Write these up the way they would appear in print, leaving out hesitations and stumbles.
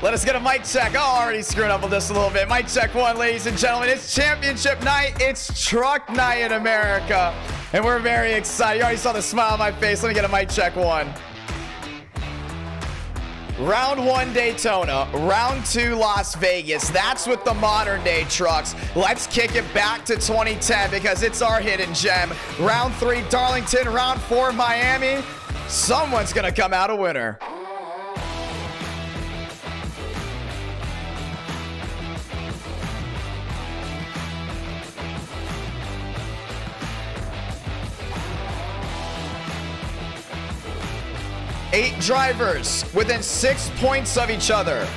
Let us get a mic check. Oh, already screwing up with this a little bit. Mic check 1, ladies and gentlemen. It's championship night. It's truck night in America. And we're very excited. You already saw the smile on my face. Let me get a mic check 1. Round 1 Daytona, round 2 Las Vegas. That's with the modern day trucks. Let's kick it back to 2010 because it's our hidden gem. Round 3 Darlington, round 4 Miami. Someone's gonna come out a winner. Eight drivers within 6 points of each other.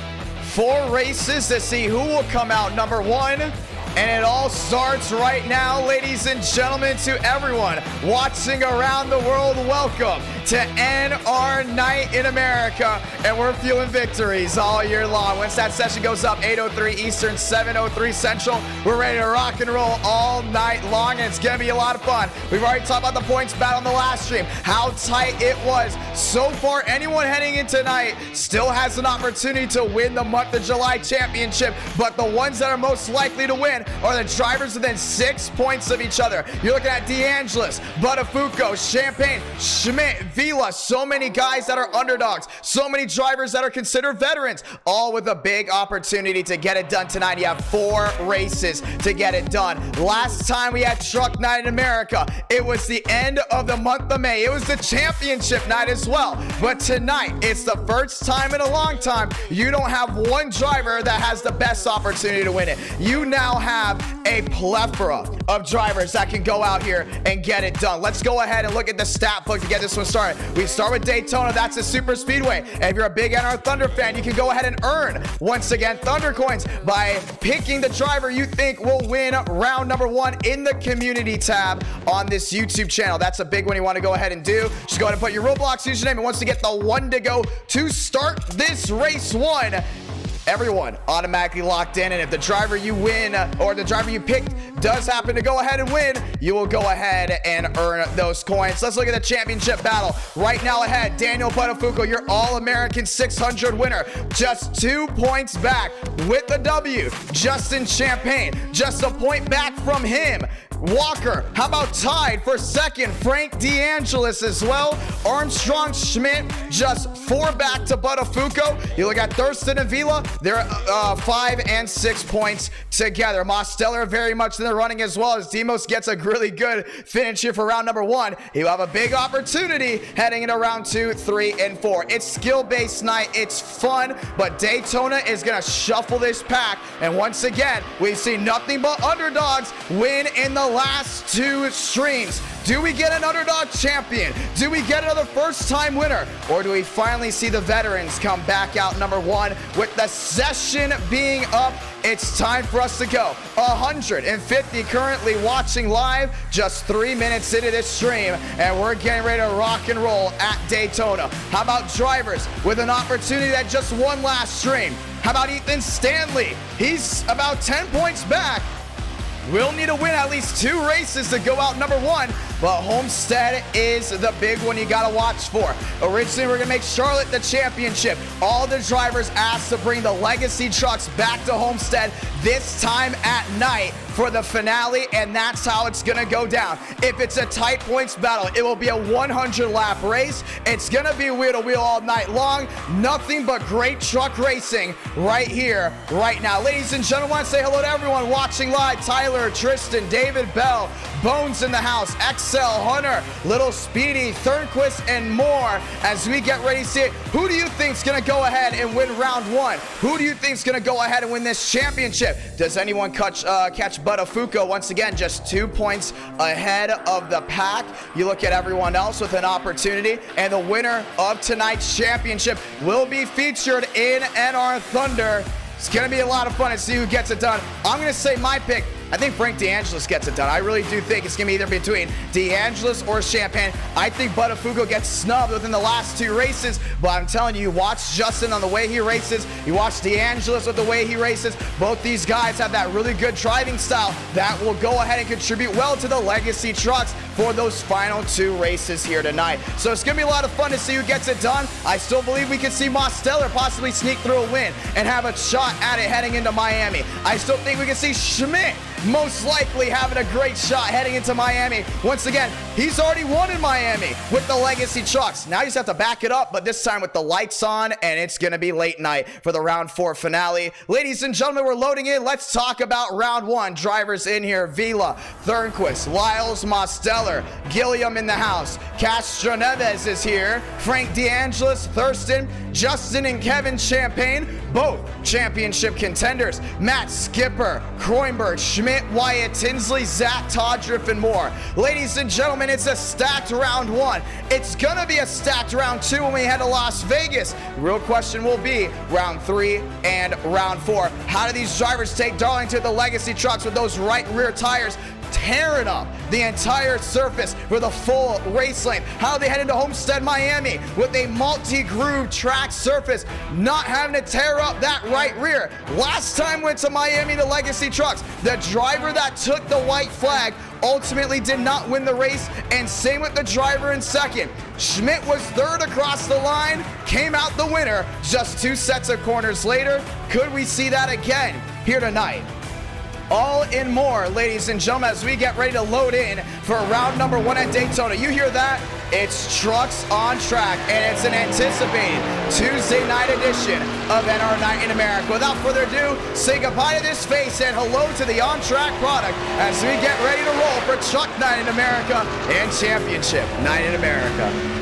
4 races to see who will come out number 1. And it all starts right now, ladies and gentlemen, to everyone watching around the world. Welcome to NR Night in America. And we're feeling victories all year long. Once that session goes up, 8:03 Eastern, 7:03 Central, we're ready to rock and roll all night long. And it's going to be a lot of fun. We've already talked about the points battle on the last stream, how tight it was. So far, anyone heading in tonight still has an opportunity to win the month of July championship. But the ones that are most likely to win are the drivers within 6 points of each other. You're looking at DeAngelis, Buttafuoco, Champagne, Schmidt, Vila. So many guys that are underdogs. So many drivers that are considered veterans. All with a big opportunity to get it done tonight. You have 4 races to get it done. Last time we had Truck Night in America, it was the end of the month of May. It was the championship night as well. But tonight, it's the first time in a long time you don't have one driver that has the best opportunity to win it. You now have a plethora of drivers that can go out here and get it done. Let's go ahead and look at the stat book to get this one started. We start with Daytona. That's a super speedway. And if you're a big NR Thunder fan, you can go ahead and earn, once again, Thunder coins by picking the driver you think will win round number 1 in the community tab on this YouTube channel. That's a big one you want to go ahead and do. Just go ahead and put your Roblox username, and once you get the 1 to go to start this race 1, everyone automatically locked in. And if the driver you win or the driver you picked does happen to go ahead and win, you will go ahead and earn those coins. Let's look at the championship battle. Right now ahead, Daniel Buttafuoco, your All-American 600 winner, just 2 points back with the W. Justin Champagne, just a point back from him. Walker, how about tied for second? Frank DeAngelis as well. Armstrong Schmidt, just 4 back to Buttafuoco. You look at Thurston and Vila, they're 5 and 6 points together. Mosteller very much in the running as well, as Demos gets a really good finish here for round number 1. He'll have a big opportunity heading into round 2, 3, and 4. It's skill-based night. It's fun, but Daytona is going to shuffle this pack. And once again, we've seen nothing but underdogs win in the last 2 streams. Do we get an underdog champion? Do we get another first-time winner? Or do we finally see the veterans come back out number 1? With the session being up, it's time for us to go. 150 currently watching live, just 3 minutes into this stream, and we're getting ready to rock and roll at Daytona. How about drivers with an opportunity that just won last stream? How about Ethan Stanley? He's about 10 points back. We'll need to win at least 2 races to go out number 1, but Homestead is the big one you got to watch for. Originally, we're going to make Charlotte the championship. All the drivers asked to bring the legacy trucks back to Homestead this time at night for the finale, and that's how it's going to go down. If it's a tight points battle, it will be a 100-lap race. It's going to be wheel to wheel all night long. Nothing but great truck racing right here, right now. Ladies and gentlemen, I want to say hello to everyone watching live. Tyler, Tristan, David Bell, Bones in the house, XL, Hunter, Little Speedy, Thurnquist, and more as we get ready to see it. Who do you think's going to go ahead and win round 1? Who do you think's going to go ahead and win this championship? Does anyone catch Buttafuoco? Once again, just 2 points ahead of the pack. You look at everyone else with an opportunity, and the winner of tonight's championship will be featured in NR Thunder. It's going to be a lot of fun to see who gets it done. I'm going to say my pick, I think Frank DeAngelis gets it done. I really do think it's going to be either between DeAngelis or Champagne. I think Buttafuoco gets snubbed within the last 2 races, but I'm telling you, watch Justin on the way he races. You watch DeAngelis with the way he races. Both these guys have that really good driving style that will go ahead and contribute well to the legacy trucks for those final 2 races here tonight. So it's going to be a lot of fun to see who gets it done. I still believe we could see Mosteller possibly sneak through a win and have a shot at it heading into Miami. I still think we can see Schmidt most likely having a great shot heading into Miami. Once again, he's already won in Miami with the legacy trucks. Now you just have to back it up, but this time with the lights on, and it's going to be late night for the round 4 finale. Ladies and gentlemen, we're loading in. Let's talk about round 1. Drivers in here: Vila, Thornquist, Lyles, Mosteller, Gilliam in the house. Castro Neves is here. Frank DeAngelis, Thurston, Justin and Kevin Champagne, both championship contenders. Matt Skipper, Kroenberg, Schmidt, Wyatt Tinsley, Zach Todriff, and more. Ladies and gentlemen, it's a stacked round 1. It's gonna be a stacked round 2 when we head to Las Vegas. The real question will be round 3 and round 4. How do these drivers take Darlington, the legacy trucks, with those right rear tires tearing up the entire surface for the full race length? How do they head into Homestead-Miami with a multi-groove track surface, not having to tear up that right rear? Last time went to Miami, the legacy trucks, the driver that took the white flag ultimately did not win the race, and same with the driver in second. Schmidt was third across the line, came out the winner just 2 sets of corners later. Could we see that again here tonight? All and more, ladies and gentlemen, as we get ready to load in for round number 1 at Daytona. You hear that? It's trucks on track, and it's an anticipated Tuesday night edition of NR Night in America. Without further ado, say goodbye to this face and hello to the on-track product as we get ready to roll for Truck Night in America and Championship Night in America.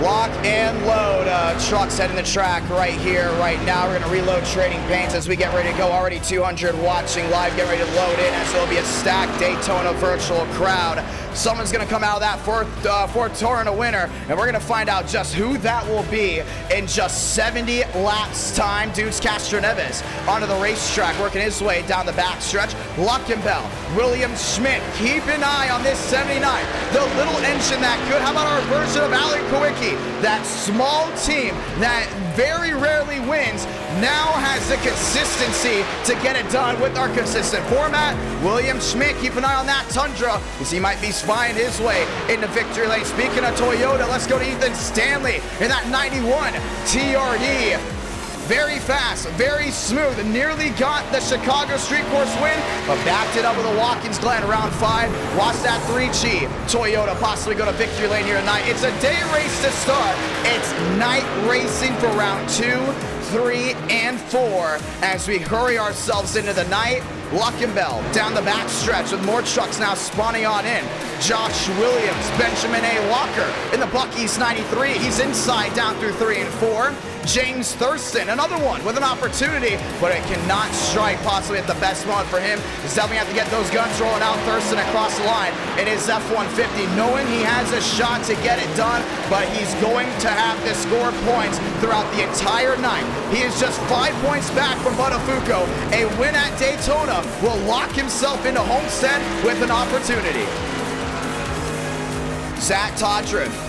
Lock and load. Trucks heading the track right here, right now. We're going to reload trading paints as we get ready to go. Already 200 watching live. Get ready to load in as there'll be a stacked Daytona virtual crowd. Someone's going to come out of that fourth tour in a winner, and we're going to find out just who that will be in just 70 laps time. Dudes Castro Neves onto the racetrack, working his way down the backstretch. Luckenbell, William Schmidt, keep an eye on this 79. The little engine that could. How about our version of Alan Kowicki? That small team that very rarely wins now has the consistency to get it done with our consistent format. William Schmidt, keep an eye on that Tundra, because he might be spying his way into victory lane. Speaking of Toyota, let's go to Ethan Stanley in that 91 TRD. Very fast, very smooth, nearly got the Chicago Street Course win, but backed it up with a Watkins Glen round 5. Watch that 3G Toyota possibly go to victory lane here tonight. It's a day race to start. It's night racing for round 2, 3, and 4 as we hurry ourselves into the night. Luckenbell down the backstretch with more trucks now spawning on in. Josh Williams, Benjamin A. Walker in the Buc-ee's 93. He's inside down through 3 and 4. James Thurston, another one with an opportunity, but it cannot strike possibly at the best moment for him. He's definitely have to get those guns rolling out. Thurston across the line in his F-150, knowing he has a shot to get it done, but he's going to have to score points throughout the entire night. He is just 5 points back from Buttafuoco. A win at Daytona will lock himself into Homestead with an opportunity. Zach Todriff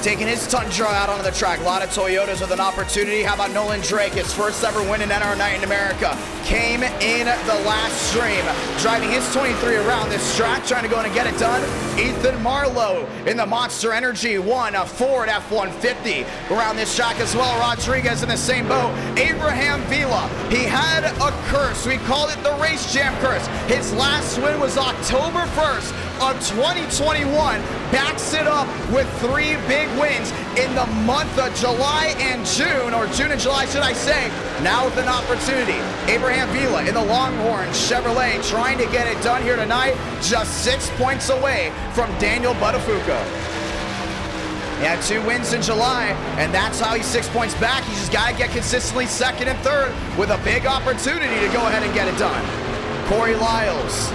taking his Tundra out onto the track. A lot of Toyotas with an opportunity. How about Nolan Drake? His first ever win in NR Night in America. Came in the last stream, driving his 23 around this track, trying to go in and get it done. Ethan Marlowe in the Monster Energy 1, a Ford F-150 around this track as well. Rodriguez in the same boat. Abraham Vila, he had a curse. We called it the Race Jam curse. His last win was October 1st of 2021. Backs it up with 3 big wins in the month of July and June, or June and July, should I say. Now with an opportunity. Abraham Vila in the Longhorn Chevrolet trying to get it done here tonight, just 6 points away from Daniel Buttafuoco. He had 2 wins in July, and that's how he's 6 points back. He's just got to get consistently second and third with a big opportunity to go ahead and get it done. Corey Lyles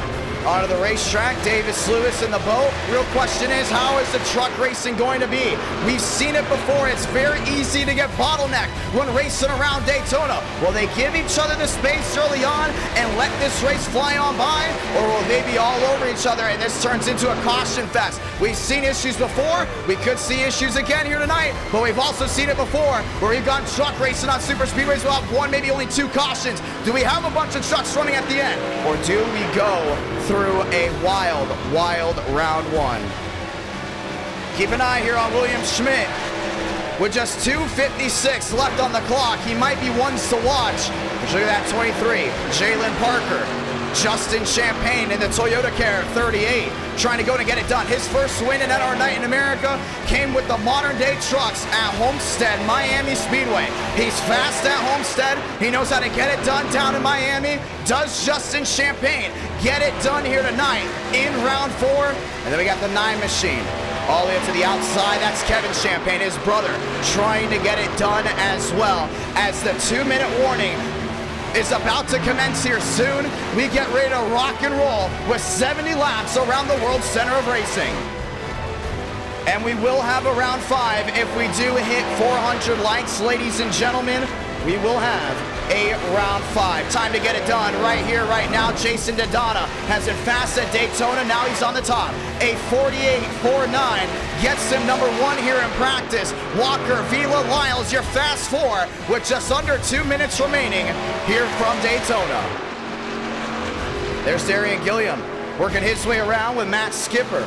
onto the racetrack. Davis Lewis in the boat. Real question is, how is the truck racing going to be? We've seen it before. It's very easy to get bottlenecked when racing around Daytona. Will they give each other the space early on and let this race fly on by? Or will they be all over each other and this turns into a caution fest? We've seen issues before. We could see issues again here tonight, but we've also seen it before where we've gone truck racing on super speedways. We'll have one, maybe only two cautions. Do we have a bunch of trucks running at the end? Or do we go through a wild round one? Keep an eye here on William Schmidt. With just 2:56 left on the clock, he might be ones to watch. Look at that 23, Jalen Parker. Justin Champagne in the Toyota Care 38, trying to go to get it done. His first win in our night in America came with the modern day trucks at HOMESTEAD-MIAMI Speedway. He's fast at Homestead. He knows how to get it done down in Miami. Does Justin Champagne get it done here tonight in round 4? And then we got the 9 machine. All the way up to the outside, that's Kevin Champagne, his brother, trying to get it done as well. As the 2-minute warning is about to commence here soon, we get ready to rock and roll with 70 laps around the World Center of Racing. And we will have a round 5 if we do hit 400 likes, ladies and gentlemen. We will have a round 5. Time to get it done right here, right now. Jason Dodonna has been fast at Daytona. Now he's on the top. A 48.49 gets him number 1 here in practice. Walker, Vila, Lyles, your fast 4 with just under 2 minutes remaining here from Daytona. There's Darian Gilliam working his way around with Matt Skipper.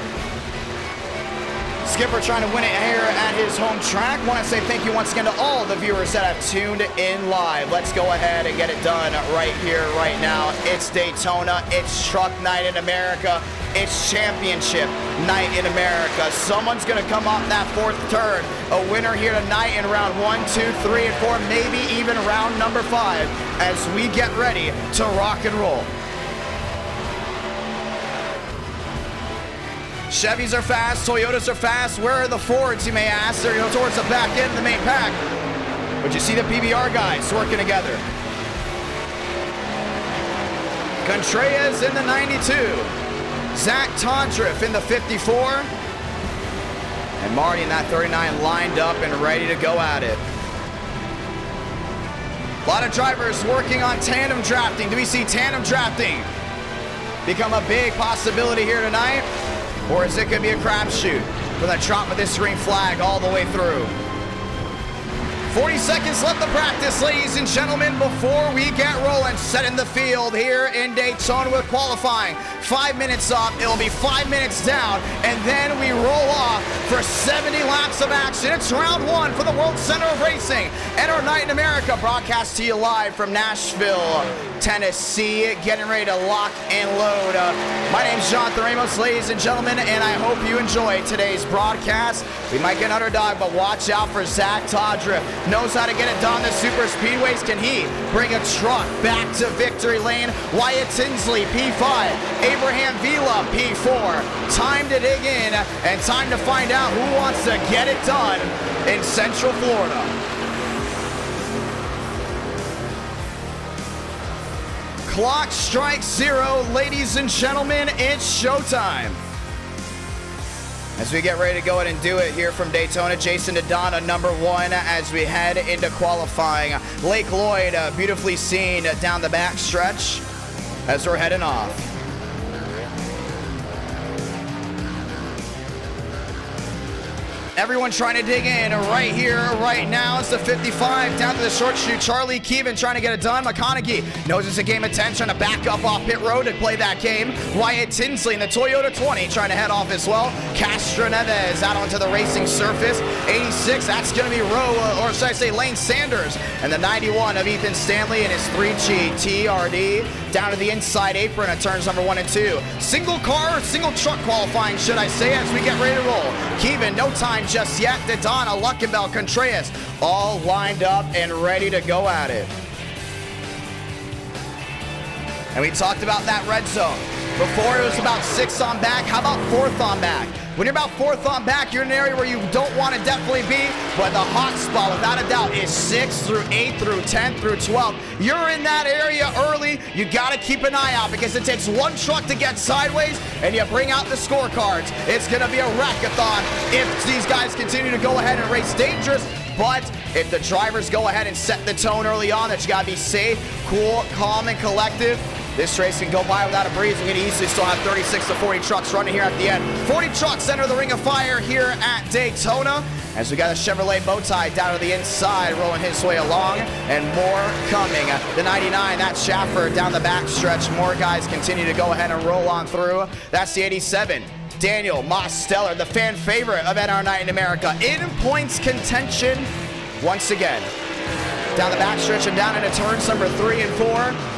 Skipper trying to win it here at his home track. Want to say thank you once again to all the viewers that have tuned in live. Let's go ahead and get it done right here, right now. It's Daytona. It's Truck Night in America. It's Championship Night in America. Someone's going to come off that 4th turn. A winner here tonight in round 1, 2, 3, and 4, maybe even round number 5 as we get ready to rock and roll. Chevys are fast, Toyotas are fast. Where are the Fords, you may ask? They're towards the back end of the main pack. But you see the PBR guys working together. Contreras in the 92. Zach Tondriff in the 54. And Marty in that 39 lined up and ready to go at it. A lot of drivers working on tandem drafting. Do we see tandem drafting become a big possibility here tonight? Or is it going to be a crapshoot from the drop of this green flag all the way through? 40 seconds left to practice, ladies and gentlemen, before we get rolling. Setting the field here in Daytona with qualifying. 5 minutes up, it'll be 5 minutes down, and then we roll off for 70 laps of action. It's round 1 for the World Center of Racing and our Night in America, broadcast to you live from Nashville, Tennessee, getting ready to lock and load. My name's Jonathan Ramos, ladies and gentlemen, and I hope you enjoy today's broadcast. We might get an underdog, but watch out for Zach Tondriff. Knows how to get it done the super speedways. Can he bring a truck back to victory lane? Wyatt Tinsley, P5. Abraham Vila, P4. Time to dig in and time to find out who wants to get it done in Central Florida. Clock strikes 0, ladies and gentlemen, it's showtime. As we get ready to go ahead and do it here from Daytona, Jason Dodonna, number 1, as we head into qualifying. Lake Lloyd, beautifully seen down the back stretch as we're heading off. Everyone trying to dig in right here, right now. It's the 55 down to the short chute. Charlie Keevan trying to get it done. McConaughey knows it's a game of 10, trying to back up off pit road and play that game. Wyatt Tinsley in the Toyota 20 trying to head off as well. Castro Neves out onto the racing surface. 86, that's going to be or should I say Lane Sanders. And the 91 of Ethan Stanley and his 3G TRD down to the inside apron at turns number 1 and 2. Single car, single truck qualifying, should I say, as we get ready to roll. Keevan, no time just yet. Dodonna, Luckenbell, Contreras, all lined up and ready to go at it. And we talked about that red zone. Before it was about 6 on back. How about 4th on back? When you're about 4th on back, you're in an area where you don't want to definitely be, but the hot spot, without a doubt, is 6th through 8th through 10th through 12th. You're in that area early. You got to keep an eye out because it takes one truck to get sideways, and you bring out the scorecards. It's going to be a wreck-a-thon if these guys continue to go ahead and race dangerous. But if the drivers go ahead and set the tone early on that you got to be safe, cool, calm, and collective, this race can go by without a breeze. We can easily still have 36 to 40 trucks running here at the end. 40 trucks enter the ring of fire here at Daytona, as we got a Chevrolet bow tie down to the inside, rolling his way along, and more coming. The 99, that's Schaffer down the backstretch. More guys continue to go ahead and roll on through. That's the 87. Daniel Mosteller, the fan favorite of NR Night in America, in points contention once again. Down the backstretch and down into turns number 3 and 4.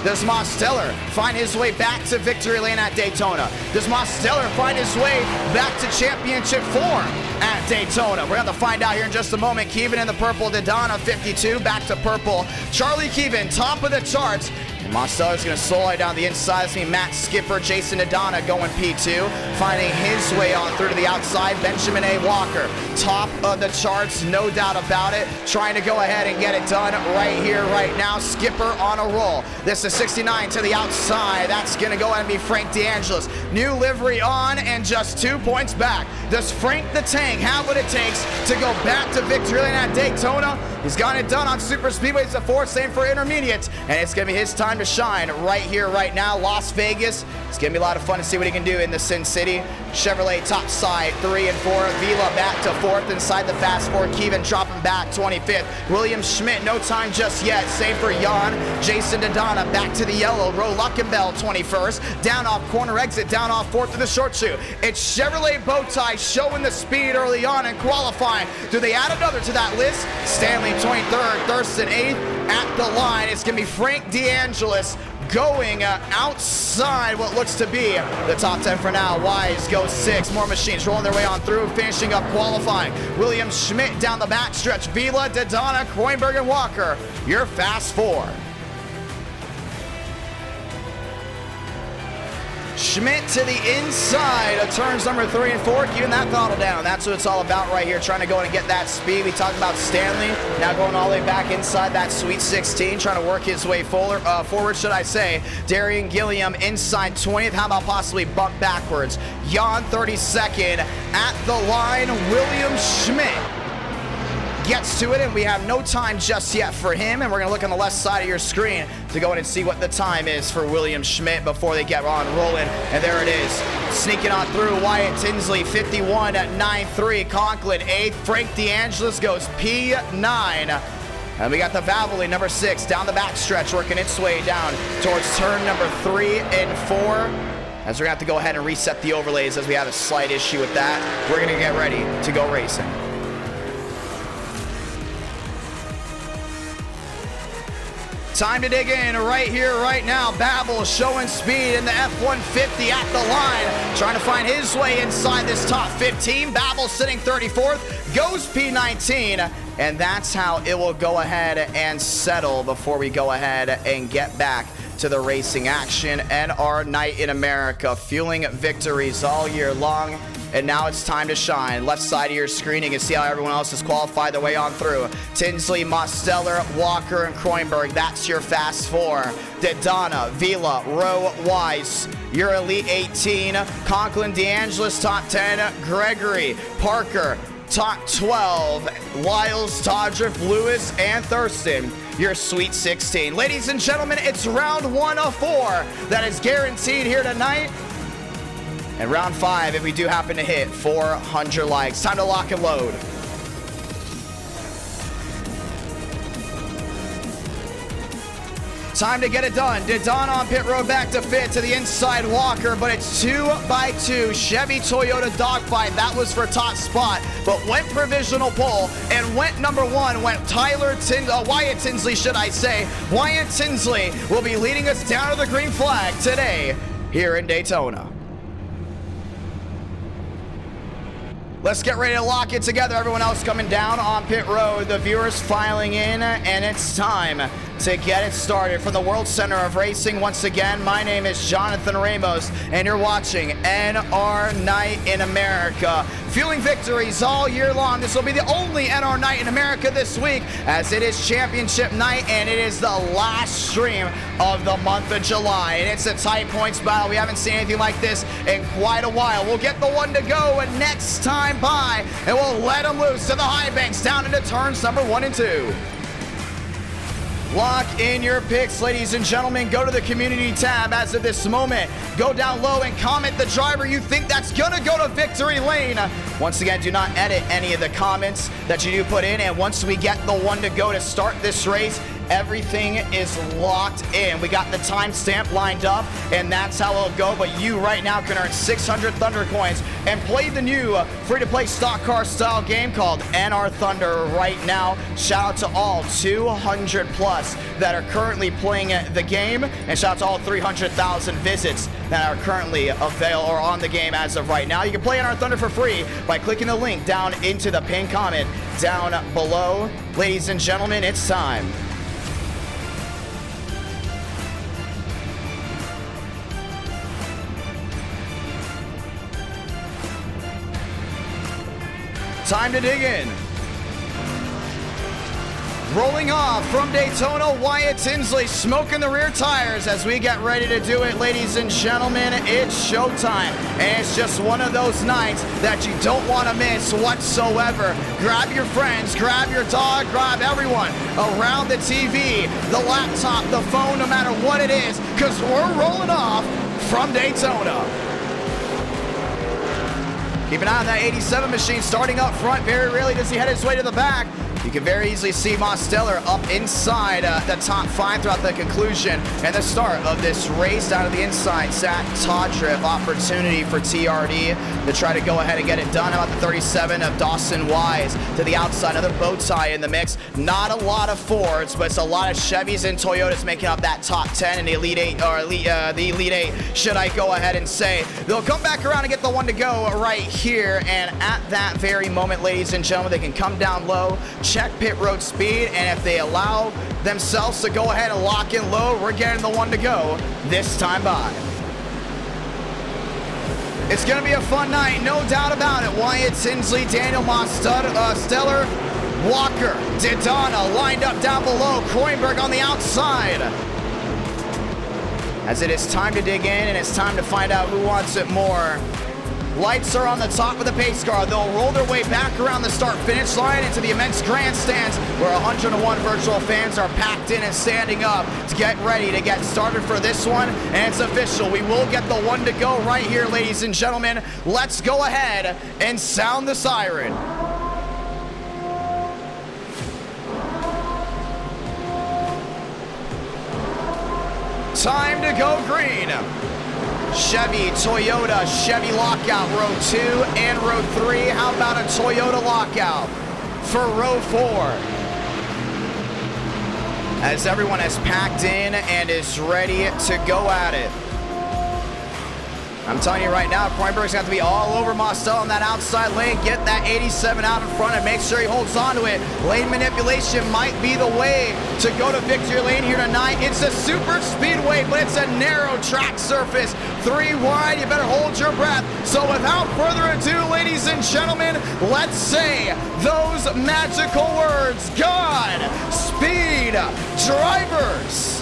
Does Mosteller find his way back to victory lane at Daytona? Does Mosteller find his way back to championship form at Daytona? We're going to find out here in just a moment. Keevan in the purple, Didon 52, back to purple. Charlie Keevan, top of the charts. Mosteller's going to slowly down the inside. It's Matt Skipper, Jason Adana going P2, finding his way on through to the outside. Benjamin A. Walker, top of the charts, no doubt about it. Trying to go ahead and get it done right here, right now. Skipper on a roll. This is 69 to the outside. That's going to go ahead and be Frank DeAngelis. New livery on and just 2 points back. Does Frank the Tank have what it takes to go back to victory lane at Daytona? He's got it done on super speedways before, same for intermediates, and it's going to be his time to shine right here, right now. Las Vegas. It's going to be a lot of fun to see what he can do in the Sin City. Chevrolet top side, 3 and 4. Vila back to 4th inside the fast 4. Keevan dropping back, 25th. William Schmidt, no time just yet. Same for Jan. Jason Dodonna back to the yellow. Ro Luckenbell, 21st. Down off corner exit, down off 4th to the short shoe. It's Chevrolet Bowtie showing the speed early on and qualifying. Do they add another to that list? Stanley, 23rd. Thurston, 8th. At the line, it's going to be Frank DeAngelis going outside what looks to be the top 10 for now. Wise goes 6. More machines rolling their way on through, finishing up qualifying. William Schmidt down the backstretch. Vila, Dodonna, Kroenberg, and Walker, your fast 4. Schmidt to the inside of turns number 3 and 4, keeping that throttle down. That's what it's all about right here, trying to go in and get that speed. We talked about Stanley, now going all the way back inside that Sweet 16, trying to work his way forward, should I say. Darian Gilliam inside 20th. How about possibly bump backwards? Jan 32nd at the line. William Schmidt gets to it, and we have no time just yet for him, and we're going to look on the left side of your screen to go in and see what the time is for William Schmidt before they get on rolling. And there it is, sneaking on through. Wyatt Tinsley 51 at 9.3. Conklin 8th. Frank DeAngelis goes P9. And we got the Valvoline number 6 down the backstretch, working its way down towards turn number 3 and 4. As we're going to have to go ahead and reset the overlays as we have a slight issue with that. We're going to get ready to go racing. Time to dig in right here, right now. Babel showing speed in the F-150 at the line, trying to find his way inside this top 15. Babel sitting 34th, goes P19, and that's how it will go ahead and settle before we go ahead and get back to the racing action. NR Night in America, fueling victories all year long. And now it's time to shine. Left side of your screen, you can see how everyone else has qualified their way on through. Tinsley, Mosteller, Walker, and Kroenberg. That's your fast 4. Dodonna, Vila, Rowe, Weiss, your elite 18. Conklin, DeAngelis, top 10. Gregory, Parker, top 12. Lyles, Todriff, Lewis, and Thurston, your Sweet 16. Ladies and gentlemen, it's round 1 of 4 that is guaranteed here tonight. And round 5, if we do happen to hit 400 likes. Time to lock and load. Time to get it done. Didon on pit road back to fit to the inside Walker, but it's 2 by 2. Chevy Toyota dogfight. That was for top spot, but went provisional pole and went number 1. Went Wyatt Tinsley, should I say. Wyatt Tinsley will be leading us down to the green flag today here in Daytona. Let's get ready to lock it together. Everyone else coming down on pit road, the viewers filing in, and it's time to get it started. From the World Center of Racing, once again, my name is Jonathan Ramos, and you're watching NR Night in America. Fueling victories all year long. This will be the only NR Night in America this week, as it is championship night, and it is the last stream of the month of July. And it's a tight points battle. We haven't seen anything like this in quite a while. We'll get the one to go next time by, and we'll let them loose to the high banks down into turns number 1 and 2. Lock in your picks, ladies and gentlemen. Go to the community tab as of this moment. Go down low and comment the driver you think that's gonna go to victory lane. Once again, do not edit any of the comments that you do put in. And once we get the one to go to start this race, everything is locked in. We got the timestamp lined up, and that's how it'll go. But you right now can earn 600 Thunder coins and play the new free-to-play stock car style game called NR Thunder right now. Shout out to all 200 plus that are currently playing the game, and shout out to all 300,000 visits that are currently available or on the game as of right now. You can play NR Thunder for free by clicking the link down into the pinned comment down below. Ladies and gentlemen, it's time. Time to dig in. Rolling off from Daytona, Wyatt Tinsley smoking the rear tires as we get ready to do it, ladies and gentlemen. It's showtime, and it's just one of those nights that you don't want to miss whatsoever. Grab your friends, grab your dog, grab everyone around the TV, the laptop, the phone, no matter what it is, because we're rolling off from Daytona. Keep an eye on that 87 machine starting up front. Very rarely does he head his way to the back. You can very easily see Mosteller up inside the top 5 throughout the conclusion and the start of this race down to the inside. Zach Todriff, opportunity for TRD to try to go ahead and get it done. How about the 37 of Dawson Wise to the outside? Another bow tie in the mix. Not a lot of Fords, but it's a lot of Chevys and Toyotas making up that top 10 in the Elite 8, or the Elite 8, should I go ahead and say. They'll come back around and get the one to go right here, and at that very moment, ladies and gentlemen, they can come down low, check pit road speed, and if they allow themselves to go ahead and lock in low, we're getting the one to go this time by. It's going to be a fun night, no doubt about it. Wyatt Tinsley, Daniel Mosteller, Walker, Didana lined up down below, Kroenberg on the outside. As it is time to dig in, and it's time to find out who wants it more. Lights are on the top of the pace car. They'll roll their way back around the start-finish line into the immense grandstands where 101 virtual fans are packed in and standing up to get ready to get started for this one. And it's official. We will get the one to go right here, ladies and gentlemen. Let's go ahead and sound the siren. Time to go green. Chevy, Toyota, Chevy lockout, row 2 and row 3. How about a Toyota lockout for row 4? As everyone has packed in and is ready to go at it. I'm telling you right now, Kroenberg's got to be all over Mostel on that outside lane. Get that 87 out in front and make sure he holds on to it. Lane manipulation might be the way to go to victory lane here tonight. It's a super speedway, but it's a narrow track surface. 3 wide, you better hold your breath. So without further ado, ladies and gentlemen, let's say those magical words. God, speed, drivers,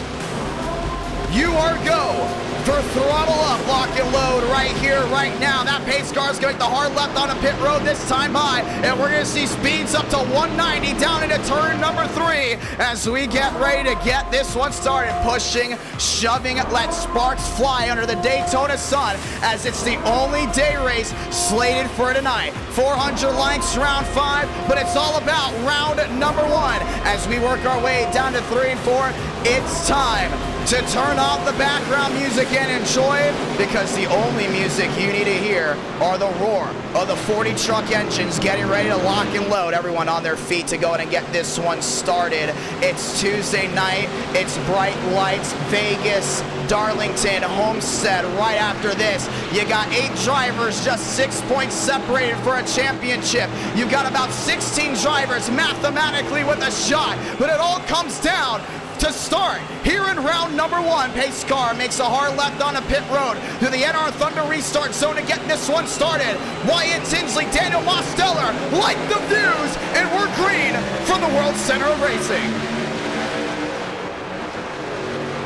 you are go. For throttle up, lock and load right here, right now. That pace car is going the hard left on a pit road this time by, and we're going to see speeds up to 190 down into turn number 3 as we get ready to get this one started. Pushing, shoving, let sparks fly under the Daytona sun as it's the only day race slated for tonight. 400 likes, round 5, but it's all about round number 1 as we work our way down to 3 and 4. It's time to turn off the background music and enjoy, because the only music you need to hear are the roar of the 40 truck engines getting ready to lock and load. Everyone on their feet to go ahead and get this one started. It's Tuesday night. It's bright lights, Vegas, Darlington, Homestead right after this. You got 8 drivers, just 6 points separated for a championship. You got about 16 drivers mathematically with a shot, but it all comes down to start here in round number 1. Pace car makes a hard left on a pit road through the NR Thunder restart zone to get this one started. Wyatt Tinsley, Daniel Mosteller, like the views, and we're green from the World Center of Racing.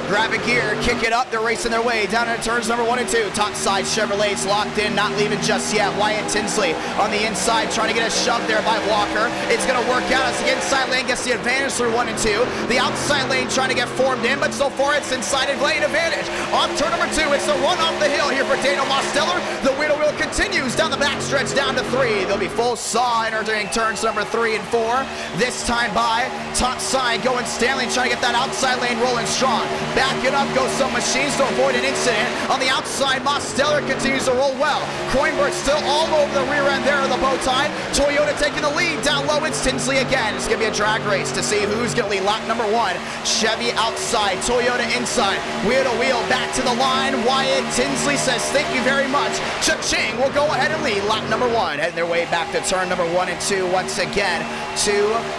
Grab a gear, kick it up, they're racing their way down into turns number 1 and 2. Top side Chevrolet's locked in, not leaving just yet. Wyatt Tinsley on the inside trying to get a shove there by Walker. It's going to work out as the inside lane gets the advantage through 1 and 2. The outside lane trying to get formed in, but so far it's inside lane advantage. On turn number 2, it's the run off the hill here for Daniel Mosteller. The wheel continues down the backstretch down to 3. They'll be full saw entering turns number 3 and 4. This time by top side going Stanley trying to get that outside lane rolling strong. Backing up goes some machines to avoid an incident. On the outside, Mosteller continues to roll well. Kroenberg still all over the rear end there of the bow tie. Toyota taking the lead. Down low, it's Tinsley again. It's going to be a drag race to see who's going to lead lap number 1. Chevy outside, Toyota inside. Wheel to wheel, back to the line. Wyatt Tinsley says, thank you very much. Cha-ching will go ahead and lead lap number 1. Heading their way back to turn number 1 and 2 once again. 2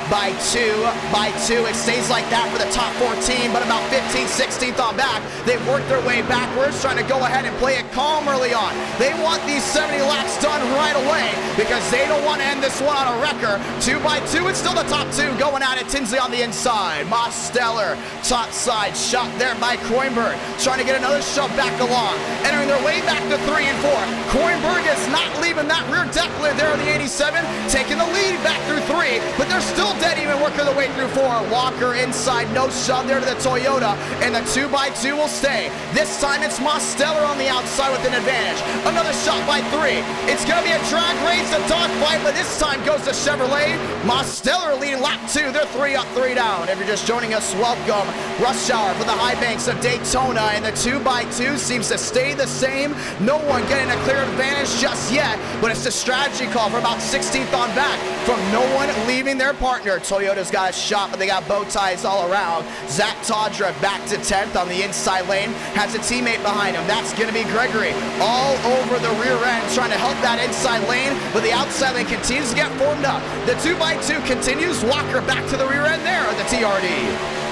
by 2 by 2. It stays like that for the top 14, but about 15, 16th on back. They've worked their way backwards, trying to go ahead and play it calm early on. They want these 70 laps done right away because they don't want to end this one on a wrecker. 2 by 2, it's still the top 2 going at it. Tinsley on the inside. Mosteller, top side, shot there by Kroenberg, trying to get another shove back along. Entering their way back to 3 and 4. Kroenberg is not leaving that rear deck lid there on the 87, taking the lead back through 3, but they're still dead even working their way through 4. Walker inside, no shove there to the Toyota, and the 2 by 2 will stay. This time it's Mosteller on the outside with an advantage. Another shot by 3. It's going to be a drag race, a dogfight, but this time goes to Chevrolet. Mosteller leading lap 2. They're 3 up, 3 down. If you're just joining us, welcome. Rush hour for the high banks of Daytona, and the 2 by 2 seems to stay the same. No one getting a clear advantage just yet, but it's a strategy call for about 16th on back from no one leaving their partner. Toyota's got a shot, but they got bow ties all around. Zach Todra back to 10th on the inside lane, has a teammate behind him. That's going to be Gregory all over the rear end trying to help that inside lane, but the outside lane continues to get formed up. The 2 by 2 continues. Walker back to the rear end there at the TRD.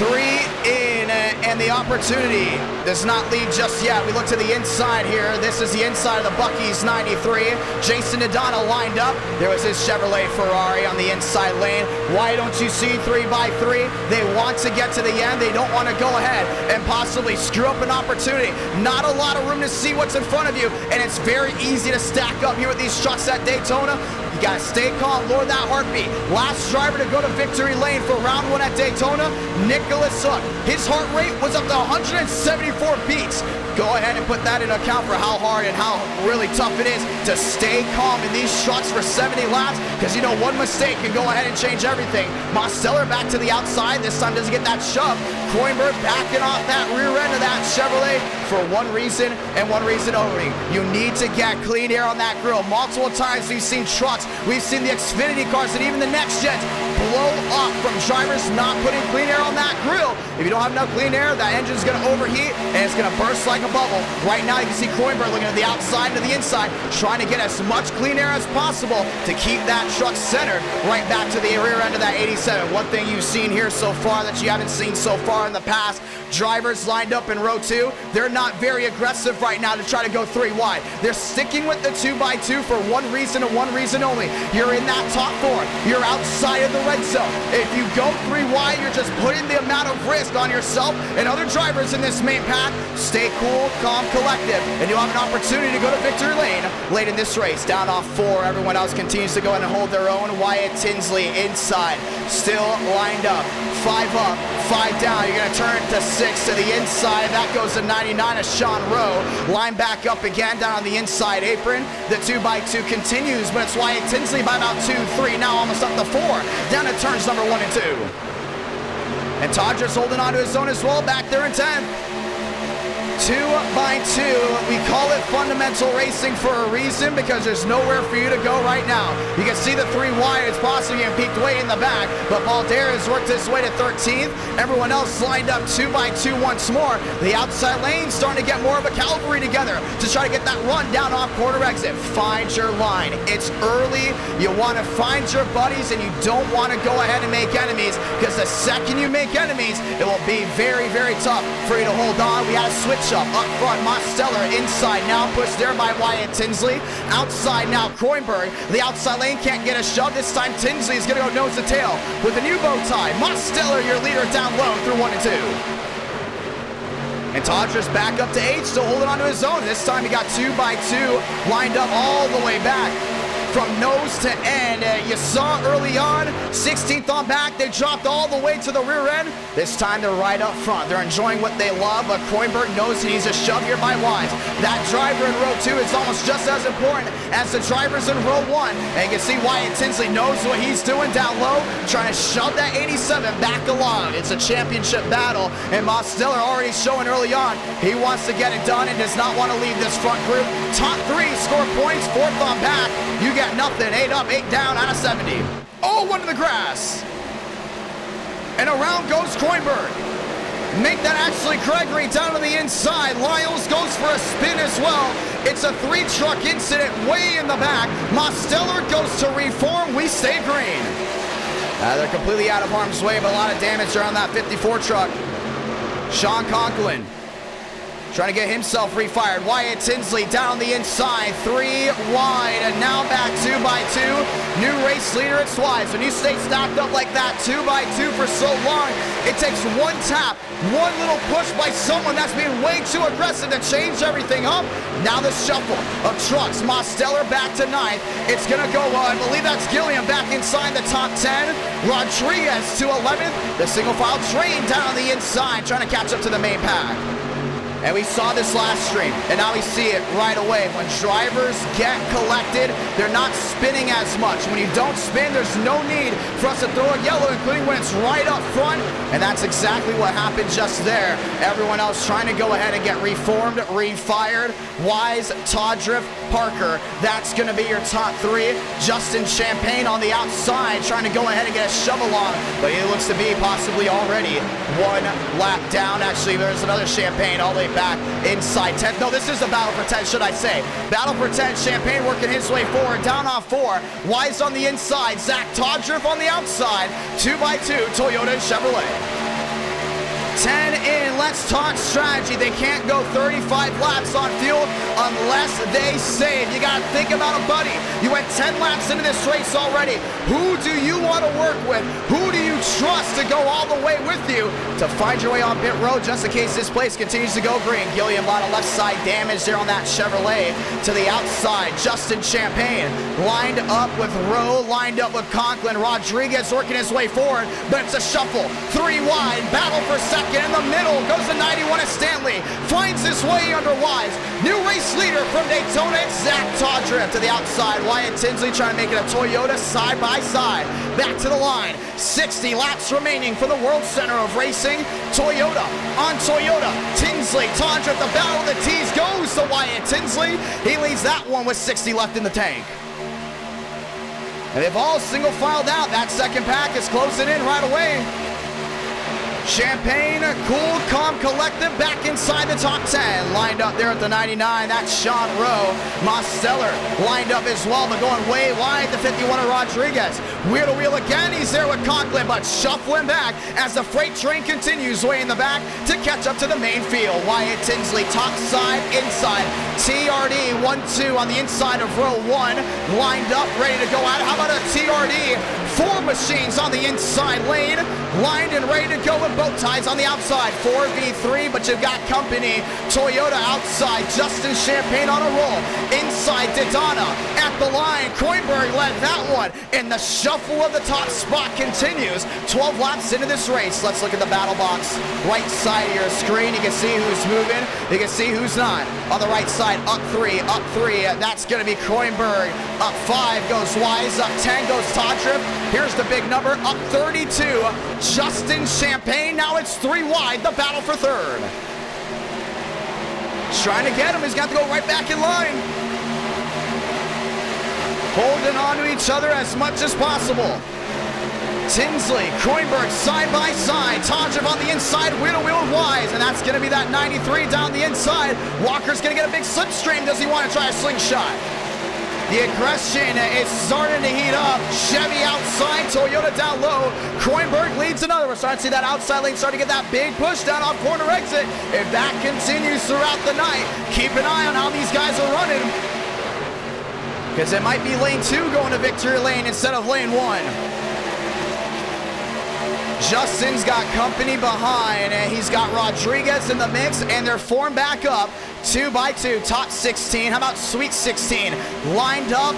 3 in, and the opportunity does not lead just yet. We look to the inside here. This is the inside of the Buc-ee's 93. Jason Nadana lined up. There was his Chevrolet Ferrari on the inside lane. Why don't you see 3 by 3? They want to get to the end. They don't want to go ahead and possibly screw up an opportunity. Not a lot of room to see what's in front of you, and it's very easy to stack up here with these trucks at Daytona. You got to stay calm, lower that heartbeat. Last driver to go to victory lane for round 1 at Daytona, Nicholas Hook. His heart rate was up to 174 beats. Go ahead and put that in account for how hard and how really tough it is to stay calm in these trucks for 70 laps, because you know one mistake can go ahead and change everything. Mosteller back to the outside. This time doesn't get that shove. Kroenberg backing off that rear end of that Chevrolet for one reason and one reason only. You need to get clean air on that grill. Multiple times we've seen trucks, we've seen the Xfinity cars, and even the next gens blow up from drivers not putting clean air on that grill. If you don't have enough clean air, that engine's going to overheat and it's going to burst like a bubble. Right now you can see Kroenberg looking at the outside to the inside, trying to get as much clean air as possible to keep that truck centered right back to the rear end of that 87. One thing you've seen here so far that you haven't seen so far in the past, drivers lined up in row 2, they're not very aggressive right now to try to go 3 wide. They're sticking with the 2 by 2 for one reason and one reason only. You're in that top 4. You're outside of the red zone. If you go 3 wide, you're just putting the amount of risk on yourself and other drivers in this main path. Stay cool, calm, collective, and you'll have an opportunity to go to victory lane late in this race. Down off 4, everyone else continues to go in and hold their own. Wyatt Tinsley inside, still lined up. 5 up, 5 down. You're going to turn to 6 to the inside. That goes to 99 of Sean Rowe. Line back up again down on the inside apron. The 2 by 2 continues, but it's Wyatt Tinsley by about 2, 3, now almost up to 4. Down to turns number 1 and 2. And Todra's holding on to his own as well, back there in 10th. 2 by 2. We call it fundamental racing for a reason because there's nowhere for you to go right now. You can see the 3 wide. It's possibly getting peaked way in the back, but Valder has worked his way to 13th. Everyone else lined up 2 by 2 once more. The outside lane starting to get more of a cavalry together to try to get that run down off quarter exit. Find your line. It's early. You want to find your buddies, and you don't want to go ahead and make enemies, because the second you make enemies, it will be very, very tough for you to hold on. We had a switch up front. Mosteller inside now, pushed there by Wyatt Tinsley. Outside now, Kroenberg. The outside lane can't get a shove. This time Tinsley is going to go nose to tail with a new bow tie. Mosteller, your leader, down low through 1 and 2. And Todriff's back up to 8, still holding on to his own. This time he got 2 by 2 lined up all the way back from nose to end. You saw early on, 16th on back, they dropped all the way to the rear end. This time they're right up front. They're enjoying what they love, but Kroenberg knows he needs a shove here by Wise. That driver in row 2 is almost just as important as the drivers in row 1. And you can see Wyatt Tinsley knows what he's doing down low, trying to shove that 87 back along. It's a championship battle, and Mosteller already showing early on he wants to get it done and does not want to leave this front group. Top 3 score points, 4th on back. You got nothing. 8 up, 8 down out of 70. Oh, one to the grass. And around goes Kroenberg. Make that actually Gregory down to the inside. Lyles goes for a spin as well. It's a 3-truck incident way in the back. Mosteller goes to reform. We stay green. They're completely out of harm's way, but a lot of damage around that 54 truck. Sean Conklin trying to get himself refired. Wyatt Tinsley down the inside, 3 wide, and now back 2 by 2. New race leader, it's Wise. When you stay stacked up like that, 2 by 2 for so long, it takes one tap, one little push by someone that's being way too aggressive to change everything up. Now the shuffle of trucks. Mosteller back to 9th. It's gonna go, I believe that's Gilliam back inside the top 10. Rodriguez to 11th. The single file train down the inside, trying to catch up to the main pack. And we saw this last stream, and now we see it right away. When drivers get collected, they're not spinning as much. When you don't spin, there's no need for us to throw a yellow, including when it's right up front. And that's exactly what happened just there. Everyone else trying to go ahead and get reformed, refired. Wise, Todriff, Parker. That's going to be your top 3. Justin Champagne on the outside, trying to go ahead and get a shove along. But he looks to be possibly already 1 lap down. Actually, there's another Champagne all the way back inside 10th. No, this is a battle for 10, should I say. Battle for 10. Champagne working his way forward, down off 4. Wise on the inside. Zach Todriff on the outside. 2 by 2, Toyota and Chevrolet. 10 in, let's talk strategy. They can't go 35 laps on field unless they save. You got to think about a buddy. You went 10 laps into this race already. Who do you want to work with? Who do you trust to go all the way with you to find your way on pit road just in case this place continues to go green? Gilliam, a lot of left side damage there on that Chevrolet. To the outside, Justin Champagne lined up with Rowe, lined up with Conklin. Rodriguez working his way forward, but it's a shuffle. 3 wide, battle for second. In the middle goes the 91 of Stanley, finds his way under Wise. New race leader from Daytona, it's Zach Todriff. To the outside, Wyatt Tinsley trying to make it a Toyota side by side. Back to the line, 60 laps remaining for the World Center of Racing. Toyota on Toyota, Tinsley, Todriff, the battle of the T's goes to Wyatt Tinsley. He leads that one with 60 left in the tank. And they've all single filed out. That second pack is closing in right away. Champagne, cool, calm, collective, back inside the top 10. Lined up there at the 99, that's Sean Rowe. Mosteller lined up as well, but going way wide, the 51 of Rodriguez. Wheel to wheel again, he's there with Conklin, but shuffling back as the freight train continues way in the back to catch up to the main field. Wyatt Tinsley, top side, inside. TRD, 1-2 on the inside of row 1. Lined up, ready to go out. How about a TRD? 4 machines on the inside lane. Lined and ready to go with bow ties on the outside. 4v3, but you've got company. Toyota outside. Justin Champagne on a roll. Inside, Daytona at the line. Kroenberg led that one. And the shuffle of the top spot continues. 12 laps into this race. Let's look at the battle box. Right side of your screen. You can see who's moving. You can see who's not. On the right side, up 3, up 3. That's going to be Kroenberg. Up 5 goes Wise. Up 10 goes Todriff. Here's the big number. Up 32. Justin Champagne. Now it's 3 wide. The battle for third. trying to get him. He's got to go right back in line. Holding on to each other as much as possible. Tinsley, Kroenberg side by side. Todriff on the inside, wheel to wheel with Wise, and that's going to be that 93 down the inside. Walker's going to get a big slipstream. Does he want to try a slingshot? The aggression is starting to heat up. Chevy outside, Toyota down low. Kroenberg leads another. We're starting to see that outside lane starting to get that big push down off corner exit. If that continues throughout the night, keep an eye on how these guys are running, because it might be lane 2 going to victory lane instead of lane 1. Justin's got company behind, and he's got Rodriguez in the mix, and they're formed back up 2 by 2, top 16. How about Sweet 16? Lined up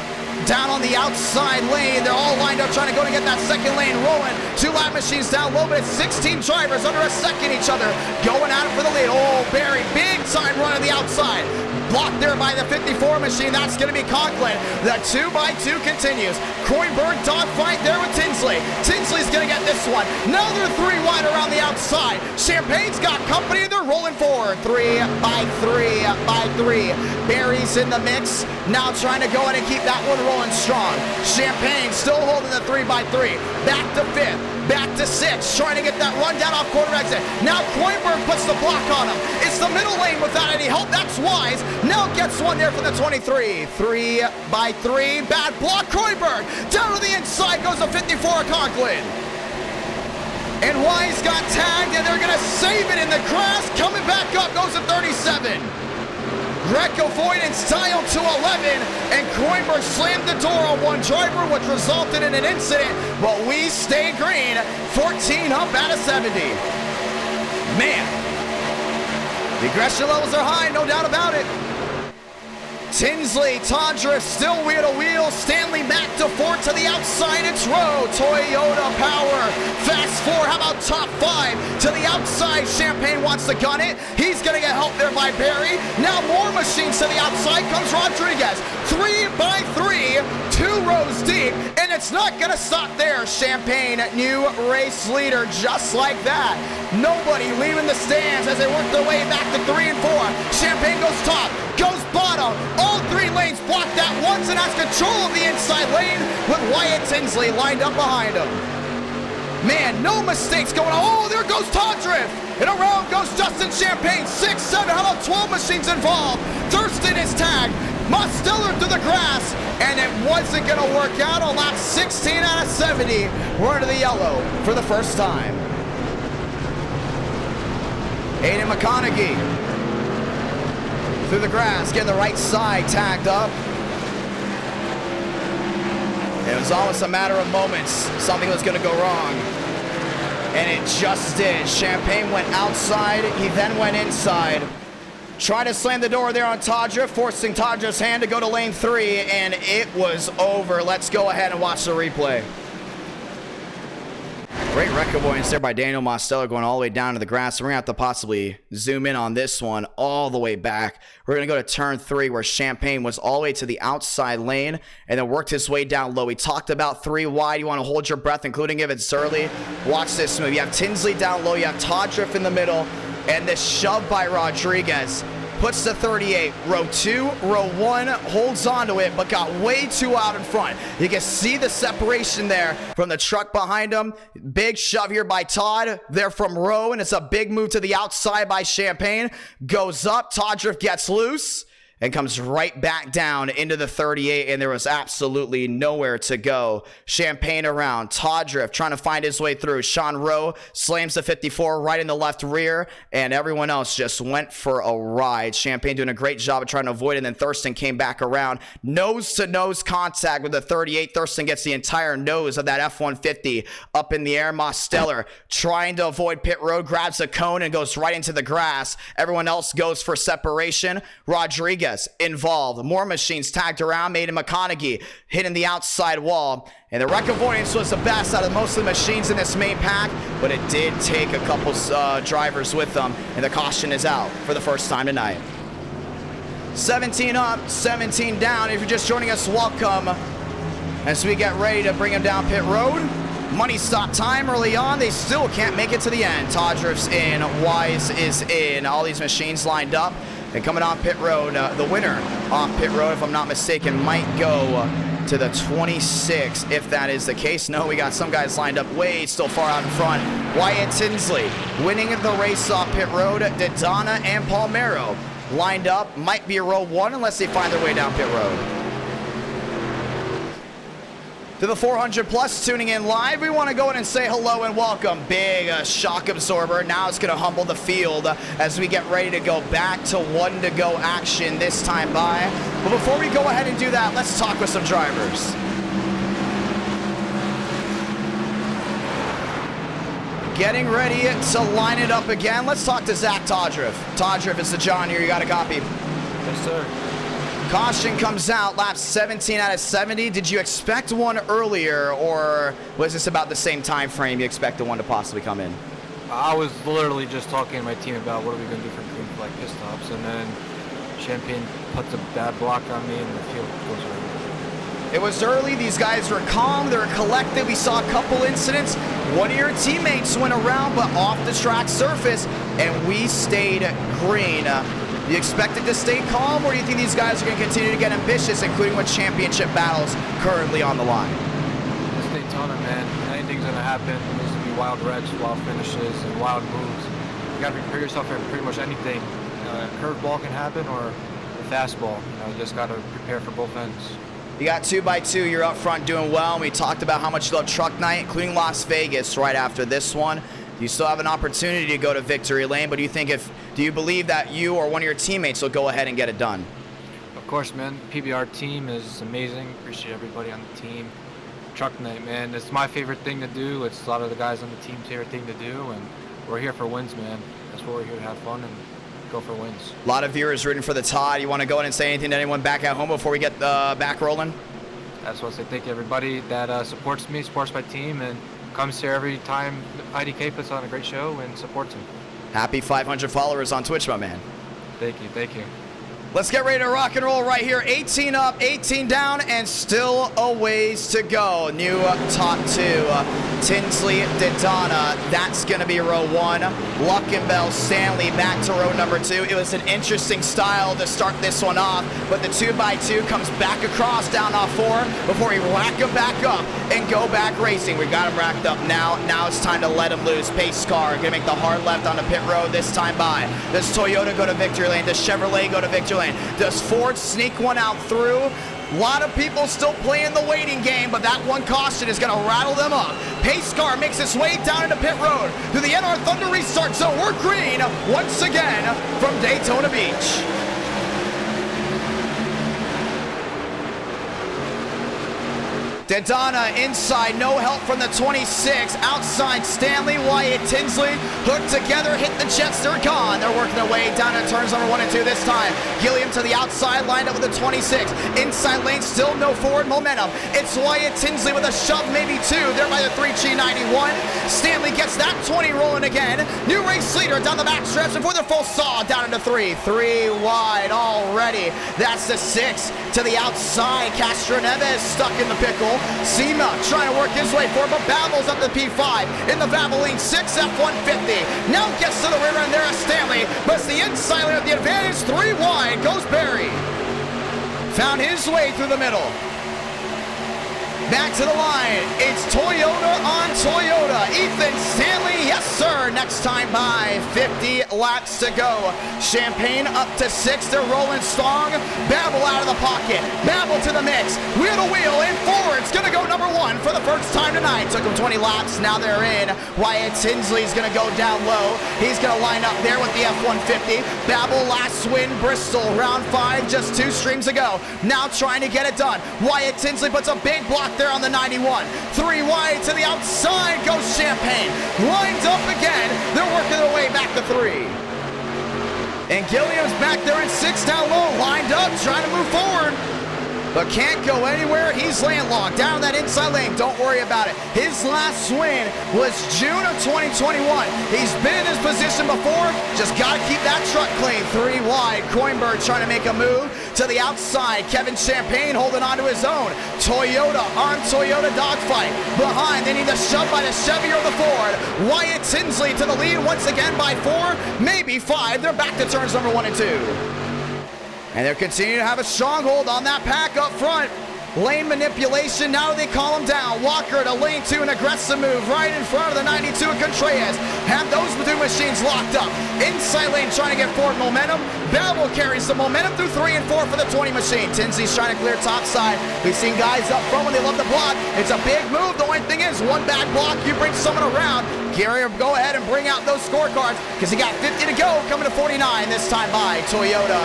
down on the outside lane. They're all lined up trying to go to get that second lane rolling. 2 lap machines down low, but it's 16 drivers under a second each other going at it for the lead. Oh, Barry, big time run on the outside. Blocked there by the 54 machine. That's going to be Conklin. The 2 by 2 continues. Kroenberg dogfight there with Tinsley. Tinsley's going to get this one. Now they're 3 wide around the outside. Champagne's got company. They're rolling forward. 3 by 3 by 3. Barry's in the mix. Now trying to go in and keep that one rolling strong. Champagne still holding the 3 by 3. Back to 5th. Back to 6, trying to get that run down off corner exit. Now Kroenberg puts the block on him. It's the middle lane without any help. That's Wise. Now gets one there for the 23. 3 by 3. Bad block. Kroenberg down to the inside goes a 54 Conklin. And Wise got tagged, and they're going to save it in the grass. Coming back up goes a 37. Wreck avoidance dialed to 11, and Kroenberg slammed the door on one driver, which resulted in an incident, but we stay green. 14 up out of 70. Man, the aggression levels are high, no doubt about it. Tinsley, Todriff still wheel to wheel. Stanley back to 4 to the outside. It's Rowe. Toyota power. Fast 4. How about top 5 to the outside? Champagne wants to gun it. He's going to get help there by Barry. Now more machines to the outside comes Rodriguez. 3 by 3. 2 rows deep. And it's not going to stop there. Champagne, new race leader just like that. Nobody leaving the stands as they work their way back to 3 and 4. Champagne goes top. Goes bottom. All 3 lanes blocked that once and has control of the inside lane with Wyatt Tinsley lined up behind him. Man, no mistakes going on. Oh, there goes Todriff. And around goes Justin Champagne. 6, 7, how about 12 machines involved? Thurston is tagged. Mosteller to the grass. And it wasn't going to work out on lap 16 out of 70. We're into the yellow for the first time. Aiden McConaughey through the grass, getting the right side tagged up. It was almost a matter of moments. Something was going to go wrong. And it just did. Champagne went outside. He then went inside. Tried to slam the door there on Todriff, forcing Todriff's hand to go to lane 3, and it was over. Let's go ahead and watch the replay. Great wreck avoidance there by Daniel Mosteller going all the way down to the grass. We're going to have to possibly zoom in on this one all the way back. We're going to go to turn 3 where Champagne was all the way to the outside lane and then worked his way down low. We talked about 3 wide. You want to hold your breath, including if it's early. Watch this move. You have Tinsley down low. You have Todriff in the middle. And this shove by Rodriguez puts the 38. Row 2, row 1 holds on to it, but got way too out in front. You can see the separation there from the truck behind him. Big shove here by Todd. They're from Rowe, and it's a big move to the outside by Champagne. Goes up. Todriff gets loose and comes right back down into the 38, and there was absolutely nowhere to go. Champagne around. Todriff trying to find his way through. Sean Rowe slams the 54 right in the left rear, and everyone else just went for a ride. Champagne doing a great job of trying to avoid it, and then Thurston came back around. Nose-to-nose contact with the 38. Thurston gets the entire nose of that F-150 up in the air. Mosteller trying to avoid pit road, grabs a cone and goes right into the grass. Everyone else goes for separation. Rodriguez involved. More machines tagged around. Aiden McConaughey hitting the outside wall. And the wreck avoidance was the best out of most of the machines in this main pack, but it did take a couple drivers with them, and the caution is out for the first time tonight. 17 up, 17 down. If you're just joining us, welcome as we get ready to bring them down pit road. Money stop time early on. They still can't make it to the end. Todriff's in. Wise is in. All these machines lined up. And coming on pit road, the winner off pit road, if I'm not mistaken, might go to the 26, if that is the case. No, we got some guys lined up way still far out in front. Wyatt Tinsley winning the race off pit road. Daytona and Palmero lined up. Might be a row 1 unless they find their way down pit road. To the 400 plus tuning in live, we want to go in and say hello and welcome. Big shock absorber. Now it's going to humble the field as we get ready to go back to 1 to go action this time by. But before we go ahead and do that, let's talk with some drivers. Getting ready to line it up again. Let's talk to Zach Todriff. Todriff, it's the John here. You got a copy? Yes, sir. Caution comes out, lap 17 out of 70. Did you expect one earlier, or was this about the same time frame you expected one to possibly come in? I was literally just talking to my team about what are we going to do for green flag pit stops, and then Champagne puts a bad block on me and the field goes around. It was early. These guys were calm. They were collected. We saw a couple incidents. One of your teammates went around, but off the track surface, and we stayed green. Do you expect it to stay calm, or do you think these guys are going to continue to get ambitious, including with championship battles currently on the line? It's Daytona, man. Anything's going to happen. There's going to be wild wrecks, wild finishes, and wild moves. You got to prepare yourself for pretty much anything. A curveball can happen, or a fastball. You just got to prepare for both ends. You got 2x2. You're up front doing well. And we talked about how much you love truck night, including Las Vegas right after this one. You still have an opportunity to go to victory lane, but do you believe that you or one of your teammates will go ahead and get it done? Of course, man. PBR team is amazing. Appreciate everybody on the team. Truck night, man. It's my favorite thing to do. It's a lot of the guys on the team's favorite thing to do, and we're here for wins, man. That's what we're here to have fun and go for wins. A lot of viewers rooting for the Todd. You want to go in and say anything to anyone back at home before we get back rolling? That's what I say. Thank you, everybody that supports me, supports my team, and comes here every time IDK puts on a great show and supports him. Happy 500 followers on Twitch, my man. Thank you, thank you. Let's get ready to rock and roll right here. 18 up, 18 down, and still a ways to go. New top 2, Tinsley, Daytona. That's going to be row 1. Luckenbell, Stanley back to row number 2. It was an interesting style to start this one off, but the 2x2 comes back across down off 4 before we rack him back up and go back racing. We got him racked up now. Now it's time to let him loose. Pace car going to make the hard left on the pit road this time by. Does Toyota go to victory lane? Does Chevrolet go to victory lane? Does Ford sneak one out through? A lot of people still playing the waiting game, but that one caution is going to rattle them up. Pace car makes its way down into pit road through the NR Thunder restart zone. We're green once again from Daytona Beach. Daytona inside, no help from the 26. Outside, Stanley, Wyatt, Tinsley, hooked together, hit the jets, they're gone. They're working their way down to turns number 1 and 2 this time. Gilliam to the outside, lined up with the 26. Inside lane, still no forward momentum. It's Wyatt Tinsley with a shove, maybe 2. There by the 3G91. Stanley gets that 20 rolling again. New race leader down the back stretch before the full saw, down into 3. 3 wide already. That's the 6 to the outside. Castro Neves stuck in the pickle. Sema trying to work his way forward, but Babel's up to P5 in the Valvoline 6 F-150. Now gets to the rear end there as Stanley, but it's the inside lane at the advantage. 3 wide goes Barry. Found his way through the middle. Back to the line. It's Toyota on Toyota. Ethan Stanley, yes sir. Next time by 50 laps to go. Champagne up to 6. They're rolling strong. Babel out of the pocket. Babel to the mix. Wheel to wheel and forward. It's going to go number 1 for the first time tonight. Took him 20 laps. Now they're in. Wyatt Tinsley's going to go down low. He's going to line up there with the F-150. Babel last win Bristol. Round 5 just 2 streams ago. Now trying to get it done. Wyatt Tinsley puts a big block there on the 91. 3 wide to the outside goes Champagne. Lines up again. They're working their way back to 3. And Gilliam's back there in 6 down low. Lined up, trying to move forward, but can't go anywhere. He's landlocked down that inside lane. Don't worry about it. His last win was June of 2021. He's been in his position before. Just got to keep that truck clean. 3 wide. Coinberg trying to make a move to the outside. Kevin Champagne holding on to his own. Toyota on Toyota dogfight. Behind, they need the shove by the Chevy or the Ford. Wyatt Tinsley to the lead once again by 4, maybe 5. They're back to turns number 1 and 2. And they're continuing to have a stronghold on that pack up front. Lane manipulation, now they call him down. Walker to lane 2, an aggressive move right in front of the 92 of Contreras. Have those two machines locked up. Inside lane trying to get forward momentum. Babel carries the momentum through 3 and 4 for the 20 machine. Tinsley's trying to clear top side. We've seen guys up front when they love the block. It's a big move. The only thing is, one bad block, you bring someone around. Gary will go ahead and bring out those scorecards because he got 50 to go, coming to 49 this time by Toyota,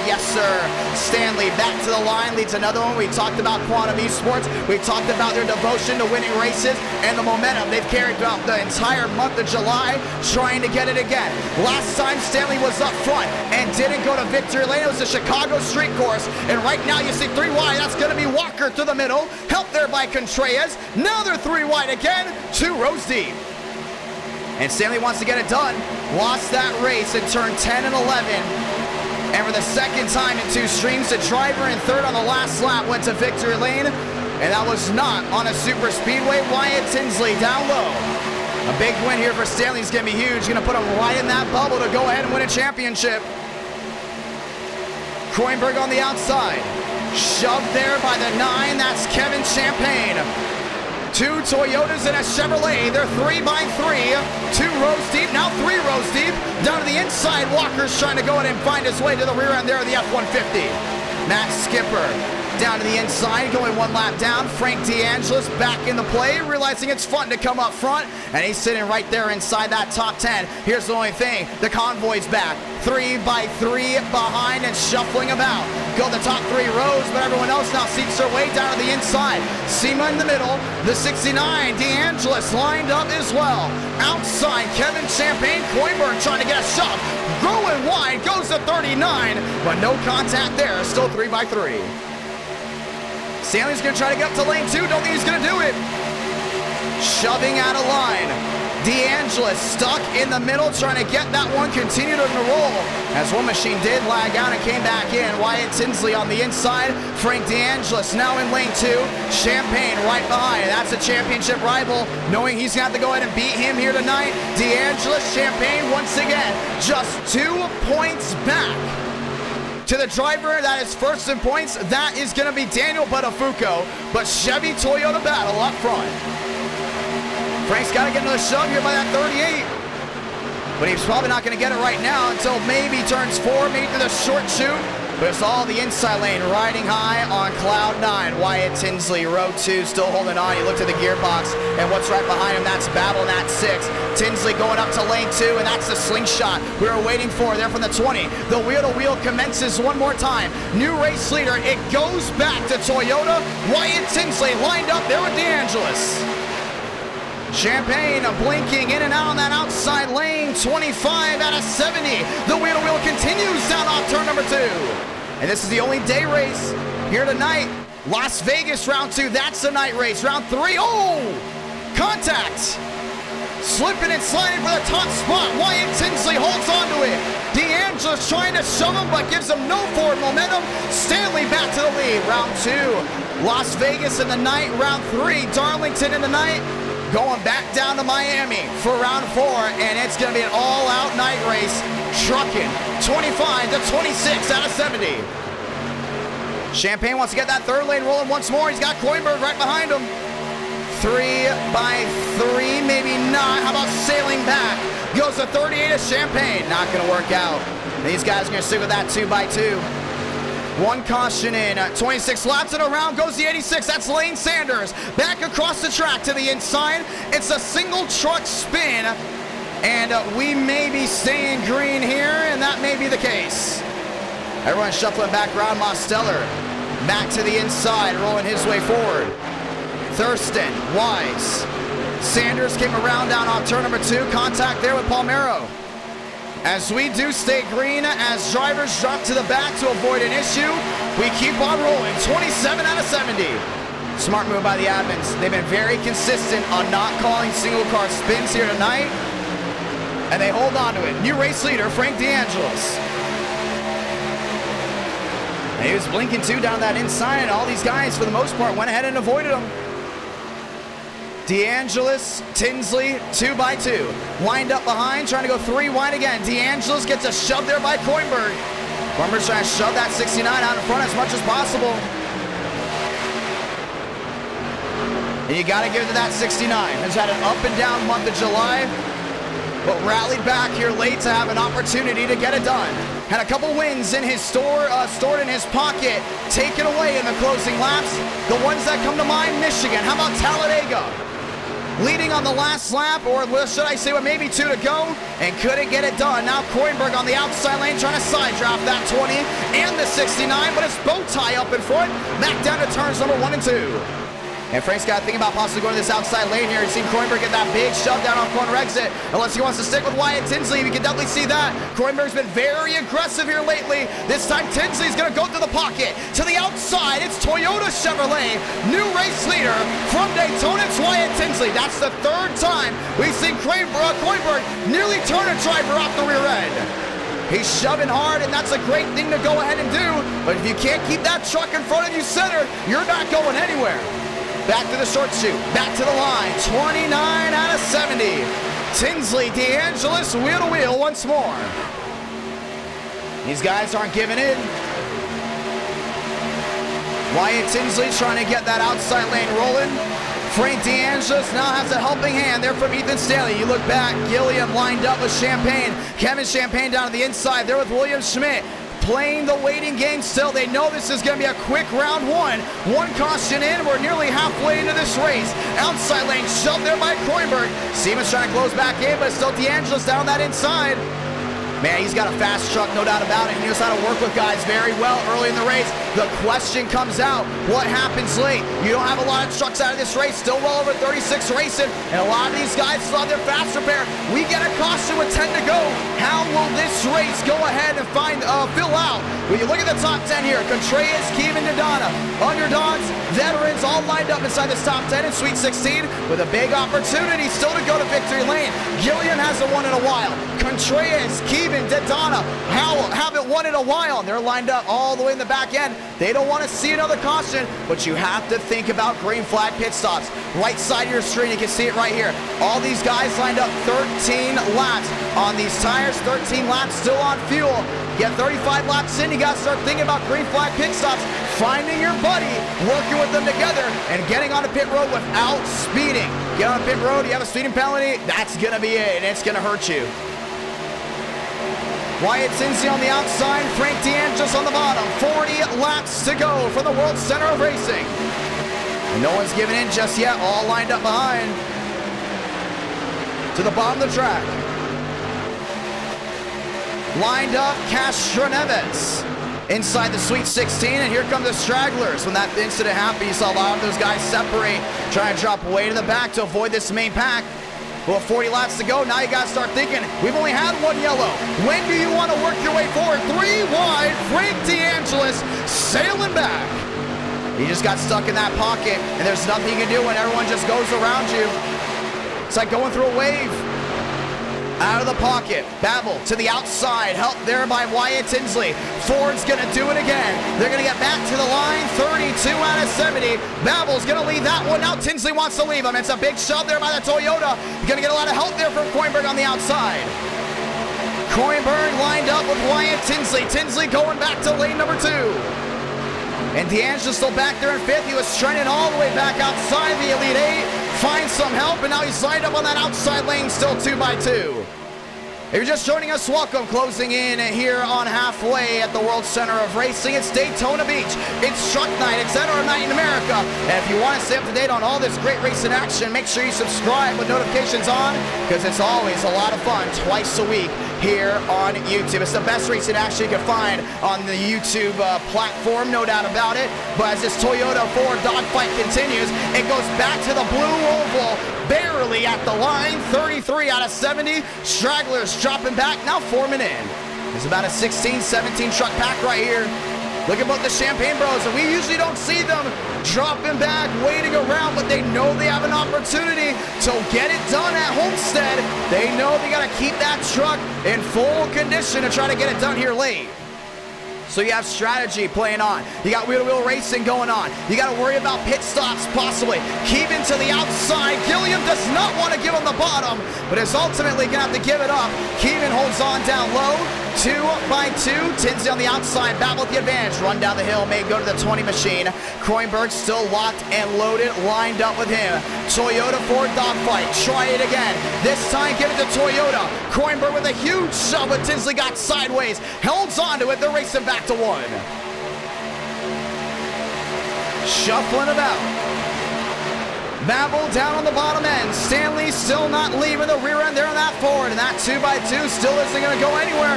yes sir. Stanley back to the line, leads another one. We talked about Quantum Esports. We talked about their devotion to winning races and the momentum they've carried throughout the entire month of July, trying to get it again. Last time Stanley was up front and didn't go to victory lane. It was the Chicago street course, and right now you see 3 wide. That's going to be Walker through the middle, helped there by Contreras. Now they're 3 wide again, 2 rows deep. And Stanley wants to get it done. Lost that race in turn 10 and 11. And for the second time in 2 streams, the driver in third on the last lap went to victory lane. And that was not on a super speedway. Wyatt Tinsley down low. A big win here for Stanley is going to be huge. Going to put him right in that bubble to go ahead and win a championship. Kroenberg on the outside. Shoved there by the 9. That's Kevin Champagne. 2 Toyotas and a Chevrolet. They're 3 by 3. 2 rows deep, now 3 rows deep. Down to the inside, Walker's trying to go in and find his way to the rear end there of the F-150. Matt Skipper down to the inside, going 1 lap down. Frank DeAngelis back in the play, realizing it's fun to come up front, and he's sitting right there inside that top 10. Here's the only thing, the convoy's back. 3 by 3 behind and shuffling about. Go the top 3 rows, but everyone else now seeks their way down to the inside. Sema in the middle, the 69, DeAngelis lined up as well. Outside, Kevin Champagne, Kroenberg trying to get a shove. Going wide, goes to 39, but no contact there, still 3 by 3. Stanley's going to try to get up to lane 2. Don't think he's going to do it. Shoving out of line. DeAngelis stuck in the middle, trying to get that one, continued to roll. As one machine did lag out and came back in. Wyatt Tinsley on the inside. Frank DeAngelis now in lane 2. Champagne right behind. That's a championship rival, knowing he's going to have to go ahead and beat him here tonight. DeAngelis, Champagne once again, just 2 points back to the driver that is first in points. That is going to be Daniel Buttafuoco, but Chevy Toyota battle up front. Frank's got to get another shove here by that 38, but he's probably not going to get it right now until maybe turns 4, maybe to the short shoot. But it's all the inside lane, riding high on cloud 9. Wyatt Tinsley, row 2, still holding on. You look to the gearbox, and what's right behind him, that's Babel, and that's 6. Tinsley going up to lane 2, and that's the slingshot we were waiting for there from the 20. The wheel-to-wheel commences one more time. New race leader, it goes back to Toyota. Wyatt Tinsley lined up there with DeAngelis. Champagne blinking in and out on that outside lane, 25 out of 70. The wheel-to-wheel continues down off turn number 2. And this is the only day race here tonight. Las Vegas round 2, that's the night race. Round 3, oh! Contact! Slipping and sliding for the top spot. Wyatt Tinsley holds on to it. DeAngelis trying to shove him, but gives him no forward momentum. Stanley back to the lead. Round 2, Las Vegas in the night. Round 3, Darlington in the night. Going back down to Miami for round 4, and it's going to be an all-out night race. Trucking 25 to 26 out of 70. Champagne wants to get that third lane rolling once more. He's got Kroenberg right behind him. 3 by 3, maybe not. How about sailing back? Goes to 38 of Champagne. Not going to work out. These guys are going to stick with that 2 by 2. 1 caution in, 26 laps and around goes the 86. That's Lane Sanders. Back across the track to the inside. It's a single truck spin, and we may be staying green here, and that may be the case. Everyone shuffling back around. Mosteller back to the inside, rolling his way forward. Thurston, Wise. Sanders came around down on turn number 2. Contact there with Palmero. As we do stay green, as drivers drop to the back to avoid an issue, we keep on rolling. 27 out of 70. Smart move by the admins. They've been very consistent on not calling single car spins here tonight, and they hold on to it. New race leader, Frank DeAngelis. And he was blinking too down that inside, and all these guys, for the most part, went ahead and avoided him. DeAngelis, Tinsley, 2 by 2. Lined up behind, trying to go 3 wide again. DeAngelis gets a shove there by Kroenberg. Cornberg's trying to shove that 69 out in front as much as possible. And you got to give it to that 69. Has had an up and down month of July, but rallied back here late to have an opportunity to get it done. Had a couple wins in his stored in his pocket, taken away in the closing laps. The ones that come to mind, Michigan. How about Talladega? Leading on the last lap, or should I say with maybe 2 to go, and couldn't get it done. Now Koenberg on the outside lane trying to side draft that 20 and the 69, but it's bow tie up in front. Back down to turns number 1 and 2. And Frank's got to think about possibly going to this outside lane here. You've seen Koenberg get that big shove down on corner exit. Unless he wants to stick with Wyatt Tinsley, we can definitely see that. Koenberg's been very aggressive here lately. This time Tinsley's going to go through the pocket. To the outside, it's Toyota Chevrolet. New race leader from Daytona, it's Wyatt Tinsley. That's the 3rd time we've seen Koenberg nearly turn a driver off the rear end. He's shoving hard, and that's a great thing to go ahead and do. But if you can't keep that truck in front of you centered, you're not going anywhere. Back to the short chute, back to the line, 29 out of 70. Tinsley, DeAngelis, wheel to wheel once more. These guys aren't giving in. Wyatt Tinsley trying to get that outside lane rolling. Frank DeAngelis now has a helping hand there from Ethan Stanley. You look back, Gilliam lined up with Champagne. Kevin Champagne down to the inside there with William Schmidt. Playing the waiting game still. They know this is going to be a quick round 1. 1 caution in. We're nearly halfway into this race. Outside lane shoved there by Koenberg. Siemens trying to close back in, but still DeAngelis down that inside. Man, he's got a fast truck, no doubt about it. He knows how to work with guys very well early in the race. The question comes out, what happens late? You don't have a lot of trucks out of this race, still well over 36 racing, and a lot of these guys still have their fast repair. We get a caution with 10 to go. How will this race go ahead and fill out? When you look at the top 10 here, Contreras, Kevin, Dodonna, underdogs, veterans all lined up inside this top 10 in Sweet 16 with a big opportunity still to go to victory lane. Gillian hasn't won in a while. Contreras, Kevin, Dodonna, Howell haven't won in a while, and they're lined up all the way in the back end. They don't want to see another caution, but you have to think about green flag pit stops. Right side of your screen, you can see it right here. All these guys lined up 13 laps on these tires, 13 laps still on fuel. Get 35 laps in, you got to start thinking about green flag pit stops, finding your buddy, working with them together, and getting on the pit road without speeding. Get on the pit road, you have a speeding penalty, that's going to be it, and it's going to hurt you. Wyatt Tinsley on the outside, Frank DeAngelis on the bottom. 40 laps to go for the World Center of Racing. And no one's giving in just yet, all lined up behind. To the bottom of the track. Lined up, Castro Neves inside the Sweet 16, and here come the stragglers. When that incident happened, you saw a lot of those guys separate, trying to drop way to the back to avoid this main pack. Well, 40 laps to go. Now you got to start thinking, we've only had 1 yellow. When do you want to work your way forward? 3 wide, Frank DeAngelis sailing back. He just got stuck in that pocket, and there's nothing you can do when everyone just goes around you. It's like going through a wave. Out of the pocket, Babel to the outside, helped there by Wyatt Tinsley. Ford's gonna do it again. They're gonna get back to the line, 32 out of 70. Babel's gonna leave that one. Now Tinsley wants to leave him. It's a big shove there by the Toyota. You're gonna get a lot of help there from Koenberg on the outside. Koenberg lined up with Wyatt Tinsley. Tinsley going back to lane number 2. And DeAngelis still back there in 5th. He was trending all the way back outside the Elite 8. Finds some help, and now he's lined up on that outside lane, still 2x2. If you're just joining us, welcome. Closing in here on halfway at the World Center of Racing. It's Daytona Beach. It's Truck Night. It's NR Night in America. And if you want to stay up to date on all this great racing action, make sure you subscribe with notifications on, because it's always a lot of fun twice a week here on YouTube. It's the best racing action you can find on the YouTube platform, no doubt about it. But as this Toyota Ford dogfight continues, it goes back to the blue oval, barely at the line, 33 out of 70. Stragglers dropping back, now forming in. There's about a 16-17 truck pack right here. Look at both the Champagne Bros, and we usually don't see them dropping back, waiting around, but they know they have an opportunity to get it done at Homestead. They know they got to keep that truck in full condition to try to get it done here late. So you have strategy playing on. You got wheel-to-wheel racing going on. You got to worry about pit stops possibly. Keeping to the outside. Gilliam does not want to give him the bottom, but is ultimately going to have to give it up. Keevan holds on down low. 2 by 2. Tinsley on the outside, Babel with the advantage. Run down the hill, may go to the 20 machine. Kroenberg still locked and loaded, lined up with him. Toyota Ford dogfight. Try it again. This time, give it to Toyota. Kroenberg with a huge shove, but Tinsley got sideways. Holds on to it. They're racing back to 1. Shuffling about. Babel down on the bottom end. Stanley still not leaving the rear end there on that Ford. And that 2 by 2 still isn't going to go anywhere.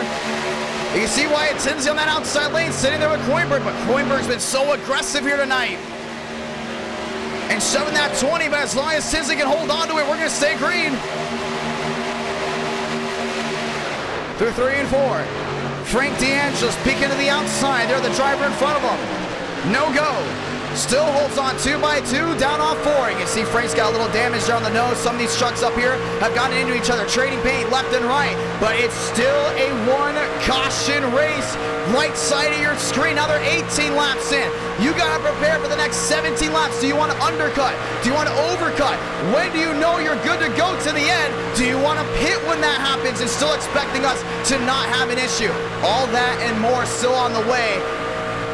You can see Wyatt Tinsley on that outside lane sitting there with Kroenberg. But Kroenberg's been so aggressive here tonight. And shoving that 20. But as long as Tinsley can hold on to it, we're going to stay green. Through 3 and 4. Frank D'Angelo's peeking to the outside. They're the driver in front of him. No go. Still holds on 2 by 2, down off 4. You can see Frank's got a little damage there on the nose. Some of these trucks up here have gotten into each other, trading paint left and right. But it's still a 1 caution race. Right side of your screen. Now they're 18 laps in. You got to prepare for the next 17 laps. Do you want to undercut? Do you want to overcut? When do you know you're good to go to the end? Do you want to pit when that happens and still expecting us to not have an issue? All that and more still on the way.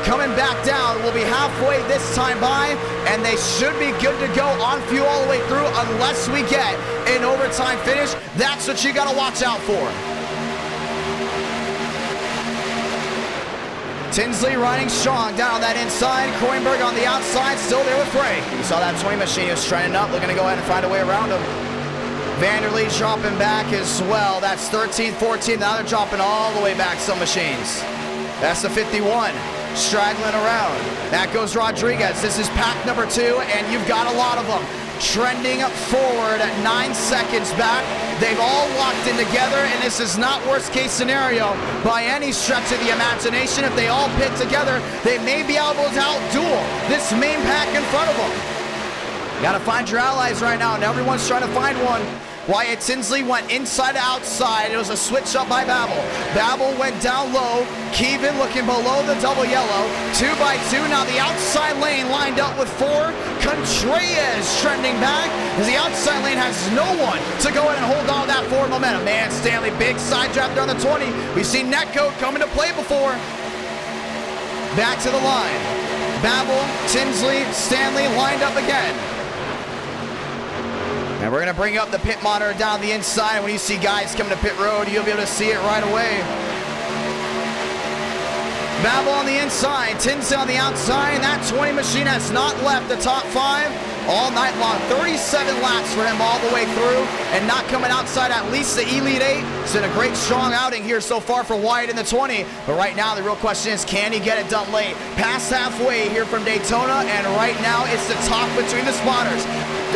Coming back down, we'll be halfway this time by, and they should be good to go on fuel all the way through unless we get an overtime finish. That's what you got to watch out for. Tinsley running strong down on that inside. Kroenberg on the outside, still there with Frank. You saw that 20 machine, he was trending up, looking to go ahead and find a way around him. Vanderlee's dropping back as well. That's 13, 14. Now they're dropping all the way back some machines. That's the 51. Straggling around. That goes Rodriguez. This is pack number 2, and you've got a lot of them. Trending forward at 9 seconds back. They've all locked in together, and this is not worst case scenario by any stretch of the imagination. If they all pit together, they may be able to outduel this main pack in front of them. You gotta find your allies right now, and everyone's trying to find one. Wyatt Tinsley went inside to outside. It was a switch up by Babel. Babel went down low. Keevan looking below the double yellow. 2 by 2. Now the outside lane lined up with 4. Contreras trending back as the outside lane has no one to go in and hold on to that forward momentum. Man, Stanley, big side draft there on the 20. We've seen netcode come into play before. Back to the line. Babel, Tinsley, Stanley lined up again. And we're going to bring up the pit monitor down the inside. When you see guys coming to pit road, you'll be able to see it right away. Babel on the inside, Tinsley on the outside, and that 20 machine has not left the top 5 all night long. 37 laps for him all the way through, and not coming outside at least the Elite 8. It's been a great, strong outing here so far for Wyatt in the 20. But right now, the real question is, can he get it done late? Past halfway here from Daytona, and right now, it's the talk between the spotters.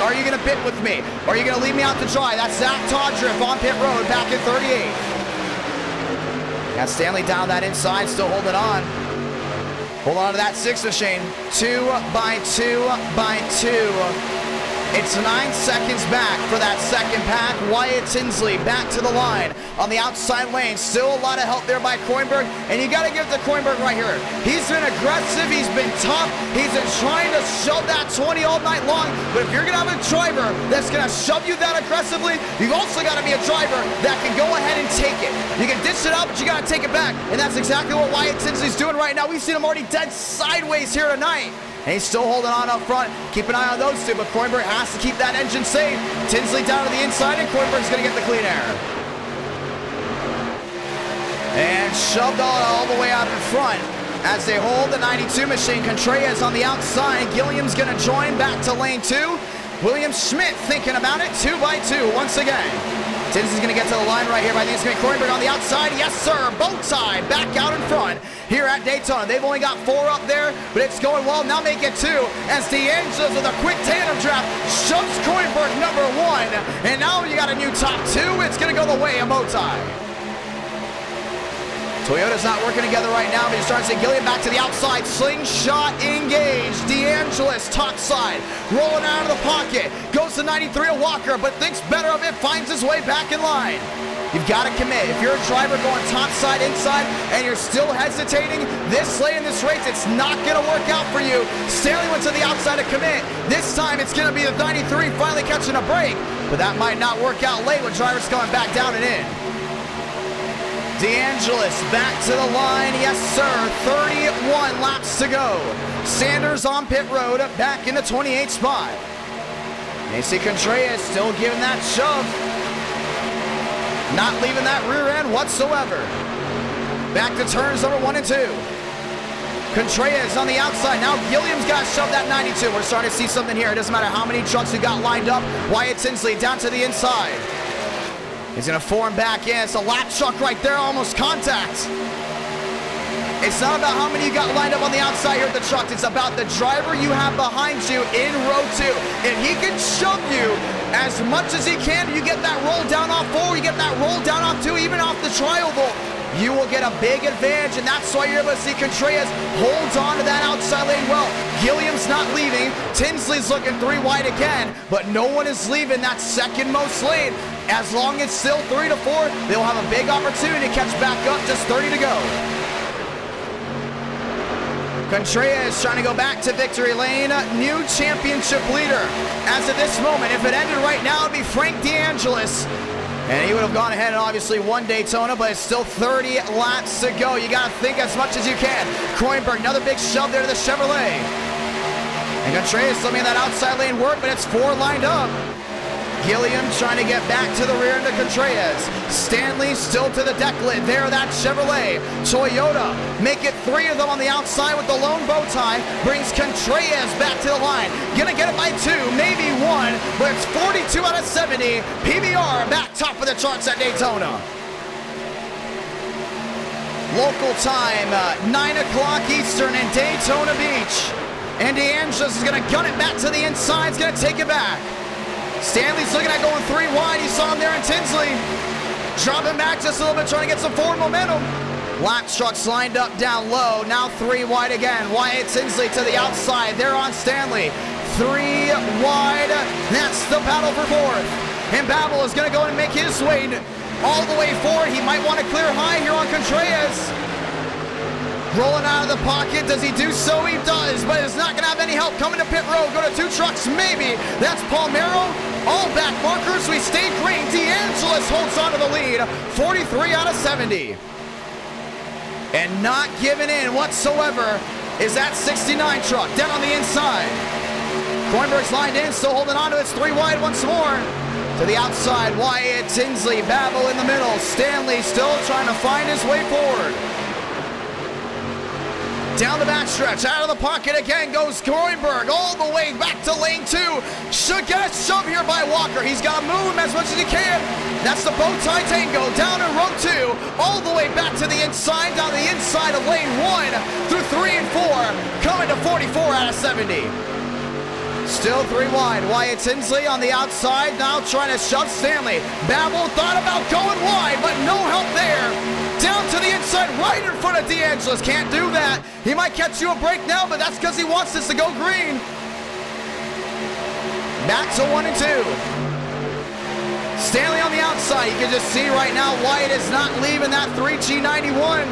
Are you going to pit with me? Are you going to leave me out to dry? That's Zach Todriff on pit road back at 38. Got Stanley down that inside, still holding on. Hold on to that 6 machine. 2 by 2 by 2. It's 9 seconds back for that second pack. Wyatt Tinsley back to the line on the outside lane. Still a lot of help there by Kroenberg, and you got to give it to Kroenberg right here. He's been aggressive. He's been tough. He's been trying to shove that 20 all night long, but if you're going to have a driver that's going to shove you that aggressively, you've also got to be a driver that can go ahead and take it. You can dish it out, but you got to take it back, and that's exactly what Wyatt Tinsley's doing right now. We've seen him already dead sideways here tonight. And he's still holding on up front. Keep an eye on those two, but Kroenberg has to keep that engine safe. Tinsley down to the inside, and Kroenberg's going to get the clean air. And shoved all the way out in front as they hold the 92 machine. Contreras on the outside. Gilliam's going to join back to lane 2. William Schmidt thinking about it. 2 by 2 once again. Tinsley's going to get to the line right here. But I think it's going to be Kroenberg on the outside. Yes, sir. Bow tie back out in front here at Daytona. They've only got 4 up there, but it's going well. Now make it 2 as D'Angelo's with a quick tandem draft shoves Kroenberg number 1. And now you got a new top 2. It's going to go the way of bow tie. Toyota's not working together right now, but you're starting to see Gilliam back to the outside. Slingshot engaged. D'Angelo's top side. Rolling out of the pocket. Goes to 93 of Walker, but thinks better of it. Finds his way back in line. You've got to commit. If you're a driver going top side, inside, and you're still hesitating this late in this race, it's not going to work out for you. Stanley went to the outside to commit. This time it's going to be the 93 finally catching a break, but that might not work out late with drivers coming back down and in. DeAngelis back to the line. Yes, sir. 31 laps to go. Sanders on pit road, back in the 28th spot. AC Contreras still giving that shove. Not leaving that rear end whatsoever. Back to turns number 1 and 2. Contreras on the outside. Now Gilliam's got shoved that 92. We're starting to see something here. It doesn't matter how many trucks we got lined up. Wyatt Tinsley down to the inside. He's going to form back in. It's a lap truck right there, almost contact. It's not about how many you got lined up on the outside here at the truck. It's about the driver you have behind you in row 2. If he can shove you as much as he can, you get that roll down off 4, you get that roll down off 2, even off the tri oval, you will get a big advantage, and that's why you're able to see Contreras holds on to that outside lane well. Gilliam's not leaving. Tinsley's looking 3 wide again, but no one is leaving that second most lane. As long as it's still 3 to 4, they'll have a big opportunity to catch back up. Just 30 to go. Contreras trying to go back to victory lane. New championship leader. As of this moment, if it ended right now, it'd be Frank DeAngelis. And he would have gone ahead and obviously won Daytona, but it's still 30 laps to go. You got to think as much as you can. Kroenberg, another big shove there to the Chevrolet. And Contreras still making that outside lane work, but it's 4 lined up. Gilliam trying to get back to the rear end of Contreras. Stanley still to the deck lid. There, that Chevrolet. Toyota make it 3 of them on the outside with the lone bow tie. Brings Contreras back to the line. Gonna get it by 2, maybe 1, but it's 42 out of 70. PBR back top of the charts at Daytona. Local time, 9 o'clock Eastern in Daytona Beach. And DeAngelis is gonna gun it back to the inside. He's gonna take it back. Stanley's looking at going 3 wide. You saw him there in Tinsley. Dropping back just a little bit, trying to get some forward momentum. Lap trucks lined up down low. Now 3 wide again. Wyatt Tinsley to the outside. They're on Stanley. 3 wide. That's the battle for 4th. And Babel is going to go and make his way all the way forward. He might want to clear high here on Contreras. Rolling out of the pocket. Does he do so? He does, but it's not going to have any help coming to pit road. Go to 2 trucks, maybe. That's Palmero. All back markers. We stayed green. DeAngelis holds on to the lead. 43 out of 70. And not giving in whatsoever is that 69 truck down on the inside. Kroenberg's lined in, still holding on to it. It's 3 wide once more. To the outside, Wyatt Tinsley, Babel in the middle. Stanley still trying to find his way forward. Down the backstretch, out of the pocket again goes Kroenberg, all the way back to lane 2. Should get a shove here by Walker. He's got to move him as much as he can. That's the bow tie tango down in row 2, all the way back to the inside, down the inside of lane 1 through 3 and 4, coming to 44 out of 70. Still 3 wide. Wyatt Tinsley on the outside, now trying to shove Stanley. Babel thought about going wide, but no help there. Down to the inside, right in front of DeAngelis. Can't do that. He might catch you a break now, but that's because he wants this to go green. Back to 1 and 2. Stanley on the outside. You can just see right now Wyatt is not leaving that 3G91.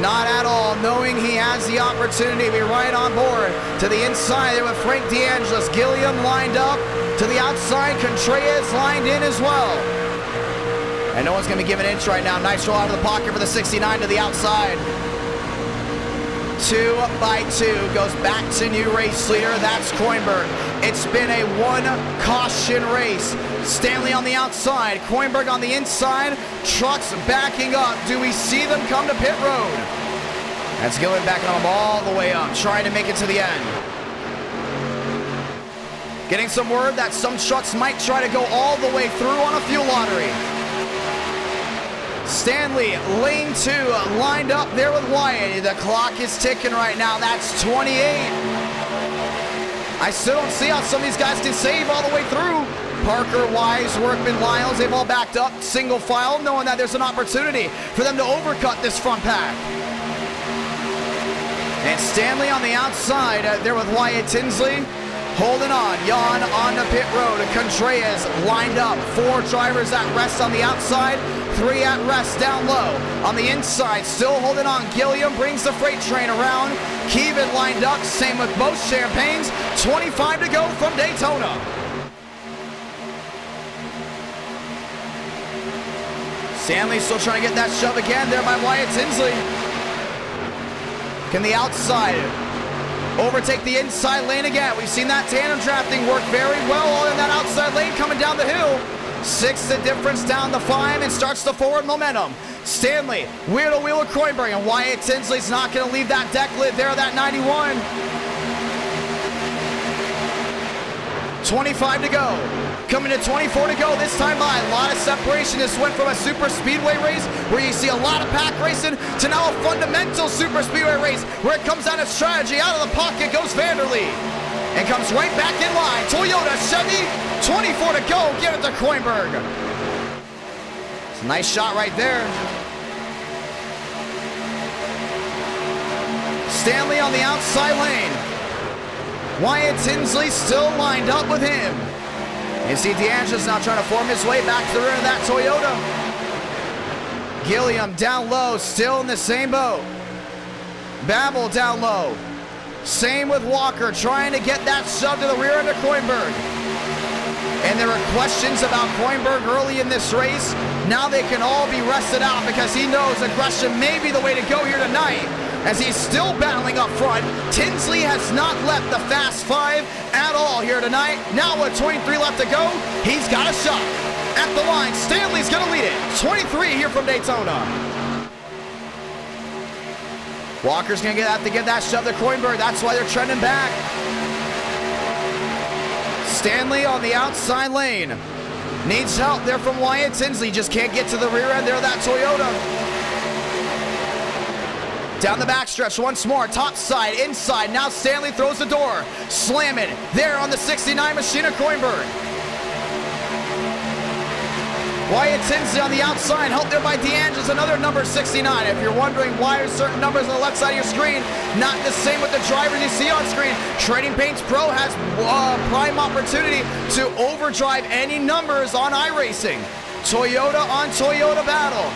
Not at all, knowing he has the opportunity to be right on board. To the inside there with Frank DeAngelis. Gilliam lined up. To the outside, Contreras lined in as well. And no one's going to be giving an inch right now. Nice roll out of the pocket for the 69 to the outside. 2 by 2 goes back to new race leader. That's Kroenberg. It's been a 1 caution race. Stanley on the outside, Kroenberg on the inside. Trucks backing up. Do we see them come to pit road? That's Gilliam backing them all the way up, trying to make it to the end. Getting some word that some trucks might try to go all the way through on a fuel lottery. Stanley, lane 2, lined up there with Wyatt. The clock is ticking right now. That's 28. I still don't see how some of these guys can save all the way through. Parker, Wise, Workman, Lyles, they've all backed up single file, knowing that there's an opportunity for them to overcut this front pack. And Stanley on the outside there with Wyatt Tinsley. Holding on, Jan on the pit road. Contreras lined up. 4 drivers at rest on the outside, 3 at rest down low. On the inside, still holding on. Gilliam brings the freight train around. Keevan lined up, same with both Champagnes. 25 to go from Daytona. Stanley still trying to get that shove again there by Wyatt Tinsley. Can the outside overtake the inside lane again? We've seen that tandem drafting work very well all in that outside lane coming down the hill. 6 the difference down the 5 and starts the forward momentum. Stanley, wheel to wheel with Kroenberg, and Wyatt Tinsley's not going to leave that deck lid there, that 91. 25 to go. Coming to 24 to go this time by. A lot of separation. This went from a super speedway race where you see a lot of pack racing to now a fundamental super speedway race where it comes down to strategy. Out of the pocket goes Vanderlee and comes right back in line. Toyota, Chevy, 24 to go. Give it to Kroenberg. It's a nice shot right there. Stanley on the outside lane. Wyatt Tinsley still lined up with him. You see DeAngelis now trying to form his way back to the rear of that Toyota. Gilliam down low, still in the same boat. Babel down low. Same with Walker, trying to get that shove to the rear end of Kroenberg. And there were questions about Kroenberg early in this race. Now they can all be rested out because he knows aggression may be the way to go here tonight. As he's still battling up front, Tinsley has not left the Fast 5 at all here tonight. Now with 23 left to go, he's got a shot. At the line, Stanley's gonna lead it. 23 here from Daytona. Walker's gonna have to get that shove to Kroenberg. That's why they're trending back. Stanley on the outside lane. Needs help there from Wyatt Tinsley. Just can't get to the rear end there of that Toyota. Down the backstretch once more, top side, inside, now Stanley throws the door, slam it, there on the 69 machine of Kroenberg. Wyatt Tinsley on the outside, helped there by DeAngelis, another number 69. If you're wondering why are certain numbers on the left side of your screen not the same with the drivers you see on screen, Trading Paints Pro has prime opportunity to overdrive any numbers on iRacing. Toyota on Toyota battle.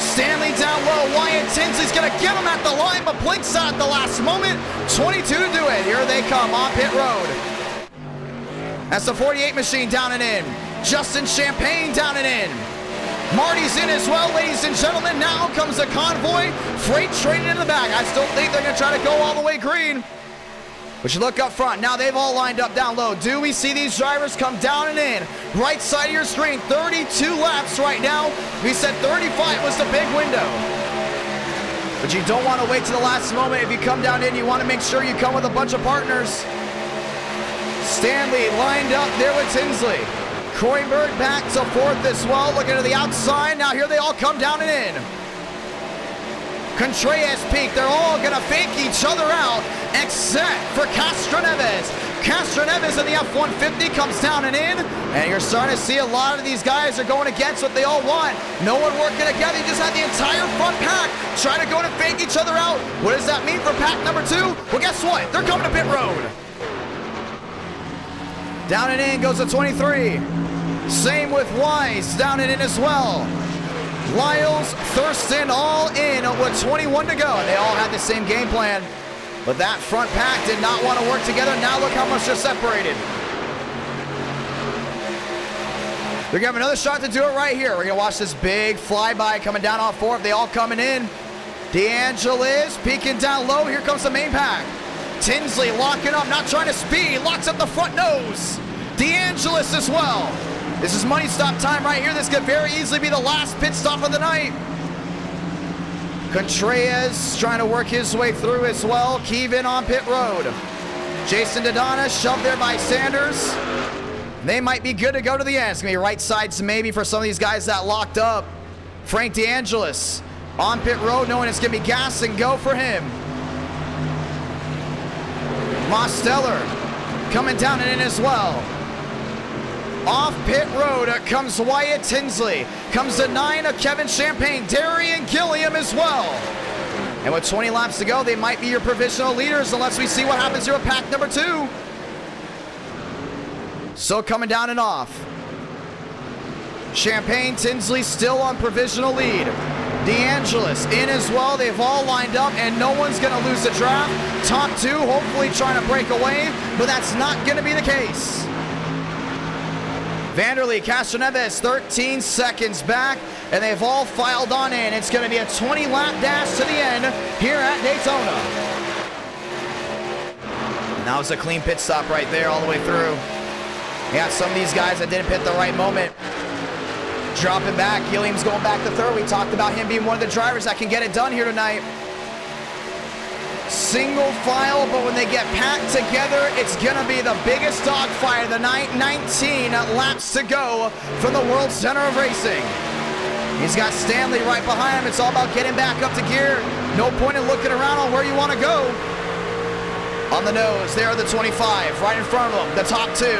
Stanley down low, Wyatt Tinsley's gonna get him at the line, but blinks out at the last moment. 22 to do it, here they come on pit road. That's the 48 machine down and in. Justin Champagne down and in. Marty's in as well, ladies and gentlemen. Now comes the convoy, freight train into the back. I still think they're gonna try to go all the way green. But you look up front, now they've all lined up down low. Do we see these drivers come down and in? Right side of your screen, 32 laps right now. We said 35 was the big window. But you don't want to wait to the last moment. If you come down in, you want to make sure you come with a bunch of partners. Stanley lined up there with Tinsley. Kroenberg back to fourth as well, looking to the outside. Now here they all come down and in. Contreras peak, they're all gonna fake each other out, except for Castroneves. Castroneves in the F-150 comes down and in, and you're starting to see a lot of these guys are going against what they all want. No one working together, you just had the entire front pack trying to go and fake each other out. What does that mean for pack number 2? Well, guess what? They're coming to pit road. Down and in goes the 23. Same with Wise, down and in as well. Lyles, Thurston, all in with 21 to go. They all had the same game plan, but that front pack did not want to work together. Now look how much they're separated. They're gonna have another shot to do it right here. We're gonna watch this big flyby coming down off four. They all coming in. DeAngelis peeking down low. Here comes the main pack. Tinsley locking up, not trying to speed. Locks up the front nose. DeAngelis as well. This is money stop time right here. This could very easily be the last pit stop of the night. Contreras trying to work his way through as well. Kevin on pit road. Jason Dodonna shoved there by Sanders. They might be good to go to the end. It's going to be right sides maybe for some of these guys that locked up. Frank DeAngelis on pit road, knowing it's going to be gas and go for him. Mosteller coming down and in as well. Off pit road comes Wyatt Tinsley. Comes the 9 of Kevin Champagne. Darian Gilliam as well. And with 20 laps to go, they might be your provisional leaders unless we see what happens here with pack number 2. Still coming down and off. Champagne, Tinsley still on provisional lead. DeAngelis in as well. They've all lined up and no one's going to lose the draft. Top 2 hopefully trying to break away, but that's not going to be the case. Vanderlee, Castroneves 13 seconds back. and they've all filed on in. It's going to be a 20-lap dash to the end here at Daytona. And that was a clean pit stop right there all the way through. Yeah, some of these guys that didn't pit the right moment. Dropping back. Gilliam's going back to third. We talked about him being one of the drivers that can get it done here tonight. Single file, but when they get packed together, it's going to be the biggest dogfight of the night. 19 laps to go from the World Center of Racing. He's got Stanley right behind him. It's all about getting back up to gear. No point in looking around on where you want to go. On the nose, there are the 25. Right in front of them, the top two.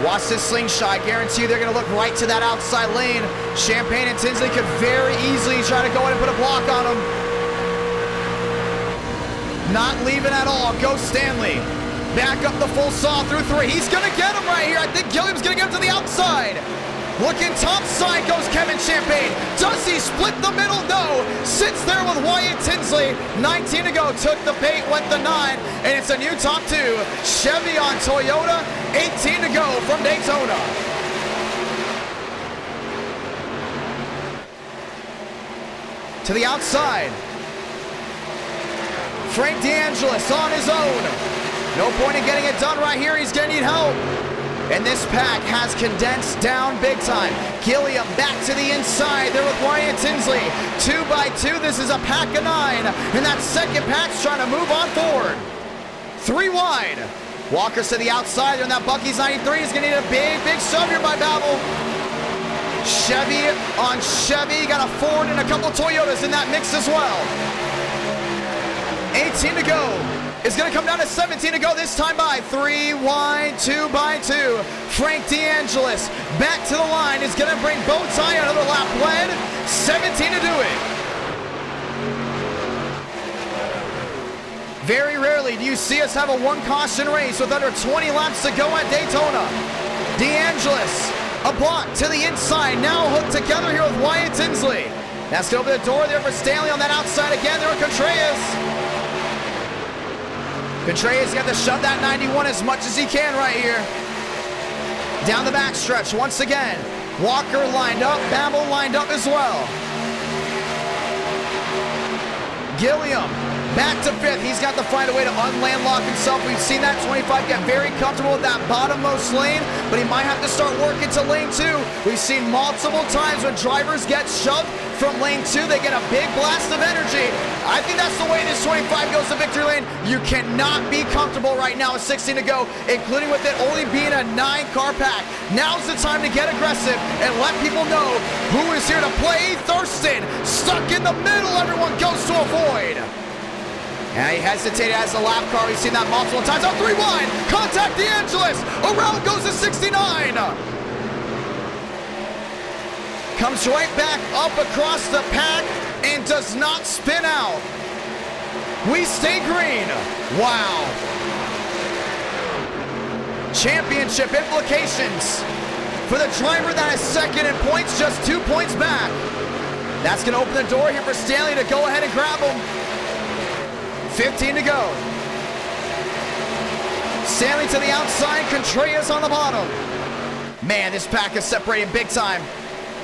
Watch this slingshot. Guarantee you they're going to look right to that outside lane. Champagne and Tinsley could very easily try to go in and put a block on them. Not leaving at all. Go Stanley. Back up the full saw through three. He's going to get him right here. I think Gilliam's going to get him to the outside. Looking top side goes Kevin Champagne. Does he split the middle? No. Sits there with Wyatt Tinsley. 19 to go. Took the paint, went the 9, and it's a new top two. Chevy on Toyota. 18 to go from Daytona. To the outside. Frank DeAngelis on his own. No point in getting it done right here. He's going to need help. And this pack has condensed down big time. Gilliam back to the inside there with Wyatt Tinsley. 2 by 2. This is a pack of 9. And that second pack's trying to move on forward. 3 wide. Walker's to the outside. And that Bucky's 93 is going to need a big shove here by Babel. Chevy on Chevy. Got a Ford and a couple Toyotas in that mix as well. 18 to go. It's going to come down to 17 to go this time by 3 wide, 2 by 2. Frank DeAngelis back to the line is going to bring Bowtie another lap led. 17 to do it. Very rarely do you see us have a one caution race with under 20 laps to go at Daytona. DeAngelis, a block to the inside, now hooked together here with Wyatt Tinsley. That's going to open the door there for Stanley on that outside again there with Contreras. Contreras got to shove that 91 as much as he can right here. Down the backstretch once again. Walker lined up, Babel lined up as well. Gilliam back to 5th. He's got to find a way to unlandlock himself. We've seen that 25 get very comfortable with that bottommost lane, but he might have to start working to lane 2. We've seen multiple times when drivers get shoved from lane 2, they get a big blast of energy. I think that's the way this 25 goes to victory lane. You cannot be comfortable right now with 16 to go, including with it only being a 9-car pack. Now's the time to get aggressive and let people know who is here to play. Thurston stuck in the middle. Everyone goes to avoid. And he hesitated as a lap car. We've seen that multiple times. Oh, 3 wide. Contact DeAngelis. Around goes to 69. Comes right back up across the pack and does not spin out. We stay green. Wow. Championship implications for the driver that is second in points, just 2 points back. That's going to open the door here for Stanley to go ahead and grab him. 15 to go. Stanley to the outside, Contreras on the bottom. Man, this pack is separating big time.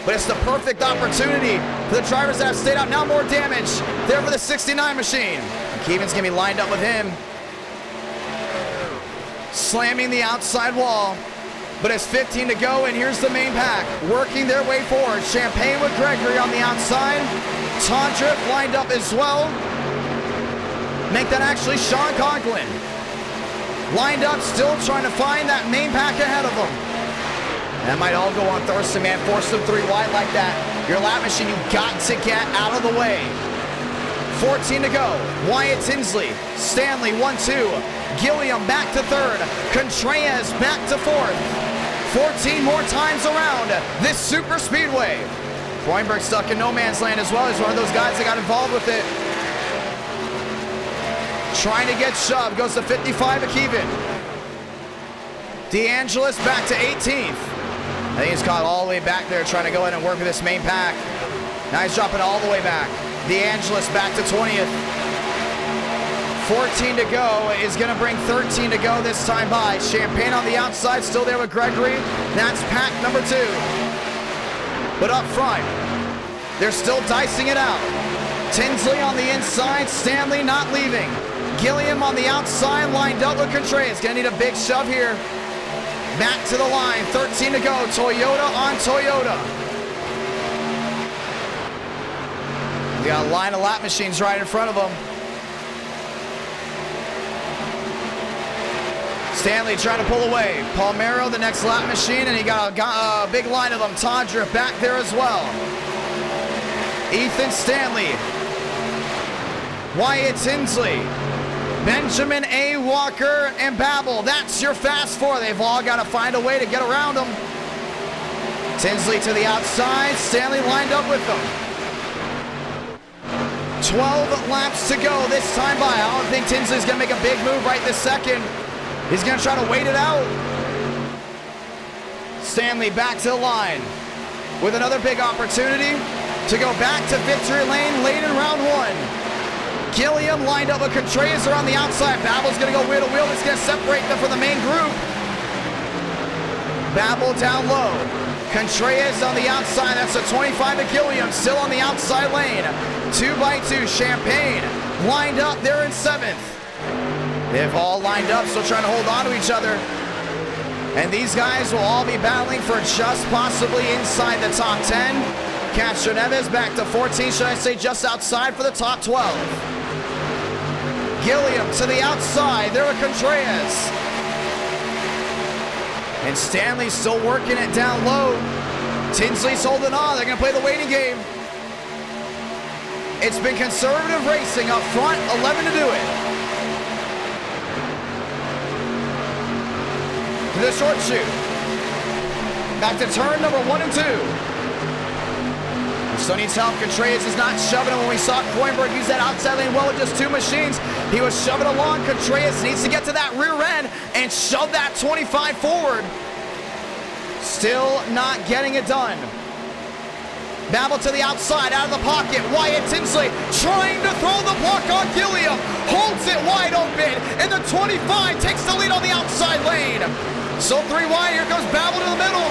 But it's the perfect opportunity for the drivers that have stayed out. Now more damage there for the 69 machine. Keevan's going to be lined up with him. Slamming the outside wall. But it's 15 to go, and here's the main pack. Working their way forward. Champagne with Gregory on the outside. Tondrift lined up as well. Make that actually Sean Conklin. Lined up, still trying to find that main pack ahead of them. That might all go on Thurston, man. Force them 3 wide like that. Your lap machine, you've got to get out of the way. 14 to go. Wyatt Tinsley. Stanley, 1-2. Gilliam back to 3rd. Contreras back to 4th. 14 more times around this super speedway. Freundberg stuck in no man's land as well. He's one of those guys that got involved with it. Trying to get shoved. Goes to 55 of Keevan. DeAngelis back to 18th. I think he's caught all the way back there trying to go in and work with this main pack. Now he's dropping all the way back. DeAngelis back to 20th. 14 to go is going to bring 13 to go this time by. Champagne on the outside, still there with Gregory. That's pack number 2. But up front, They're still dicing it out. Tinsley on the inside, Stanley not leaving. Gilliam on the outside, lined up with Contreras. Gonna need a big shove here. Back to the line, 13 to go. Toyota on Toyota. We got a line of lap machines right in front of them. Stanley trying to pull away. Palmero, the next lap machine, and he got a big line of them. Tondra back there as well. Ethan Stanley. Wyatt Tinsley. Benjamin A. Walker and Babel. That's your fast four. They've all got to find a way to get around them. Tinsley to the outside. Stanley lined up with them. 12 laps to go this time by. I don't think Tinsley's going to make a big move right this second. He's going to try to wait it out. Stanley back to the line with another big opportunity to go back to victory lane late in round one. Gilliam lined up with Contreras on the outside. Babel's going to go wheel to wheel. It's going to separate them from the main group. Babel down low. Contreras on the outside. That's a 25 to Gilliam. Still on the outside lane. 2x2. Champagne lined up there in 7th. They've all lined up, still trying to hold on to each other. And these guys will all be battling for just possibly inside the top 10. Castro Neves back to 14, should I say just outside for the top 12. Gilliam to the outside, there with Contreras. And Stanley's still working it down low. Tinsley's holding on, they're gonna play the waiting game. It's been conservative racing up front, 11 to do it. To the short chute. Back to turn number 1 and 2. So needs help. Contreras is not shoving him. When we saw Coinberg use that outside lane well with just 2 machines, he was shoving along. Contreras needs to get to that rear end and shove that 25 forward. Still not getting it done. Babel to the outside, out of the pocket. Wyatt Tinsley trying to throw the block on Gilliam. Holds it wide open, and the 25 takes the lead on the outside lane. So 3 wide, here goes Babel to the middle.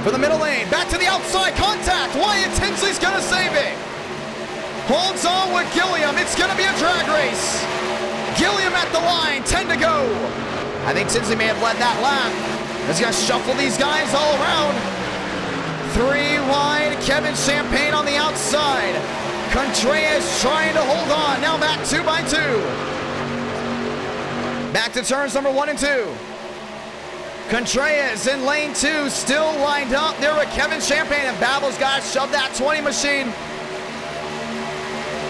For the middle lane, back to the outside, contact. Wyatt Tinsley's gonna save it. Holds on with Gilliam, it's gonna be a drag race. Gilliam at the line, 10 to go. I think Tinsley may have led that lap. He's gonna shuffle these guys all around. 3 wide, Kevin Champagne on the outside. Contreras trying to hold on, now back 2x2. Back to turns number 1 and 2. Contreras in lane 2, still lined up there with Kevin Champagne, and Babel's got to shove that 20 machine.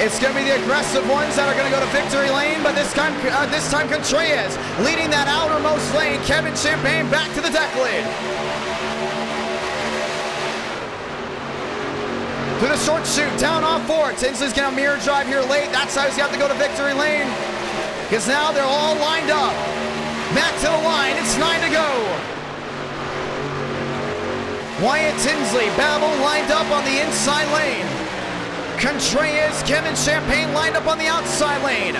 It's going to be the aggressive ones that are going to go to victory lane, but this time Contreras leading that outermost lane. Kevin Champagne back to the deck lid. To the short chute, down off 4. Tinsley's going to mirror drive here late. That's how he's got to go to victory lane, because now they're all lined up. Back to the line, it's 9 to go. Wyatt Tinsley, Babel lined up on the inside lane. Contreras, Kevin Champagne lined up on the outside lane.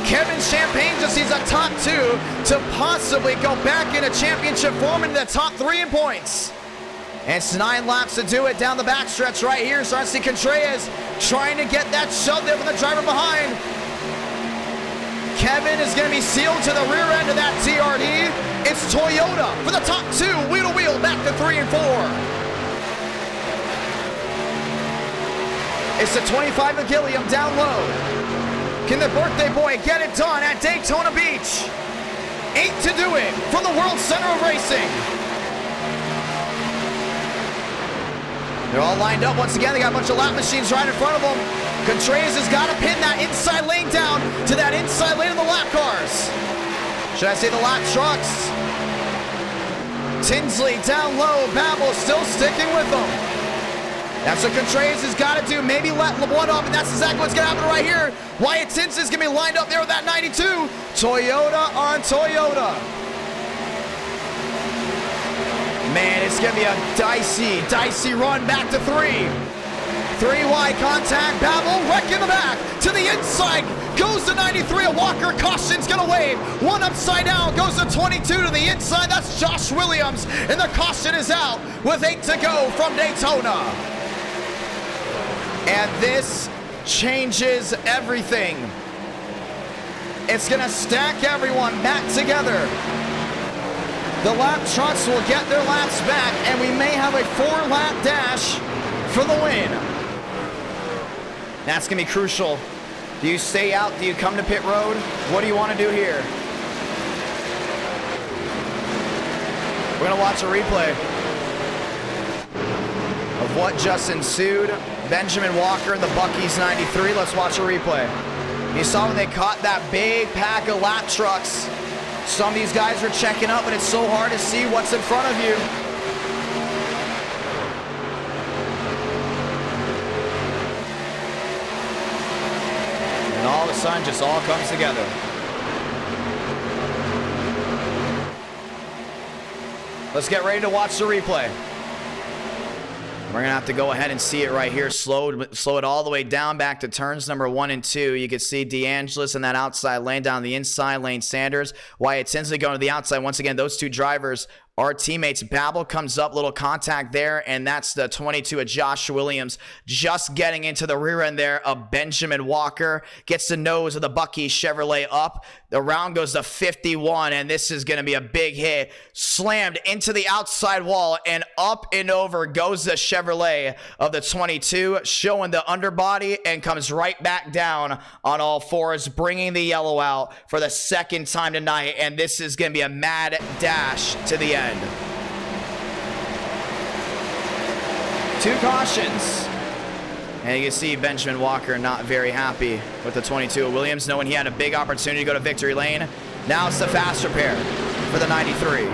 Kevin Champagne just needs a top 2 to possibly go back into championship form into the top 3 in points. And it's 9 laps to do it down the backstretch right here. So I see Contreras trying to get that shove there from the driver behind. Kevin is going to be sealed to the rear end of that TRD. It's Toyota for the top 2, wheel to wheel, back to 3 and 4. It's the 25 of Gilliam down low. Can the birthday boy get it done at Daytona Beach? 8 to do it from the World Center of Racing. They're all lined up once again. They got a bunch of lap machines right in front of them. Contreras has got to pin that inside lane down to that inside lane of the lap cars. Should I say the lap trucks? Tinsley down low. Babel still sticking with them. That's what Contreras has got to do. Maybe let LeBlanc up, and that's exactly what's going to happen right here. Wyatt Tinsley's going to be lined up there with that 92. Toyota on Toyota. Man, it's going to be a dicey run back to 3. Three-wide contact, Babel, wreck in the back, to the inside, goes to 93, a Walker, caution's gonna wave, one upside down, goes to 22 to the inside, that's Josh Williams, and the caution is out with 8 to go from Daytona. And this changes everything. It's gonna stack everyone back together. The lap trucks will get their laps back, and we may have a 4-lap dash for the win. That's gonna be crucial. Do you stay out? Do you come to pit road? What do you want to do here? We're gonna watch a replay of what just ensued. Benjamin Walker and the Bucky's 93. Let's watch a replay. You saw when they caught that big pack of lap trucks. Some of these guys are checking up, but it's so hard to see what's in front of you. And all of a sudden, just all comes together. Let's get ready to watch the replay. We're gonna have to go ahead and see it right here. Slow it all the way down back to turns number 1 and 2. You can see DeAngelis in that outside lane, down the inside lane Sanders. Wyatt Tinsley going to the outside. Once again, those two drivers are teammates. Babel comes up, little contact there, and that's the 22 of Josh Williams. Just getting into the rear end there of Benjamin Walker. Gets the nose of the Bucky Chevrolet up. The round goes to 51, and this is going to be a big hit. Slammed into the outside wall, and up and over goes the Chevrolet of the 22, showing the underbody, and comes right back down on all fours, bringing the yellow out for the second time tonight, and this is going to be a mad dash to the end. 2 cautions. And you can see Benjamin Walker not very happy with the 22 of Williams, knowing he had a big opportunity to go to victory lane. Now it's the faster pair for the 93.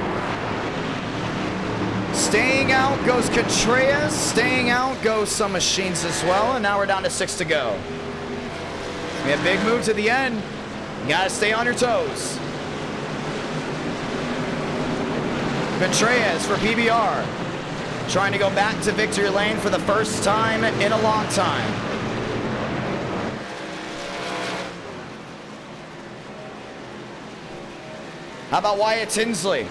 Staying out goes Contreras. Staying out goes some machines as well. And now we're down to 6 to go. We have a big move to the end. You got to stay on your toes. Contreras for PBR. Trying to go back to victory lane for the first time in a long time. How about Wyatt Tinsley?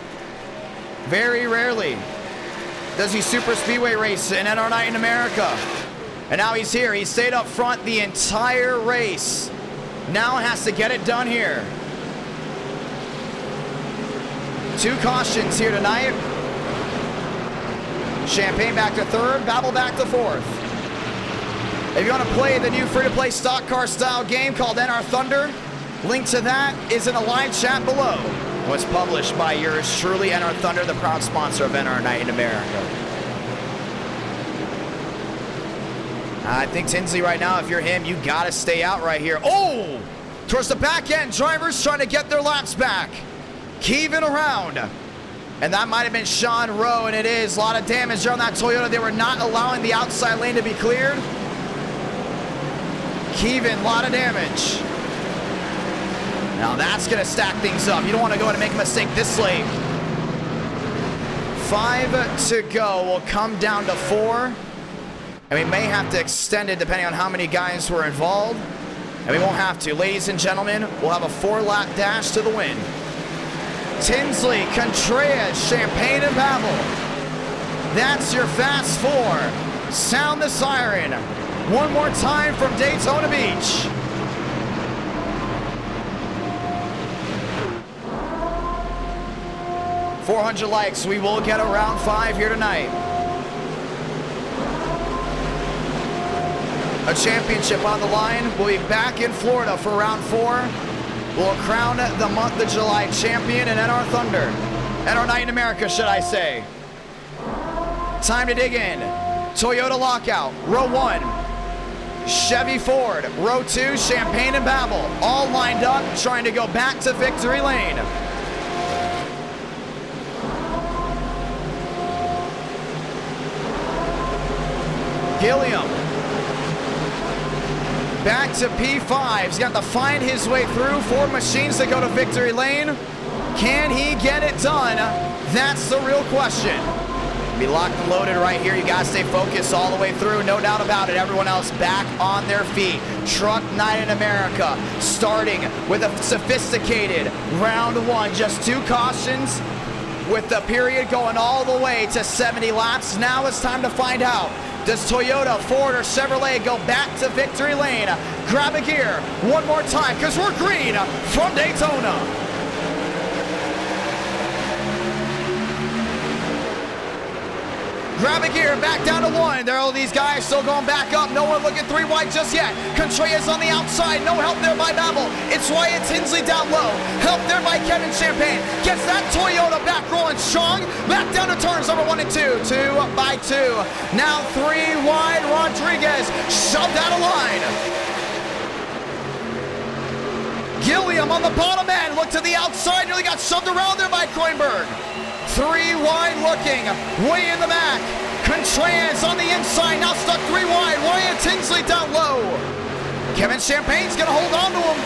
Very rarely does he super speedway race in NR Night in America. And now he's here. He stayed up front the entire race. Now has to get it done here. 2 cautions here tonight. Champagne back to 3rd, Babel back to 4th. If you want to play the new free-to-play stock car style game called NR Thunder, link to that is in a live chat below. It was published by yours truly, NR Thunder, the proud sponsor of NR Night in America. I think Tinsley right now, if you're him, you got to stay out right here. Oh! Towards the back end, drivers trying to get their laps back. Keeving around. And that might have been Sean Rowe, and it is. A lot of damage there on that Toyota. They were not allowing the outside lane to be cleared. Keevin, a lot of damage. Now that's going to stack things up. You don't want to go and make a mistake this late. 5 to go. We'll come down to 4. And we may have to extend it depending on how many guys were involved. And we won't have to. Ladies and gentlemen, we'll have a 4-lap dash to the win. Tinsley, Contreras, Champagne, and Babel. That's your fast 4. Sound the siren. One more time from Daytona Beach. $400 likes. We will get a round 5 here tonight. A championship on the line. We'll be back in Florida for round 4. We'll crown the month of July champion in NR Thunder. NR Night in America, should I say. Time to dig in. Toyota lockout, row 1. Chevy Ford, row 2, Champagne and Babel. All lined up, trying to go back to victory lane. Gilliam. Back to P5. He's got to find his way through 4 machines to go to victory lane. Can he get it done? That's the real question. Be locked and loaded right here. You gotta stay focused all the way through, no doubt about it. Everyone else back on their feet. Truck Night in America, starting with a sophisticated round one. Just 2 cautions with the period going all the way to 70 laps. Now it's time to find out. Does Toyota, Ford, or Chevrolet go back to victory lane? Grab a gear one more time, because we're green from Daytona. Grab a gear, back down to 1. There are all these guys still going back up. No one looking 3 wide just yet. Contreras on the outside. No help there by Babel. It's Wyatt Tinsley down low. Help there by Kevin Champagne. Gets that Toyota back rolling strong. Back down to turns number 1 and 2. 2 by 2. Now 3 wide. Rodriguez shoved out of line. Gilliam on the bottom end. Look to the outside. Nearly got shoved around there by Kroenberg. 3 wide looking, way in the back. Contreras on the inside, now stuck 3 wide. Wyatt Tinsley down low. Kevin Champagne's gonna hold on to him.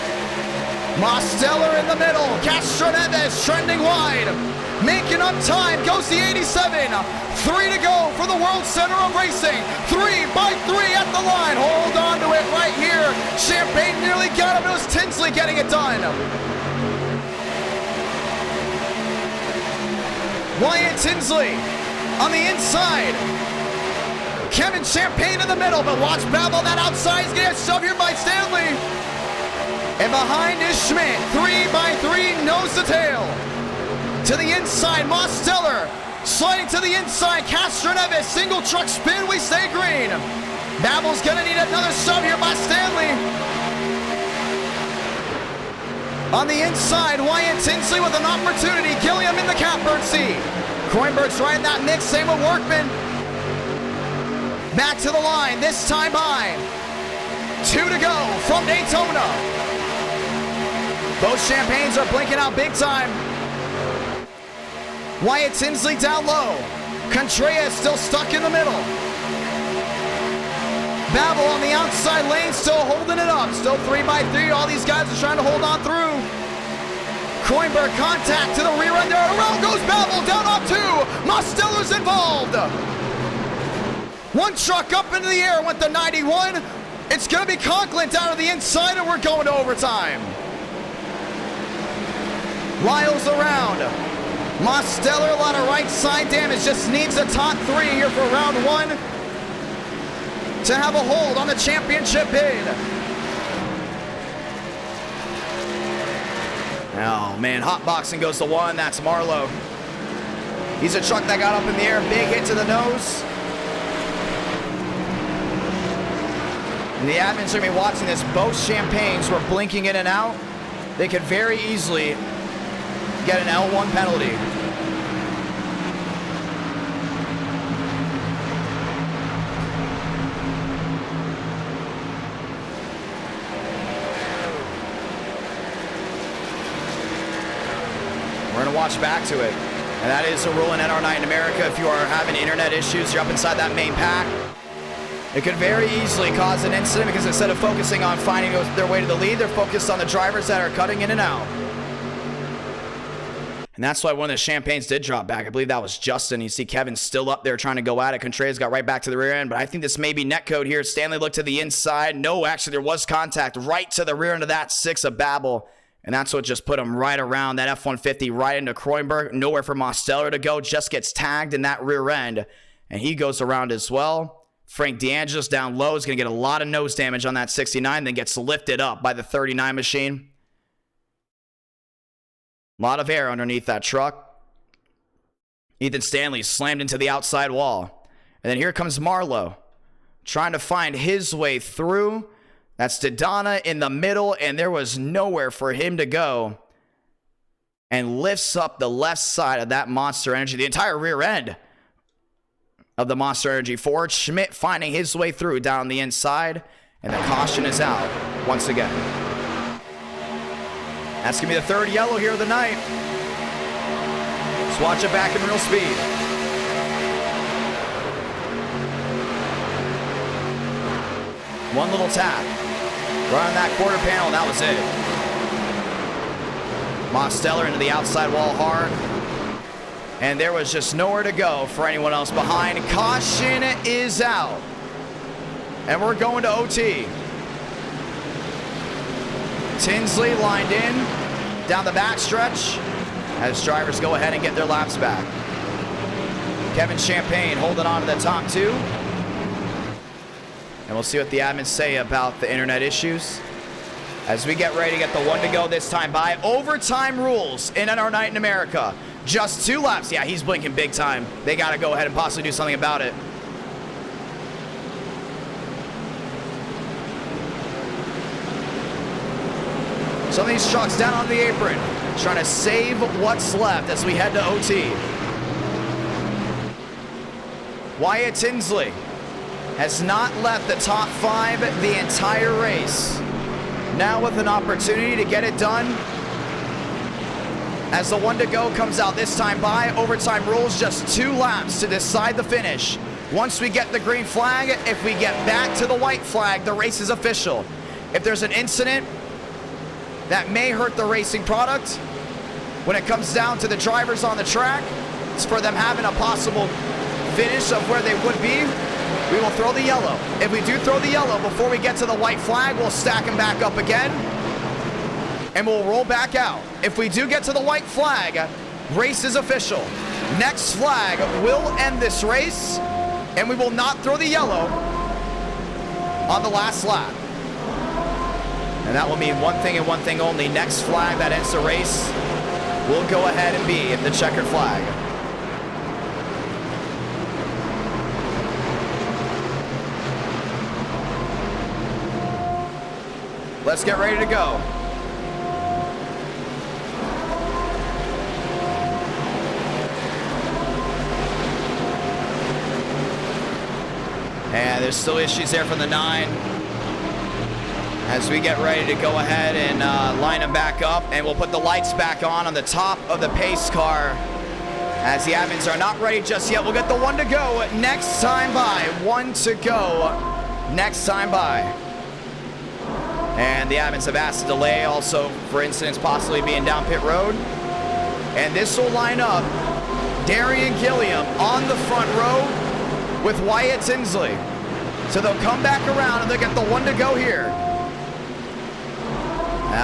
Mosteller in the middle. Castroneves trending wide. Making up time, goes the 87. 3 to go for the World Center of Racing. 3 by 3 at the line. Hold on to it right here. Champagne nearly got him. It was Tinsley getting it done. Wyatt Tinsley on the inside. Kevin Champagne in the middle, but watch Babel, that outside is getting shoved here by Stanley. And behind is Schmidt, 3 by 3, nose to tail. To the inside, Mosteller sliding to the inside. Castroneves, single truck spin, we stay green. Babel's gonna need another shove here by Stanley. On the inside, Wyatt Tinsley with an opportunity. Gilliam in the catbird seat. Kroenberg's right in that mix, same with Workman. Back to the line, this time by 2 to go from Daytona. Both Champagnes are blinking out big time. Wyatt Tinsley down low. Contreras still stuck in the middle. Babel on the outside lane, still holding it up. Still 3 by 3. All these guys are trying to hold on through. Kroenberg contact to the rear end there. Around goes Babel, down on 2. Mosteller's involved. 1 truck up into the air, went the 91. It's going to be Conklin down to the inside, and we're going to overtime. Lyles around. Mosteller, a lot of right side damage. Just needs a top 3 here for round 1. To have a hold on the championship bid. Oh man, hotboxing goes to 1. That's Marlowe. He's a truck that got up in the air, big hit to the nose. And the admins are going to be watching this. Both Champagnes were blinking in and out. They could very easily get an L1 penalty. We're going to watch back to it. And that is a rule in NR Night in America. If you are having internet issues, you're up inside that main pack, it could very easily cause an incident because instead of focusing on finding their way to the lead, they're focused on the drivers that are cutting in and out. And that's why one of the Champagnes did drop back. I believe that was Justin. You see Kevin still up there trying to go at it. Contreras got right back to the rear end, but I think this may be netcode here. Stanley looked to the inside. No, actually there was contact right to the rear end of that 6 of Babel. And that's what just put him right around that F-150 right into Kroenberg. Nowhere for Mosteller to go. Just gets tagged in that rear end. And he goes around as well. Frank DeAngelis down low is going to get a lot of nose damage on that 69. Then gets lifted up by the 39 machine. A lot of air underneath that truck. Ethan Stanley slammed into the outside wall. And then here comes Marlowe. Trying to find his way through. That's Daytona in the middle, and there was nowhere for him to go. And lifts up the left side of that Monster Energy, the entire rear end of the Monster Energy Ford. Schmidt finding his way through down the inside, and the caution is out once again. That's going to be the 3rd yellow here of the night. Let's watch it back in real speed. One little tap. Right on that quarter panel, that was it. Mosteller into the outside wall hard. And there was just nowhere to go for anyone else behind. Caution is out. And we're going to OT. Tinsley lined in down the backstretch as drivers go ahead and get their laps back. Kevin Champagne holding on to the top two. And we'll see what the admins say about the internet issues as we get ready to get the one to go this time by. Overtime rules in our night in America. Just 2 laps. Yeah, he's blinking big time. They got to go ahead and possibly do something about it. Some of these trucks down on the apron, trying to save what's left as we head to OT. Wyatt Tinsley has not left the top 5 the entire race. Now with an opportunity to get it done as the one to go comes out this time by. Overtime rules, just 2 laps to decide the finish. Once we get the green flag, if we get back to the white flag, the race is official. If there's an incident that may hurt the racing product, when it comes down to the drivers on the track, it's for them having a possible finish of where they would be, we will throw the yellow. If we do throw the yellow before we get to the white flag, we'll stack them back up again and we'll roll back out. If we do get to the white flag, race is official. Next flag will end this race and we will not throw the yellow on the last lap. And that will mean one thing and one thing only. Next flag that ends the race will go ahead and be the checkered flag. Let's get ready to go. And there's still issues there from the 9. As we get ready to go ahead and line them back up, and we'll put the lights back on the top of the pace car as the admins are not ready just yet. We'll get the one to go next time by. One to go next time by. And the admins have asked a delay also for incidents possibly being down pit road. And this will line up Darian Gilliam on the front row with Wyatt Tinsley. So they'll come back around and they'll get the one to go here.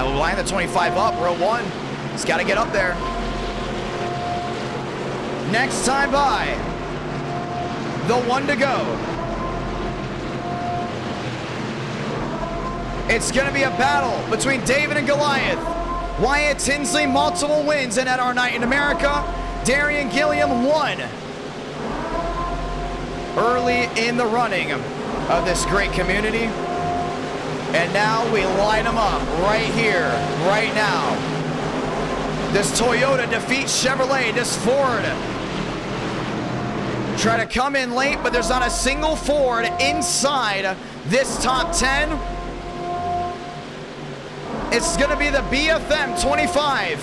We'll line the 25 up, row 1. He's got to get up there. Next time by, the one to go. It's going to be a battle between David and Goliath. Wyatt Tinsley, multiple wins in our night in America. Darian Gilliam, 1. Early in the running of this great community. And now we line them up right here, right now. Does Toyota defeat Chevrolet? Does Ford try to come in late, but there's not a single Ford inside this top 10? It's going to be the BFM 25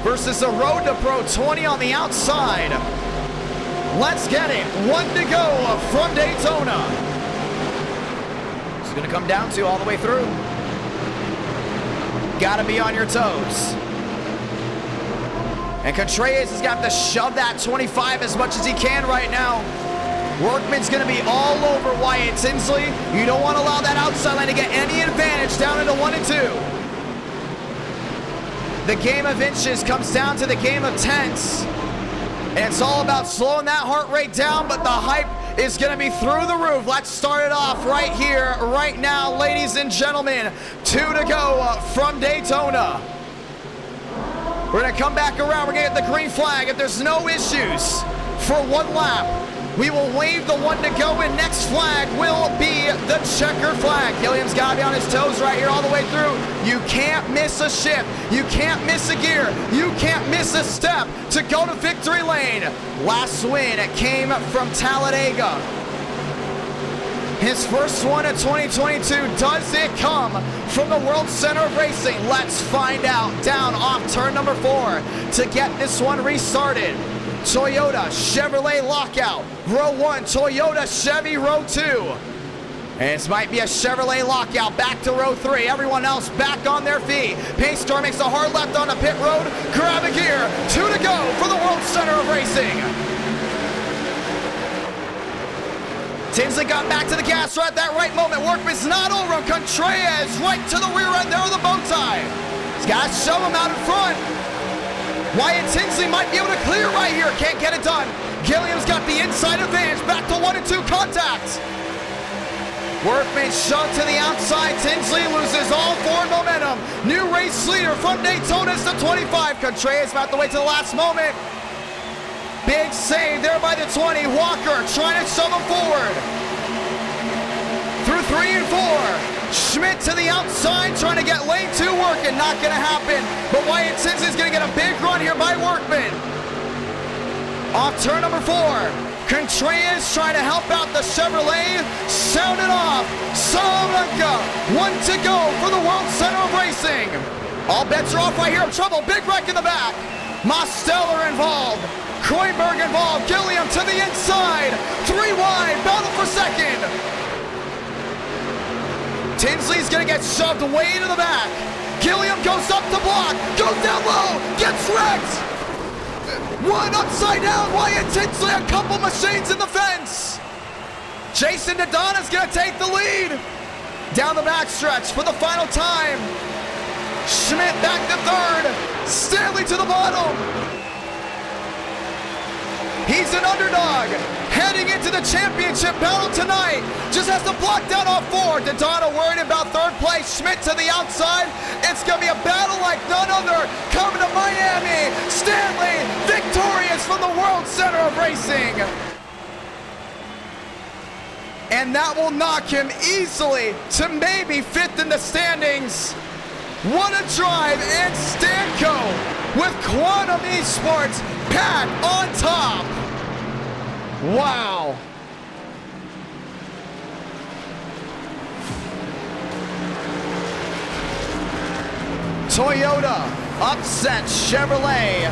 versus the Road to Pro 20 on the outside. Let's get it. One to go from Daytona. It's going to come down to all the way through. Got to be on your toes. And Contreras is going to have to shove that 25 as much as he can right now. Workman's going to be all over Wyatt Tinsley. You don't want to allow that outside line to get any advantage down into 1 and 2. The game of inches comes down to the game of tenths. And it's all about slowing that heart rate down, but the hype is going to be through the roof. Let's start it off right here, right now, ladies and gentlemen. 2 to go from Daytona. We're going to come back around. We're going to get the green flag. If there's no issues for 1 lap, we will wave the one to go, and next flag will be the checker flag. Gilliam's got to be on his toes right here all the way through. You can't miss a shift. You can't miss a gear. You can't miss a step to go to victory lane. Last win came from Talladega. His first one in 2022. Does it come from the World Center of Racing? Let's find out. Down off turn number 4 to get this one restarted. Toyota, Chevrolet lockout. Row 1, Toyota, Chevy, row 2. And this might be a Chevrolet lockout. Back to row 3. Everyone else back on their feet. Pace Store makes a hard left on the pit road. Grab a gear. 2 to go for the World Center of Racing. Tinsley got back to the gas right at that right moment. Workman's not over him. Contreras right to the rear end there with the bow tie. He's got to shove him out in front. Wyatt Tinsley might be able to clear right here. Can't get it done. Gilliam's got the inside advantage. Back to 1 and 2 contact. Workman shoved to the outside. Tinsley loses all forward momentum. New race leader from Daytona is the 25. Contreras about to wait to the last moment. Big save there by the 20. Walker trying to shove him forward. Through 3 and 4. Schmidt to the outside trying to get lane 2 working. Not going to happen. But Wyatt Tinsley's going to get a big run here by Workman. Off turn number 4. Contreras trying to help out the Chevrolet. Sounded off. Salamanca. 1 to go for the World Center of Racing. All bets are off right here. Trouble. Big wreck in the back. Mosteller involved. Kroenberg involved. Gilliam to the inside. 3 wide. Battle for second. Tinsley's going to get shoved way to the back. Gilliam goes up the block. Goes down low. Gets wrecked. 1 upside down. Wyatt Tinsley, a couple machines in the fence. Jason Dodonna's going to take the lead. Down the backstretch for the final time. Schmidt back to 3rd. Stanley to the bottom. He's an underdog. Heading into the championship battle tonight. Just has to block down off 4. Dodonna worried about 3rd place. Schmidt to the outside. It's going to be a battle like none other. Coming to Miami. Stanley victorious from the World Center of Racing. And that will knock him easily to maybe 5th in the standings. What a drive, and Stanco with Quantum Esports back on top. Wow. Toyota upsets Chevrolet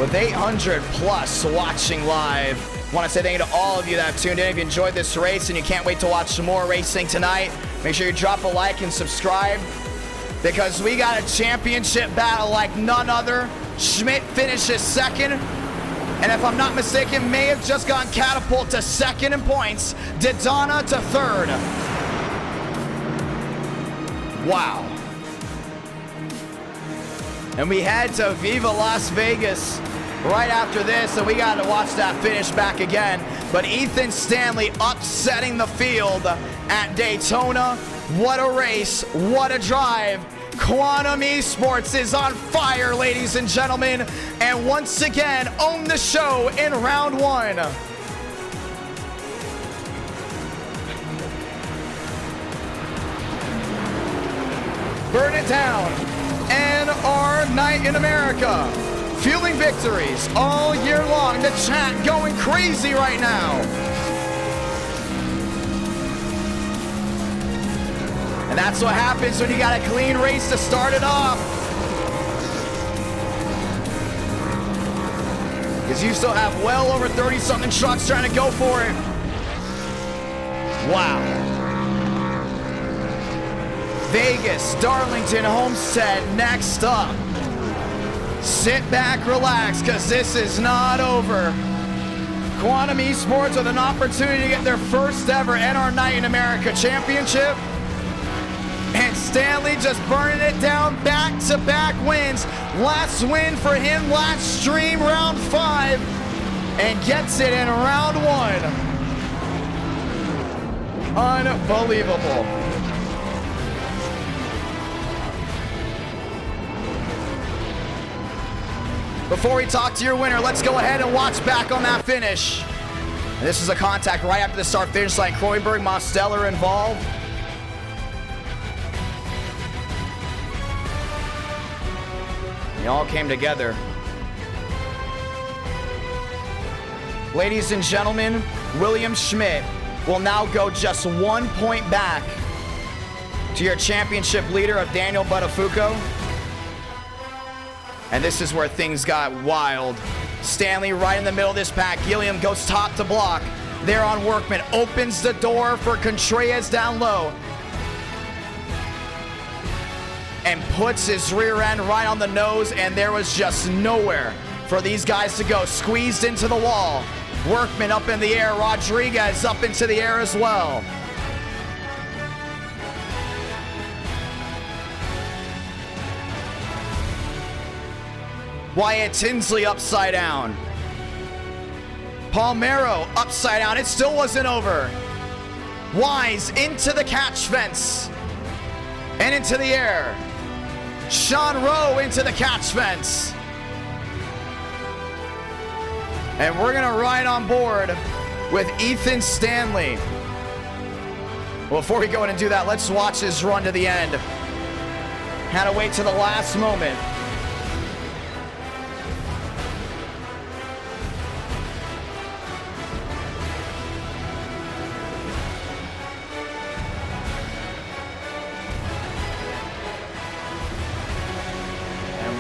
with 800 plus watching live. Want to say thank you to all of you that have tuned in. If you enjoyed this race and you can't wait to watch some more racing tonight, make sure you drop a like and subscribe, because we got a championship battle like none other. Schmidt finishes 2nd, and if I'm not mistaken, may have just gone catapult to 2nd in points. Dodonna to 3rd. Wow. And we head to Viva Las Vegas right after this, and we got to watch that finish back again. But Ethan Stanley upsetting the field at Daytona. What a race, what a drive. Quantum Esports is on fire, ladies and gentlemen, and once again own the show in round 1. Burn it down. And our night in America. Fueling victories all year long. The chat going crazy right now. And that's what happens when you got a clean race to start it off. Because you still have well over 30-something trucks trying to go for it. Wow. Vegas, Darlington, Homestead next up. Sit back, relax, because this is not over. Quantum Esports with an opportunity to get their first ever NR Night in America championship. And Stanley just burning it down, back-to-back wins. Last win for him, last stream, round 5. And gets it in round 1. Unbelievable. Before we talk to your winner, let's go ahead and watch back on that finish. And this is a contact right after the start-finish line. Kroenberg, Mosteller involved. They all came together. Ladies and gentlemen, William Schmidt will now go just 1 point back to your championship leader of Daniel Buttafuoco. And this is where things got wild. Stanley right in the middle of this pack. Gilliam goes top to block. there on Workman. Opens the door for Contreras down low. And puts his rear end right on the nose, and there was just nowhere for these guys to go. Squeezed into the wall. Workman up in the air. Rodriguez up into the air as well. Wyatt Tinsley upside down. Palmero upside down. It still wasn't over. Wise into the catch fence and into the air. Sean Rowe into the catch fence. And we're going to ride on board with Ethan Stanley. Well, before we go in and do that, let's watch his run to the end. Had to wait to the last moment.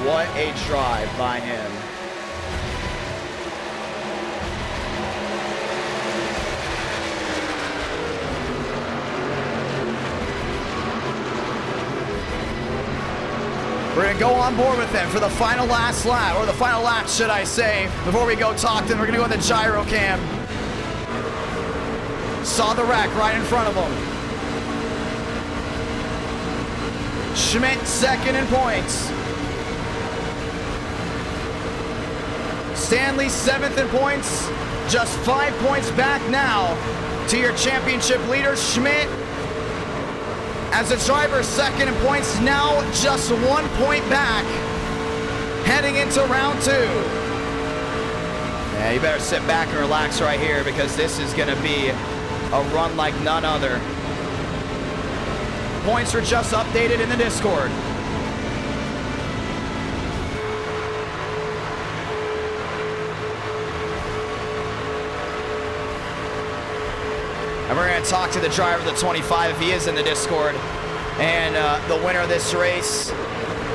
What a drive by him. We're going to go on board with him for the final last lap, or the final lap, should I say. Before we go talk to him, we're going to go in the gyro cam. Saw the wreck right in front of him. Schmidt second in points. Stanley seventh in points, just 5 points back now to your championship leader, Schmidt. As a driver, second in points, now just 1 point back, heading into round 2. Yeah, you better sit back and relax right here, because this is going to be a run like none other. Points were just updated in the Discord. And we're going to talk to the driver of the 25 if he is in the Discord. And the winner of this race,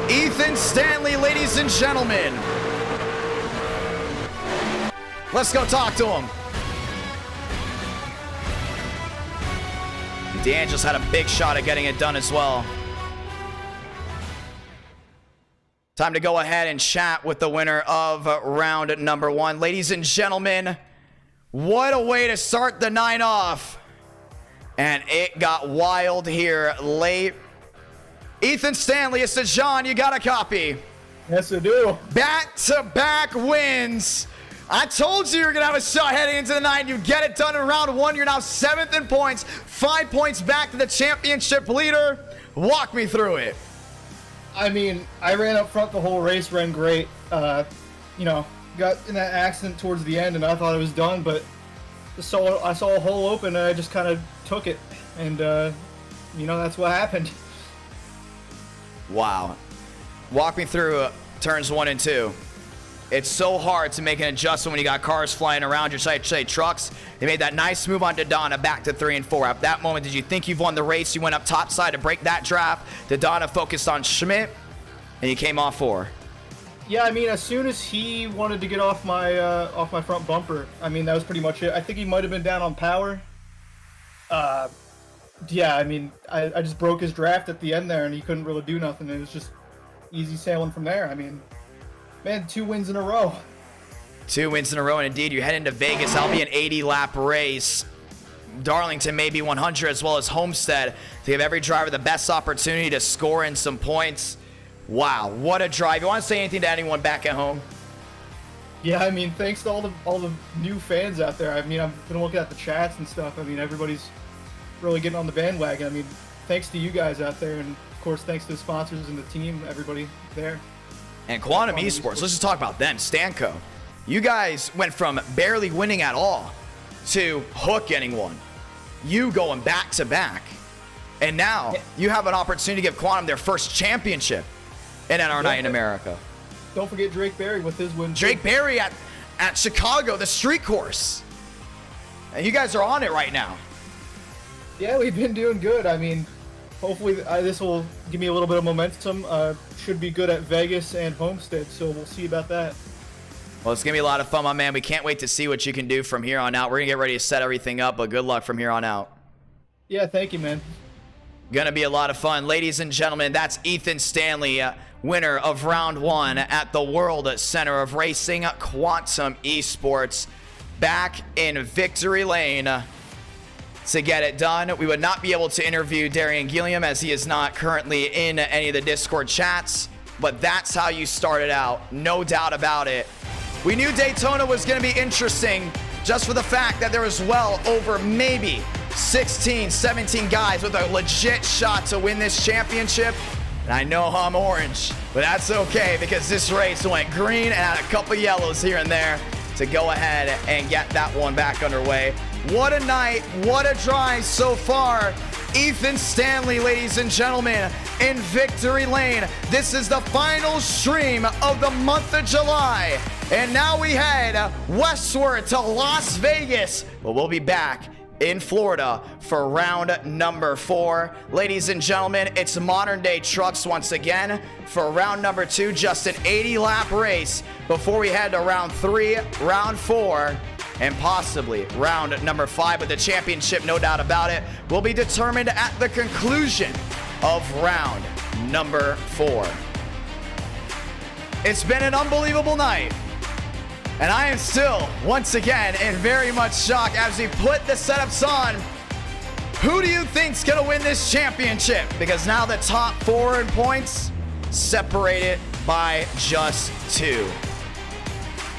Ethan Stanley, ladies and gentlemen. Let's go talk to him. Dan just had a big shot at getting it done as well. Time to go ahead and chat with the winner of round number 1. Ladies and gentlemen, what a way to start the night off. And it got wild here late. Ethan Stanley, it's to John. You got a copy? Yes, I do. Back-to-back wins. I told you were going to have a shot heading into the night. You get it done in round 1. You're now 7th in points. 5 points back to the championship leader. Walk me through it. I mean, I ran up front the whole race, ran great. You know, got in that accident towards the end, and I thought it was done, but I saw a hole open, and I just kind of took it. And, you know, that's what happened. Wow. Walk me through turns 1 and 2. It's so hard to make an adjustment when you got cars flying around your side, say trucks. They made that nice move on Daytona back to 3 and 4. At that moment, did you think you've won the race? You went up top side to break that draft. Daytona focused on Schmidt, and you came off 4. Yeah, I mean, as soon as he wanted to get off my front bumper, I mean, that was pretty much it. I think he might have been down on power. Yeah, I mean, I just broke his draft at the end there, and he couldn't really do nothing. It was just easy sailing from there. I mean, man, 2 wins in a row. 2 wins in a row, and indeed, you head into Vegas. That'll be an 80-lap race. Darlington may be 100, as well as Homestead, to give every driver the best opportunity to score in some points. Wow, what a drive. You want to say anything to anyone back at home? Yeah, I mean, thanks to all the new fans out there. I mean, I've been looking at the chats and stuff. I mean, everybody's really getting on the bandwagon. I mean, thanks to you guys out there, and of course, thanks to the sponsors and the team, everybody there. And Quantum Esports, let's just talk about them, Stanco. You guys went from barely winning at all to Hook getting one. You going back to back. And now you have an opportunity to give Quantum their first championship in NR Night in America. Don't forget Drake Berry with his win. Drake Berry at Chicago, the street course. And you guys are on it right now. Yeah, we've been doing good. I mean, hopefully this will give me a little bit of momentum. Should be good at Vegas and Homestead, so we'll see about that. Well, it's going to be a lot of fun, my man. We can't wait to see what you can do from here on out. We're going to get ready to set everything up, but good luck from here on out. Yeah, thank you, man. Going to be a lot of fun. Ladies and gentlemen, that's Ethan Stanley, winner of round 1 at the World Center of Racing Quantum Esports, back in victory lane to get it done. We would not be able to interview Darian Gilliam as he is not currently in any of the Discord chats, but that's how you started out, no doubt about it. We knew Daytona was going to be interesting just for the fact that there was well over maybe 16, 17 guys with a legit shot to win this championship. And I know I'm orange, but that's okay because this race went green and had a couple yellows here and there to go ahead and get that one back underway. What a night, what a drive so far. Ethan Stanley, ladies and gentlemen, in victory lane. This is the final stream of the month of July. And now we head westward to Las Vegas, but we'll be back in Florida for round number 4. Ladies and gentlemen, it's modern day trucks once again for round number 2, just an 80-lap race before we head to round 3, round 4, and possibly round number 5. But the championship, no doubt about it, will be determined at the conclusion of round number 4. It's been an unbelievable night, and I am still, once again, in very much shock as we put the setups on. Who do you think's gonna win this championship? Because now the top 4 in points separated by just 2.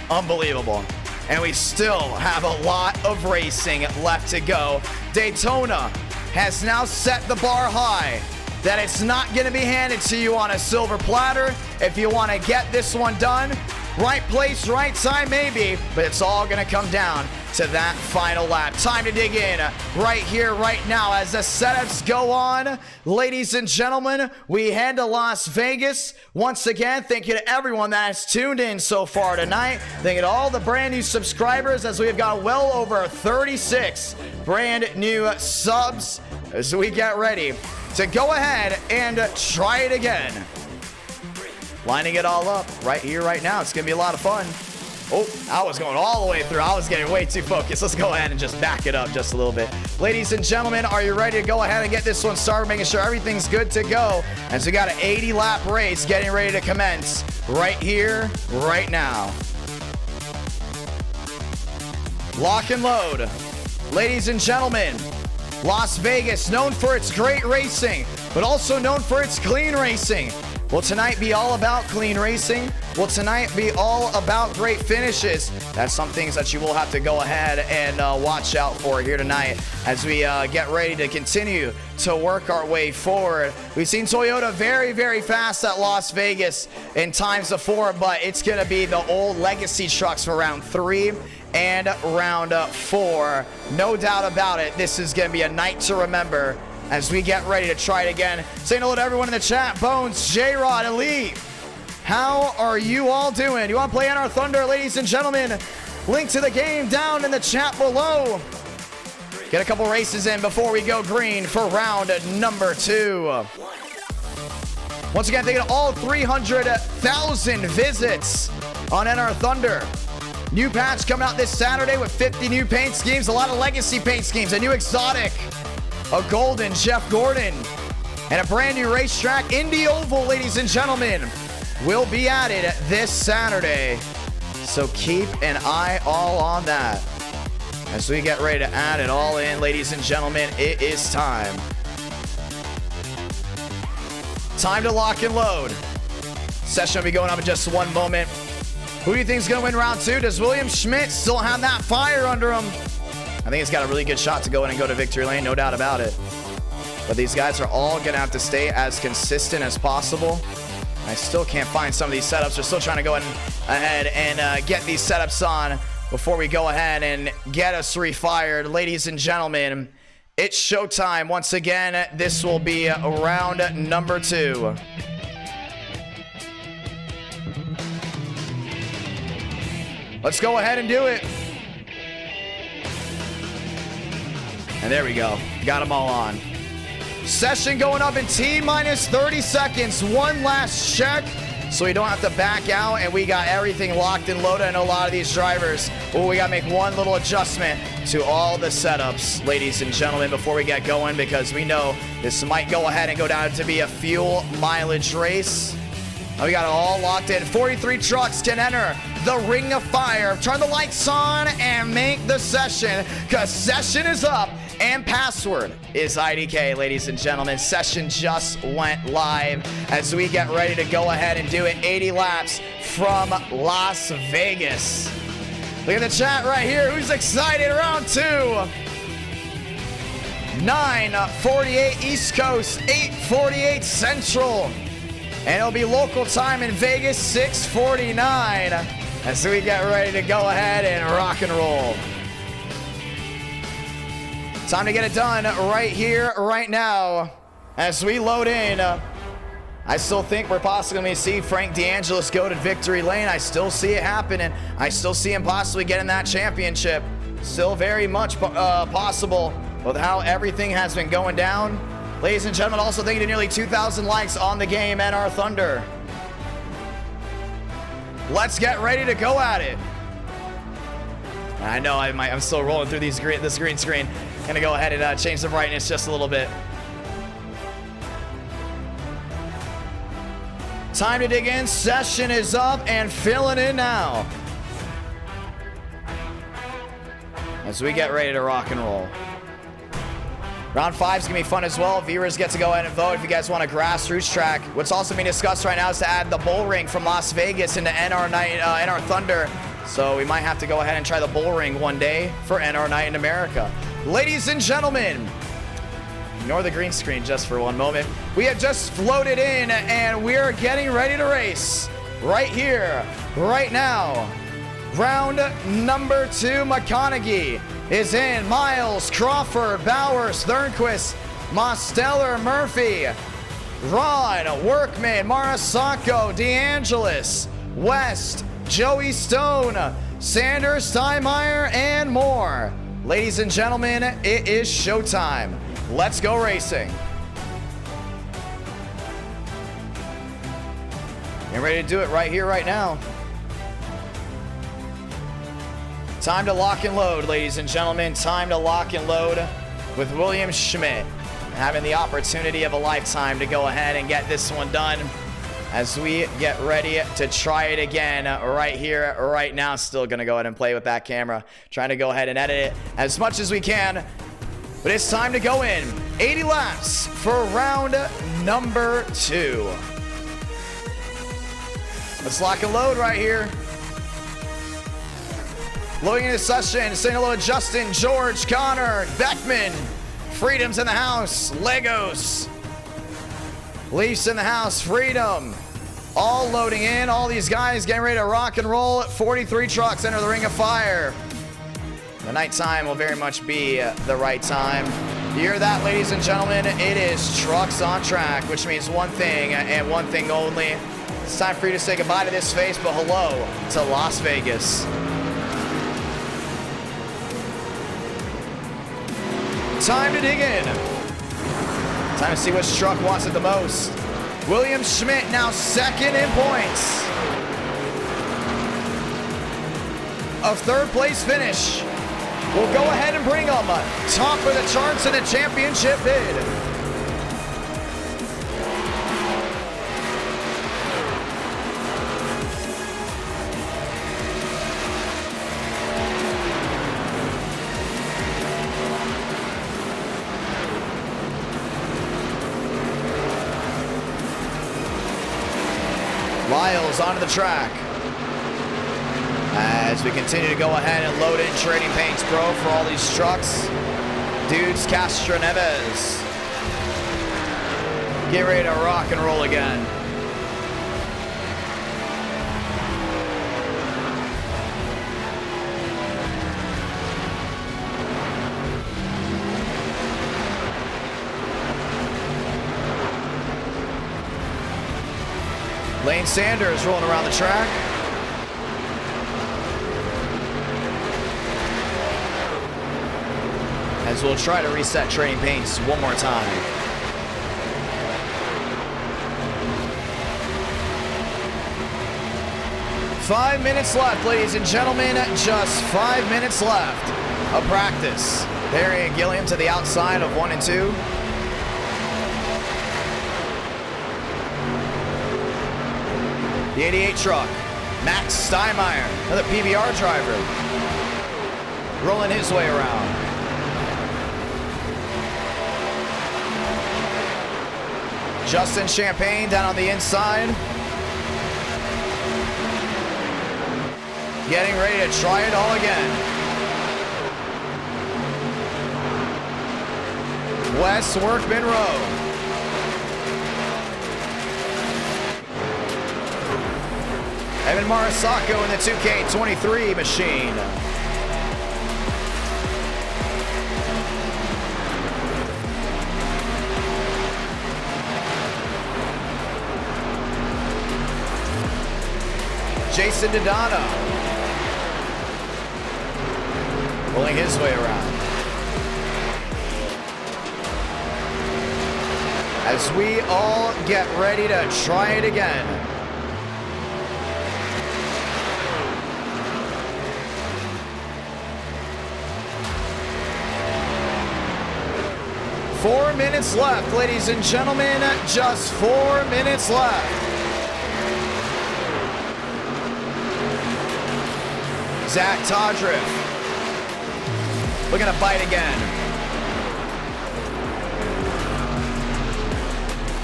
Unbelievable. And we still have a lot of racing left to go. Daytona has now set the bar high, that it's not going to be handed to you on a silver platter. If you want to get this one done, right place, right time, maybe, but it's all going to come down to that final lap. Time to dig in right here, right now, as the setups go on. Ladies and gentlemen, we head to Las Vegas. Once again, thank you to everyone that has tuned in so far tonight. Thank you to all the brand new subscribers, as we have got well over 36 brand new subs as we get ready to go ahead and try it again. Lining it all up right here, right now. It's going to be a lot of fun. Oh, I was going all the way through. I was getting way too focused. Let's go ahead and just back it up just a little bit. Ladies and gentlemen, are you ready to go ahead and get this one started, making sure everything's good to go? And so we got an 80-lap race getting ready to commence right here, right now. Lock and load. Ladies and gentlemen, Las Vegas, known for its great racing, but also known for its clean racing. Will tonight be all about clean racing? Will tonight be all about great finishes? That's some things that you will have to go ahead and watch out for here tonight as we get ready to continue to work our way forward. We've seen Toyota very, very fast at Las Vegas in times before, but it's going to be the old legacy trucks for round 3 and round 4. No doubt about it, this is going to be a night to remember as we get ready to try it again. Saying hello to everyone in the chat. Bones, J-Rod, Elite. How are you all doing? You want to play NR Thunder, ladies and gentlemen? Link to the game down in the chat below. Get a couple races in before we go green for round number 2. Once again, thank you to all 300,000 visits on NR Thunder. New patch coming out this Saturday with 50 new paint schemes, a lot of legacy paint schemes, a new exotic, a golden Jeff Gordon, and a brand new racetrack. Indy Oval, ladies and gentlemen, will be added this Saturday. So keep an eye all on that. As we get ready to add it all in, ladies and gentlemen, it is time. Time to lock and load. Session will be going up in just one moment. Who do you think is going to win round 2? Does William Schmidt still have that fire under him? I think he's got a really good shot to go in and go to victory lane, no doubt about it. But these guys are all going to have to stay as consistent as possible. I still can't find some of these setups. We're still trying to go ahead and get these setups on before we go ahead and get us refired. Ladies and gentlemen, it's showtime. Once again, this will be round number 2. Let's go ahead and do it. And there we go. Got them all on. Session going up in T-minus 30 seconds. One last check. so we don't have to back out, and we got everything locked and loaded. I know a lot of these drivers, oh, we got to make one little adjustment to all the setups, ladies and gentlemen, before we get going, because we know this might go ahead and go down to be a fuel mileage race. We got it all locked in. 43 trucks can enter the Ring of Fire. Turn the lights on and make the session, because session is up and password is IDK, ladies and gentlemen. Session just went live as we get ready to go ahead and do it. 80 laps from Las Vegas. Look at the chat right here. Who's excited? Round 2. 9:48 East Coast, 8:48 Central. And it'll be local time in Vegas, 6:49. As we get ready to go ahead and rock and roll. Time to get it done right here, right now. As we load in, I still think we're possibly going to see Frank DeAngelis go to victory lane. I still see it happening. I still see him possibly getting that championship. Still very much possible with how everything has been going down. Ladies and gentlemen, also thank you to nearly 2,000 likes on the game and our Thunder. Let's get ready to go at it. I know I'm still rolling through this green screen. Gonna go ahead and change the brightness just a little bit. Time to dig in. Session is up and filling in now. As we get ready to rock and roll. Round 5 is going to be fun as well. Viewers get to go ahead and vote if you guys want a grassroots track. What's also being discussed right now is to add the bull ring from Las Vegas into NR Thunder. So we might have to go ahead and try the bull ring one day for NR Night in America. Ladies and gentlemen, ignore the green screen just for one moment. We have just floated in and we are getting ready to race right here, right now. Round number 2, McConaughey is in. Miles, Crawford, Bowers, Thornquist, Mosteller, Murphy, Ron, Workman, Marasako, DeAngelis, West, Joey Stone, Sanders, Steinmeier, and more. Ladies and gentlemen, it is showtime. Let's go racing. Get ready to do it right here, right now. Time to lock and load, ladies and gentlemen. Time to lock and load with William Schmidt. Having the opportunity of a lifetime to go ahead and get this one done as we get ready to try it again right here, right now. Still going to go ahead and play with that camera. Trying to go ahead and edit it as much as we can. But it's time to go in. 80 laps for round number 2. Let's lock and load right here. Loading into session, saying hello to Justin, George, Connor, Beckman, Freedom's in the house, Legos, Leafs in the house, Freedom. All loading in, all these guys getting ready to rock and roll. 43 trucks enter the Ring of Fire. The nighttime will very much be the right time. You hear that, ladies and gentlemen? It is trucks on track, which means one thing and one thing only. It's time for you to say goodbye to this face, but hello to Las Vegas. Time to dig in. Time to see which truck wants it the most. William Schmidt now second in points. A third place finish will go ahead and bring him top of the charts in the championship bid. Lyles onto the track as we continue to go ahead and load in Trading Paints Pro for all these trucks. Dudes, Castro Neves. Get ready to rock and roll again. Lane Sanders rolling around the track. As we'll try to reset Trading Paints one more time. 5 minutes left, ladies and gentlemen. Just 5 minutes left of practice. Barry and Gilliam to the outside of 1 and 2. The 88 truck, Max Steinmeier, another PBR driver, rolling his way around. Justin Champagne down on the inside. Getting ready to try it all again. Wes Workman Rowe. Evan Marisacco in the 2K23 machine. Jason Dodano pulling his way around. As we all get ready to try it again. Four minutes left, ladies and gentlemen. Just 4 minutes left. Zach Todriff looking to bite again.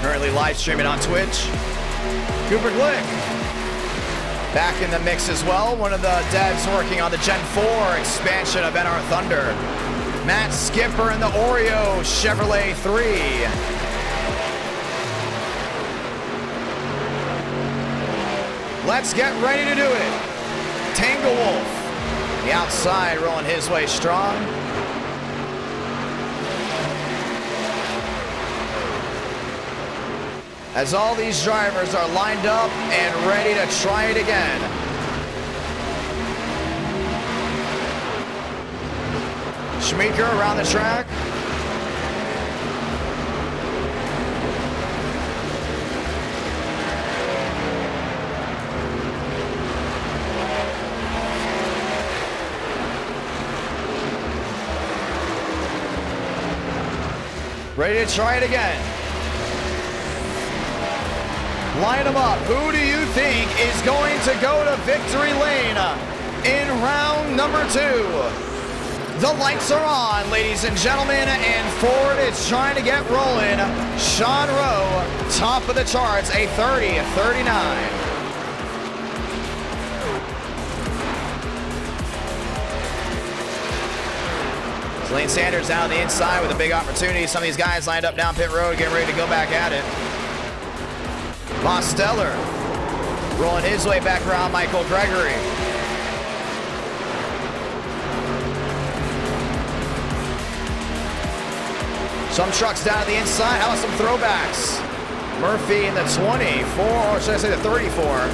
Currently live streaming on Twitch. Cooper Glick back in the mix as well. One of the devs working on the Gen 4 expansion of NR Thunder. Matt Skipper in the Oreo Chevrolet 3. Let's get ready to do it. Tangle Wolf, the outside, rolling his way strong. As all these drivers are lined up and ready to try it again. Schmeeker around the track. Ready to try it again. Line them up. Who do you think is going to go to victory lane in round number 2? The lights are on, ladies and gentlemen, and Ford is trying to get rolling. Sean Rowe, top of the charts, a 30-39. Lane Sanders down the inside with a big opportunity. Some of these guys lined up down pit road, getting ready to go back at it. Mosteller rolling his way back around Michael Gregory. Some trucks down the inside. How about some throwbacks? Murphy in the 24, or should I say the 34.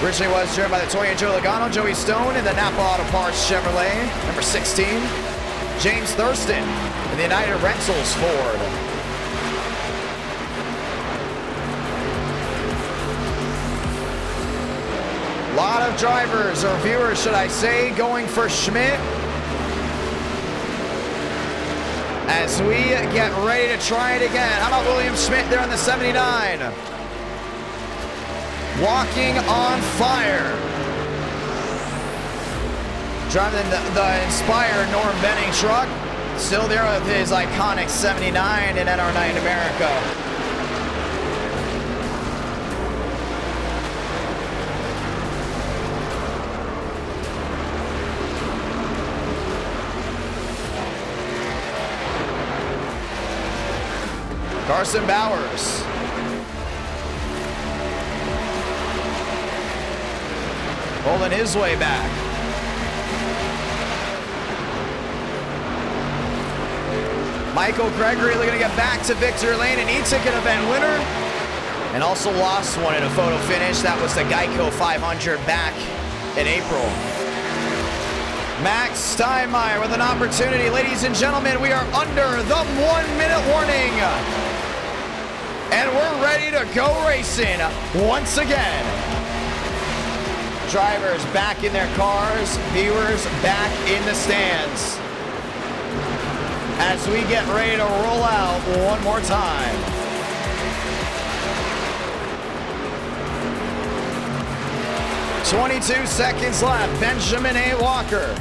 Originally was driven by the Toy and Joe Logano, Joey Stone in the Napa Auto Parts Chevrolet, number 16. James Thurston in the United Rentals Ford. A lot of drivers, or viewers should I say, going for Schmidt. As we get ready to try it again. How about William Schmidt there on the 79? Walking on fire. Driving the Inspire Norm Benning truck. Still there with his iconic 79 in NR9 America. Carson Bowers. Pulling his way back. Michael Gregory looking to get back to victory lane, an eTicket event winner. And also lost one in a photo finish. That was the Geico 500 back in April. Max Steinmeier with an opportunity. Ladies and gentlemen, we are under the 1 minute warning. And we're ready to go racing once again. Drivers back in their cars, viewers back in the stands. As we get ready to roll out one more time. "22 seconds left. Benjamin A. Walker.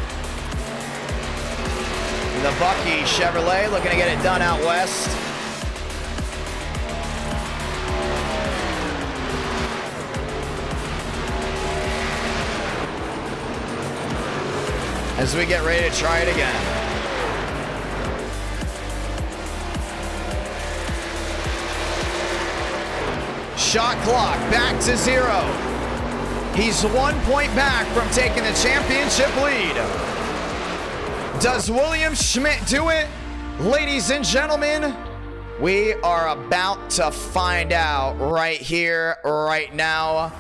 The Bucky Chevrolet looking to get it done out west. As we get ready to try it again. Shot clock back to 0. He's 1 point back from taking the championship lead. Does William Schmidt do it? Ladies and gentlemen, we are about to find out right here, right now.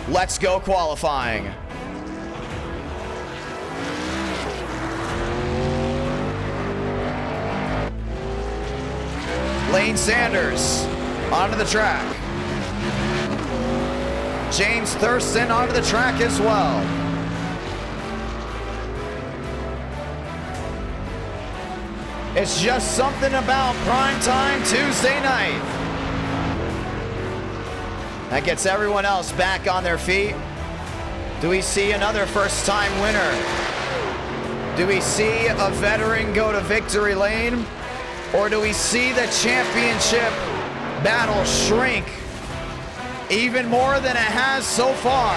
Let's go qualifying. Lane Sanders onto the track. James Thurston onto the track as well. It's just something about primetime Tuesday night. That gets everyone else back on their feet. Do we see another first-time winner? Do we see a veteran go to victory lane? Or do we see the championship battle shrink even more than it has so far?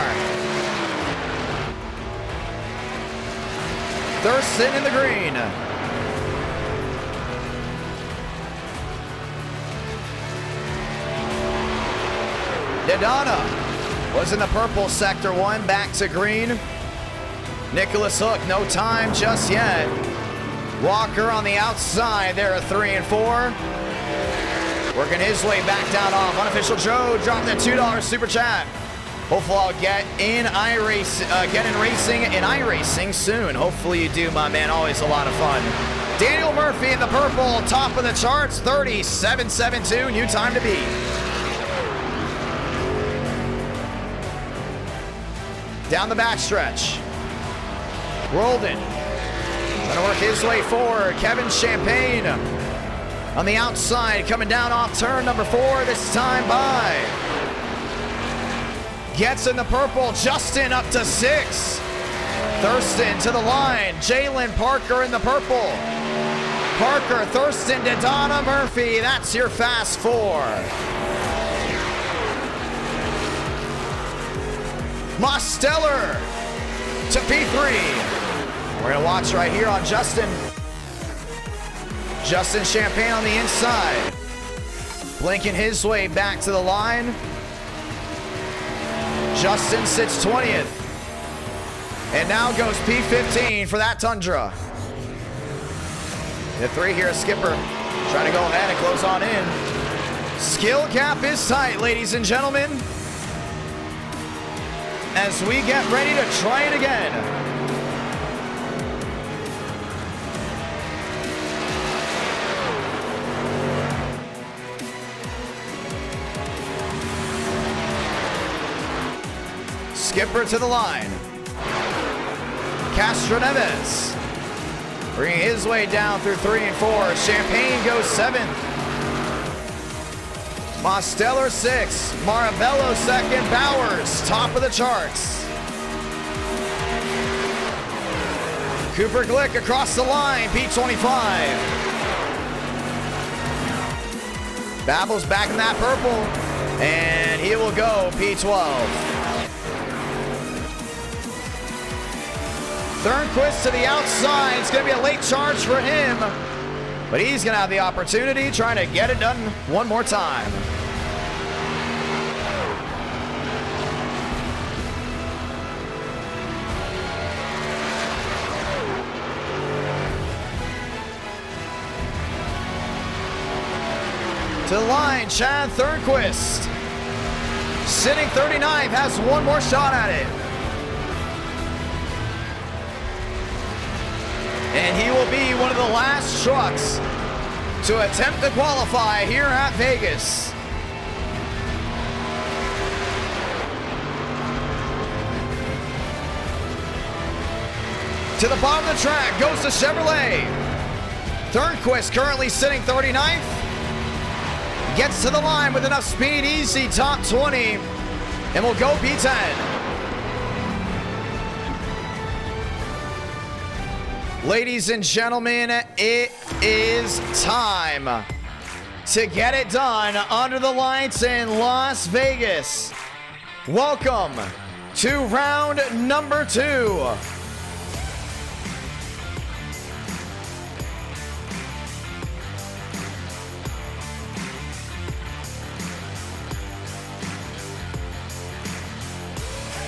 Thurston in the green. Daytona was in the purple sector 1, back to green. Nicholas Hook, no time just yet. Walker on the outside there at 3 and 4. Working his way back down off. Unofficial Joe dropping the $2 super chat. Hopefully I'll get in iRacing soon. Hopefully you do, my man. Always a lot of fun. Daniel Murphy in the purple, top of the charts, 37.72, new time to beat. Down the backstretch. Roldan trying to work his way forward. Kevin Champagne on the outside, coming down off turn number 4, this time by. Gets in the purple, Justin up to 6. Thurston to the line, Jalen Parker in the purple. Parker, Thurston, Daytona, Murphy, that's your fast 4. Mosteller to P3. We're gonna watch right here on Justin. Justin Champagne on the inside. Blinking his way back to the line. Justin sits 20th. And now goes P15 for that Tundra. The 3 here, Skipper trying to go ahead and close on in. Skill gap is tight, ladies and gentlemen. As we get ready to try it again. Skipper to the line. Castro Neves bringing his way down through 3 and 4. Champagne goes 7th. Mosteller 6th. Marabello 2nd. Bowers top of the charts. Cooper Glick across the line, P25. Babel's back in that purple, and he will go P12. Thornquist to the outside. It's going to be a late charge for him, but he's going to have the opportunity trying to get it done one more time. To the line, Chad Thornquist. Sitting 39th, has one more shot at it. And he will be one of the last trucks to attempt to qualify here at Vegas. To the bottom of the track goes the Chevrolet. Thornquist currently sitting 39th. Gets to the line with enough speed, easy top 20, and will go P10. Ladies and gentlemen, it is time to get it done under the lights in Las Vegas. Welcome to round number 2.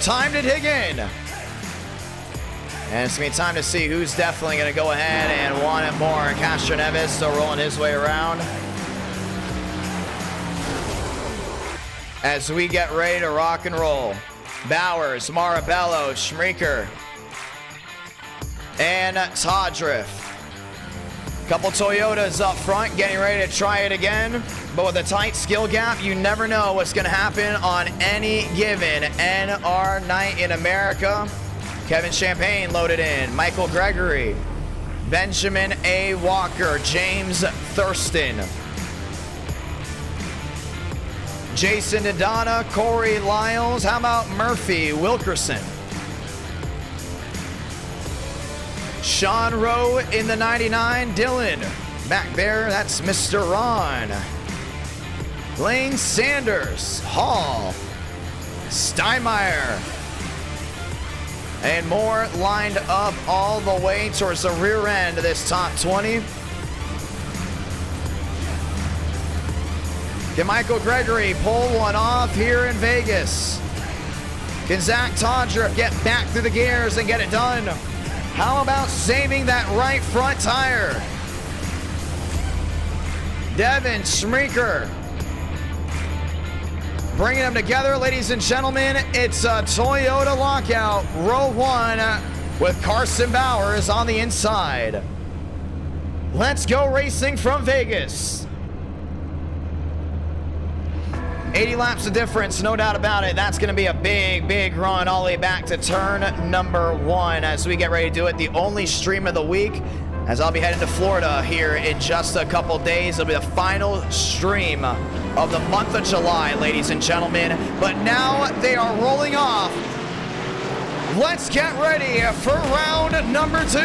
Time to dig in. And it's going to be time to see who's definitely going to go ahead and want it more. Castro Neves still rolling his way around. As we get ready to rock and roll. Bowers, Marabello, Schmieker, and Todriff. Couple Toyotas up front getting ready to try it again. But with a tight skill gap, you never know what's going to happen on any given NR night in America. Kevin Champagne loaded in. Michael Gregory. Benjamin A. Walker. James Thurston. Jason Dodonna. Corey Lyles. How about Murphy Wilkerson? Sean Rowe in the 99. Dylan. Back there, that's Mr. Ron. Lane Sanders. Hall. Steinmeier. And more lined up all the way towards the rear end of this top 20. Can Michael Gregory pull one off here in Vegas? Can Zach Todriff get back through the gears and get it done? How about saving that right front tire? Devin Schmieker. Bringing them together, ladies and gentlemen. It's a Toyota lockout, row 1, with Carson Bowers on the inside. Let's go racing from Vegas. 80 laps of difference, no doubt about it. That's going to be a big, big run all the way back to turn number 1 as we get ready to do it. The only stream of the week, as I'll be heading to Florida here in just a couple days. It'll be the final stream of the month of July, ladies and gentlemen. But now they are rolling off. Let's get ready for round number 2.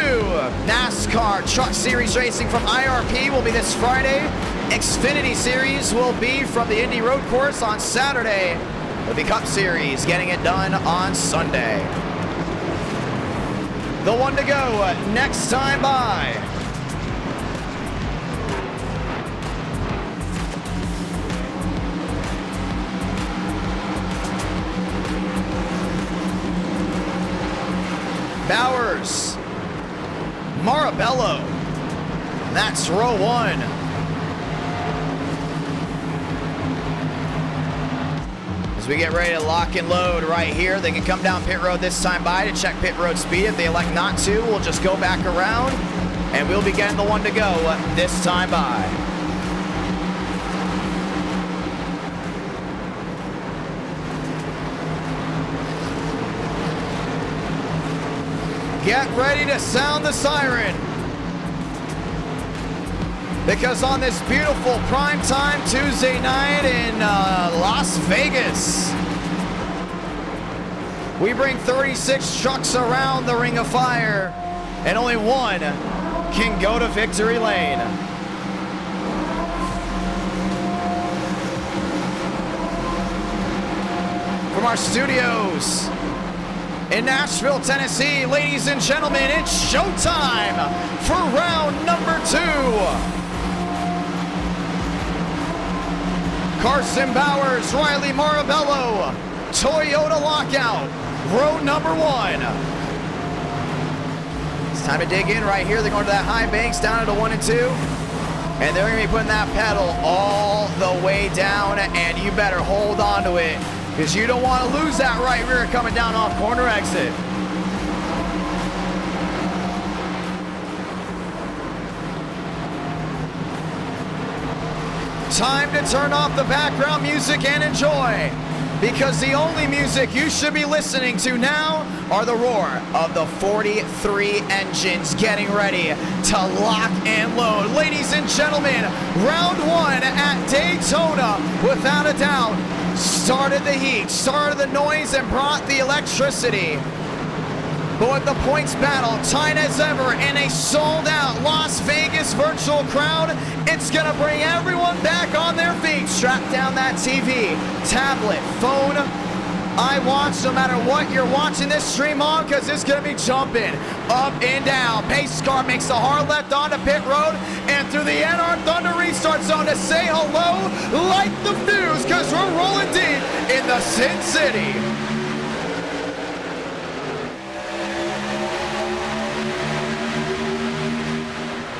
NASCAR Truck Series Racing from IRP will be this Friday. Xfinity Series will be from the Indy Road Course on Saturday. With the Cup Series getting it done on Sunday. The one to go next time by. Bowers. Marabello. That's row 1. As we get ready to lock and load right here, they can come down pit road this time by to check pit road speed. If they elect not to, we'll just go back around and we'll be getting the one to go this time by. Get ready to sound the siren. Because on this beautiful primetime Tuesday night in Las Vegas, we bring 36 trucks around the Ring of Fire, and only one can go to victory lane. From our studios in Nashville, Tennessee, ladies and gentlemen, it's showtime for round number 2. Carson Bowers, Riley Marabello, Toyota lockout, row number 1. It's time to dig in right here. They're going to that high banks down to 1 and 2. And they're going to be putting that pedal all the way down, and you better hold on to it because you don't want to lose that right rear coming down off corner exit. Time to turn off the background music and enjoy because the only music you should be listening to now are the roar of the 43 engines getting ready to lock and load. Ladies and gentlemen, round one at Daytona, without a doubt, started the heat, started the noise, and brought the electricity. But with the points battle tight as ever in a sold-out Las Vegas virtual crowd, it's going to bring everyone back on their feet. Strap down that TV, tablet, phone, iWatch, no matter what you're watching this stream on, because it's going to be jumping up and down. Pace car makes a hard left onto pit road and through the NR Thunder restart zone to say hello, light the fuse, because we're rolling deep in the Sin City.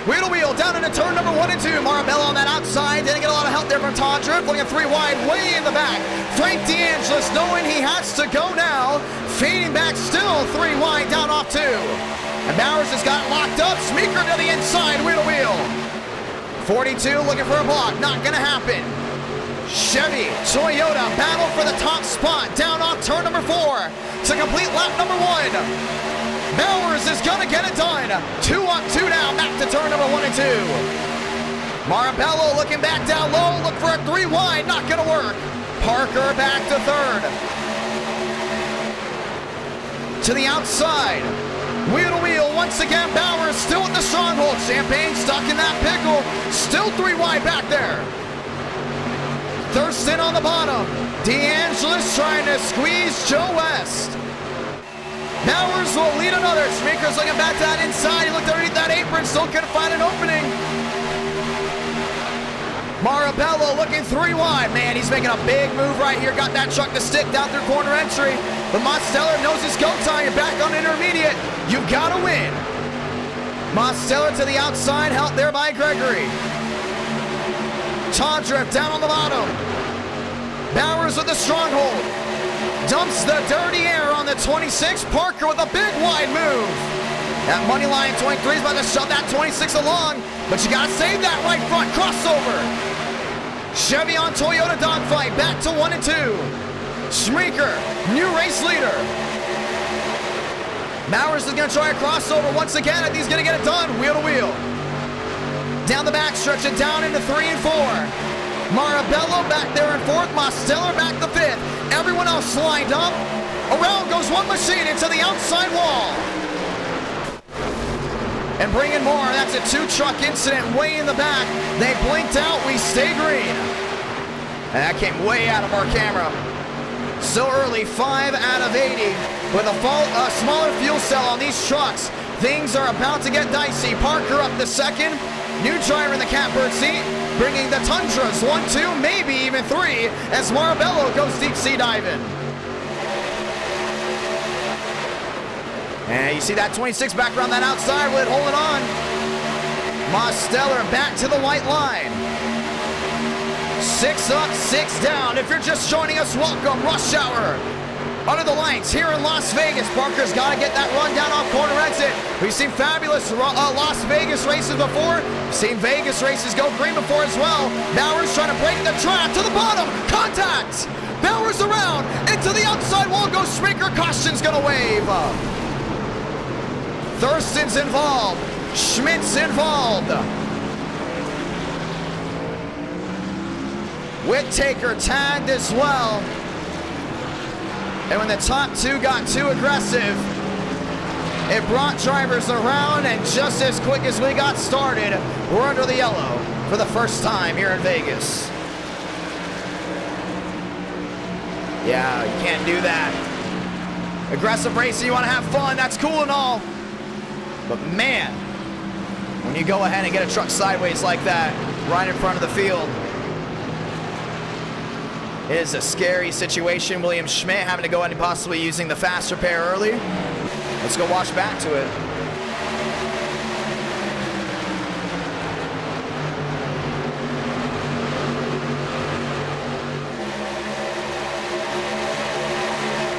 Wheel to wheel down into turn number 1 and 2. Marabella on that outside. Didn't get a lot of help there from Tondra. Looking 3 wide, way in the back. Frank DeAngelis knowing he has to go now. Fading back still 3 wide down off 2. And Bowers has got locked up. Smeeker to the inside. Wheel to wheel. 42 looking for a block. Not going to happen. Chevy, Toyota battle for the top spot. Down off turn number 4 to complete lap number 1. Bowers is gonna get it done. 2 on 2 now, back to turn number 1 and 2. Marabello looking back down low, look for a 3 wide, not gonna work. Parker back to 3rd. To the outside. Wheel to wheel, once again, Bowers still at the stronghold. Champagne stuck in that pickle. Still 3 wide back there. Thurston on the bottom. DeAngelis trying to squeeze Joe West. Bowers will lead another. Schmeeker's looking back to that inside. He looked underneath that apron, still couldn't find an opening. Marabello looking 3 wide. Man, he's making a big move right here. Got that truck to stick down through corner entry. But Mosteller knows his go time. You're back on intermediate. You've got to win. Mosteller to the outside, helped there by Gregory. Tondra down on the bottom. Bowers with the stronghold. Dumps the dirty air on the 26. Parker with a big wide move. That money line 23 is about to shove that 26 along, but you gotta save that right front crossover. Chevy on Toyota dogfight, back to 1 and 2. Schmeeker, new race leader. Bowers is gonna try a crossover once again. I think he's gonna get it done. Wheel to wheel. Down the backstretch and down into 3 and 4. Marabello back there in 4th, Mosteller back to 5th. Everyone else lined up. Around goes one machine into the outside wall. And bringing more. That's a 2-truck incident way in the back. They blinked out. We stay green. And that came way out of our camera. So early, 5 out of 80. With a smaller fuel cell on these trucks, things are about to get dicey. Parker up to 2nd. New driver in the catbird seat, bringing the Tundras 1, 2, maybe even 3, as Marabello goes deep sea diving. And you see that 26 back around that outside with it holding on. Mosteller back to the white line. 6 up, 6 down. If you're just joining us, welcome. Rush hour. Under the lights here in Las Vegas. Parker's got to get that run down off corner exit. We've seen fabulous Las Vegas races before. We've seen Vegas races go green before as well. Bowers trying to break the track to the bottom. Contact! Bowers around. Into the outside wall goes Schmeeker. Caution's going to wave. Thurston's involved. Schmidt's involved. Whittaker tagged as well. And when the top 2 got too aggressive, it brought drivers around, and just as quick as we got started, we're under the yellow for the first time here in Vegas. Yeah, you can't do that. Aggressive racing, you want to have fun, that's cool and all. But man, when you go ahead and get a truck sideways like that, right in front of the field, it is a scary situation. William Schmidt having to go ahead and possibly using the fast repair early. Let's go watch back to it.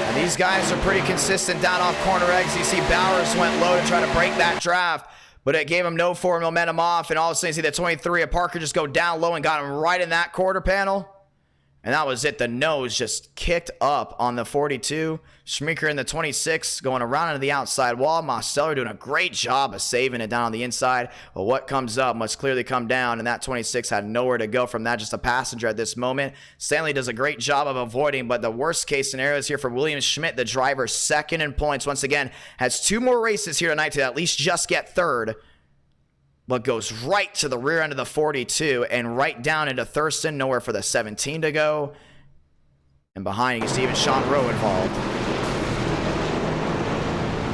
And these guys are pretty consistent down off corner eggs. You see Bowers went low to try to break that draft, but it gave him no forward momentum off, and all of a sudden you see the 23 of Parker just go down low and got him right in that quarter panel. And that was it. The nose just kicked up on the 42. Schmeeker in the 26 going around into the outside wall. Mosteller doing a great job of saving it down on the inside. But what comes up must clearly come down, and that 26 had nowhere to go from that, just a passenger at this moment. Stanley does a great job of avoiding, but the worst case scenario is here for William Schmidt, the driver, second in points. Once again, has 2 more races here tonight to at least just get third, but goes right to the rear end of the 42 and right down into Thurston. Nowhere for the 17 to go. And behind, you can see even Sean Rowe involved.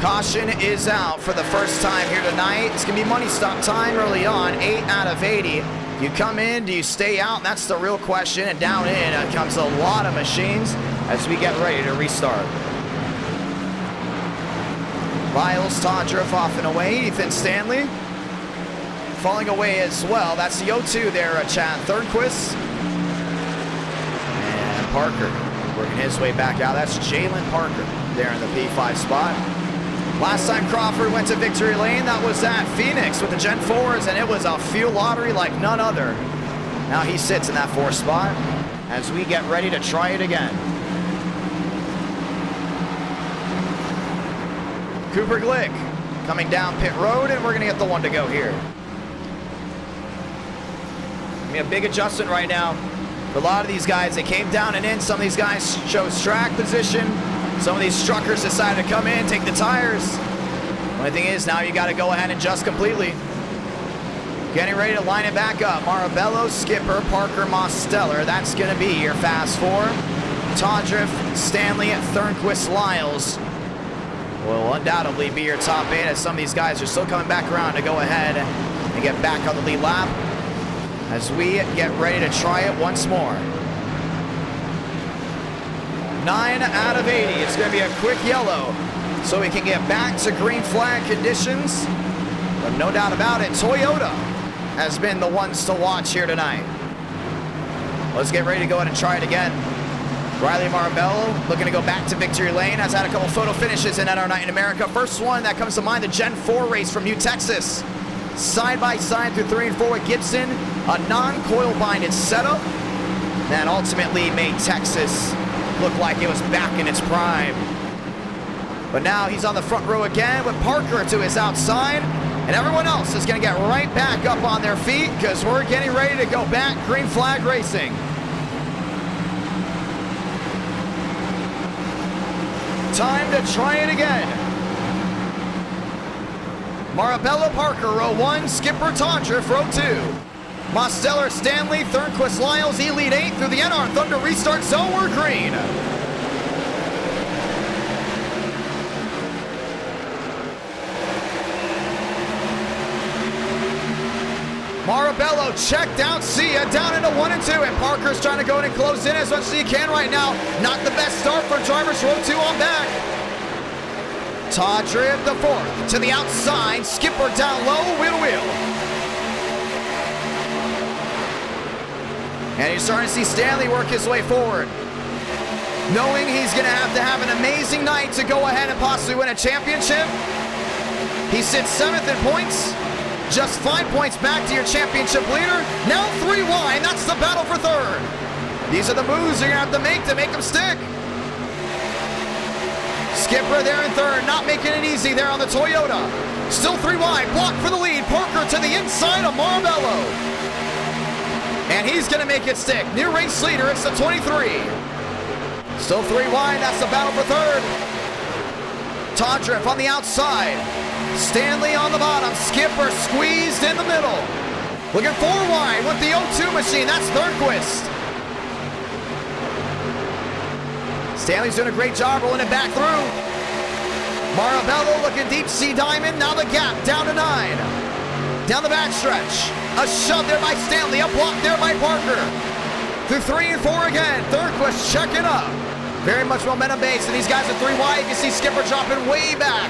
Caution is out for the first time here tonight. It's going to be money stop time early on, 8 out of 80. You come in, do you stay out? That's the real question. And down in comes a lot of machines as we get ready to restart. Lyles, Todriff off and away. Ethan Stanley falling away as well. That's the 0-2 there, Chad Thirnquist. And Parker working his way back out. That's Jalen Parker there in the P5 spot. Last time Crawford went to victory lane, that was at Phoenix with the Gen 4s, and it was a fuel lottery like none other. Now he sits in that 4th spot as we get ready to try it again. Cooper Glick coming down pit road, and we're going to get the 1 to go here. I mean, a big adjustment right now for a lot of these guys. They came down and in. Some of these guys chose track position. Some of these truckers decided to come in, take the tires. Only thing is, now you got to go ahead and adjust completely. Getting ready to line it back up. Marabello, Skipper, Parker, Mosteller. That's going to be your fast 4. Todriff, Stanley, Thornquist, Lyles will undoubtedly be your top 8, as some of these guys are still coming back around to go ahead and get back on the lead lap as we get ready to try it once more. 9 out of 80. It's going to be a quick yellow so we can get back to green flag conditions. But no doubt about it, Toyota has been the ones to watch here tonight. Let's get ready to go ahead and try it again. Riley Marabello looking to go back to victory lane. Has had a couple photo finishes in NR Night in America. First one that comes to mind, the Gen 4 race from New Texas. Side by side through 3 and 4 with Gibson. A non-coil binded setup that ultimately made Texas look like it was back in its prime. But now he's on the front row again with Parker to his outside. And everyone else is going to get right back up on their feet because we're getting ready to go back green flag racing. Time to try it again. Marabello, Parker, row 1. Skipper, Todriff, row 2. Mosteller, Stanley, Thornquist, Lyles, Elite 8 through the NR Thunder restart zone. We're green. Marabello checked out, see ya, down into 1 and 2, and Parker's trying to go in and close in as much as he can right now. Not the best start for drivers, row 2 on back. Todriff the 4th to the outside, Skipper down low, wheel to wheel. And you're starting to see Stanley work his way forward, knowing he's going to have an amazing night to go ahead and possibly win a championship. He sits 7th in points, just 5 points back to your championship leader. Now 3 wide, that's the battle for 3rd. These are the moves you're going to have to make them stick. Skipper there in 3rd, not making it easy there on the Toyota. Still 3 wide, block for the lead. Parker to the inside of Marabello. And he's going to make it stick. New race leader, it's the 23. Still 3 wide, that's the battle for 3rd. Todriff on the outside. Stanley on the bottom. Skipper squeezed in the middle. Looking 4 wide with the 0-2 machine. That's Thornquist. Stanley's doing a great job rolling it back through. Marabello looking deep sea diamond. Now the gap down to 9. Down the backstretch. A shove there by Stanley. A block there by Parker. Through 3 and 4 again. Thornquist checking up. Very much momentum based, and these guys are 3 wide. You can see Skipper dropping way back.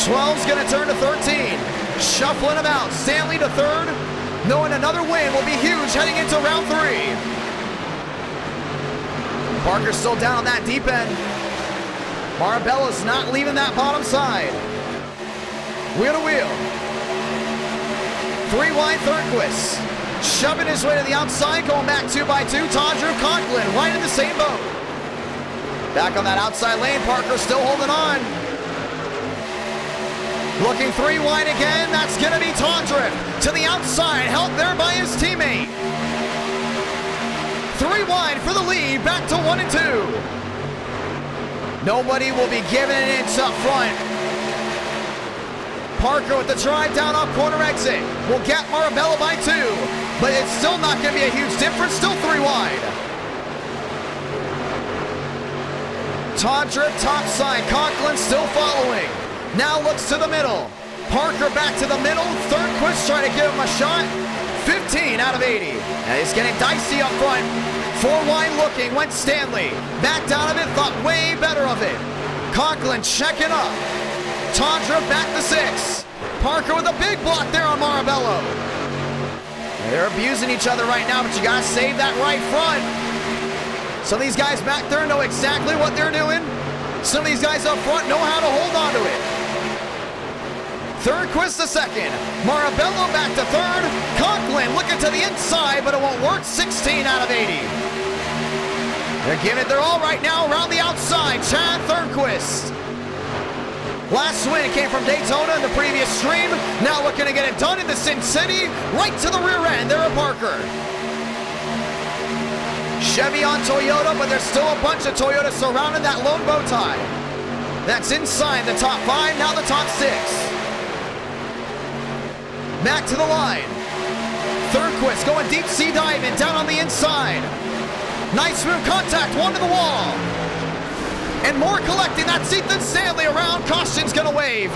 12's going to turn to 13. Shuffling him out. Stanley to 3rd. Knowing another win will be huge heading into round 3. Parker's still down on that deep end. Marabello's not leaving that bottom side. Wheel to wheel. 3 wide Thornquist. shoving his way to the outside, going back 2x2. Todriff, Conklin right in the same boat. Back on that outside lane, Parker still holding on. Looking 3 wide again, that's gonna be Todriff. To the outside, helped there by his teammate. 3 wide for the lead, back to 1 and 2. Nobody will be giving it inch up front. Parker with the drive down off corner exit will get Marabella by 2, but it's still not going to be a huge difference, still 3 wide. Todriff top side, Conklin still following. Now looks to the middle. Parker back to the middle, Thornquist trying to give him a shot. 15 out of 80. And he's getting dicey up front. 4 wide looking, went Stanley. Backed out of it, thought way better of it. Conklin checking up. Todriff back to 6. Parker with a big block there on Marabello. They're abusing each other right now, but you gotta save that right front. Some of these guys back there know exactly what they're doing. Some of these guys up front know how to hold on to it. Thornquist to 2nd. Marabello back to 3rd. Conklin looking to the inside, but it won't work. 16 out of 80. They're giving it their all right now around the outside. Chad Thornquist. Last win came from Daytona in the previous stream. Now looking to get it done in the Sin City. Right to the rear end there at Parker. Chevy on Toyota, but there's still a bunch of Toyota surrounding that lone bow tie. That's inside the top 5, now the top 6. Back to the line. Thornquist going deep sea diving down on the inside. Nice move, contact, 1 to the wall. And more collecting, that's Ethan Stanley around, caution's gonna wave.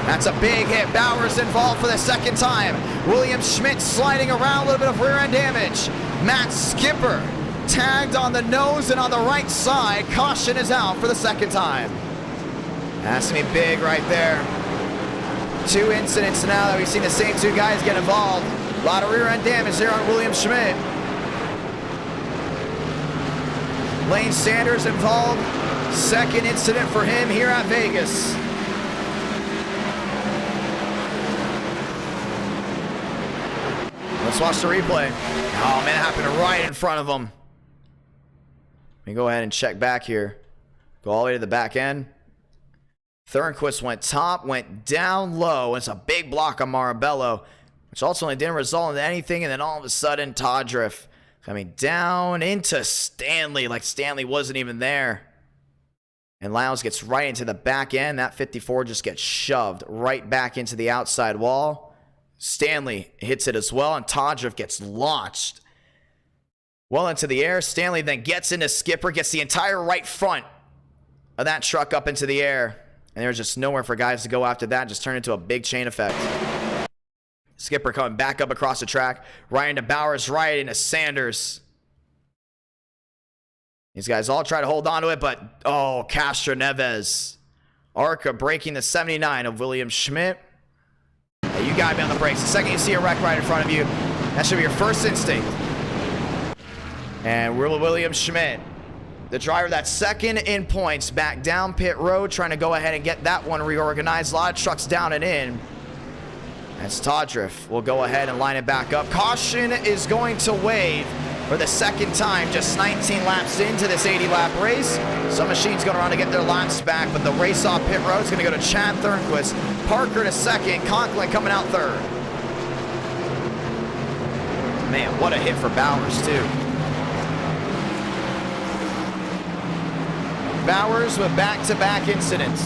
That's a big hit, Bowers involved for the 2nd time. William Schmidt sliding around, a little bit of rear end damage. Matt Skipper tagged on the nose and on the right side. Caution is out for the 2nd time. That's gonna be big right there. 2 incidents now that we've seen the same 2 guys get involved. A lot of rear end damage there on William Schmidt. Lane Sanders involved. 2nd incident for him here at Vegas. Let's watch the replay. Oh man, it happened right in front of him. Let me go ahead and check back here. Go all the way to the back end. Thornquist went top, went down low. It's a big block on Marabello, which ultimately didn't result in anything. And then all of a sudden, Todriff coming down into Stanley, like Stanley wasn't even there. And Lyles gets right into the back end. That 54 just gets shoved right back into the outside wall. Stanley hits it as well, and Todriff gets launched well into the air. Stanley then gets into Skipper, gets the entire right front of that truck up into the air. And there's just nowhere for guys to go after that. Just turned into a big chain effect. Skipper coming back up across the track. Right into Bowers, right into Sanders. These guys all try to hold on to it, but oh, Castro Neves. Arca breaking the 79 of William Schmidt. Hey, you gotta be on the brakes. The second you see a wreck right in front of you, that should be your first instinct. And William Schmidt, the driver that's 2nd in points, back down pit road, trying to go ahead and get that one reorganized. A lot of trucks down and in. As Todriff will go ahead and line it back up. Caution is going to wave for the 2nd time, just 19 laps into this 80-lap race. Some machines going around to get their laps back, but the race off pit road is going to go to Chad Thornquist. Parker to 2nd, Conklin coming out 3rd. Man, what a hit for Bowers, too. Bowers with back-to-back incidents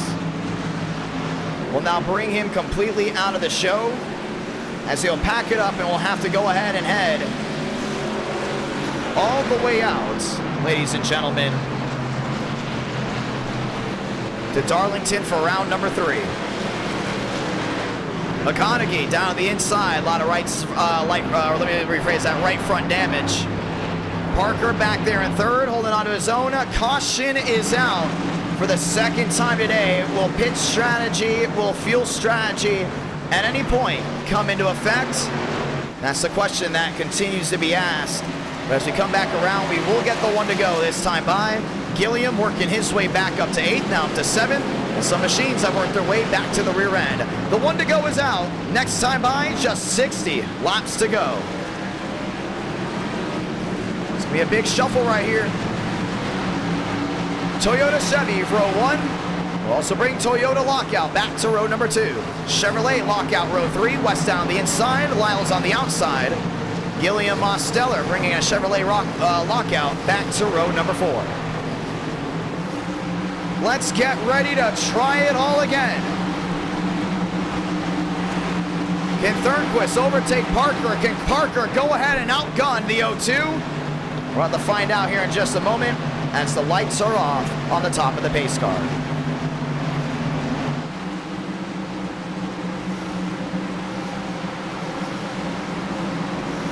will now bring him completely out of the show, as he'll pack it up and will have to go ahead and head all the way out, ladies and gentlemen, to Darlington for round number 3. McConaughey down on the inside, a lot of right front damage. Parker back there in 3rd, holding on to his own. Caution is out for the 2nd time today. Will pit strategy, will fuel strategy at any point come into effect? That's the question that continues to be asked. But as we come back around, we will get the 1 to go this time by. Gilliam working his way back up to 8th, now up to 7th. And some machines have worked their way back to the rear end. The 1 to go is out. Next time by, just 60 laps to go. Be a big shuffle right here. Toyota Chevy row 1. We'll also bring Toyota Lockout back to row number 2. Chevrolet Lockout row 3. West down the inside. Lyle's on the outside. Gilliam Mosteller bringing a Chevrolet Lockout back to row number 4. Let's get ready to try it all again. Can Thornquist overtake Parker? Can Parker go ahead and outgun the 02? We'll have to find out here in just a moment as the lights are off on the top of the pace car.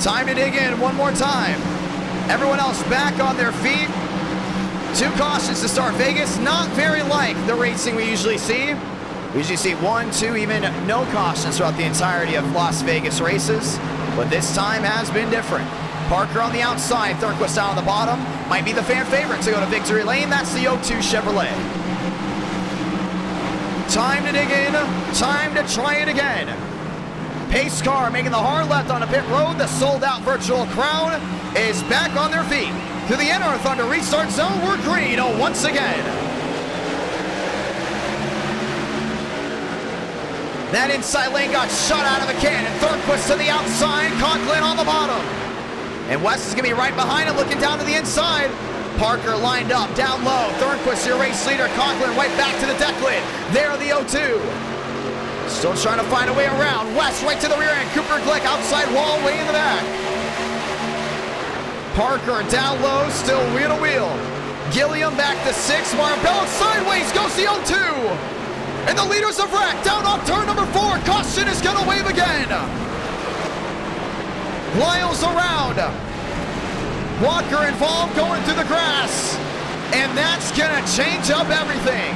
Time to dig in one more time. Everyone else back on their feet. 2 cautions to start Vegas. Not very like the racing we usually see. We usually see 1, 2, even no cautions throughout the entirety of Las Vegas races. But this time has been different. Parker on the outside, Thornquist down on the bottom. Might be the fan favorite to go to victory lane. That's the 02 Chevrolet. Time to dig in. Time to try it again. Pace car making the hard left on a pit road. The sold-out virtual crowd is back on their feet. To the NR Thunder restart zone, we're green once again. That inside lane got shot out of a cannon. Thornquist to the outside, Conklin on the bottom. And West is going to be right behind him, looking down to the inside. Parker lined up, down low. Thornquist, your race leader. Conklin right back to the deck lid. There are the 02. Still trying to find a way around. West right to the rear end. Cooper Glick outside wall, way in the back. Parker down low, still wheel to wheel. Gilliam back to 6. Marbella sideways, goes the 02. And the leaders of wreck down off turn number 4. Caution is going to wave again. Lyles around. Walker involved going through the grass. And that's going to change up everything.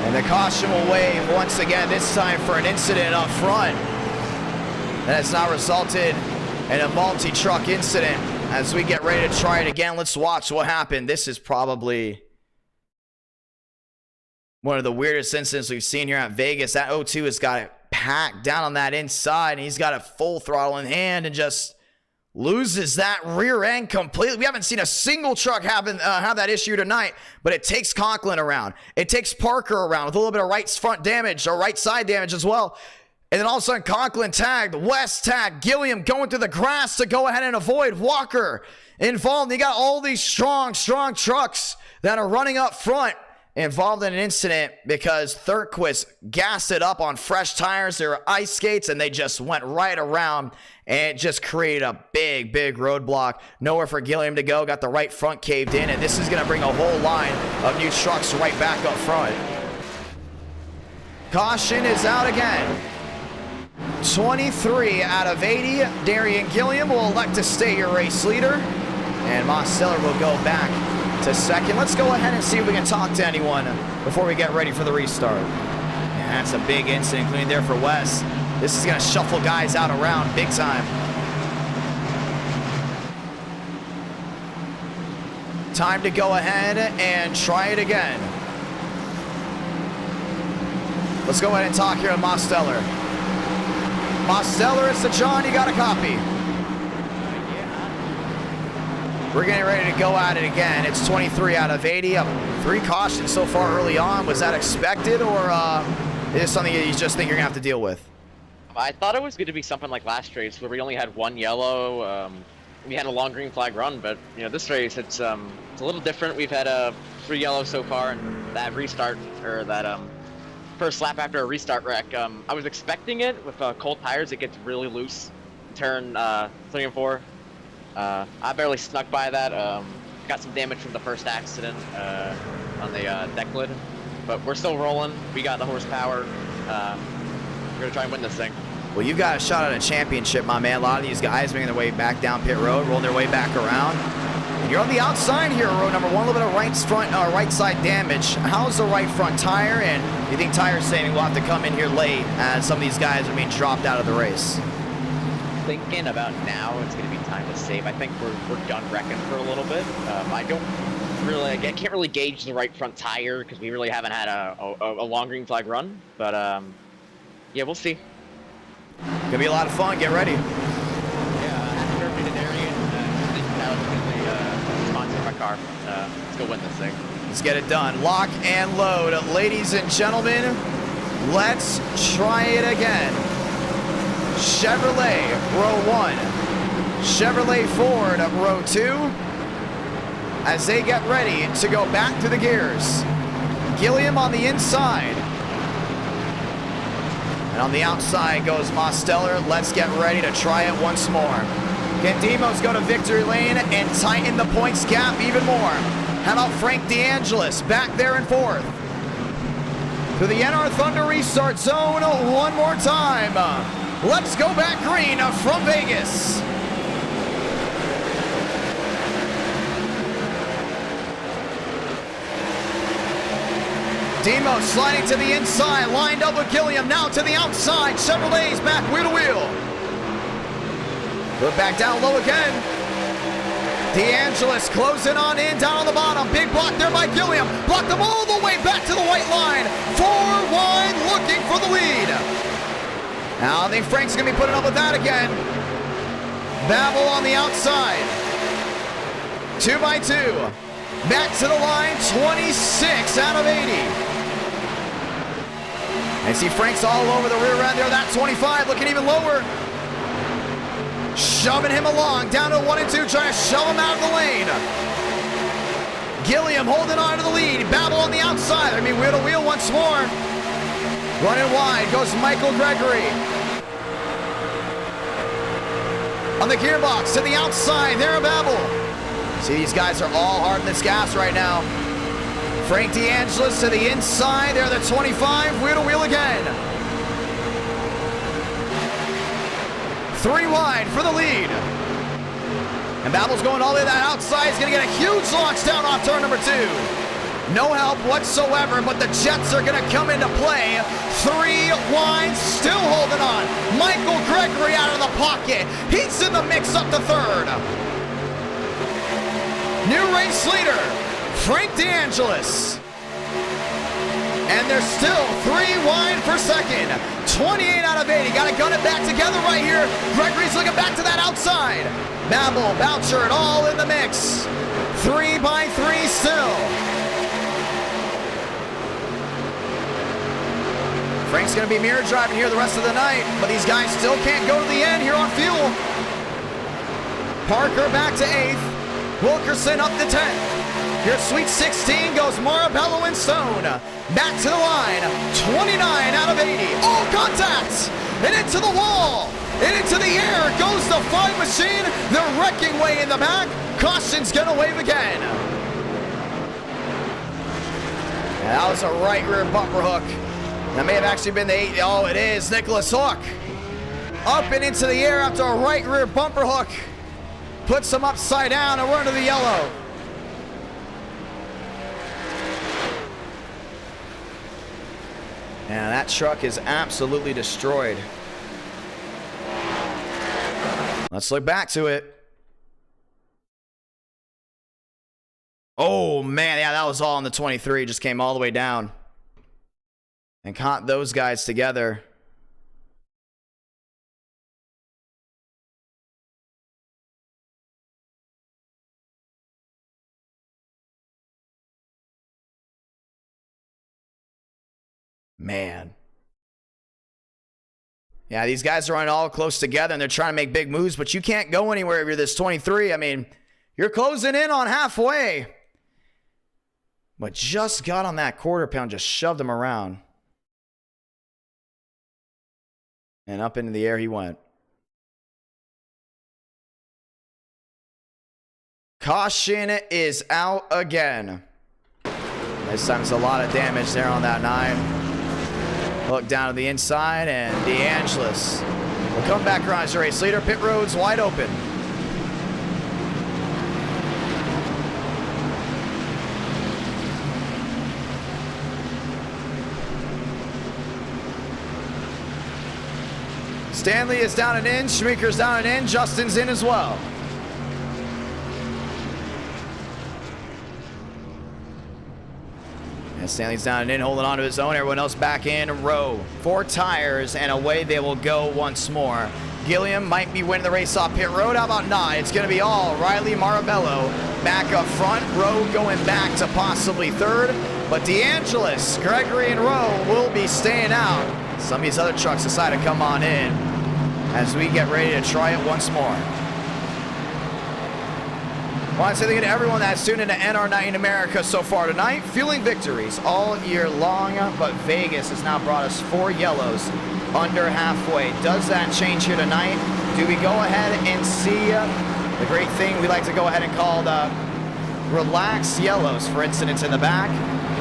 And the caution will wave once again, this time for an incident up front. That has now resulted in a multi-truck incident. As we get ready to try it again, let's watch what happened. This is probably one of the weirdest incidents we've seen here at Vegas. That 02 has got it packed down on that inside, and he's got it full throttle in hand and just loses that rear end completely. We haven't seen a single truck have that issue tonight, but it takes Conklin around. It takes Parker around with a little bit of right front damage or right side damage as well. And then all of a sudden, Conklin tagged, West tagged, Gilliam going through the grass to go ahead and avoid Walker involved. You got all these strong trucks that are running up front involved in an incident because Thornquist gassed it up on fresh tires. There were ice skates, and they just went right around, and it just created a big roadblock. Nowhere for Gilliam to go. Got the right front caved in, and this is going to bring a whole line of new trucks right back up front. Caution is out again. 23 out of 80. Darian Gilliam will elect to stay your race leader, and Mosteller will go back to second. Let's go ahead and see if we can talk to anyone before we get ready for the restart. And that's a big incident, including there for Wes. This is going to shuffle guys out around big time. Time to go ahead and try it again. Let's go ahead and talk here with Mosteller. Mosteller, it's the John, you got a copy. We're getting ready to go at it again. It's 23 out of 80. 3 cautions so far early on. Was that expected, or is it something you just think you're going to have to deal with? I thought it was going to be something like last race where we only had 1 yellow. We had a long green flag run, but this race it's a little different. We've had 3 yellows so far, and that restart, or that first lap after a restart wreck, I was expecting it. With cold tires, it gets really loose in turn 3 and 4. I barely snuck by that. Got some damage from the first accident on the deck lid, but we're still rolling. We got the horsepower. We're gonna try and win this thing. Well, you've got a shot at a championship, my man. A lot of these guys making their way back down pit road, rolling their way back around. And you're on the outside here, row number 1. A little bit of right side damage. How's the right front tire? And you think tire saving will have to come in here late as some of these guys are being dropped out of the race? Thinking about now, it's gonna be time to save. I think we're done wrecking for a little bit. I can't really gauge the right front tire because we really haven't had a long green flag run. But yeah, we'll see. Gonna be a lot of fun. Get ready. Happy birthday to Darian. That was going to sponsor my car. Let's go win this thing. Let's get it done. Lock and load. Ladies and gentlemen, let's try it again. Chevrolet, row 1. Chevrolet Ford, row 2. As they get ready to go back to the gears. Gilliam on the inside. And on the outside goes Mosteller. Let's get ready to try it once more. Can Demos go to victory lane and tighten the points gap even more? How about Frank DeAngelis back there in 4th? To the NR Thunder restart zone one more time. Let's go back green from Vegas. Demo sliding to the inside, lined up with Gilliam, now to the outside. Chevrolet's back wheel to wheel. Put back down low again. DeAngelis closing on in, down on the bottom. Big block there by Gilliam. Blocked them all the way back to the white line. 4 wide, looking for the lead. Now I think Frank's going to be putting up with that again. Babel on the outside. 2 by 2. Back to the line, 26 out of 80. I see Frank's all over the rear end there. That 25 looking even lower. Shoving him along, down to 1 and 2, trying to shove him out of the lane. Gilliam holding on to the lead. Babel on the outside. I mean, wheel to wheel once more. Running wide goes Michael Gregory. On the gearbox to the outside, there Babel. See, these guys are all hard in this gas right now. Frank DeAngelis to the inside. There, the 25, wheel to wheel again. 3 wide for the lead. And Babel's going all the way to that outside. He's going to get a huge launch down off turn number 2. No help whatsoever, but the Jets are going to come into play. 3 wide, still holding on. Michael Gregory out of the pocket. He's in the mix up to 3rd. New race leader, Frank DeAngelis. And they're still 3 wide for 2nd. 28 out of 80. Got to gun it back together right here. Gregory's looking back to that outside. Babel, Boucher, all in the mix. 3 by 3 still. Frank's going to be mirror driving here the rest of the night, but these guys still can't go to the end here on fuel. Parker back to 8th. Wilkerson up to 10th. Here Sweet 16 goes Marabello and Stone. Back to the line. 29 out of 80. All contact. And into the wall. And into the air goes the Fine Machine. They're wrecking way in the back. Caution's going to wave again. That was a right rear bumper hook. That may have actually been the 8. Oh, it is. Nicholas Hook. Up and into the air after a right rear bumper hook. Puts him upside down and run to the yellow. And that truck is absolutely destroyed. Let's look back to it. Oh, man. Yeah, that was all in the 23. Just came all the way down. And caught those guys together. Man. Yeah, these guys are running all close together and they're trying to make big moves, but you can't go anywhere if you're this 23. I mean, you're closing in on halfway. But just got on that quarter pound, just shoved him around. And up into the air he went. Caution is out again. This time it's a lot of damage there on that 9. Hook down to the inside, and DeAngelis will come back around as your race leader. Pit road's wide open. Stanley is down and in. Schmeeker's down and in. Justin's in as well. And Stanley's down and in, holding on to his own. Everyone else back in row. 4 tires, and away they will go once more. Gilliam might be winning the race off pit road. How about not? It's going to be all Riley Marabello back up front. Rowe going back to possibly 3rd. But DeAngelis, Gregory, and Rowe will be staying out. Some of these other trucks decide to come on in as we get ready to try it once more. I want to say thank you to everyone that's tuned into NR Night in America so far tonight. Fueling victories all year long, but Vegas has now brought us 4 yellows under halfway. Does that change here tonight? Do we go ahead and see the great thing we like to go ahead and call the relaxed yellows, for instance, in the back?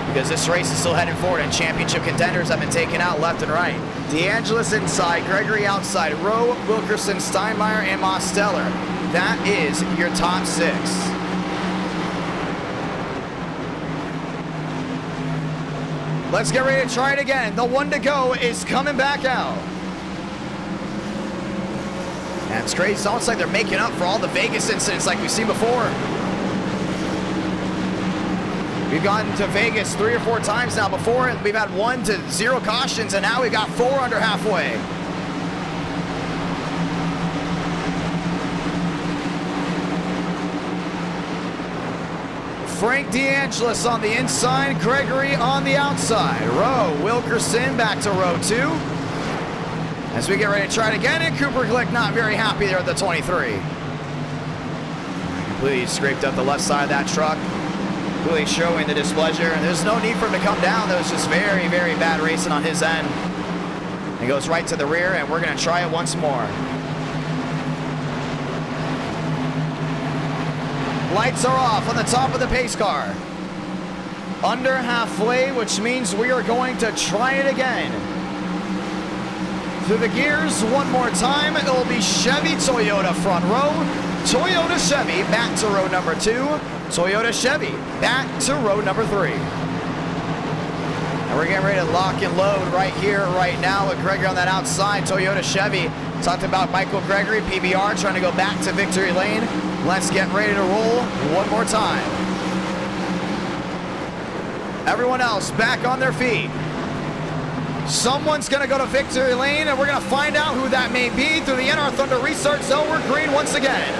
Because this race is still heading forward and championship contenders have been taken out left and right. DeAngelis inside, Gregory outside, Rowe, Wilkerson, Steinmeier, and Mosteller. That is your top 6. Let's get ready to try it again. The one to go is coming back out. And it's crazy. It's almost like they're making up for all the Vegas incidents like we've seen before. We've gotten to Vegas 3 or 4 times now. Before, we've had 1 to 0 cautions, and now we've got 4 under halfway. Frank DeAngelis on the inside, Gregory on the outside. Rowe, Wilkerson back to row 2. As we get ready to try it again, and Cooper Glick not very happy there at the 23. Completely scraped up the left side of that truck. Really showing the displeasure, and there's no need for him to come down. That was just very, very bad racing on his end. He goes right to the rear, and we're going to try it once more. Lights are off on the top of the pace car. Under halfway, which means we are going to try it again. Through the gears one more time. It will be Chevy Toyota front row. Toyota Chevy back to row number 2. Toyota Chevy back to row number 3. And we're getting ready to lock and load right here, right now with Gregory on that outside. Toyota Chevy. Talked about Michael Gregory, PBR, trying to go back to victory lane. Let's get ready to roll one more time. Everyone else back on their feet. Someone's going to go to victory lane, and we're going to find out who that may be through the NR Thunder restart zone. We're green once again.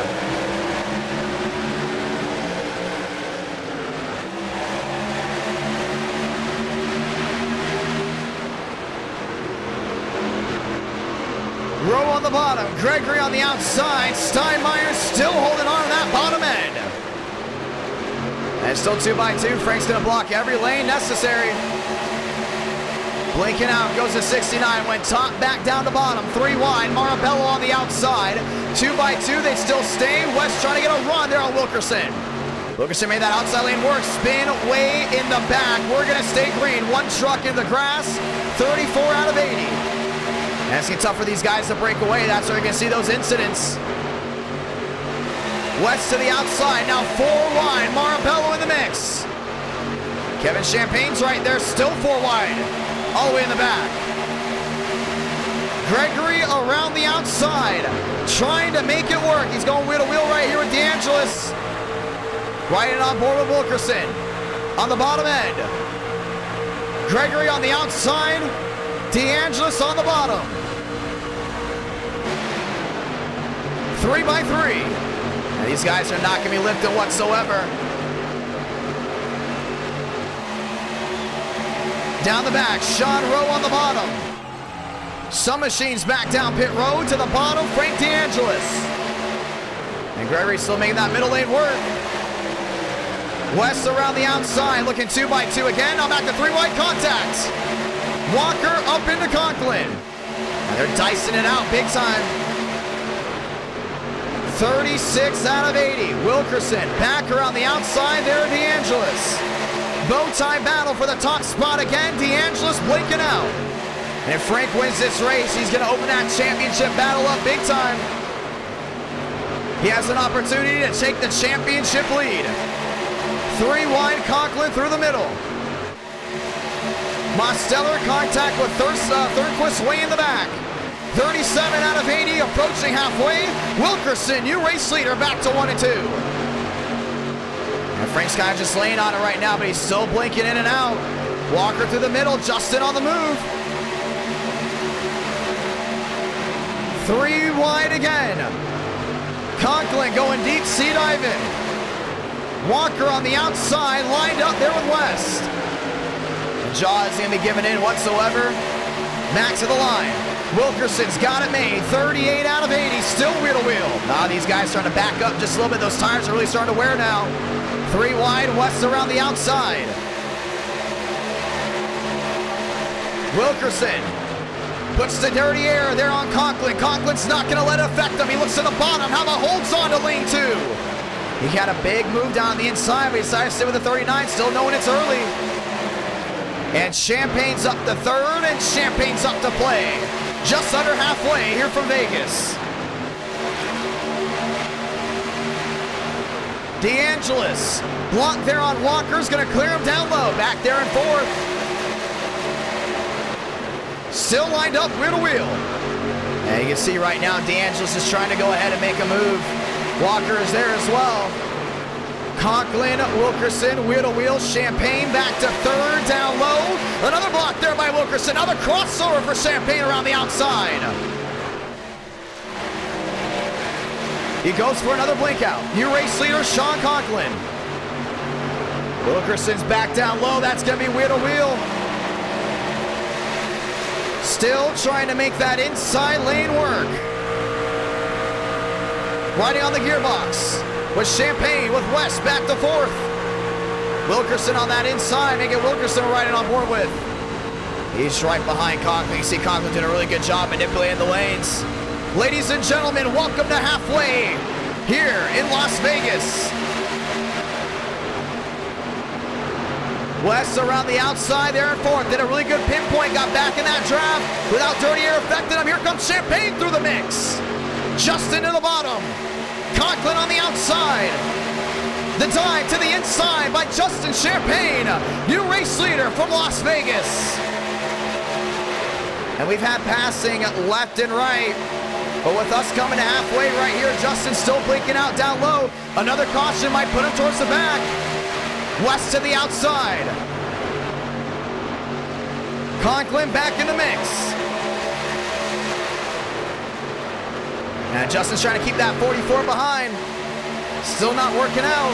Rowe on the bottom, Gregory on the outside, Steinmeier still holding on to that bottom end. And still 2 by 2, Frank's gonna block every lane necessary. Blinking out, goes to 69, went top, back down to bottom, 3 wide, Marabello on the outside. 2 by 2, they still stay. West trying to get a run there on Wilkerson. Wilkerson made that outside lane work, spin way in the back. We're gonna stay green, 1 truck in the grass, 34 out of 80. And it's getting tough for these guys to break away. That's where you're going to see those incidents. West to the outside, now 4 wide. Marabello in the mix. Kevin Champagne's right there, still 4 wide. All the way in the back. Gregory around the outside, trying to make it work. He's going wheel to wheel right here with DeAngelis. Right in on board with Wilkerson. On the bottom end. Gregory on the outside. DeAngelis on the bottom. 3 by 3. And these guys are not going to be lifted whatsoever. Down the back, Sean Rowe on the bottom. Some machines back down pit road to the bottom, Frank DeAngelis. And Gregory still making that middle lane work. West around the outside, looking 2 by 2 again. Now back to 3 wide contact. Walker up into Conklin. And they're dicing it out big time. 36 out of 80. Wilkerson back around the outside there, DeAngelis. Bow tie battle for the top spot again. DeAngelis blinking out. And if Frank wins this race, he's going to open that championship battle up big time. He has an opportunity to take the championship lead. 3 wide, Conklin through the middle. Mosteller contact with Thurquist way in the back. 37 out of 80, approaching halfway. Wilkerson, new race leader, back to 1 and 2. And Frank's kind of just laying on it right now, but he's still blinking in and out. Walker through the middle, Justin on the move. 3 wide again. Conklin going deep, sea diving. Walker on the outside, lined up there with West. Jaw is going to be given in whatsoever. Max of the line. Wilkerson's got it made. 38 out of 80, still wheel to wheel. Now these guys starting to back up just a little bit. Those tires are really starting to wear now. 3 wide, West around the outside. Wilkerson puts the dirty air there on Conklin. Conklin's not going to let it affect him. He looks to the bottom. How about holds on to lane 2? He had a big move down the inside, but he decided to stay with the 39, still knowing it's early. And Champagne's up to 3rd, and Champagne's up to play. Just under halfway here from Vegas. DeAngelis, blocked there on Walker's, going to clear him down low. Back there in 4th. Still lined up wheel to wheel. And you can see right now DeAngelis is trying to go ahead and make a move. Walker is there as well. Conklin, Wilkerson, wheel to wheel. Champagne back to 3rd, down low. Another block there by Wilkerson. Another crossover for Champagne around the outside. He goes for another blink out. New race leader, Sean Conklin. Wilkerson's back down low. That's going to be wheel to wheel. Still trying to make that inside lane work. Riding on the gearbox with Champagne with West back to 4th. Wilkerson on that inside, making Wilkerson riding on board with. He's right behind Conklin. You see Conklin doing a really good job manipulating the lanes. Ladies and gentlemen, welcome to halfway here in Las Vegas. West around the outside there in 4th. Did a really good pinpoint, got back in that draft without dirty air affecting him. Here comes Champagne through the mix. Justin to the bottom. Conklin on the outside. The dive to the inside by Justin Champagne. New race leader from Las Vegas. And we've had passing left and right. But with us coming to halfway right here, Justin still blinking out down low. Another caution might put him towards the back. West to the outside. Conklin back in the mix. And Justin's trying to keep that 44 behind. Still not working out.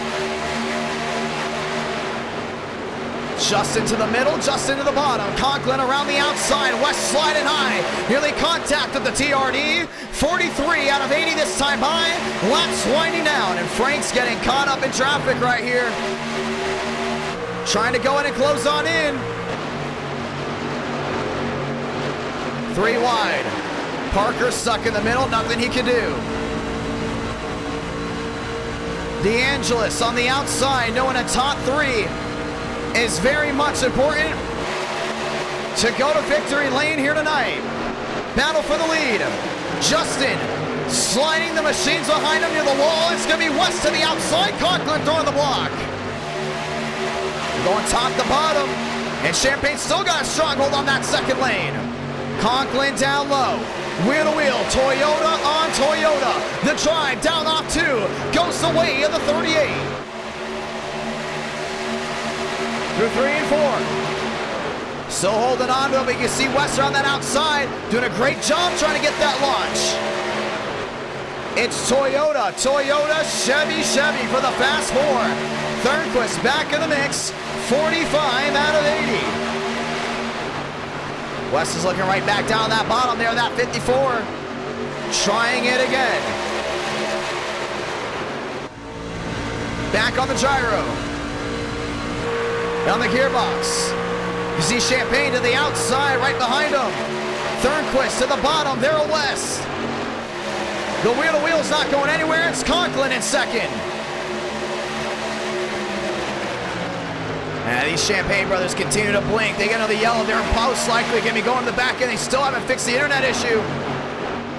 Justin to the middle, Justin to the bottom. Conklin around the outside. West sliding high. Nearly contact with the TRD. 43 out of 80 this time by. Laps winding down. And Frank's getting caught up in traffic right here. Trying to go in and close on in. 3 wide. Parker stuck in the middle, nothing he can do. DeAngelis on the outside, knowing a top 3 is very much important to go to victory lane here tonight. Battle for the lead. Justin sliding the machines behind him near the wall. It's going to be West to the outside. Conklin throwing the block. Going top to bottom. And Champagne still got a stronghold on that second lane. Conklin down low. Wheel to wheel. Toyota on Toyota. The drive down off 2. Goes the way of the 38. Through 3 and 4. Still holding on to it, but you can see Wester on that outside doing a great job trying to get that launch. It's Toyota, Chevy for the fast 4. Thornquist back in the mix, 45 out of 80. West is looking right back down that bottom there, that 54. Trying it again. Back on the gyro. On the gearbox. You see Champagne to the outside, right behind him. Thornquist to the bottom, Daryl West. The wheel-to-wheel's not going anywhere. It's Conklin in second. And these Champagne brothers continue to blink. They get on the yellow. They're most likely going to be going to the back end. They still haven't fixed the internet issue.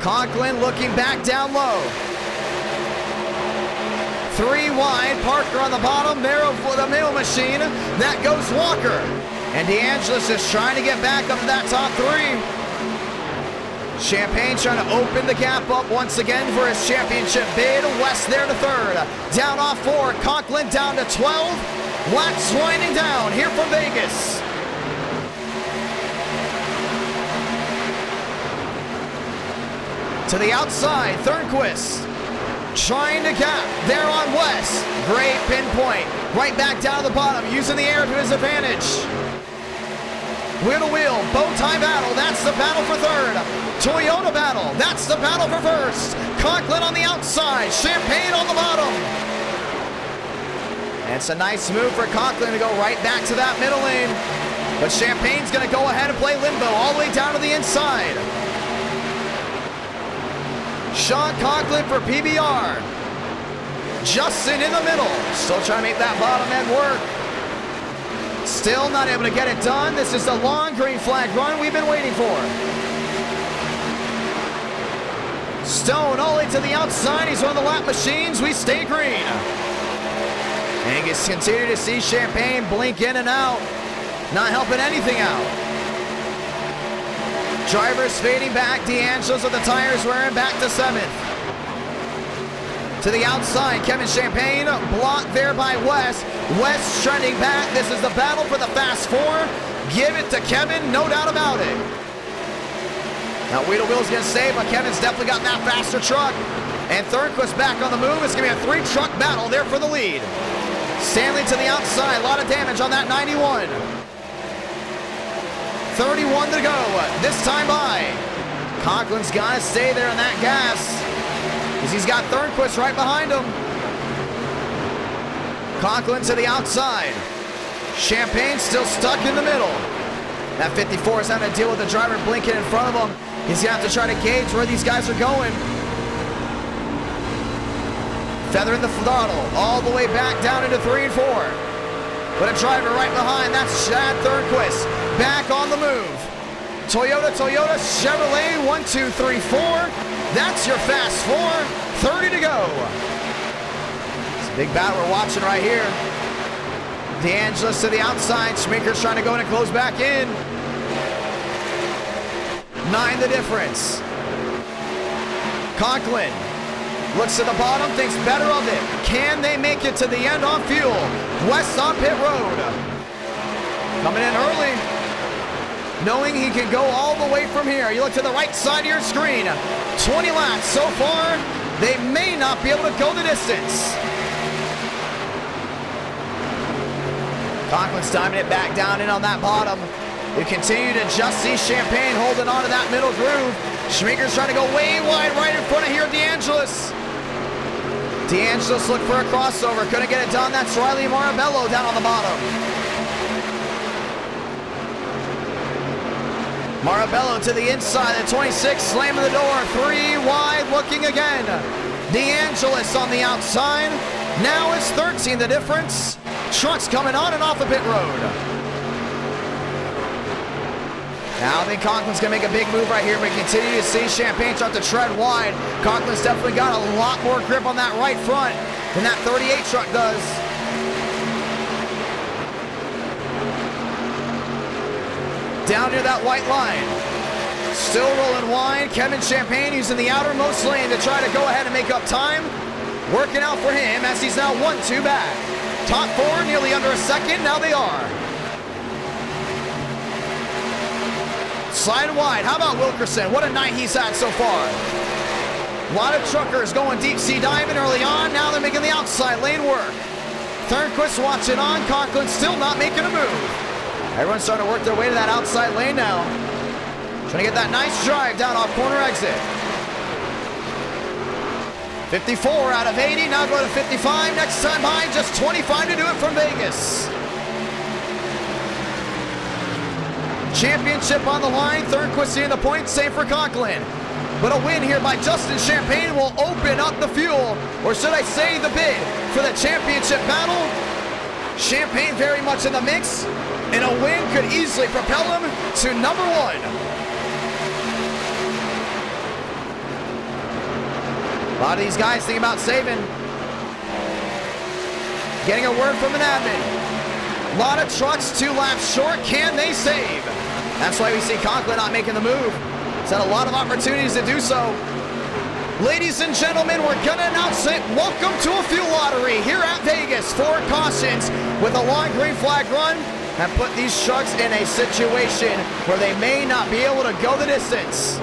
Conklin looking back down low. 3 wide. Parker on the bottom. There for the middle machine. That goes Walker. And DeAngelis is trying to get back up to that top 3. Champagne trying to open the gap up once again for his championship bid. West there to 3rd. Down off 4. Conklin down to 12. Laps winding down here from Vegas. To the outside, Thornquist trying to gap there on West. Great pinpoint. Right back down to the bottom, using the air to his advantage. Wheel to wheel, bow tie battle, that's the battle for third. Toyota battle, that's the battle for first. Conklin on the outside, Champagne on the bottom. And it's a nice move for Conklin to go right back to that middle lane. But Champagne's gonna go ahead and play limbo all the way down to the inside. Sean Conklin for PBR. Justin in the middle, still trying to make that bottom end work. Still not able to get it done. This is the long green flag run we've been waiting for. Stone all the way to the outside. He's one of the lap machines. We stay green. And you continue to see Champagne blink in and out. Not helping anything out. Drivers fading back. D'Angelo's with the tires wearing back to 7th. To the outside, Kevin Champagne blocked there by West. West trending back. This is the battle for the Fast Four. Give it to Kevin, no doubt about it. Now Wheel to Wheel's gonna stay, but Kevin's definitely got that faster truck. And Thornquist back on the move. It's gonna be a 3-truck battle there for the lead. Stanley to the outside, a lot of damage on that 91. 31 to go, this time by. Conklin's gotta stay there on that gas, because he's got Thornquist right behind him. Conklin to the outside. Champagne still stuck in the middle. That 54 is having to deal with the driver blinking in front of him. He's gonna have to try to gauge where these guys are going. Feathering the throttle all the way back down into 3 and 4. But a driver right behind, that's Chad Thornquist. Back on the move. Toyota, Chevrolet, 1, 2, 3, 4. That's your Fast Four. 30 to go. It's a big battle we're watching right here. D'Angelo's to the outside. Schminker's trying to go in and close back in. 9 the difference. Conklin looks to the bottom, thinks better of it. Can they make it to the end on fuel? West on pit road. Coming in early, knowing he can go all the way from here. You look to the right side of your screen. 20 laps so far. They may not be able to go the distance. Conklin's timing it back down in on that bottom. We continue to just see Champagne holding on to that middle groove. Schminker's trying to go way wide right in front of here, D'Angelo's. D'Angelo's looked for a crossover. Couldn't get it done. That's Riley Marabello down on the bottom. Marabello to the inside. The 26 slamming the door. 3 wide looking again. D'Angelo's on the outside. Now it's 13 the difference. Trucks coming on and off the pit road. Now I think Conklin's going to make a big move right here. We continue to see Champagne start to tread wide. Conklin's definitely got a lot more grip on that right front than that 38 truck does. Down near that white line. Still rolling wide. Kevin Champagne using the outermost lane to try to go ahead and make up time. Working out for him as he's now 1-2 back. Top 4 nearly under a second. Now they are. Slide wide. How about Wilkerson? What a night he's had so far. A lot of truckers going deep sea diving early on. Now they're making the outside lane work. Thornquist watching on. Conklin still not making a move. Everyone's starting to work their way to that outside lane now. Trying to get that nice drive down off corner exit. 54 out of 80. Now go to 55. Next time by, just 25 to do it from Vegas. Championship on the line. Thornquist seeing the points, same for Conklin. But a win here by Justin Champagne will open up the fuel, or should I say the bid, for the championship battle. Champagne very much in the mix, and a win could easily propel him to number 1. A lot of these guys think about saving. Getting a word from an admin. A lot of trucks 2 laps short. Can they save? That's why we see Conklin not making the move. He's had a lot of opportunities to do so. Ladies and gentlemen, we're going to announce it. Welcome to a fuel lottery here at Vegas. 4 cautions with a long green flag run and put these trucks in a situation where they may not be able to go the distance.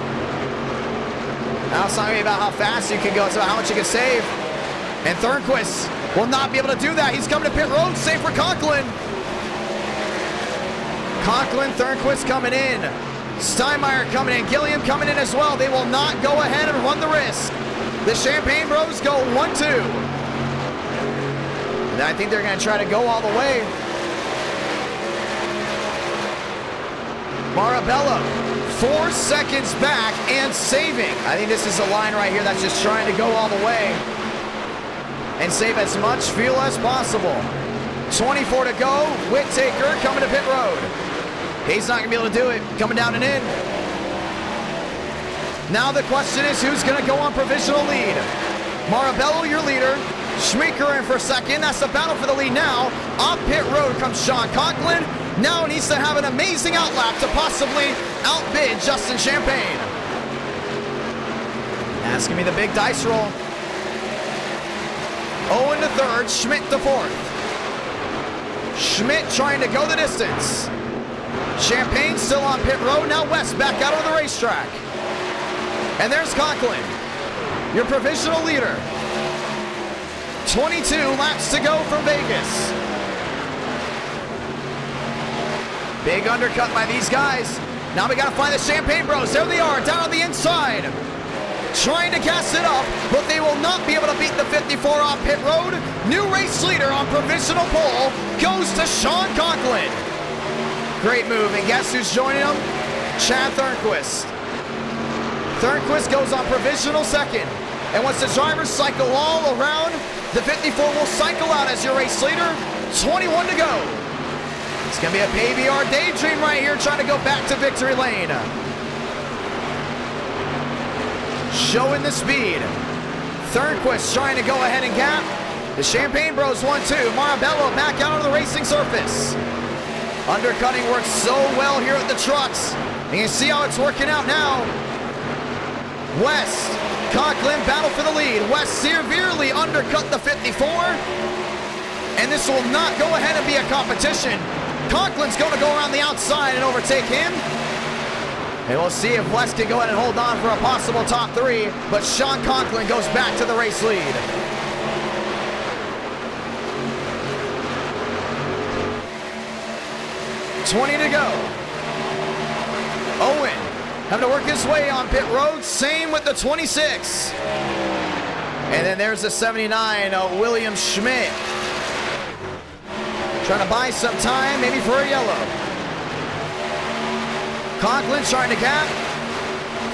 Now it's not going to be about how fast you can go. It's about how much you can save. And Thornquist will not be able to do that. He's coming to pit road. Safe for Conklin. Conklin, Thornquist coming in. Steinmeier coming in. Gilliam coming in as well. They will not go ahead and run the risk. The Champagne Bros go 1-2. And I think they're going to try to go all the way. Marabella, 4 seconds back and saving. I think this is a line right here that's just trying to go all the way and save as much fuel as possible. 24 to go. Whittaker coming to pit road. He's not going to be able to do it. Coming down and in. Now the question is, who's going to go on provisional lead? Marabello, your leader. Schmeeker in for second. That's the battle for the lead now. On pit road comes Sean Conklin. Now needs to have an amazing outlap to possibly outbid Justin Champagne. That's going to be the big dice roll. Owen to third, Schmidt to fourth. Schmidt trying to go the distance. Champagne still on pit road. Now West back out on the racetrack. And there's Conklin, your provisional leader. 22 laps to go from Vegas. Big undercut by these guys. Now we got to find the Champagne Bros. There they are, down on the inside. Trying to gas it up, but they will not be able to beat the 54 off pit road. New race leader on provisional pole goes to Sean Conklin. Great move, and guess who's joining him? Chad Thornquist. Thornquist goes on provisional second. And once the drivers cycle all around, the 54 will cycle out as your race leader. 21 to go. It's going to be a PBR daydream right here, trying to go back to victory lane. Showing the speed. Thornquist trying to go ahead and gap. The Champagne Bros 1-2. Marabello back out on the racing surface. Undercutting works so well here at the trucks. And you see how it's working out now. West, Conklin battle for the lead. West severely undercut the 54. And this will not go ahead and be a competition. Conklin's going to go around the outside and overtake him. And we'll see if West can go ahead and hold on for a possible top three. But Sean Conklin goes back to the race lead. $20 to go. Owen having to work his way on pit road. Same with the 26. And then there's the 79, William Schmidt. Trying to buy some time, maybe for a yellow. Conklin trying to gap.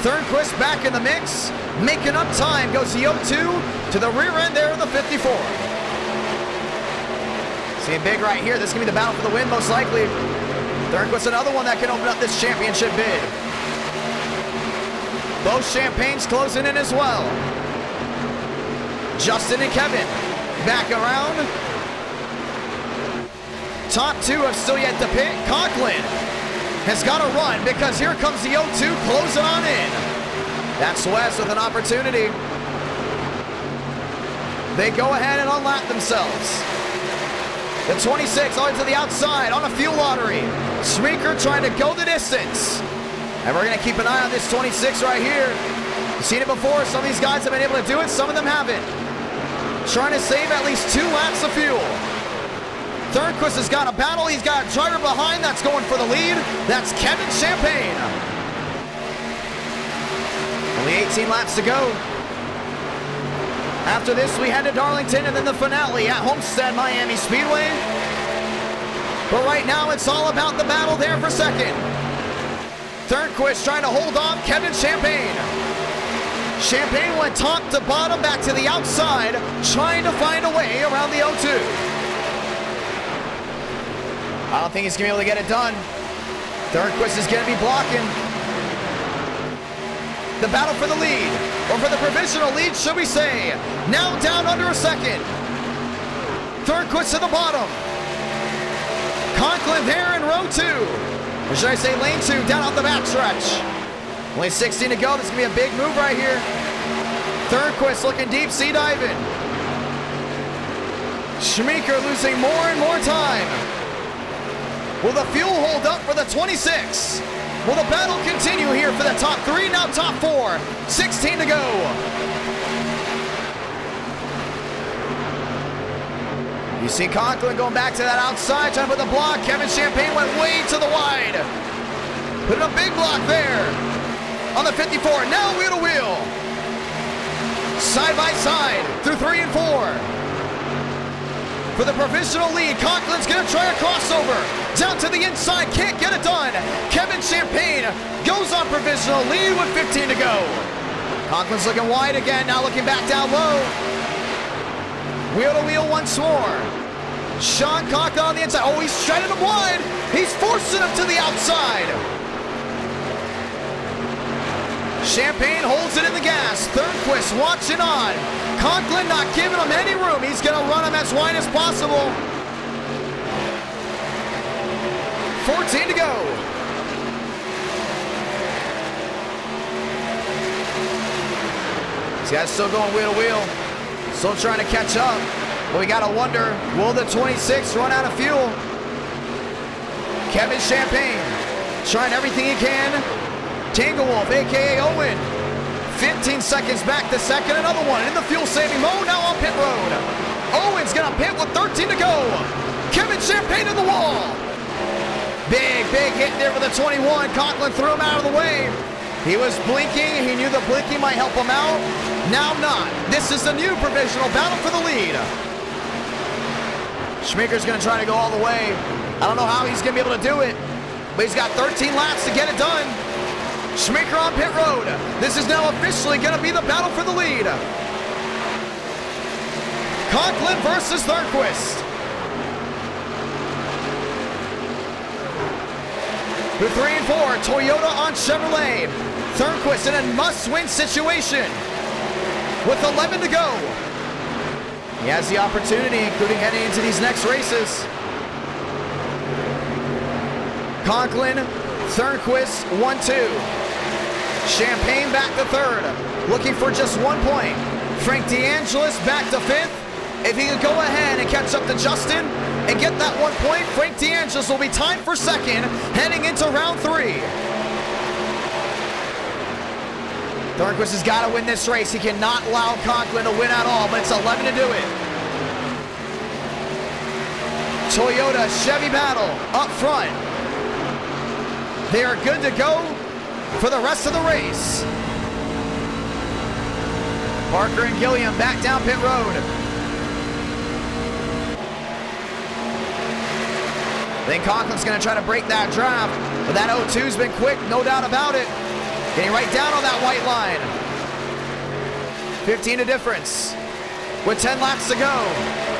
Thornquist back in the mix. Making up time goes the 0-2 to the rear end there of the 54. See it big right here. This is going to be the battle for the win most likely. Thornquist another one that can open up this championship bid. Both Champagnes closing in as well. Justin and Kevin back around. Top two have still yet to pit. Conklin has got to run because here comes the 0-2 closing on in. That's West with an opportunity. They go ahead and unlap themselves. The 26 all the way to the outside on a fuel lottery. Schmeeker trying to go the distance. And we're going to keep an eye on this 26 right here. You've seen it before. Some of these guys have been able to do it. Some of them haven't. Trying to save at least 2 laps of fuel. Thornquist has got a battle. He's got a driver behind that's going for the lead. That's Kevin Champagne. Only 18 laps to go. After this, we head to Darlington and then the finale at HOMESTEAD-MIAMI Speedway. But right now, it's all about the battle there for second. Thornquist trying to hold off Kevin Champagne. Champagne went top to bottom, back to the outside, trying to find a way around the 0-2. I don't think he's going to be able to get it done. Thornquist is going to be blocking. The battle for the lead, or for the provisional lead, should we say. Now down under a second. Thornquist to the bottom. Conklin there in row 2. Or should I say lane 2, down off the backstretch. Only 16 to go. This is going to be a big move right here. Thornquist looking deep sea diving. Schmeeker losing more and more time. Will the fuel hold up for the 26? Will the battle continue here for the top 3, now top 4? 16 to go. You see Conklin going back to that outside, trying to put the block. Kevin Champagne went way to the wide. Put in a big block there. On the 54, now wheel to wheel. Side by side through 3 and 4. For the provisional lead, Conklin's gonna try a crossover. Down to the inside, can't get it done. Kevin Champagne goes on provisional lead with 15 to go. Conklin's looking wide again, now looking back down low. Wheel to wheel once more. Sean Conklin on the inside. Oh, he's shredding him wide. He's forcing him to the outside. Champagne holds it in the gas. Thornquist watching on. Conklin not giving him any room. He's going to run him as wide as possible. 14 to go. This guy's still going wheel to wheel. Still trying to catch up. But we got to wonder, will the 26 run out of fuel? Kevin Champagne trying everything he can. Tango Wolf, a.k.a. Owen. 15 seconds back to second. Another one in the fuel-saving mode. Now on pit road. Owen's going to pit with 13 to go. Kevin Champagne in the wall. Big hit there with the 21. Conklin threw him out of the way. He was blinking. He knew the blinking might help him out. Now not. This is the new provisional battle for the lead. Schmeecker's going to try to go all the way. I don't know how he's going to be able to do it, but he's got 13 laps to get it done. Schmeeker on pit road. This is now officially going to be the battle for the lead. Conklin versus Thornquist. The 3 and 4, Toyota on Chevrolet. Thornquist in a must-win situation with 11 to go. He has the opportunity, including heading into these next races. Conklin, Thornquist, 1-2. Champagne back to third, looking for just 1 point. Frank DeAngelis back to 5th. If he could go ahead and catch up to Justin and get that 1 point, Frank DeAngelis will be tied for second heading into round 3. Thornquist has got to win this race. He cannot allow Conklin to win at all, but it's 11 to do it. Toyota Chevy battle up front. They are good to go for the rest of the race. Parker and Gilliam back down pit road. I think Conklin's going to try to break that draft, but that 0-2's been quick, no doubt about it. Getting right down on that white line. 15 to difference with 10 laps to go.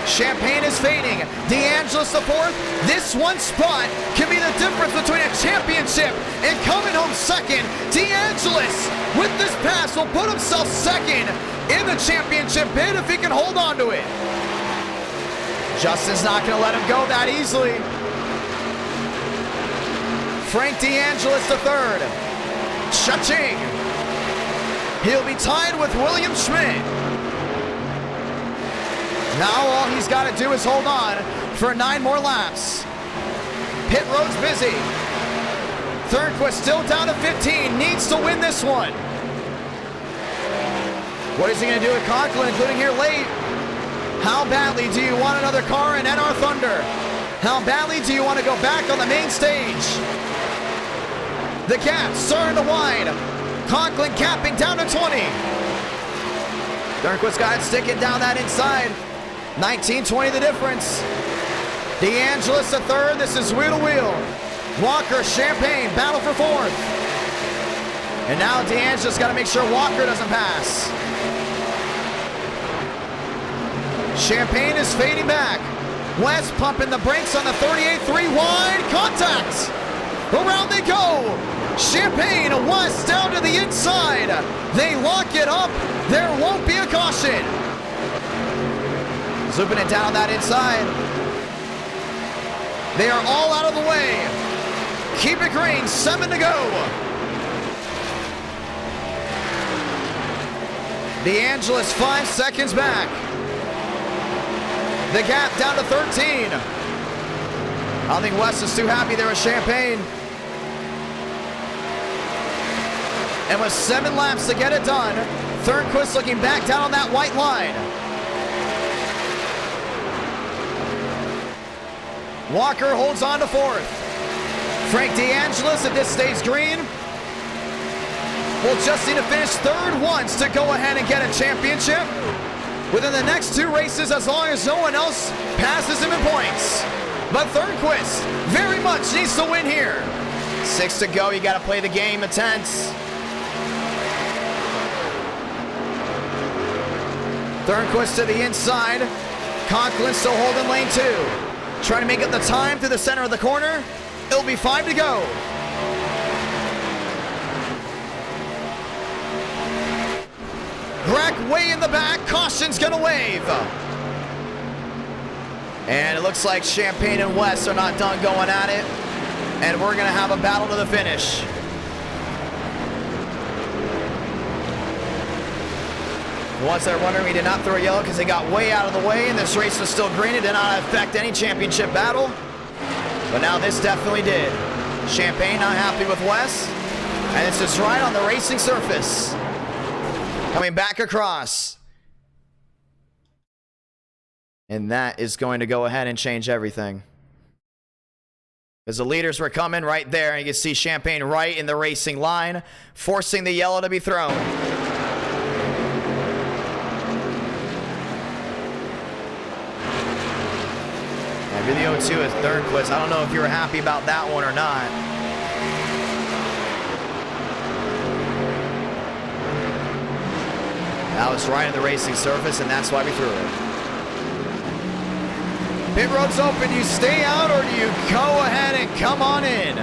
Champagne is fading. DeAngelis the 4th. This one spot can be the difference between a championship and coming home second. DeAngelis with this pass will put himself second in the championship bid if he can hold on to it. Justin's not going to let him go that easily. Frank DeAngelis the 3rd. Cha-ching. He'll be tied with William Schmidt. Now all he's got to do is hold on for 9 more laps. Pit road's busy. Thornquist still down to 15, needs to win this one. What is he going to do with Conklin, including here late? How badly do you want another car in NR Thunder? How badly do you want to go back on the main stage? The gap starting to wide. Conklin capping down to 20. Thornquist got it sticking down that inside. 19-20 the difference. DeAngelis the 3rd. This is wheel to wheel. Walker, Champagne, battle for 4th. And now DeAngelis got to make sure Walker doesn't pass. Champagne is fading back. West pumping the brakes on the 38-3 wide. Contact. Around they go. Champagne, West down to the inside. They lock it up. There won't be a caution. Zooping it down that inside. They are all out of the way. Keep it green, 7 to go. DeAngelis 5 seconds back. The gap down to 13. I don't think Wes is too happy there with Champagne. And with 7 laps to get it done, Thornquist looking back down on that white line. Walker holds on to 4th. Frank DeAngelis, if this stays green, will just need to finish 3rd once to go ahead and get a championship within the next 2 races, as long as no one else passes him in points. But Thornquist very much needs to win here. 6 to go, you got to play the game intense. Thornquist to the inside. Conklin still holding lane 2. Trying to make up the time through the center of the corner. It'll be 5 to go. Greg way in the back. Caution's gonna wave. And it looks like Champagne and West are not done going at it. And we're gonna have a battle to the finish. Once they're wondering, he did not throw a yellow because they got way out of the way, and this race was still green. It did not affect any championship battle. But now this definitely did. Champagne not happy with Wes. And it's just right on the racing surface. Coming back across. And that is going to go ahead and change everything. Because the leaders were coming right there, and you can see Champagne right in the racing line, forcing the yellow to be thrown. Video 2 is Thornquist. I don't know if you were happy about that one or not. That was right in the racing surface, and that's why we threw it. Pit road's open. You stay out, or do you go ahead and come on in?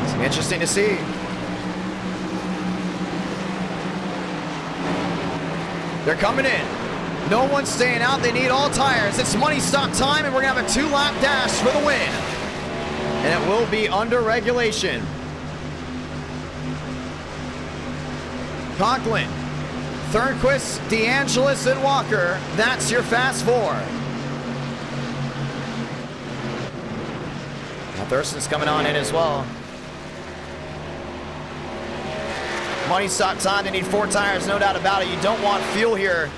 It's gonna be interesting to see. They're coming in. No one's staying out. They need all tires. It's money stock time, and we're going to have a 2-lap dash for the win. And it will be under regulation. Conklin, Thornquist, DeAngelis, and Walker. That's your fast 4. Now Thurston's coming on in as well. Money stock time. They need 4 tires, no doubt about it. You don't want fuel here.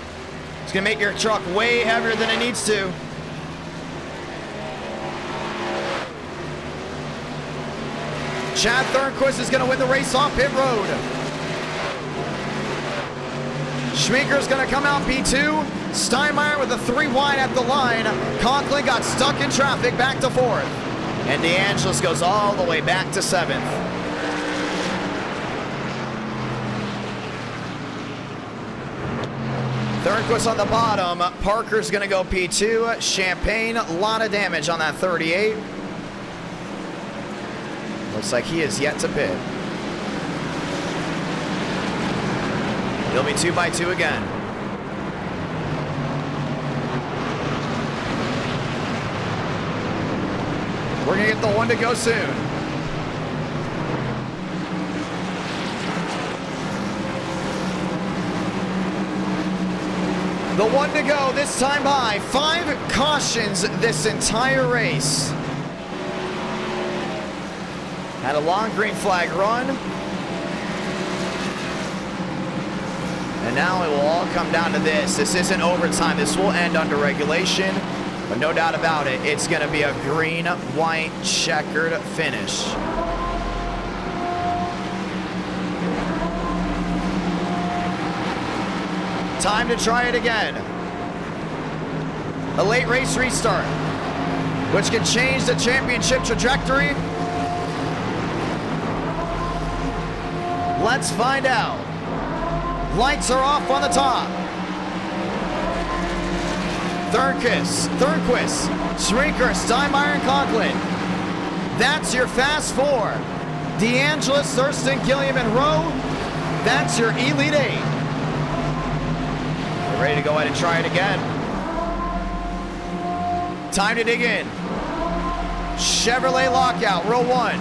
It's going to make your truck way heavier than it needs to. Chad Thornquist is going to win the race off pit road. Schmeeker's going to come out P2. Steinmeier with a 3 wide at the line. Conklin got stuck in traffic back to 4th. And DeAngelis goes all the way back to 7th. Thornquist on the bottom. Parker's going to go P2. Champagne, a lot of damage on that 38. Looks like he is yet to pit. He'll be 2x2 again. We're going to get the 1 to go soon. The 1 to go, this time by 5 cautions this entire race. Had a long green flag run. And now it will all come down to this. This isn't overtime. This will end under regulation. But no doubt about it, it's going to be a green, white, checkered finish. Time to try it again. A late race restart, which can change the championship trajectory. Let's find out. Lights are off on the top. Thornquist, Schmeeker, Steinmeier, and Conklin. That's your fast 4. DeAngelis, Thurston, Gilliam, and Rowe. That's your Elite 8. We're ready to go ahead and try it again. Time to dig in. Chevrolet lockout, row 1.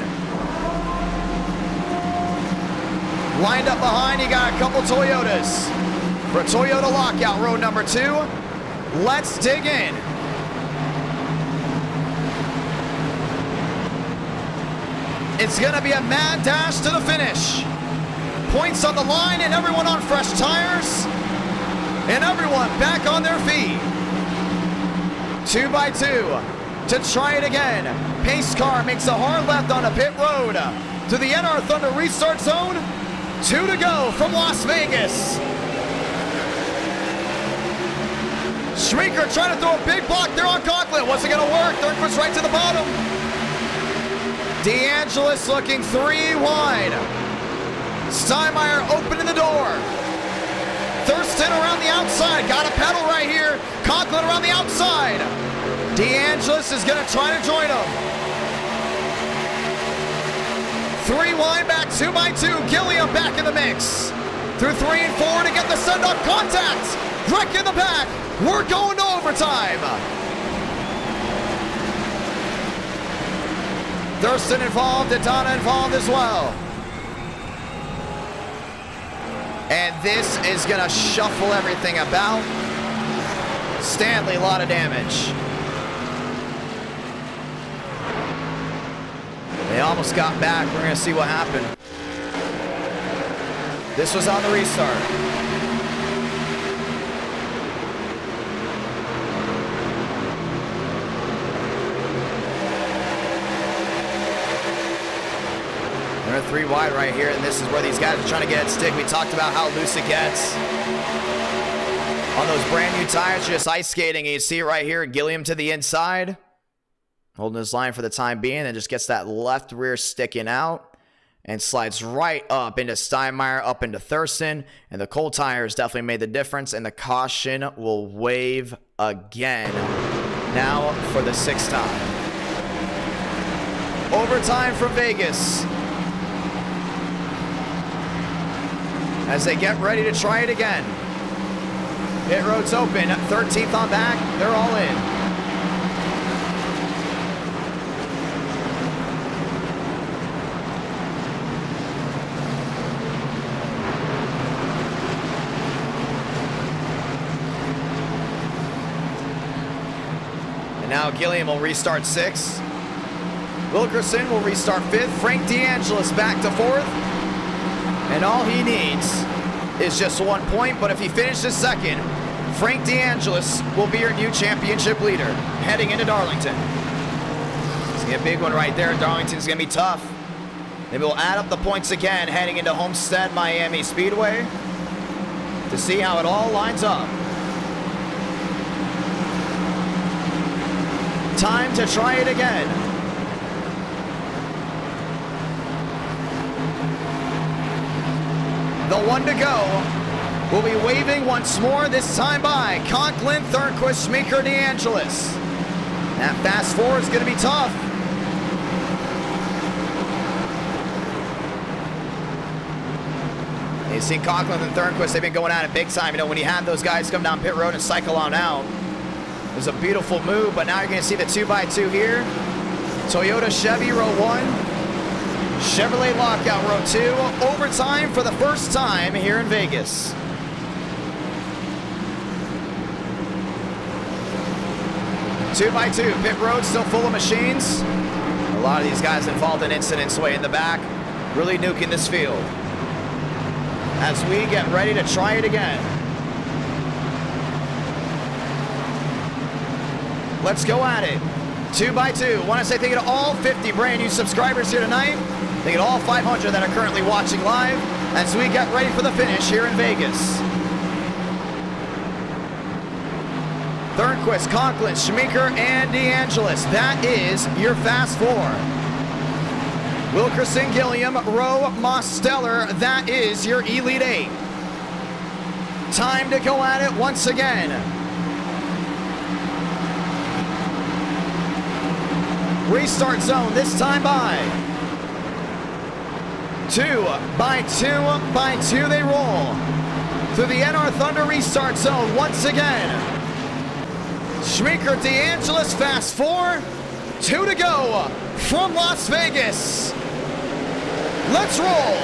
Lined up behind, you got a couple Toyotas. For Toyota lockout, row number 2. Let's dig in. It's going to be a mad dash to the finish. Points on the line and everyone on fresh tires. And everyone back on their feet. 2 by 2 to try it again. Pace car makes a hard left on a pit road to the NR Thunder restart zone. 2 to go from Las Vegas. Schmeeker trying to throw a big block there on Conklin. What's it going to work? Thurnquist right to the bottom. DeAngelis looking 3 wide. Steinmeier opening the door. Thurston around the outside. Got a pedal right here. Conklin around the outside. DeAngelis is going to try to join him. 3 wide back, 2 by 2. Gilliam back in the mix. Through 3 and 4 to get the send-up contact. Wreck in the back. We're going to overtime. Thurston involved, Daytona involved as well. And this is going to shuffle everything about. Stanley, a lot of damage. They almost got back. We're going to see what happened. This was on the restart. They're 3 wide right here, and this is where these guys are trying to get it stick. We talked about how loose it gets. On those brand new tires, just ice skating, and you see it right here. Gilliam to the inside. Holding his line for the time being, and just gets that left rear sticking out. And slides right up into Steinmeier, up into Thurston. And the cold tires definitely made the difference, and the caution will wave again. Now for the 6th time. Overtime from Vegas. As they get ready to try it again. Pit road's open, 13th on back, they're all in. And now Gilliam will restart 6th. Wilkerson will restart 5th. Frank DeAngelis back to 4th. And all he needs is just 1 point, but if he finishes 2nd, Frank DeAngelis will be your new championship leader heading into Darlington. It's going to be a big one right there. Darlington's going to be tough. Maybe we'll add up the points again heading into Homestead-Miami Speedway to see how it all lines up. Time to try it again. The 1 to go will be waving once more, this time by Conklin, Thurnquist, Schmeeker, DeAngelis. That fast 4 is going to be tough. You see Conklin and Thurnquist, they've been going at it big time. You know, when you have those guys come down pit road and cycle on out, it was a beautiful move, but now you're going to see the 2 by 2 here. Toyota Chevy row 1. Chevrolet Lockout row 2, overtime for the first time here in Vegas. Two by 2, pit road still full of machines. A lot of these guys involved in incidents way in the back, really nuking this field. As we get ready to try it again. Let's go at it. 2 by 2. Want to say thank you to all 50 brand new subscribers here tonight. Thank you to all 500 that are currently watching live as we get ready for the finish here in Vegas. Thurnquist, Conklin, Schmeeker, and DeAngelis. That is your Fast 4. Wilkerson, Gilliam, Rowe, Moss, Stellar. That is your Elite 8. Time to go at it once again. Restart zone, this time by 2 by 2 by 2 they roll through the NR Thunder restart zone once again. Schmeeker, DeAngelis, Fast 4. 2 to go from Las Vegas. Let's roll.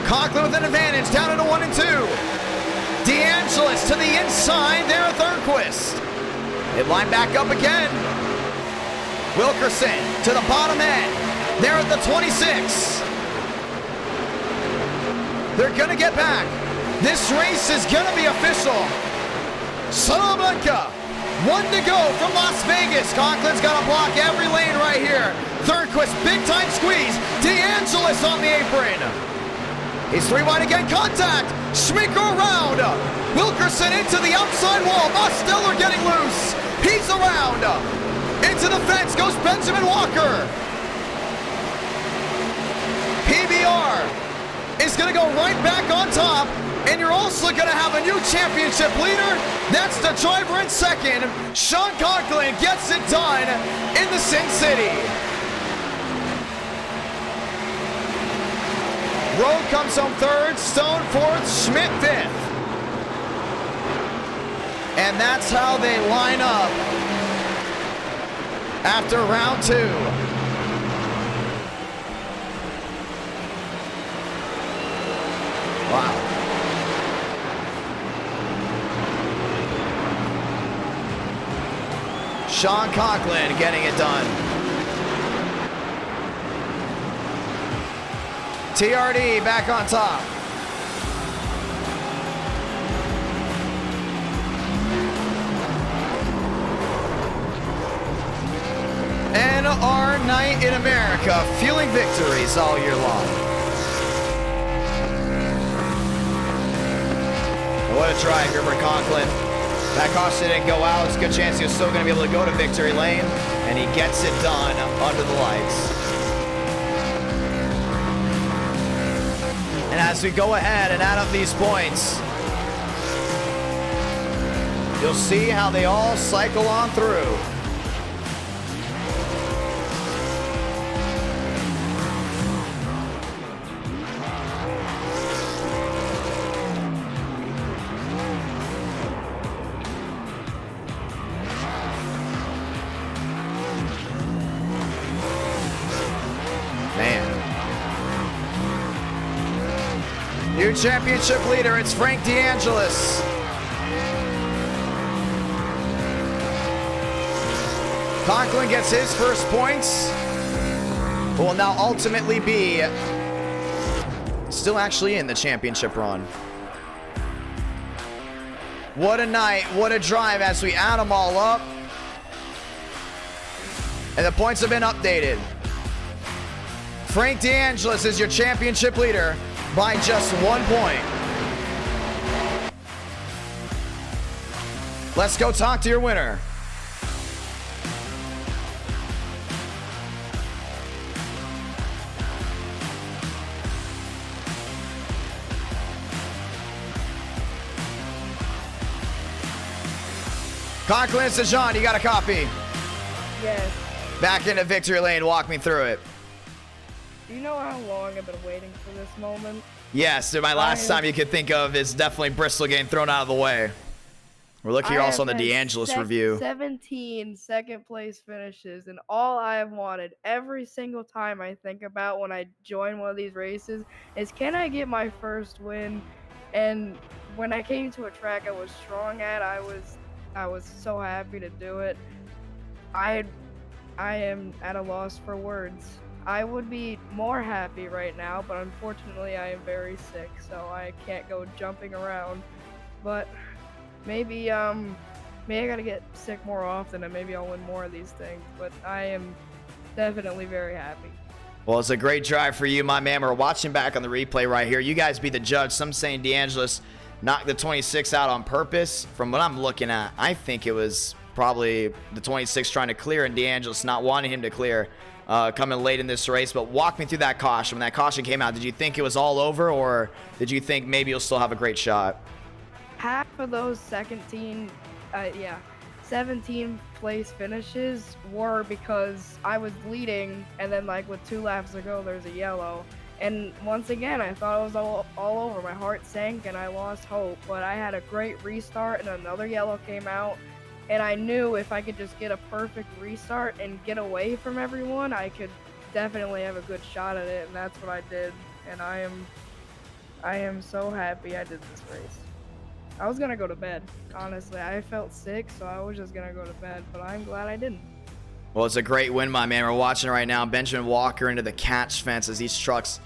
Conklin with an advantage, down into 1 and 2. DeAngelis to the inside, there Thornquist. They line back up again. Wilkerson to the bottom end, there at the 26. They're gonna get back. This race is gonna be official. Salamanca, 1 to go from Las Vegas. Conklin's got to block every lane right here. Thornquist, big time squeeze. DeAngelis on the apron. He's 3 wide again, contact. Schmicker around. Wilkerson into the outside wall. Mosteller getting loose. He's around. Into the fence goes Benjamin Walker. PBR is going to go right back on top. And you're also going to have a new championship leader. That's the driver in second. Sean Conklin gets it done in the Sin City. Rowe comes home 3rd, Stone 4th, Schmidt 5th. And that's how they line up after round 2. Wow. Sean Conklin getting it done. TRD back on top. And our night in America, fueling victories all year long. What a drive here for Conklin. That caution didn't go out. It's a good chance he was still going to be able to go to victory lane. And he gets it done under the lights. And as we go ahead and add up these points, you'll see how they all cycle on through. New championship leader, it's Frank DeAngelis. Conklin gets his first points. Will now ultimately be still actually in the championship run. What a night, what a drive as we add them all up. And the points have been updated. Frank DeAngelis is your championship leader by just 1 point. Let's go talk to your winner. Conklin to John, you got a copy? Yes. Back into victory lane, walk me through it. Do you know how long I've been waiting for this moment? Yes, my last time you could think of is definitely Bristol getting thrown out of the way. We're looking here also on the DeAngelis review. 17 second place finishes, and all I have wanted every single time I think about when I join one of these races is, can I get my first win? And when I came to a track I was strong at, I was so happy to do it. I am at a loss for words. I would be more happy right now, but unfortunately I am very sick, so I can't go jumping around. But maybe I gotta get sick more often, and maybe I'll win more of these things. But I am definitely very happy. Well, it's a great drive for you, my man. We're watching back on the replay right here. You guys be the judge. Some saying DeAngelis knocked the 26 out on purpose. From what I'm looking at, I think it was probably the 26 trying to clear and DeAngelis not wanting him to clear. Coming late in this race, but walk me through that caution. When that caution came out, did you think it was all over, or did you think maybe you'll still have a great shot? Half of those 17 place finishes were because I was leading, and then like with 2 laps to go, there's a yellow. And once again, I thought it was all over. My heart sank and I lost hope, but I had a great restart and another yellow came out. And I knew if I could just get a perfect restart and get away from everyone, I could definitely have a good shot at it, and that's what I did. And I am I am so happy I did this race. I was gonna go to bed, honestly. I felt sick, so I was just gonna go to bed, but I'm glad I didn't. Well, it's a great win, my man. We're watching right now. Benjamin Walker into the catch fence as these trucks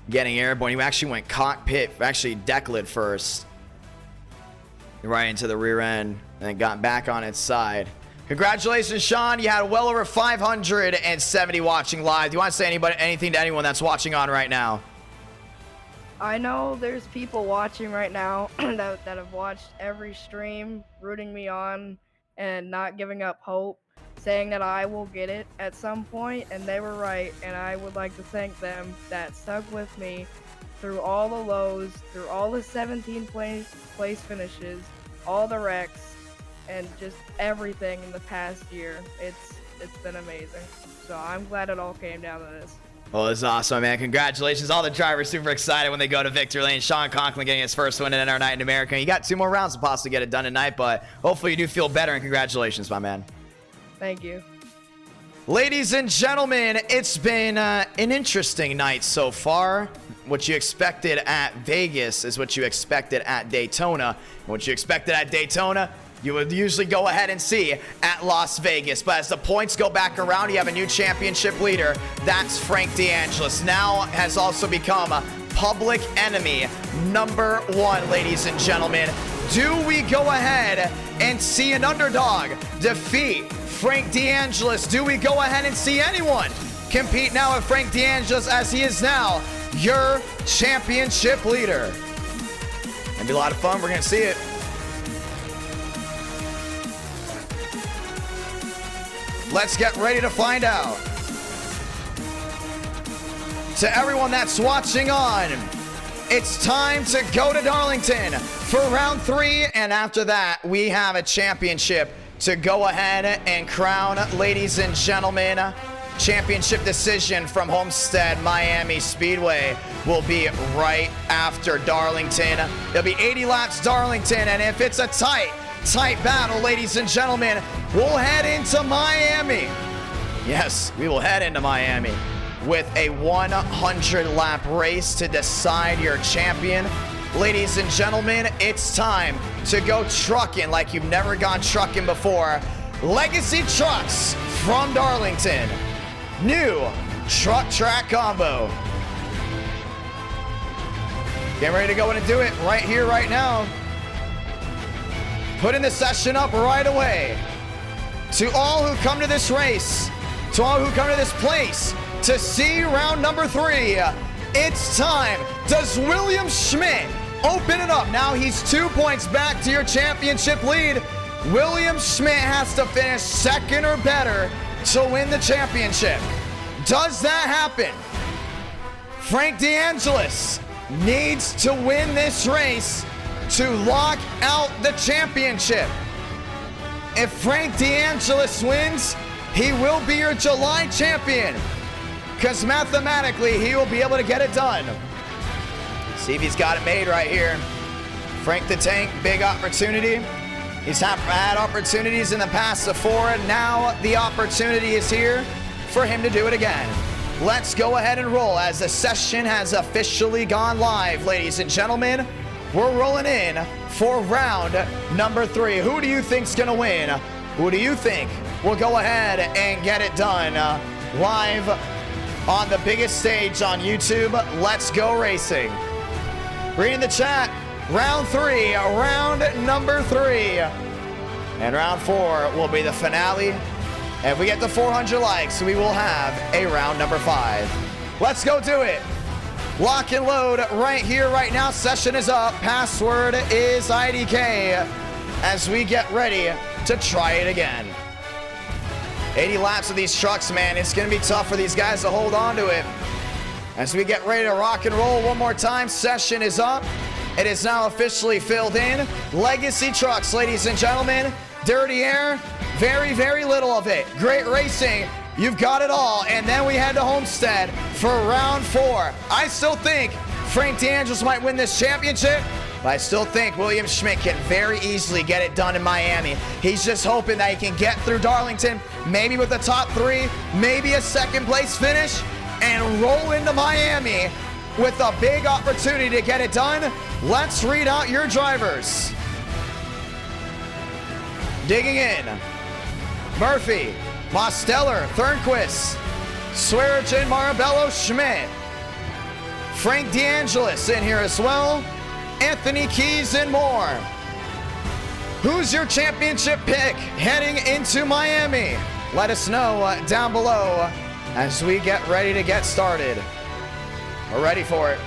getting airborne. He actually went cockpit, actually deckled first. Right into the rear end and then got back on its side. Congratulations, Sean. You had well over 570 watching live. Do you want to say anything to anyone that's watching on right now? I know there's people watching right now that have watched every stream, rooting me on and not giving up hope, saying that I will get it at some point, and they were right, and I would like to thank them that stuck with me through all the lows, through all the 17th place finishes, all the wrecks, and just everything in the past year. It's been amazing. So I'm glad it all came down to this. Well, it's awesome, man. Congratulations. All the drivers super excited when they go to victory lane. Sean Conklin getting his first win in our night in America. You got 2 more rounds to possibly get it done tonight, but hopefully you do feel better, and congratulations, my man. Thank you. Ladies and gentlemen, it's been an interesting night so far. What you expected at Vegas is what you expected at Daytona. And what you expected at Daytona, you would usually go ahead and see at Las Vegas. But as the points go back around, you have a new championship leader. That's Frank DeAngelis. Now has also become a public enemy #1, ladies and gentlemen. Do we go ahead and see an underdog defeat Frank DeAngelis? Do we go ahead and see anyone compete now with Frank DeAngelis, as he is now your championship leader? It'll be a lot of fun. We're going to see it. Let's get ready to find out. To everyone that's watching on, it's time to go to Darlington for round 3, and after that, we have a championship to go ahead and crown, ladies and gentlemen. Championship decision from Homestead-Miami Speedway will be right after Darlington. It'll be 80 laps Darlington, and if it's a tight battle, ladies and gentlemen, we'll head into Miami. Yes, we will head into Miami with a 100-lap race to decide your champion. Ladies and gentlemen, it's time to go trucking like you've never gone trucking before. Legacy Trucks from Darlington. New truck track combo. Get ready to go in and do it right here, right now. Putting the session up right away. To all who come to this race, to all who come to this place to see round number 3, it's time. Does William Schmidt open it up? Now he's 2 points back to your championship lead. William Schmidt has to finish 2nd or better to win the championship. Does that happen? Frank DeAngelis needs to win this race to lock out the championship. If Frank DeAngelis wins, he will be your July champion, because mathematically he will be able to get it done. See if he's got it made right here. Frank the Tank, big opportunity. He's had opportunities in the past before, and now the opportunity is here for him to do it again. Let's go ahead and roll as the session has officially gone live, ladies and gentlemen. We're rolling in for round number 3. Who do you think's gonna win? Who do you think will go ahead and get it done live on the biggest stage on YouTube? Let's go racing. Reading the chat, round 3, round number 3. And round 4 will be the finale. And if we get to 400 likes, we will have a round number 5. Let's go do it. Lock and load right here, right now. Session is up. Password is IDK as we get ready to try it again. 80 laps of these trucks, man. It's going to be tough for these guys to hold on to it. As we get ready to rock and roll one more time, session is up. It is now officially filled in. Legacy Trucks, ladies and gentlemen. Dirty air, very, very little of it. Great racing. You've got it all. And then we head to Homestead for round 4. I still think Frank DeAngelis might win this championship, but I still think William Schmidt can very easily get it done in Miami. He's just hoping that he can get through Darlington, maybe with the top 3, maybe a 2nd place finish, and roll into Miami with a big opportunity to get it done. Let's read out your drivers. Digging in. Murphy, Mosteller, Thornquist, Swearigan, Marabello, Schmidt. Frank DeAngelis in here as well. Anthony Keys and more. Who's your championship pick heading into Miami? Let us know down below as we get ready to get started. We're ready for it.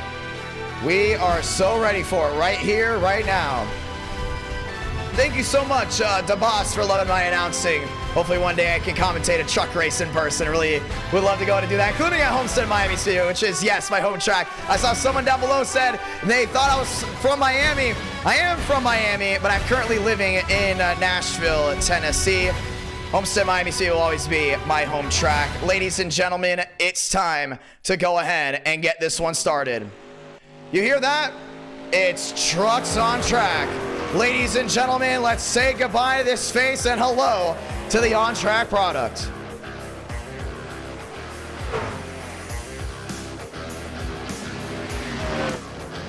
We are so ready for it right here, right now. Thank you so much, DeBoss, for loving my announcing. Hopefully one day I can commentate a truck race in person. Really would love to go and do that, including at Homestead-MIAMI Studio, which is, yes, my home track. I saw someone down below said they thought I was from Miami. I am from Miami, but I'm currently living in Nashville, Tennessee. Homestead-MIAMI Studio will always be my home track. Ladies and gentlemen, it's time to go ahead and get this one started. You hear that? It's trucks on track. Ladies and gentlemen, let's say goodbye to this face and hello to the on-track product.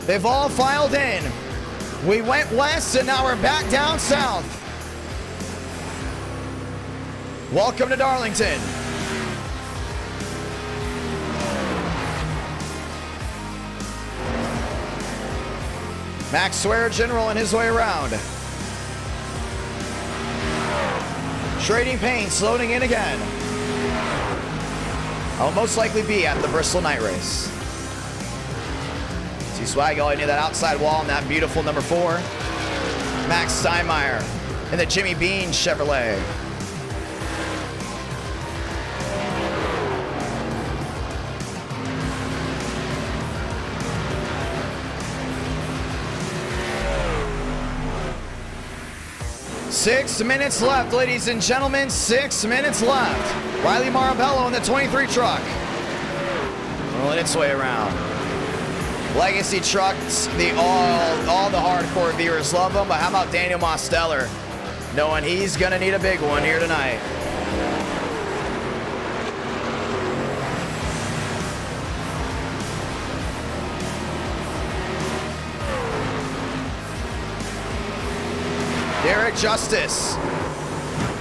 They've all filed in. We went west and now we're back down south. Welcome to Darlington. Max Swearigan rolling his way around. Trading paints loading in again. I'll most likely be at the Bristol Night Race. See Swag all near that outside wall and that beautiful number 4. Max Steinmeier in the Jimmy Bean Chevrolet. Six minutes left, ladies and gentlemen. 6 minutes left. Riley Marabello in the 23 truck. Rolling its way around. Legacy trucks, all the hardcore viewers love them, but how about Daniel Mosteller? Knowing he's gonna need a big one here tonight. Derek Justice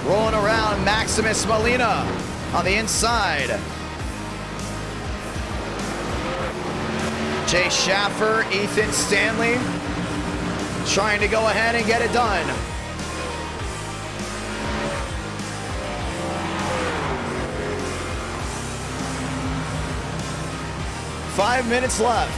rolling around. Maximus Molina on the inside. Jay Schaffer, Ethan Stanley trying to go ahead and get it done. Five minutes left.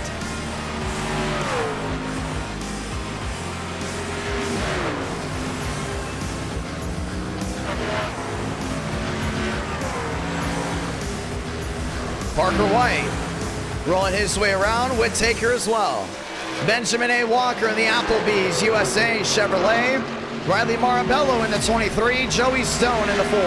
Parker White rolling his way around. Whittaker as well. Benjamin A. Walker in the Applebee's USA Chevrolet. Riley Marabello in the 23. Joey Stone in the 4.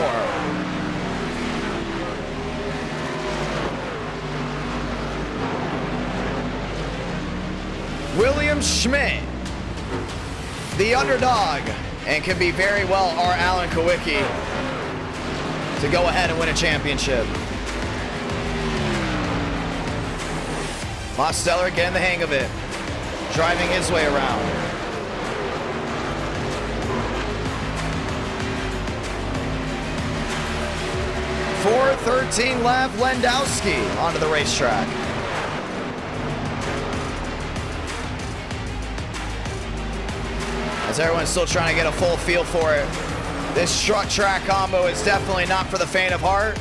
William Schmidt, the underdog, and can be very well our Alan Kowicki to go ahead and win a championship. Mosteller getting the hang of it, driving his way around. .413 left, Lendowski onto the racetrack. As everyone's still trying to get a full feel for it, this truck track combo is definitely not for the faint of heart.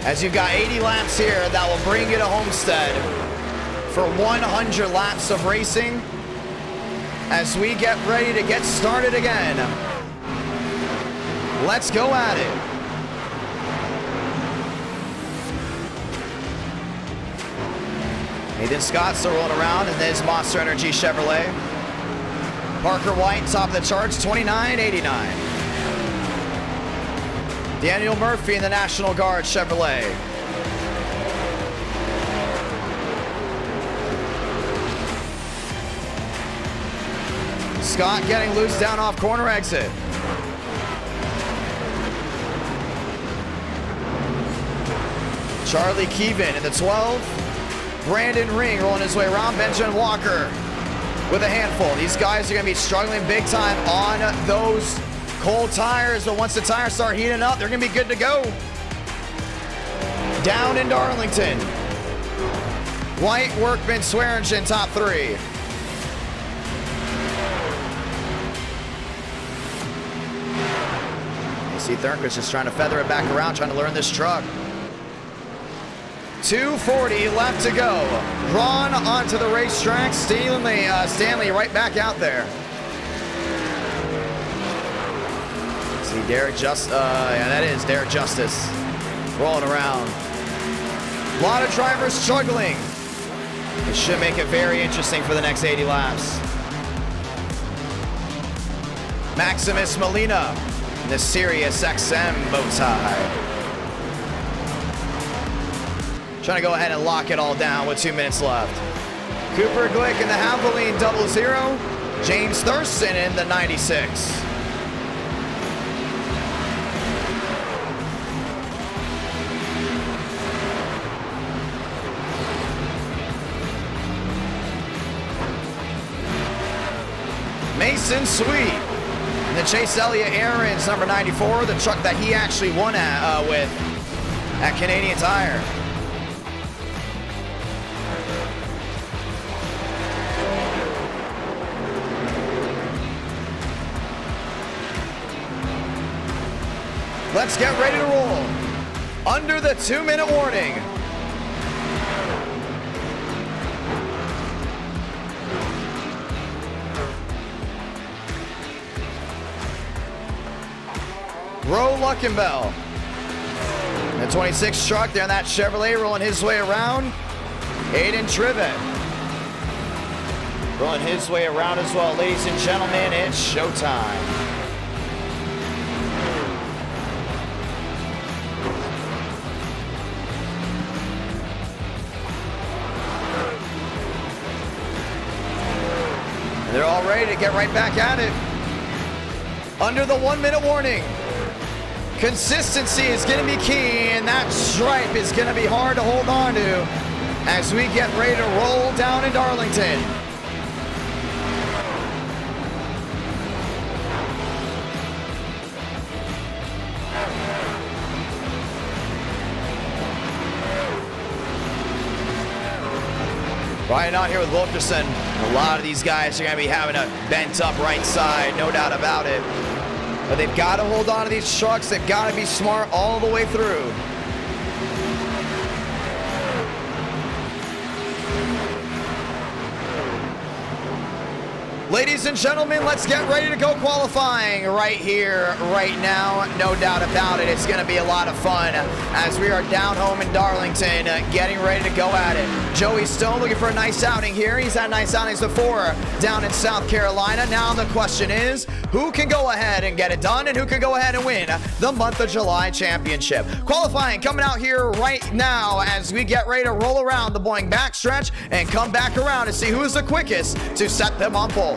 As you've got 80 laps here that will bring you to Homestead for 100 laps of racing as we get ready to get started again. Let's go at it. Nathan Scott still rolling around in his Monster Energy Chevrolet. Parker White, top of the charts, 29.89. Daniel Murphy in the National Guard Chevrolet. Scott getting loose down off corner exit. Charlie Keevan in the 12. Brandon Ring rolling his way around. Benjamin Walker with a handful. These guys are going to be struggling big time on those cold tires, but once the tires start heating up, they're going to be good to go. Down in Darlington. White, Workman, Swearingen, top 3. AC Thurnquist just trying to feather it back around, trying to learn this truck. 2:40 left to go. Ron onto the racetrack. Stanley right back out there. See Derek yeah, that is Derek Justice rolling around. A lot of drivers struggling. It should make it very interesting for the next 80 laps. Maximus Molina in the Sirius XM bow tie. Trying to go ahead and lock it all down with 2 minutes left. Cooper Glick in the Havoline 00. James Thurston in the 96. Mason Sweet in the Chase Elliott Aaron's number 94, the truck that he actually won with at Canadian Tire. Let's get ready to roll. Under the 2-minute warning. Ro Luckenbell. The 26 truck there in that Chevrolet rolling his way around. Aiden Trivet. Rolling his way around as well. Ladies and gentlemen, it's showtime. And they're all ready to get right back at it. Under the 1-minute warning. Consistency is going to be key, and that stripe is going to be hard to hold on to as we get ready to roll down in Darlington. Riding on here with Wilkerson. A lot of these guys are going to be having a bent up right side, no doubt about it. But they've got to hold on to these trucks. They've got to be smart all the way through. Ladies and gentlemen, let's get ready to go qualifying right here, right now. No doubt about it. It's going to be a lot of fun as we are down home in Darlington, getting ready to go at it. Joey Stone looking for a nice outing here. He's had nice outings before down in South Carolina. Now the question is, who can go ahead and get it done and who can go ahead and win the month of July championship? Qualifying coming out here right now as we get ready to roll around the Boeing backstretch and come back around to see who is the quickest to set them on pole.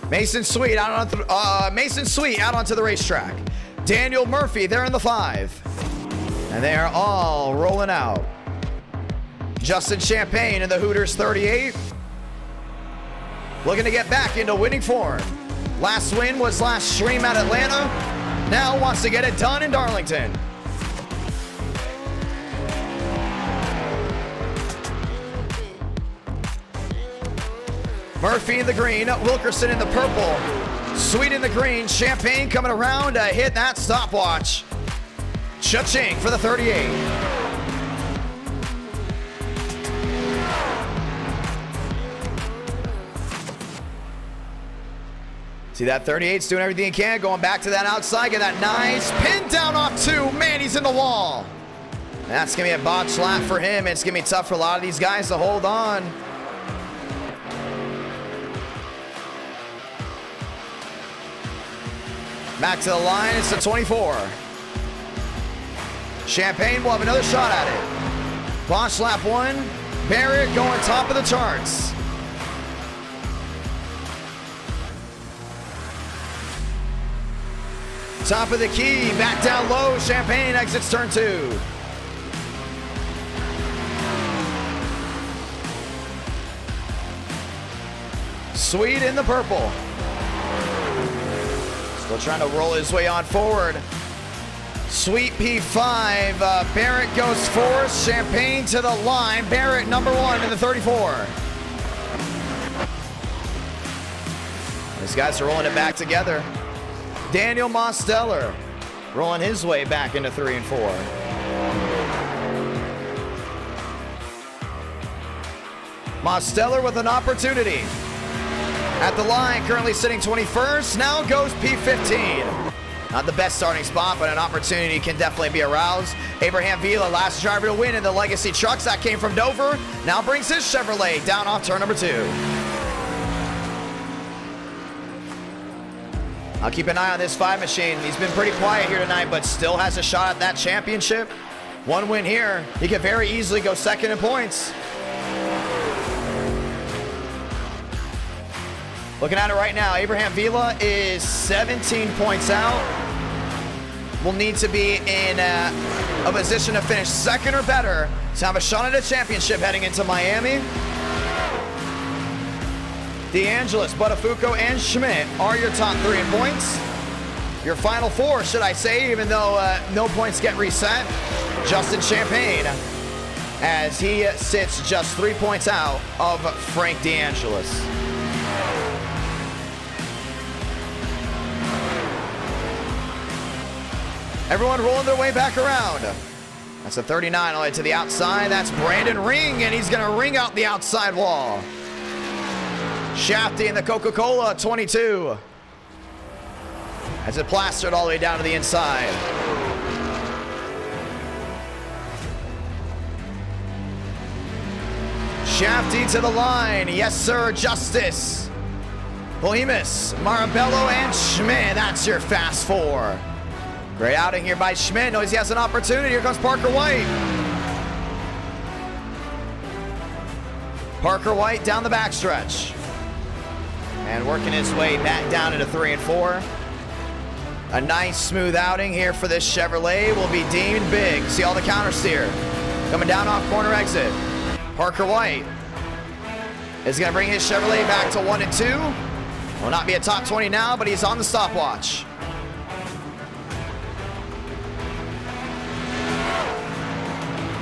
Mason Sweet out onto the racetrack. Daniel Murphy there in the 5. And they are all rolling out. Justin Champagne in the Hooters 38. Looking to get back into winning form. Last win was last stream at Atlanta. Now wants to get it done in Darlington. Murphy in the green, Wilkerson in the purple, Sweet in the green, Champagne coming around to hit that stopwatch. Cha-ching for the 38. See that 38's doing everything he can, going back to that outside, get that nice pin down off 2. Man, he's in the wall. That's going to be a botch lap for him. It's going to be tough for a lot of these guys to hold on. Back to the line, it's the 24. Champagne will have another shot at it. Bosch lap 1. Barrett going top of the charts. Top of the key, back down low. Champagne exits turn 2. Sweet in the purple. Still trying to roll his way on forward. Sweet P5. Barrett goes fourth. Champagne to the line. Barrett number 1 in the 34. These guys are rolling it back together. Daniel Mosteller rolling his way back into 3 and 4. Mosteller with an opportunity. At the line, currently sitting 21st. Now goes P15. Not the best starting spot, but an opportunity can definitely be aroused. Abraham Vila, last driver to win in the Legacy Trucks. That came from Dover. Now brings his Chevrolet down off turn number 2. I'll keep an eye on this 5 machine. He's been pretty quiet here tonight, but still has a shot at that championship. One win here. He could very easily go second in points. Looking at it right now, Abraham Vila is 17 points out. Will need to be in a position to finish second or better to have a shot at a championship heading into Miami. DeAngelis, Buttafuoco, and Schmidt are your top 3 in points. Your final 4, should I say, even though no points get reset. Justin Champagne, as he sits just 3 points out of Frank DeAngelis. Everyone rolling their way back around. That's a 39 all the way to the outside. That's Brandon Ring, and he's going to ring out the outside wall. Shafty in the Coca-Cola 22. As it plastered all the way down to the inside. Shafty to the line. Yes, sir. Justice. Bohemus, Marabello, and Schmidt. That's your fast 4. Great outing here by Schmidt. Knows he has an opportunity. Here comes Parker White. Parker White down the backstretch. And working his way back down into 3 and 4. A nice smooth outing here for this Chevrolet will be deemed big. See all the counter steer. Coming down off corner exit. Parker White is going to bring his Chevrolet back to 1 and 2. Will not be a top 20 now, but he's on the stopwatch.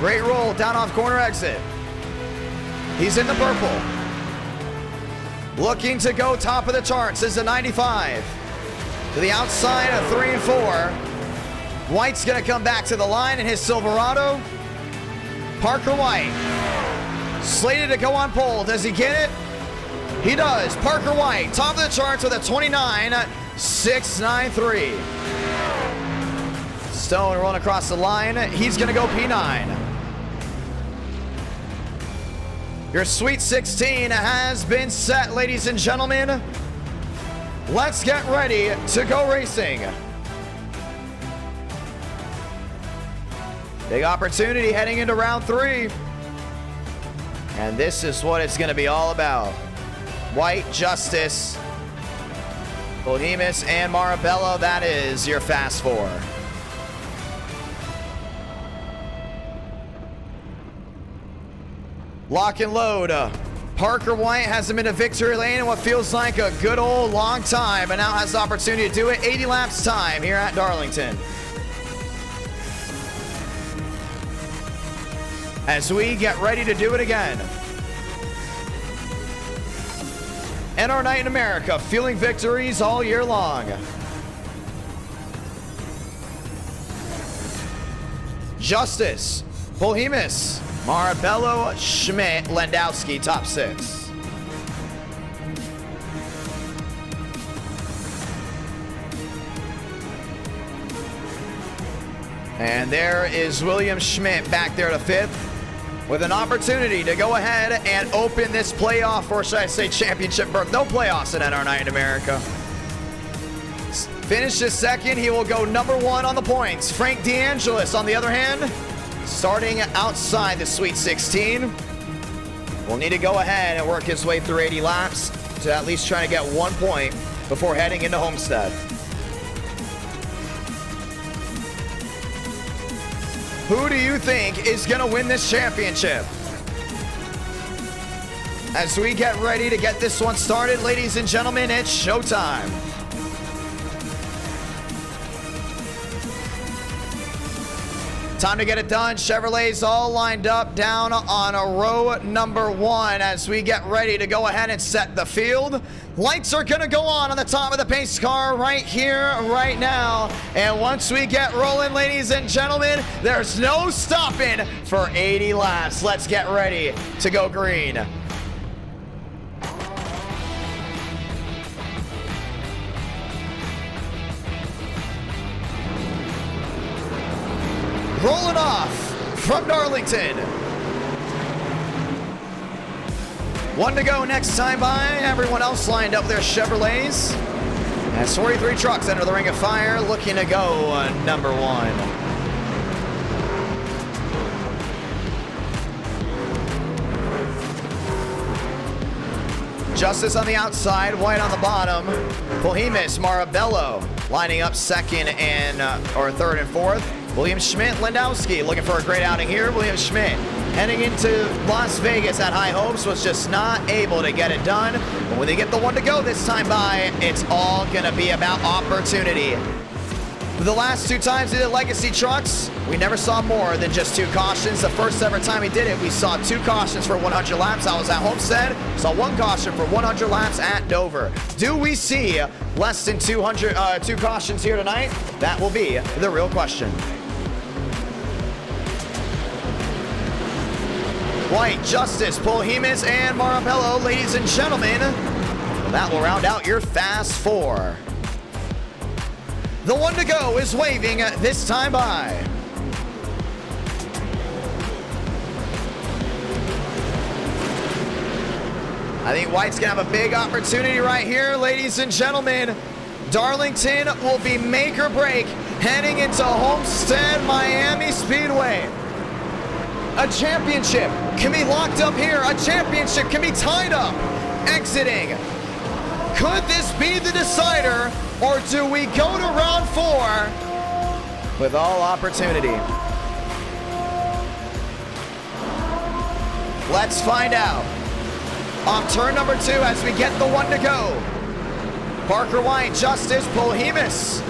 Great roll down off corner exit. He's in the purple. Looking to go top of the charts is a 95. To the outside of 3 and 4. White's gonna come back to the line in his Silverado. Parker White, slated to go on pole. Does he get it? He does. Parker White, top of the charts with a 29.693. Stone rolling across the line. He's gonna go P9. Your Sweet 16 has been set, ladies and gentlemen. Let's get ready to go racing. Big opportunity heading into round 3. And this is what it's going to be all about. White, Justice, Bohemus, and Marabello. That is your fast 4. Lock and load. Parker White hasn't been to victory lane in what feels like a good old long time, but now has the opportunity to do it. 80 laps time here at Darlington. As we get ready to do it again. And our night in America, feeling victories all year long. Justice, Bohemus, Marabello, Schmidt, Landowski, top 6. And there is William Schmidt back there to 5th with an opportunity to go ahead and open this playoff, or should I say championship berth. No playoffs in NR Night in America. Finishes second. He will go number 1 on the points. Frank DeAngelis, on the other hand, starting outside the Sweet 16, will need to go ahead and work his way through 80 laps to at least try to get 1 point before heading into Homestead. Who do you think is going to win this championship? As we get ready to get this one started, ladies and gentlemen, it's showtime. Time to get it done. Chevrolet's all lined up down on a row number 1 as we get ready to go ahead and set the field. Lights are going to go on the top of the pace car right here, right now. And once we get rolling, ladies and gentlemen, there's no stopping for 80 laps. Let's get ready to go green. Rolling off from Darlington. 1 to go next time by. Everyone else lined up their Chevrolets. As 43 trucks enter the ring of fire, looking to go number 1. Justice on the outside, White on the bottom. Bohemus, Marabello lining up second and or third and fourth. William Schmidt, Lendowski looking for a great outing here. William Schmidt heading into Las Vegas at high hopes, was just not able to get it done. But when they get the 1 to go this time by, it's all going to be about opportunity. The last 2 times he did legacy trucks, we never saw more than just 2 cautions. The first ever time he did it, we saw 2 cautions for 100 laps. I was at Homestead, saw 1 caution for 100 laps at Dover. Do we see less than 2 cautions here tonight? That will be the real question. White, Justice, Bohemus, and Marabello, ladies and gentlemen. That will round out your Fast 4. The 1 to go is waving this time by. I think White's gonna have a big opportunity right here, ladies and gentlemen. Darlington will be make or break heading into Homestead-Miami Speedway. A championship can be locked up here. A championship can be tied up. Exiting. Could this be the decider, or do we go to round 4 with all opportunity? Let's find out. On turn number 2 as we get the 1 to go. Parker White, Justice, Bohemus.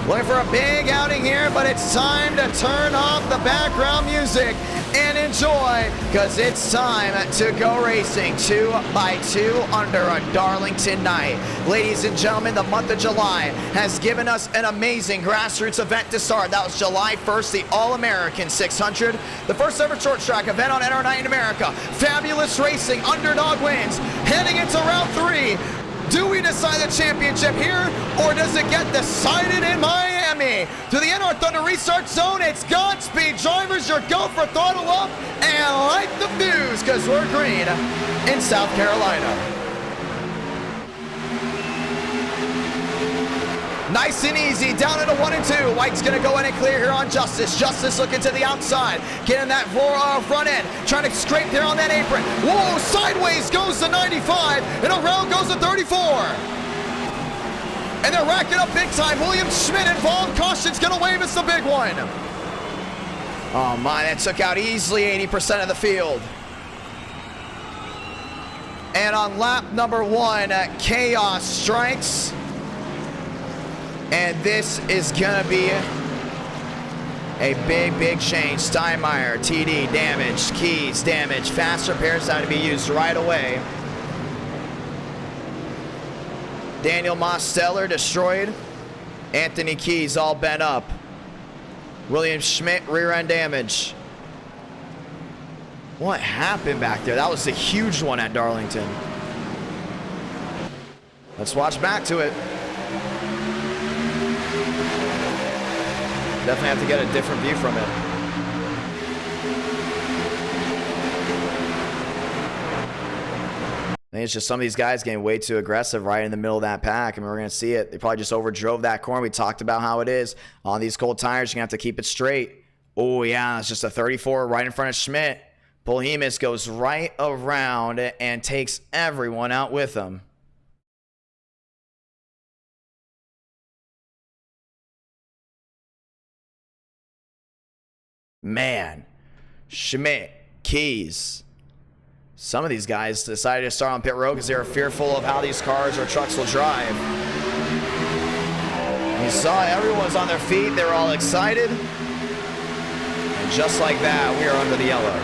Looking for a big outing here, but it's time to turn off the background music and enjoy, because it's time to go racing 2 by 2 under a Darlington night. Ladies and gentlemen, the month of July has given us an amazing grassroots event to start. That was July 1st, the All-American 600, the first ever short track event on NR Night in America. Fabulous racing, underdog wins, heading into round 3. Do we decide the championship here, or does it get decided in Miami? To the NR Thunder restart zone, it's Godspeed. Drivers, your go for throttle up and light the fuse, because we're green in South Carolina. Nice and easy, down into 1 and 2. White's gonna go in and clear here on Justice. Justice looking to the outside, getting that front end, trying to scrape there on that apron. Whoa, sideways goes to 95, and around goes to 34. And they're racking up big time. William Schmidt involved, caution's gonna wave, it's the big one. Oh my, that took out easily 80% of the field. And on lap number 1, chaos strikes. And this is gonna be a big change. Steinmeier, TD damaged, keys damaged, fast repairs have to be used right away. Daniel Mosteller destroyed. Anthony Keys all bent up. William Schmidt rear end damage. What happened back there? That was a huge one at Darlington. Let's watch back to it. Definitely have to get a different view from it. I think it's just some of these guys getting way too aggressive right in the middle of that pack. I mean, we're going to see it. They probably just overdrove that corner. We talked about how it is. On these cold tires, you're going to have to keep it straight. Oh, yeah, it's just a 34 right in front of Schmidt. Bohemus goes right around and takes everyone out with him. Man, Schmidt, Keys. Some of these guys decided to start on pit road because they were fearful of how these cars or trucks will drive. You saw everyone's on their feet. They were all excited. And just like that, we are under the yellow.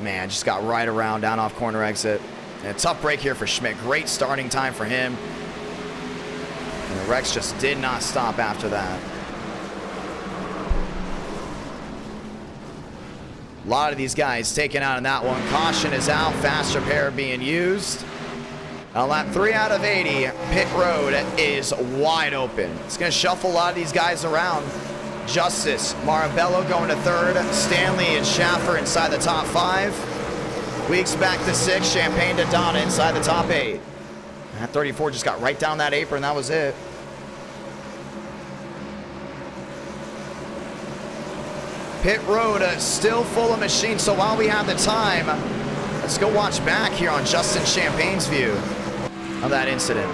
Man, just got right around, down off corner exit. And a tough break here for Schmidt. Great starting time for him. And the Rex just did not stop after that. A lot of these guys taken out in that one. Caution is out. Fast repair being used. On lap 3 out of 80, pit road is wide open. It's going to shuffle a lot of these guys around. Justice, Marabello going to 3rd. Stanley and Schaffer inside the top 5. Weeks back to 6. Champagne to Donna inside the top 8. That 34 just got right down that apron. That was it. Pit road still full of machines, so while we have the time, let's go watch back here on Justin Champagne's view of that incident.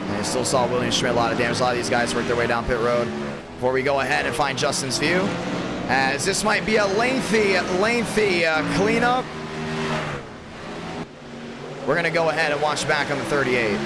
And I still saw William Schmidt, a lot of damage. A lot of these guys work their way down pit road. Before we go ahead and find Justin's view, as this might be a lengthy cleanup, we're going to go ahead and watch back on the 38.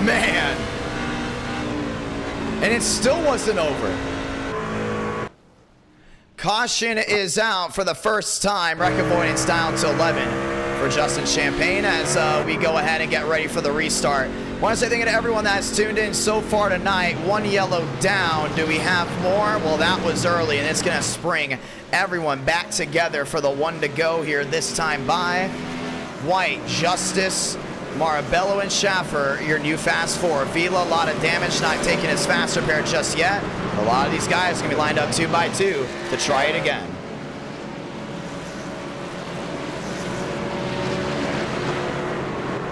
Man, and it still wasn't over. Caution is out for the first time. Wreck avoidance down to 11 for Justin Champagne as we go ahead and get ready for the restart. I want to say thank you to everyone that's tuned in so far tonight. 1 yellow down. Do we have more? Well, that was early, and it's going to spring everyone back together for the 1 to go here this time by White, Justice, Marabello, and Schaffer, your new fast 4. Vila, a lot of damage, not taking his fast repair just yet. A lot of these guys are going to be lined up 2 by 2 to try it again.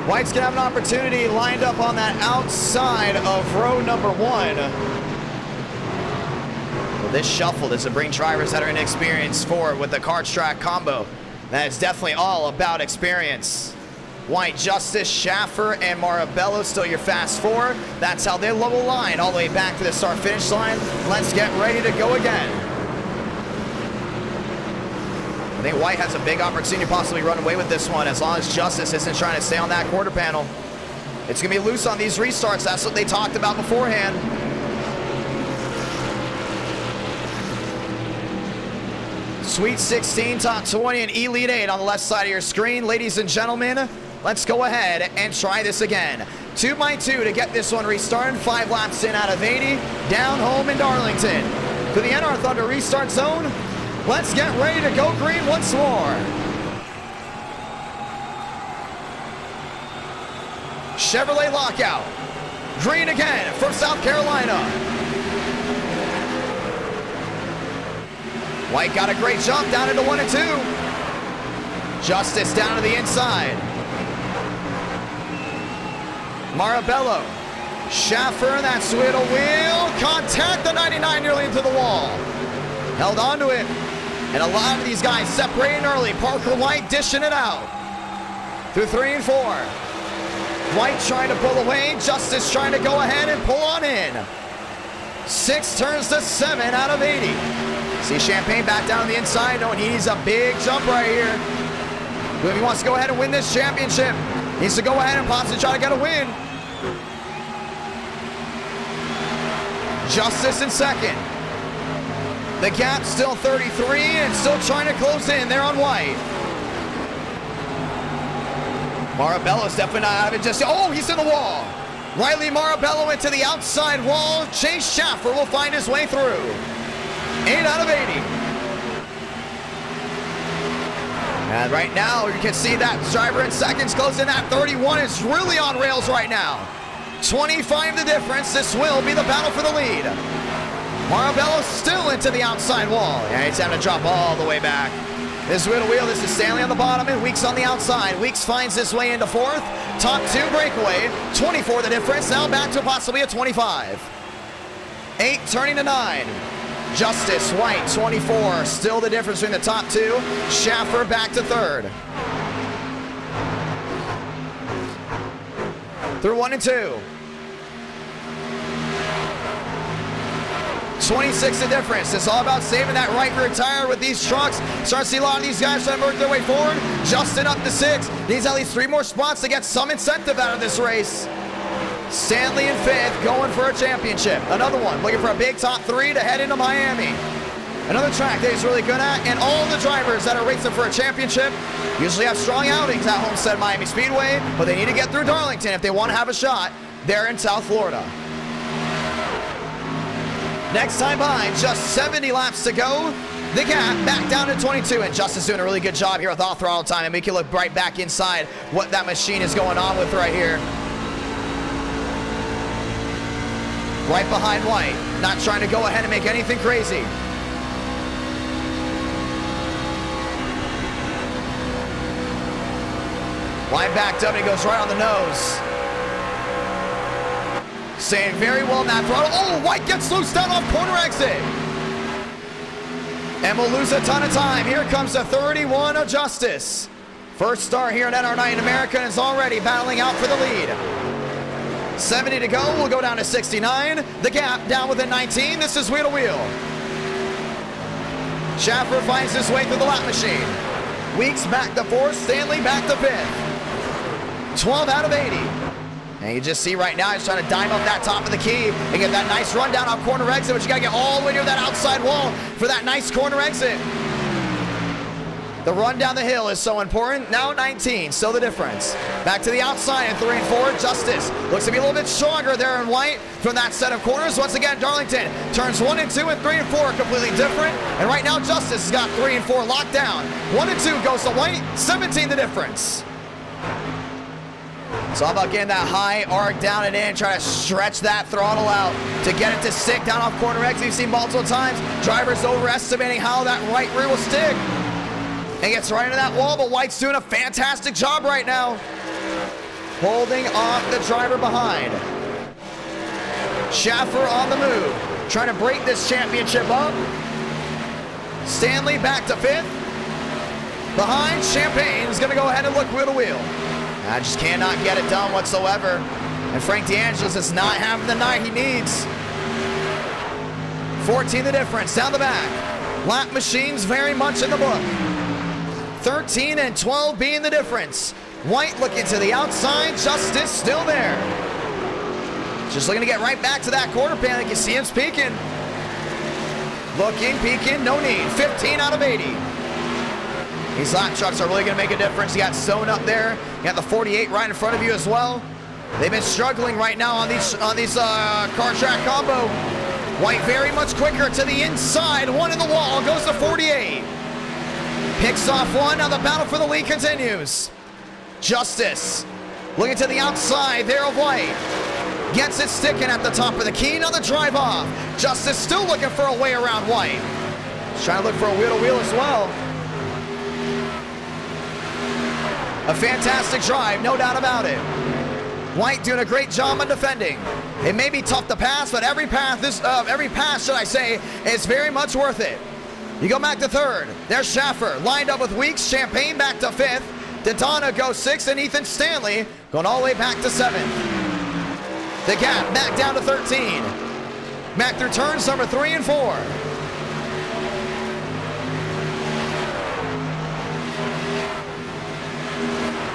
White's going to have an opportunity lined up on that outside of row number 1. Well, this shuffle does it bring drivers that are inexperienced forward with the Card Track combo. That is definitely all about experience. White, Justice, Schaffer, and Marabello still your fast 4. That's how they level line all the way back to the start-finish line. Let's get ready to go again. I think White has a big opportunity to possibly run away with this one as long as Justice isn't trying to stay on that quarter panel. It's going to be loose on these restarts. That's what they talked about beforehand. Sweet 16, top 20, and Elite 8 on the left side of your screen. Ladies and gentlemen, let's go ahead and try this again. 2 by 2 to get this one restarted. 5 laps in out of 80. Down home in Darlington. To the NR Thunder restart zone. Let's get ready to go green once more. Chevrolet lockout. Green again from South Carolina. White got a great jump down into 1 and 2. Justice down to the inside. Marabello. Schaffer, that's with a wheel. Contact the 99 nearly into the wall. Held on to it. And a lot of these guys separating early. Parker White dishing it out. Through 3 and 4. White trying to pull away. Justice trying to go ahead and pull on in. 6 turns to 7 out of 80. See Champagne back down on the inside, knowing he needs a big jump right here. If he wants to go ahead and win this championship, he needs to go ahead and possibly try to get a win. Justice in second. The gap still 33 and still trying to close in there on White. Marabello's definitely not out of it just yet. Oh, he's in the wall. Riley Marabello into the outside wall. Chase Schaffer will find his way through. 8 out of 80. And right now, you can see that driver in seconds closing that 31 is really on rails right now. 25 the difference. This will be the battle for the lead. Marabello still into the outside wall. Yeah, he's having to drop all the way back. This is wheel to wheel. This is Stanley on the bottom and Weeks on the outside. Weeks finds his way into fourth. Top 2 breakaway. 24 the difference. Now back to possibly a 25. 8 turning to 9. Justice, White, 24. Still the difference between the top 2. Schaffer back to 3rd. Through 1 and 2. 26 the difference. It's all about saving that right rear tire with these trucks. Start to see a lot of these guys trying to work their way forward. Justin up to 6. Needs at least 3 more spots to get some incentive out of this race. Stanley in 5th, going for a championship. Another one, looking for a big top 3 to head into Miami. Another track that he's really good at, and all the drivers that are racing for a championship usually have strong outings at Homestead-Miami Speedway, but they need to get through Darlington if they want to have a shot there in South Florida. Next time by, just 70 laps to go. The gap back down to 22, and Justin's doing a really good job here with all throttle time, and we can look right back inside what that machine is going on with right here. Right behind White, not trying to go ahead and make anything crazy. White backed up and he goes right on the nose. Staying very well in that throttle. Oh, White gets loose down off corner exit. And we'll lose a ton of time. Here comes the 31 of Justice. First start here at NR9 in America and is already battling out for the lead. 70 to go, we'll go down to 69. The gap down within 19. This is wheel to wheel. Schaffer finds his way through the lap machine. Weeks back to 4th, Stanley back to 5th. 12 out of 80. And you just see right now he's trying to dime up that top of the key and get that nice run down off corner exit, but you gotta get all the way near that outside wall for that nice corner exit. The run down the hill is so important. Now 19, still the difference. Back to the outside in 3 and 4. Justice looks to be a little bit stronger there in White from that set of corners. Once again, Darlington turns 1 and 2 and 3 and 4 completely different. And right now, Justice has got 3 and 4 locked down. 1 and 2 goes to White, 17 the difference. It's all about getting that high arc down and in, trying to stretch that throttle out to get it to stick down off corner exit. You've seen multiple times drivers overestimating how that right rear will stick. And gets right into that wall, but White's doing a fantastic job right now. Holding off the driver behind. Schaffer on the move, trying to break this championship up. Stanley back to 5th. Behind, Champagne's gonna go ahead and look wheel to wheel. I just cannot get it done whatsoever. And Frank DeAngelis is not having the night he needs. 14 the difference, down the back. Lap machines very much in the book. 13 and 12 being the difference. White looking to the outside, Justice still there. Just looking to get right back to that quarter panel. You can see him peeking. Looking, peeking, no need. 15 out of 80. These lap trucks are really gonna make a difference. You got Stone up there. You got the 48 right in front of you as well. They've been struggling right now on these car track combo. White very much quicker to the inside. 1 in the wall, goes to 48. Picks off 1, now the battle for the lead continues. Justice, looking to the outside there of White. Gets it sticking at the top of the key, now the drive off. Justice still looking for a way around White. He's trying to look for a wheel to wheel as well. A fantastic drive, no doubt about it. White doing a great job on defending. It may be tough to pass, but every pass, should I say, is very much worth it. You go back to 3rd. There's Schaffer lined up with Weeks. Champagne back to 5th. Daytona goes 6th, and Ethan Stanley going all the way back to 7th. The gap back down to 13. Back through turns number 3 and 4.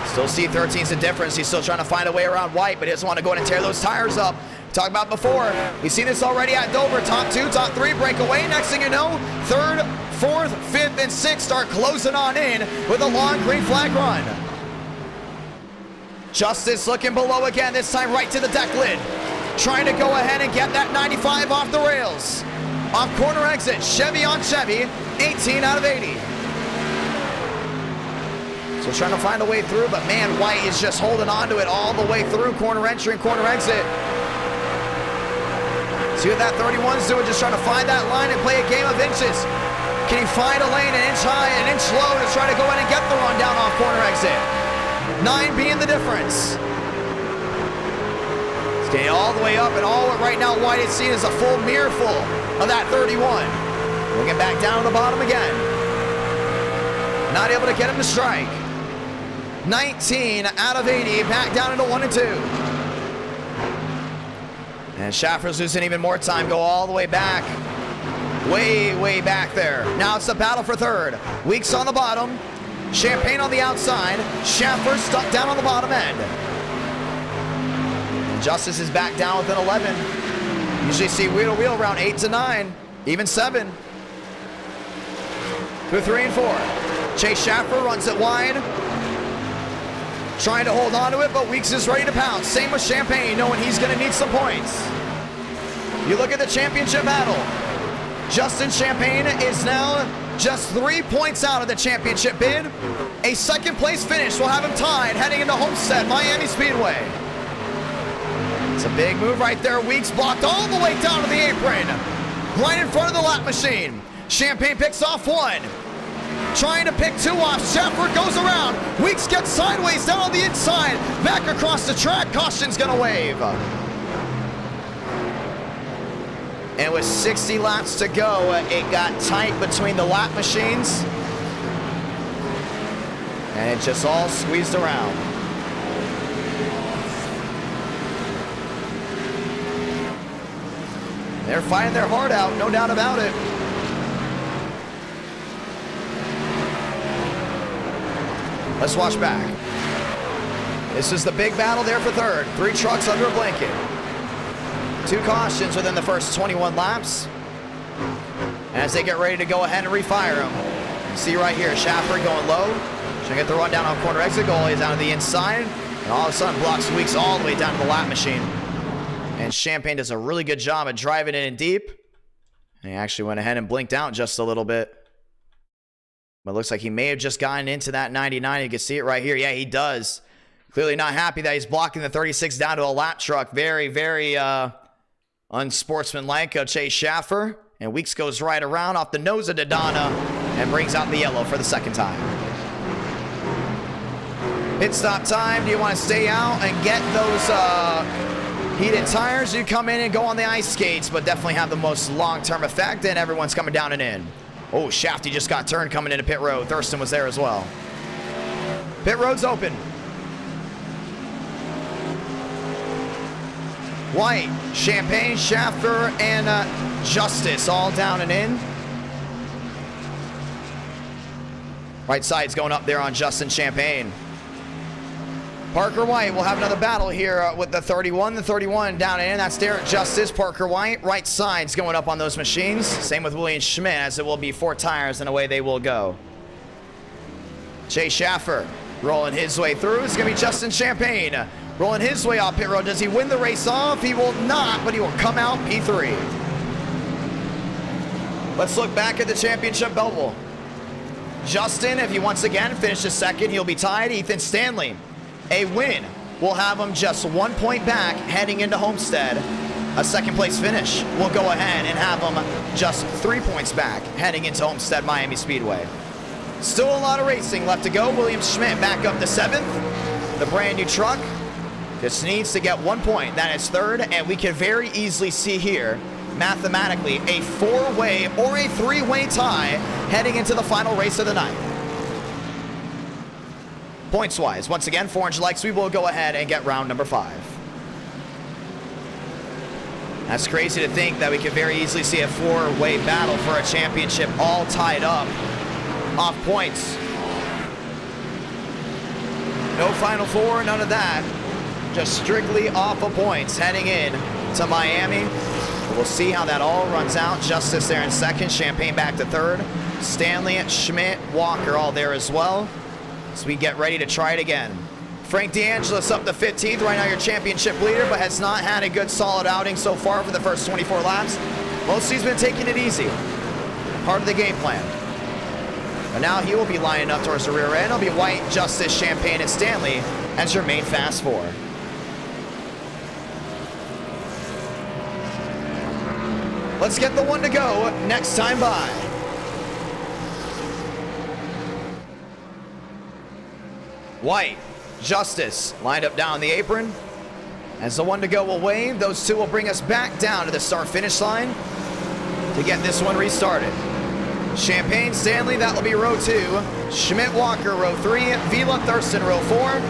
Still see 13's the difference. He's still trying to find a way around White, but he doesn't want to go in and tear those tires up. Talked about before. We've seen this already at Dover. Top 2, top 3 breakaway. Next thing you know, 3rd, 4th, 5th, and 6th start closing on in with a long green flag run. Justice looking below again, this time right to the deck lid. Trying to go ahead and get that 95 off the rails. Off corner exit, Chevy on Chevy, 18 out of 80. So trying to find a way through, but man, White is just holding on to it all the way through corner entry and corner exit. See what that 31's doing, just trying to find that line and play a game of inches. Can he find a lane an inch high, an inch low to try to go in and get the run down off corner exit? 9 being the difference. It's getting all the way up, and all right now White is seen as a full mirror full of that 31. Looking back down to the bottom again. Not able to get him to strike. 19 out of 80, back down into 1 and 2. And Schaffer's losing even more time, go all the way back. Way back there. Now it's the battle for third. Weeks on the bottom. Champagne on the outside. Schaffer stuck down on the bottom end. Justice is back down within 11. Usually see wheel to wheel around 8 to 9, even 7. Through 3 and 4. Chase Schaffer runs it wide. Trying to hold on to it, but Weeks is ready to pounce. Same with Champagne, knowing he's going to need some points. You look at the championship battle. Justin Champagne is now just 3 points out of the championship bid. A second place finish will have him tied heading into Homestead-Miami Speedway. It's a big move right there. Weeks blocked all the way down to the apron. Right in front of the lap machine. Champagne picks off 1. Trying to pick 2 off. Schaffer goes around. Weeks gets sideways down on the inside. Back across the track. Caution's gonna wave. And with 60 laps to go, it got tight between the lap machines. And it just all squeezed around. They're fighting their heart out, no doubt about it. Let's watch back. This is the big battle there for third. 3 trucks under a blanket. 2 cautions within the first 21 laps. As they get ready to go ahead and refire them. You see right here, Schaffer going low. Trying to get the run down on corner exit goal. He's down to the inside. And all of a sudden blocks Weeks all the way down to the lap machine. And Champagne does a really good job at driving in deep. And he actually went ahead and blinked out just a little bit. But it looks like he may have just gotten into that 99. You can see it right here. Yeah, he does. Clearly not happy that he's blocking the 36 down to a lap truck. Very unsportsmanlike of Chase Schaffer. And Weeks goes right around off the nose of Daytona and brings out the yellow for the second time. Pit stop time. Do you want to stay out and get those heated tires? You come in and go on the ice skates, but definitely have the most long-term effect, and everyone's coming down and in. Oh, Shafty just got turned coming into pit road. Thurston was there as well. Pit road's open. White, Champagne, Schaffer, and Justice all down and in. Right side's going up there on Justin Champagne. Parker White will have another battle here with the 31. The 31 down and in. That's Derek Justice, Parker White. Right side's going up on those machines. Same with William Schmidt, as it will be 4 tires, and away they will go. Chase Schaffer rolling his way through. It's going to be Justin Champagne rolling his way off pit road. Does he win the race off? He will not, but he will come out P3. Let's look back at the championship bubble. Justin, if he once again finishes second, he'll be tied. Ethan Stanley, a win will have him just 1 point back heading into Homestead. A second place finish will go ahead and have him just 3 points back heading into Homestead-Miami Speedway. Still a lot of racing left to go. William Schmidt back up to 7th. The brand new truck just needs to get 1 point. That is third, and we can very easily see here, mathematically, a 4-way or a 3-way tie heading into the final race of the night. Points-wise, once again, 400 likes, we will go ahead and get round number 5. That's crazy to think that we could very easily see a 4-way battle for a championship all tied up off points. No Final Four, none of that. Just strictly off of points heading in to Miami. We'll see how that all runs out. Justice there in second, Champagne back to third. Stanley, Schmidt, Walker all there as well. So we get ready to try it again. Frank DeAngelis up to 15th, right now your championship leader, but has not had a good solid outing so far for the first 24 laps. Mostly he's been taking it easy. Part of the game plan. But now he will be lining up towards the rear end. It'll be White, Justice, Champagne, and Stanley as your main fast 4. Let's get the one to go next time by. White, Justice lined up down the apron. As the one to go will wave, those two will bring us back down to the start-finish line to get this one restarted. Champagne, Stanley, that will be row 2. Schmidt, Walker, row 3. Vila, Thurston, row 4.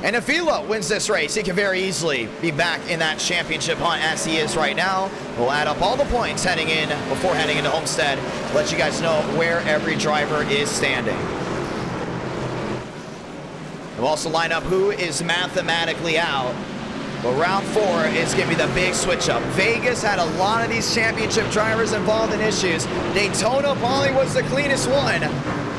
And if Vila wins this race, he can very easily be back in that championship hunt as he is right now. We'll add up all the points before heading into Homestead. Let you guys know where every driver is standing. We'll also line up who is mathematically out. But round 4 is going to be the big switch up. Vegas had a lot of these championship drivers involved in issues. Daytona probably was the cleanest one.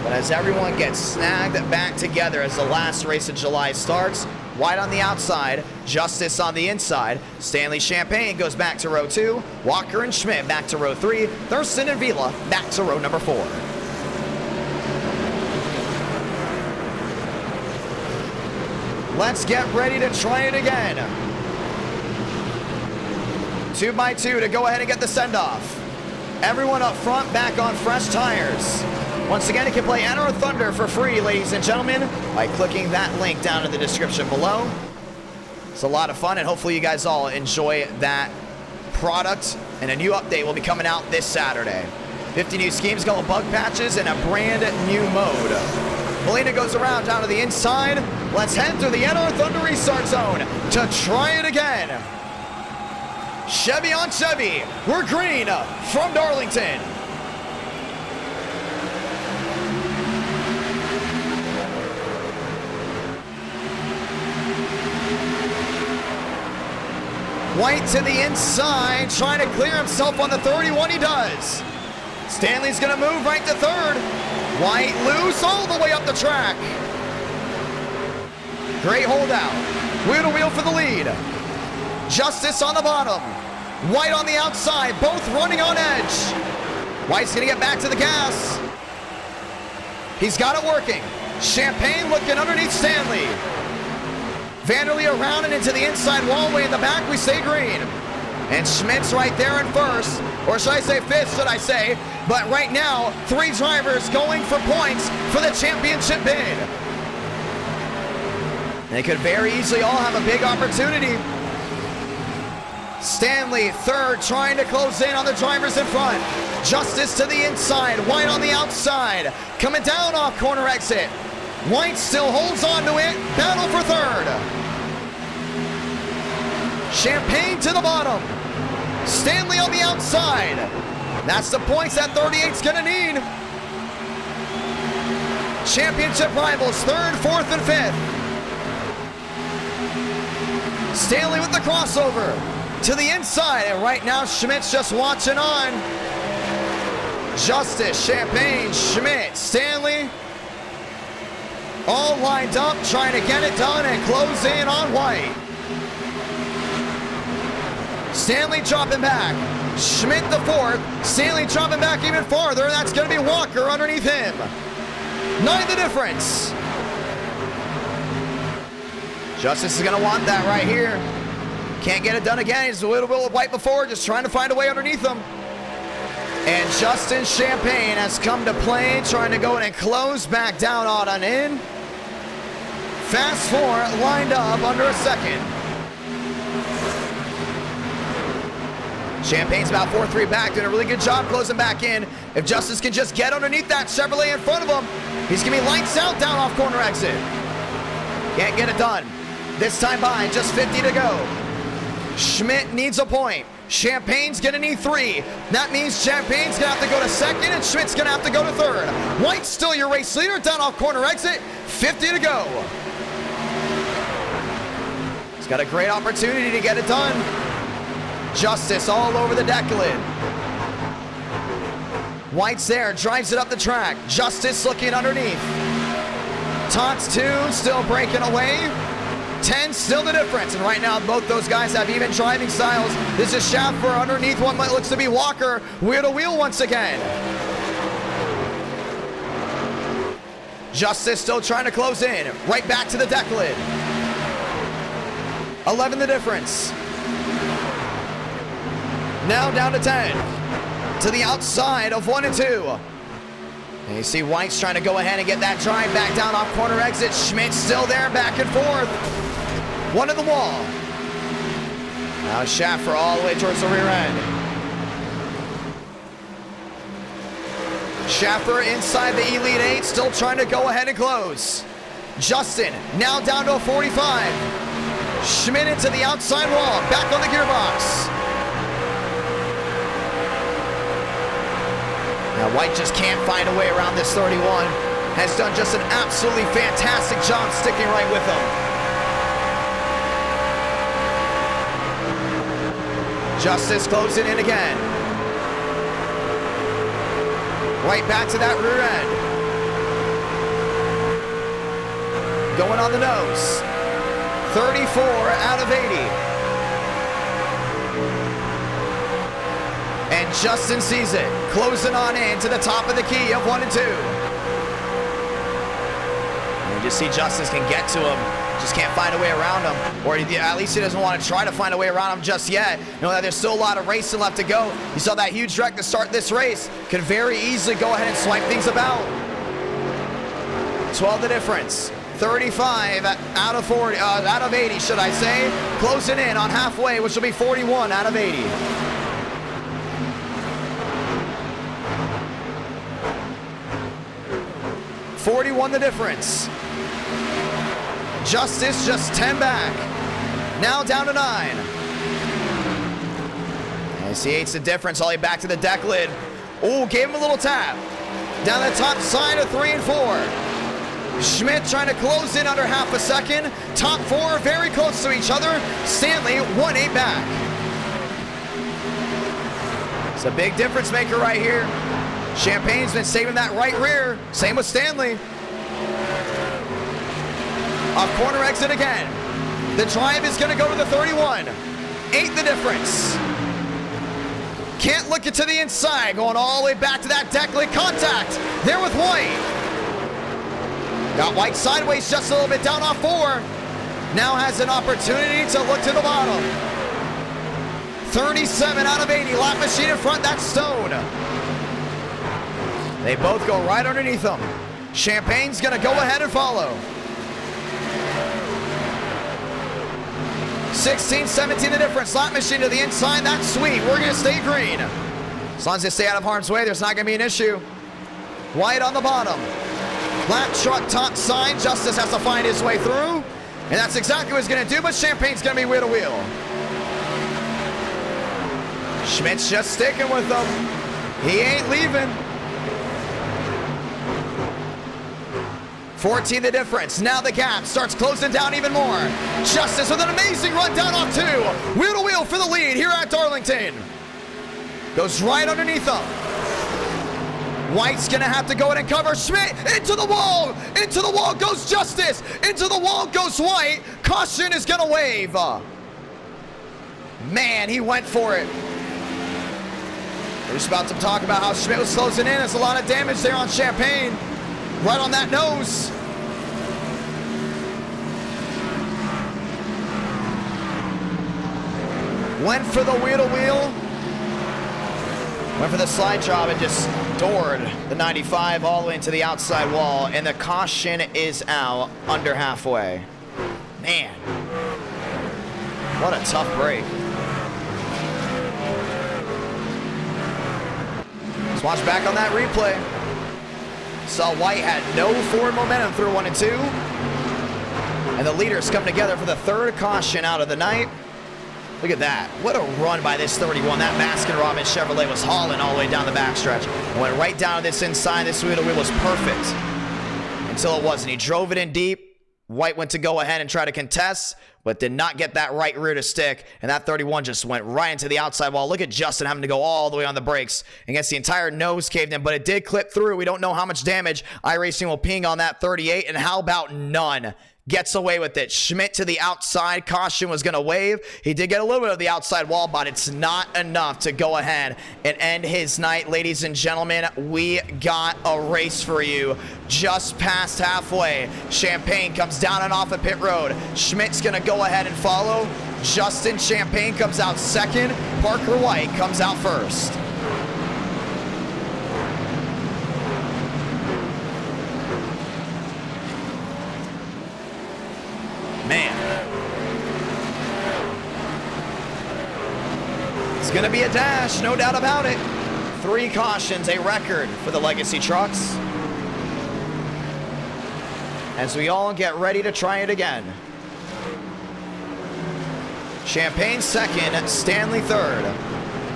But as everyone gets snagged back together as the last race of July starts, White on the outside, Justice on the inside. Stanley Champagne goes back to row 2. Walker and Schmidt back to row 3. Thurston and Vila back to row number 4. Let's get ready to try it again. 2x2 to go ahead and get the send-off. Everyone up front back on fresh tires. Once again, you can play Enter or Thunder for free, ladies and gentlemen, by clicking that link down in the description below. It's a lot of fun, and hopefully you guys all enjoy that product. And a new update will be coming out this Saturday. 50 new schemes, couple bug patches, and a brand new mode. Molina goes around down to the inside. Let's head through the Enter or Thunder restart zone to try it again. Chevy on Chevy. We're green from Darlington. White to the inside, trying to clear himself on the 31. He does. Stanley's going to move right to third. White loose all the way up the track. Great holdout. Wheel to wheel for the lead. Justice on the bottom. White on the outside, both running on edge. White's going to get back to the gas. He's got it working. Champagne looking underneath Stanley. Vanderlee around and into the inside wall, way in the back, we stay green. And Schmidt's right there in first, or should I say fifth, should I say. But right now, 3 drivers going for points for the championship bid. They could very easily all have a big opportunity. Stanley, third, trying to close in on the drivers in front. Justice to the inside, White on the outside. Coming down off corner exit. White still holds on to it, battle for third. Champagne to the bottom. Stanley on the outside. That's the points that 38's gonna need. Championship rivals, third, fourth, and fifth. Stanley with the crossover to the inside, and right now Schmidt's just watching on. Justice, Champagne, Schmidt, Stanley, all lined up, trying to get it done and close in on White. Stanley dropping back. Schmidt the fourth. Stanley dropping back even farther. That's going to be Walker underneath him. 9 the difference. Justice is going to want that right here. Can't get it done again. He's a little bit of White before, just trying to find a way underneath him. And Justin Champagne has come to play, trying to go in and close back down on and in. Fast 4 lined up under a second. Champagne's about 4-3 back, doing a really good job closing back in. If Justice can just get underneath that Chevrolet in front of him, he's gonna be lights out down off corner exit. Can't get it done. This time by, just 50 to go. Schmidt needs a point. Champagne's gonna need 3. That means Champagne's gonna have to go to second and Schmidt's gonna have to go to third. White's still your race leader down off corner exit. 50 to go. He's got a great opportunity to get it done. Justice all over the deck lid. White's there, drives it up the track. Justice looking underneath. Tots 2 still breaking away. 10 still the difference, and right now both those guys have even driving styles. This is Schaffer underneath one that looks to be Walker. Wheel to wheel once again. Justice still trying to close in. Right back to the deck lid. 11 the difference. now down to 10. To the outside of 1 and 2. And you see White's trying to go ahead and get that drive back down off corner exit. Schmidt still there, back and forth. One to the wall. Now Schaffer all the way towards the rear end. Schaffer inside the Elite 8, still trying to go ahead and close. Justin now down to a 45. Schmidt into the outside wall, back on the gearbox. Now White just can't find a way around this 31. Has done just an absolutely fantastic job sticking right with him. Justice closing in again. Right back to that rear end. Going on the nose. 34 out of 80. And Justin sees it, closing on in to the top of the key of 1 and 2. And you just see Justin can get to him, just can't find a way around him. Or at least he doesn't want to try to find a way around him just yet. You know that there's still a lot of racing left to go. You saw that huge wreck to start this race. Could very easily go ahead and swipe things about. 12 the difference. 35 out of 40, out of 80, should I say. Closing in on halfway, which will be 41 out of 80. $41 the difference. Justice just 10 back. Now down to 9. As he 8's the difference, all the way back to the deck lid. Ooh, gave him a little tap. Down the top side of 3 and 4. Schmidt trying to close in under half a second. Top 4 very close to each other. Stanley 1-8 back. It's a big difference maker right here. Champagne's been saving that right rear. Same with Stanley. Off corner exit again. The drive is going to go to the 31. 8 the difference. Can't look it to the inside. Going all the way back to that deck lid contact. There with White. Got White sideways just a little bit down off 4. Now has an opportunity to look to the bottom. 37 out of 80. Lap machine in front. That's Stone. They both go right underneath them. Champagne's going to go ahead and follow. 16, 17 the difference. Lap machine to the inside. That's sweet. We're going to stay green. As long as they stay out of harm's way, there's not going to be an issue. White on the bottom. Lap truck top side. Justice has to find his way through. And that's exactly what he's going to do, but Champagne's going to be wheel to wheel. Schmidt's just sticking with them. He ain't leaving. 14 the difference. Now the gap starts closing down even more. Justice with an amazing run down off 2. Wheel to wheel for the lead here at Darlington. Goes right underneath them. White's gonna have to go in and cover. Schmidt into the wall. Into the wall goes Justice. Into the wall goes White. Caution is gonna wave. Man, he went for it. We're just about to talk about how Schmidt was closing in. There's a lot of damage there on Champagne. Right on that nose. Went for the wheel to wheel. Went for the slide job and just doored the 95 all the way into the outside wall. And the caution is out under halfway. Man. What a tough break. Let's watch back on that replay. Saw White had no forward momentum through 1 and 2. And the leaders come together for the 3rd caution out of the night. Look at that. What a run by this 31. That Baskin-Robbins Chevrolet was hauling all the way down the backstretch. Went right down to this inside. This wheel to wheel was perfect. Until it wasn't. He drove it in deep. White went to go ahead and try to contest, but did not get that right rear to stick, and that 31 just went right into the outside wall. Look at Justin having to go all the way on the brakes and gets the entire nose caved in, but it did clip through. We don't know how much damage Iracing will ping on that 38, and how about none? Gets away with it. Schmidt to the outside. Caution was going to wave. He did get a little bit of the outside wall, but it's not enough to go ahead and end his night. Ladies and gentlemen, we got a race for you. Just past halfway. Champagne comes down and off of pit road. Schmidt's going to go ahead and follow. Justin Champagne comes out second. Parker White comes out first. Man. It's going to be a dash, no doubt about it. 3 cautions, a record for the Legacy trucks. As we all get ready to try it again. Champagne second, Stanley third.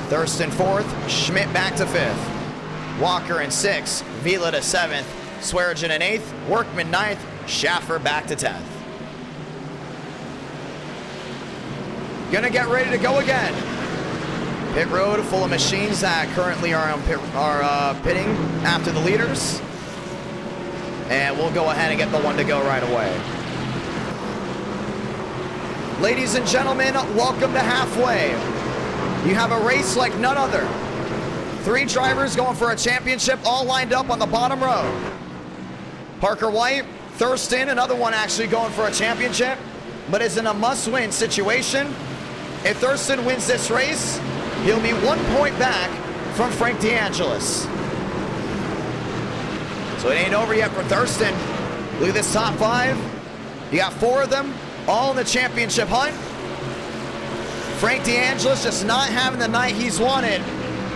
Thurston fourth, Schmidt back to fifth. Walker in sixth, Vila to seventh. Swearigan in eighth, Workman ninth, Schaffer back to 10th. Gonna get ready to go again. Pit road full of machines that currently are pitting after the leaders. And we'll go ahead and get the one to go right away. Ladies and gentlemen, welcome to halfway. You have a race like none other. 3 drivers going for a championship, all lined up on the bottom row. Parker White, Thurston, another one actually going for a championship, but is in a must-win situation. If Thurston wins this race, he'll be 1 point back from Frank DeAngelis. So it ain't over yet for Thurston. Look at this top 5. You got 4 of them, all in the championship hunt. Frank DeAngelis just not having the night he's wanted,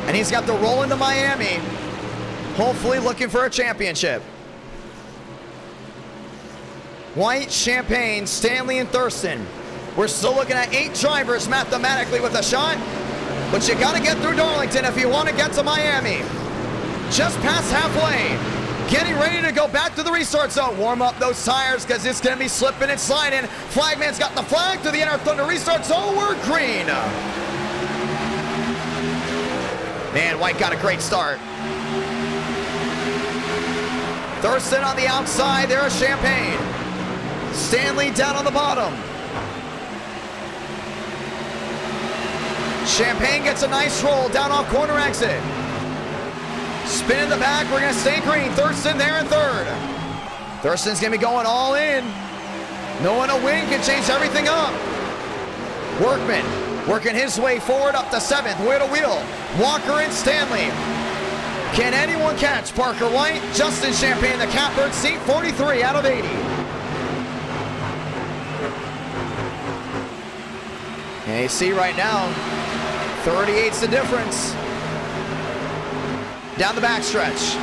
and he's got the roll into Miami, hopefully looking for a championship. White, Champagne, Stanley, and Thurston. We're still looking at 8 drivers mathematically with a shot, but you gotta get through Darlington if you want to get to Miami. Just past halfway, getting ready to go back to the restart zone. Warm up those tires because it's gonna be slipping and sliding. Flagman's got the flag to the Inner Thunder restart zone. We're green. Man, White got a great start. Thurston on the outside, there's Champagne. Stanley down on the bottom. Champagne gets a nice roll down off corner exit. Spin in the back, we're gonna stay green. Thurston there in third. Thurston's gonna be going all in. Knowing a win can change everything up. Workman working his way forward up to 7th, wheel to wheel. Walker and Stanley. Can anyone catch Parker White? Justin Champagne, the catbird, seat 43 out of 80. And you see right now, 38's the difference. Down the backstretch.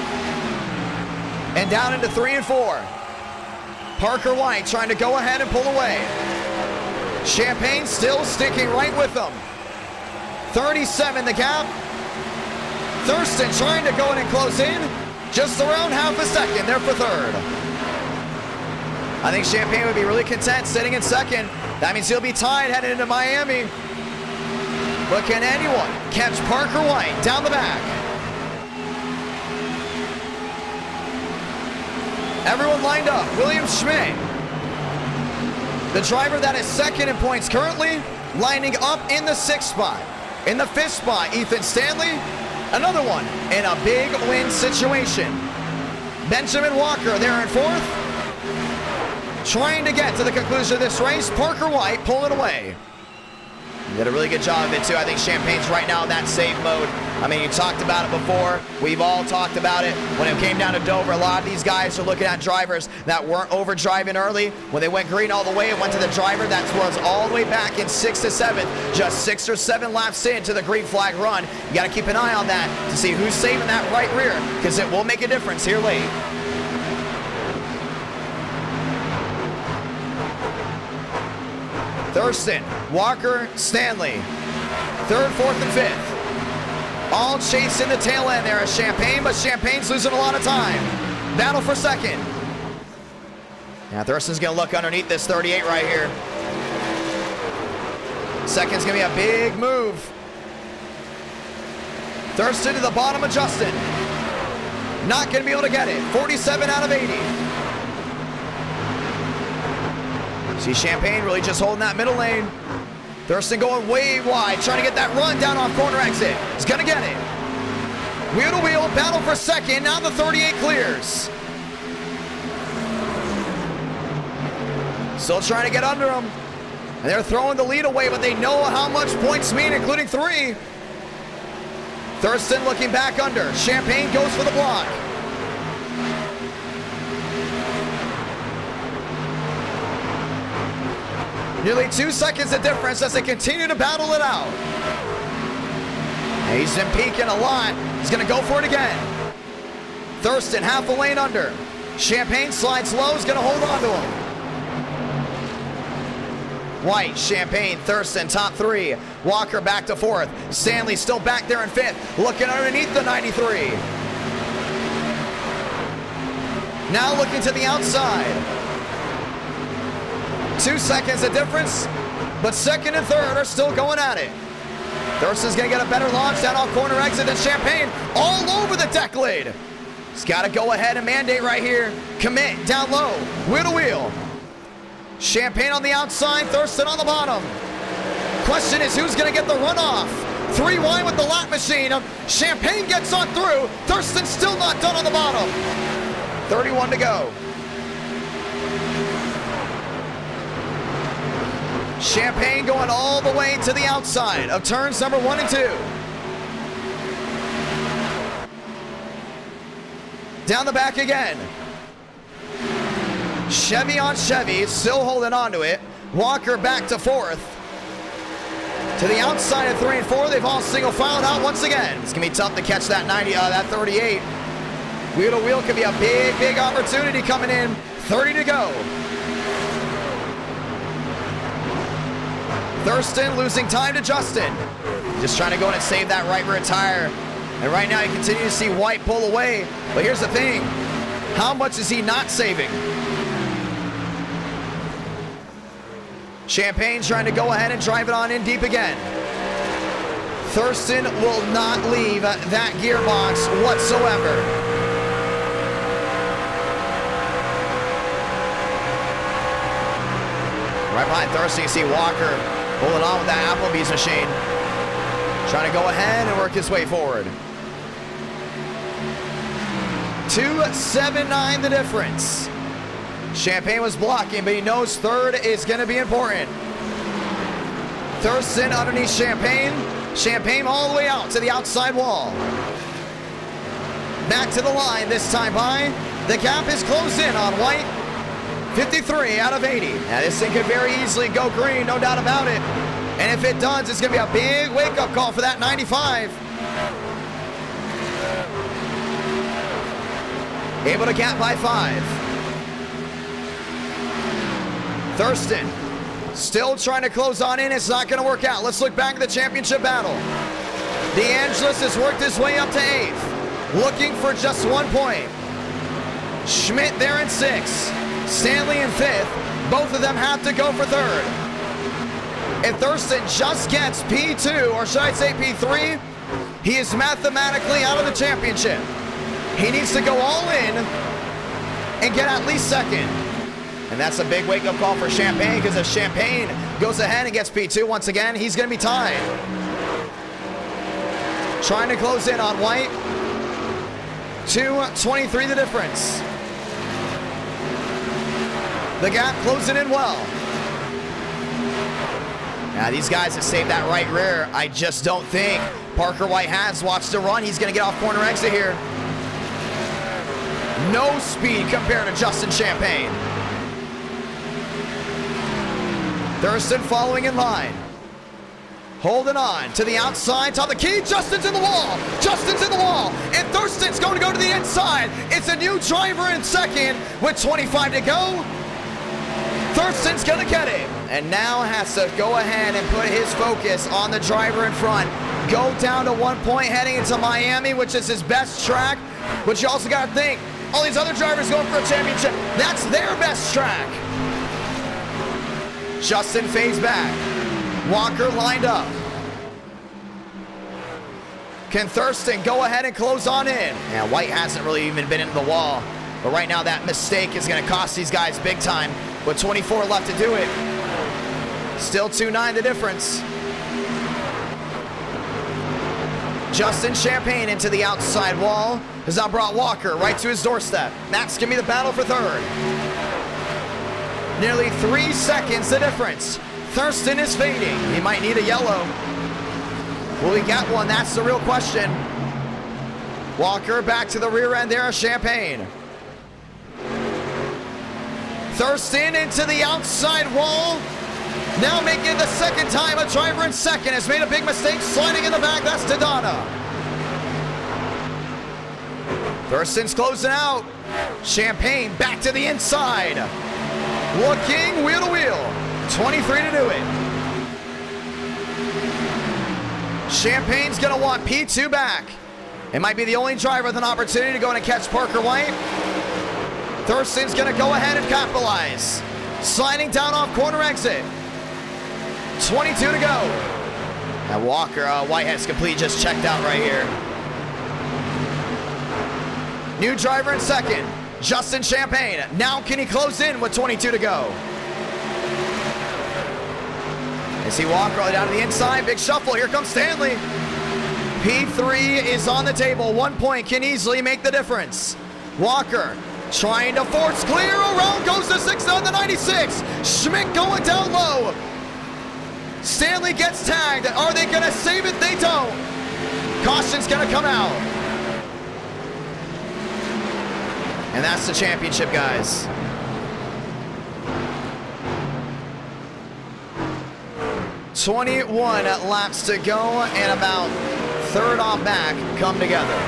And down into 3 and 4. Parker White trying to go ahead and pull away. Champagne still sticking right with them. 37 the gap. Thurston trying to go in and close in. Just around half a second there for third. I think Champagne would be really content sitting in second. That means he'll be tied headed into Miami. But can anyone catch Parker White down the back? Everyone lined up. William Schmidt, the driver that is second in points currently, lining up in the 6th spot. In the 5th spot, Ethan Stanley, another one in a big win situation. Benjamin Walker there in 4th. Trying to get to the conclusion of this race, Parker White pulling away. He did a really good job of it too. I think Champagne's right now in that save mode. I mean, you talked about it before. We've all talked about it. When it came down to Dover, a lot of these guys are looking at drivers that weren't overdriving early. When they went green all the way, it went to the driver that was all the way back in 6th to 7th, just 6 or 7 laps into the green flag run. You got to keep an eye on that to see who's saving that right rear, because it will make a difference here late. Thurston, Walker, Stanley, 3rd, 4th, and 5th. All chasing the tail end there as Champagne, but Champagne's losing a lot of time. Battle for 2nd. Now Thurston's gonna look underneath this 38 right here. 2nd's gonna be a big move. Thurston to the bottom of Justin. Not gonna be able to get it. 47 out of 80. See Champagne really just holding that middle lane. Thurston going way wide, trying to get that run down off corner exit. He's gonna get it. Wheel to wheel, battle for 2nd. Now the 38 clears. Still trying to get under him. And they're throwing the lead away, but they know how much points mean, including 3. Thurston looking back under. Champagne goes for the block. Nearly 2 seconds of difference as they continue to battle it out. And he's been peeking a lot. He's going to go for it again. Thurston half a lane under. Champagne slides low, is going to hold on to him. White, Champagne, Thurston, top 3. Walker back to 4th. Stanley still back there in 5th. Looking underneath the 93. Now looking to the outside. 2 seconds of difference, but 2nd and 3rd are still going at it. Thurston's going to get a better launch down off corner exit than Champagne all over the deck lid. He's got to go ahead and mandate right here. Commit down low, wheel to wheel. Champagne on the outside, Thurston on the bottom. Question is who's going to get the runoff? 3 wide with the lap machine. Champagne gets on through. Thurston still not done on the bottom. 31 to go. Champagne going all the way to the outside of turns number 1 and 2. Down the back again. Chevy on Chevy, still holding on to it. Walker back to 4th. To the outside of 3 and 4, they've all single filed out once again. It's gonna be tough to catch that 38. Wheel to wheel could be a big, big opportunity coming in. 30 to go. Thurston losing time to Justin. Just trying to go in and save that right rear tire. And right now you continue to see White pull away. But here's the thing. How much is he not saving? Champagne trying to go ahead and drive it on in deep again. Thurston will not leave that gearbox whatsoever. Right behind Thurston, you see Walker pulling on with that Applebee's machine. Trying to go ahead and work his way forward. 2.79 the difference. Champagne was blocking, but he knows 3rd is going to be important. Thurston underneath Champagne. Champagne all the way out to the outside wall. Back to the line this time by. The gap is closed in on White. 53 out of 80. Now this thing could very easily go green, no doubt about it. And if it does, it's going to be a big wake-up call for that 95. Able to gap by 5. Thurston still trying to close on in. It's not going to work out. Let's look back at the championship battle. DeAngelis has worked his way up to 8th. Looking for just 1 point. Schmidt there in 6th. Stanley in 5th. Both of them have to go for 3rd. If Thurston just gets P2, or should I say P3, he is mathematically out of the championship. He needs to go all in and get at least 2nd. And that's a big wake-up call for Champagne, because if Champagne goes ahead and gets P2 once again, he's going to be tied. Trying to close in on White. 2.23 the difference. The gap closing in well. Now these guys have saved that right rear. I just don't think Parker White has. Watched the run. He's going to get off corner exit here. No speed compared to Justin Champagne. Thurston following in line. Holding on to the outside, top of the key. Justin's in the wall. Justin's in the wall. And Thurston's going to go to the inside. It's a new driver in 2nd with 25 to go. Thurston's going to get it. And now has to go ahead and put his focus on the driver in front. Go down to 1 point heading into Miami, which is his best track. But you also got to think, all these other drivers going for a championship, that's their best track. Justin fades back. Walker lined up. Can Thurston go ahead and close on in? Yeah, White hasn't really even been in the wall. But right now that mistake is going to cost these guys big time. With 24 left to do it. Still 2.9 the difference. Justin Champagne into the outside wall has now brought Walker right to his doorstep. That's going to be the battle for 3rd. Nearly 3 seconds the difference. Thurston is fading. He might need a yellow. Will he get one? That's the real question. Walker back to the rear end there of Champagne. Thurston into the outside wall. Now making it the second time a driver in second has made a big mistake sliding in the back. That's Daytona. Thurston's closing out. Champagne back to the inside. Looking wheel to wheel. 23 to do it. Champagne's gonna want P2 back. It might be the only driver with an opportunity to go in and catch Parker White. Thurston's gonna go ahead and capitalize. Sliding down off corner exit. 22 to go. Now Walker, Whitehead's complete, just checked out right here. New driver in second, Justin Champagne. Now can he close in with 22 to go? You see Walker all down to the inside, big shuffle, here comes Stanley. P3 is on the table, 1 point can easily make the difference. Walker trying to force clear, around goes the 6 on the 96. Schmidt going down low. Stanley gets tagged, are they gonna save it? They don't. Caution's gonna come out. And that's the championship, guys. .21 laps to go, and about third off back come together.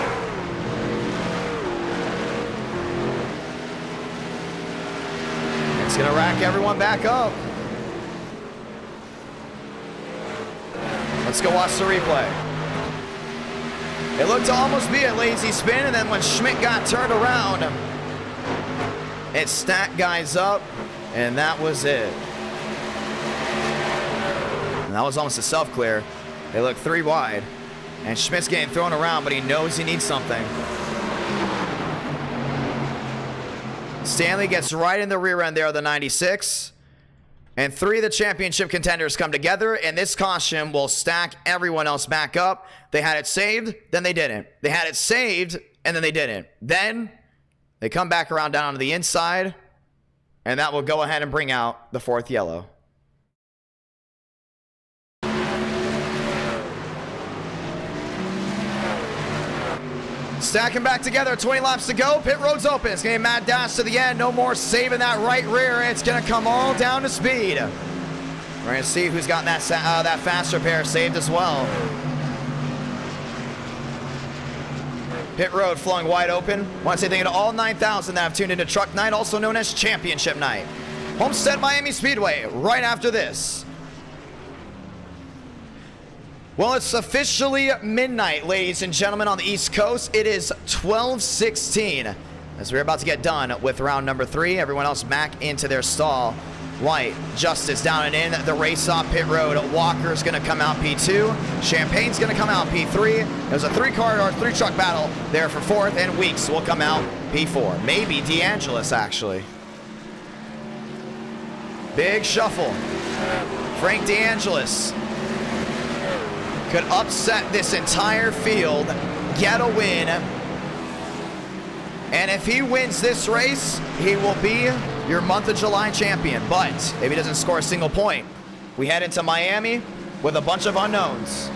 It's gonna rack everyone back up. Let's go watch the replay. It looked to almost be a lazy spin, and then when Schmidt got turned around, it stacked guys up, and that was it. And that was almost a self-clear. They look 3 wide, and Schmidt's getting thrown around, but he knows he needs something. Stanley gets right in the rear end there of the 96. And 3 of the championship contenders come together, and this caution will stack everyone else back up. They had it saved, then they didn't. They had it saved, and then they didn't. Then they come back around down to the inside, and that will go ahead and bring out the 4th yellow. Stacking back together, 20 laps to go. Pit road's open. It's going to be a mad dash to the end. No more saving that right rear. It's going to come all down to speed. We're going to see who's got that faster pair saved as well. Pit road flowing wide open. Want to say thank you to all 9,000 that have tuned into Truck Night, also known as Championship Night. Homestead Miami Speedway, right after this. Well, it's officially midnight, ladies and gentlemen, on the East Coast. It is 12:16 as we're about to get done with round number 3. Everyone else back into their stall. White, Justice down and in the race off pit road. Walker's going to come out P2. Champagne's going to come out P3. There's a 3-car or 3-truck battle there for 4th, and Weeks will come out P4. Maybe DeAngelis, actually. Big shuffle. Frank DeAngelis could upset this entire field, get a win, and if he wins this race, he will be your month of July champion. But if he doesn't score a single point, we head into Miami with a bunch of unknowns.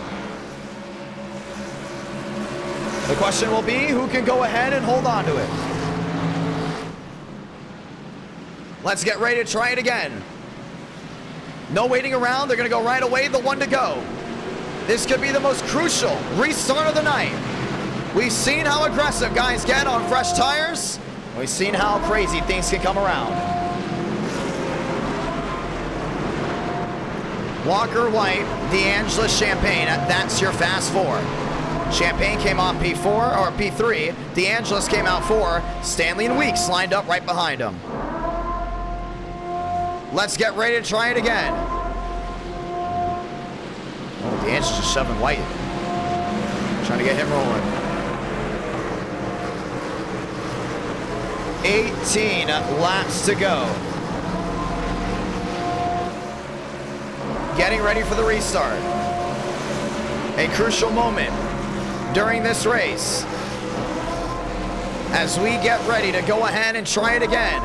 The question will be, who can go ahead and hold on to it? Let's get ready to try it again. No waiting around, they're gonna go right away, the 1 to go. This could be the most crucial restart of the night. We've seen how aggressive guys get on fresh tires. We've seen how crazy things can come around. Walker, White, DeAngelis, Champagne, that's your fast 4. Champagne came off P4, or P3. DeAngelis came out 4. Stanley and Weeks lined up right behind him. Let's get ready to try it again. Oh, DeAngelis just shoving White. Trying to get him rolling. 18 laps to go. Getting ready for the restart. A crucial moment during this race as we get ready to go ahead and try it again.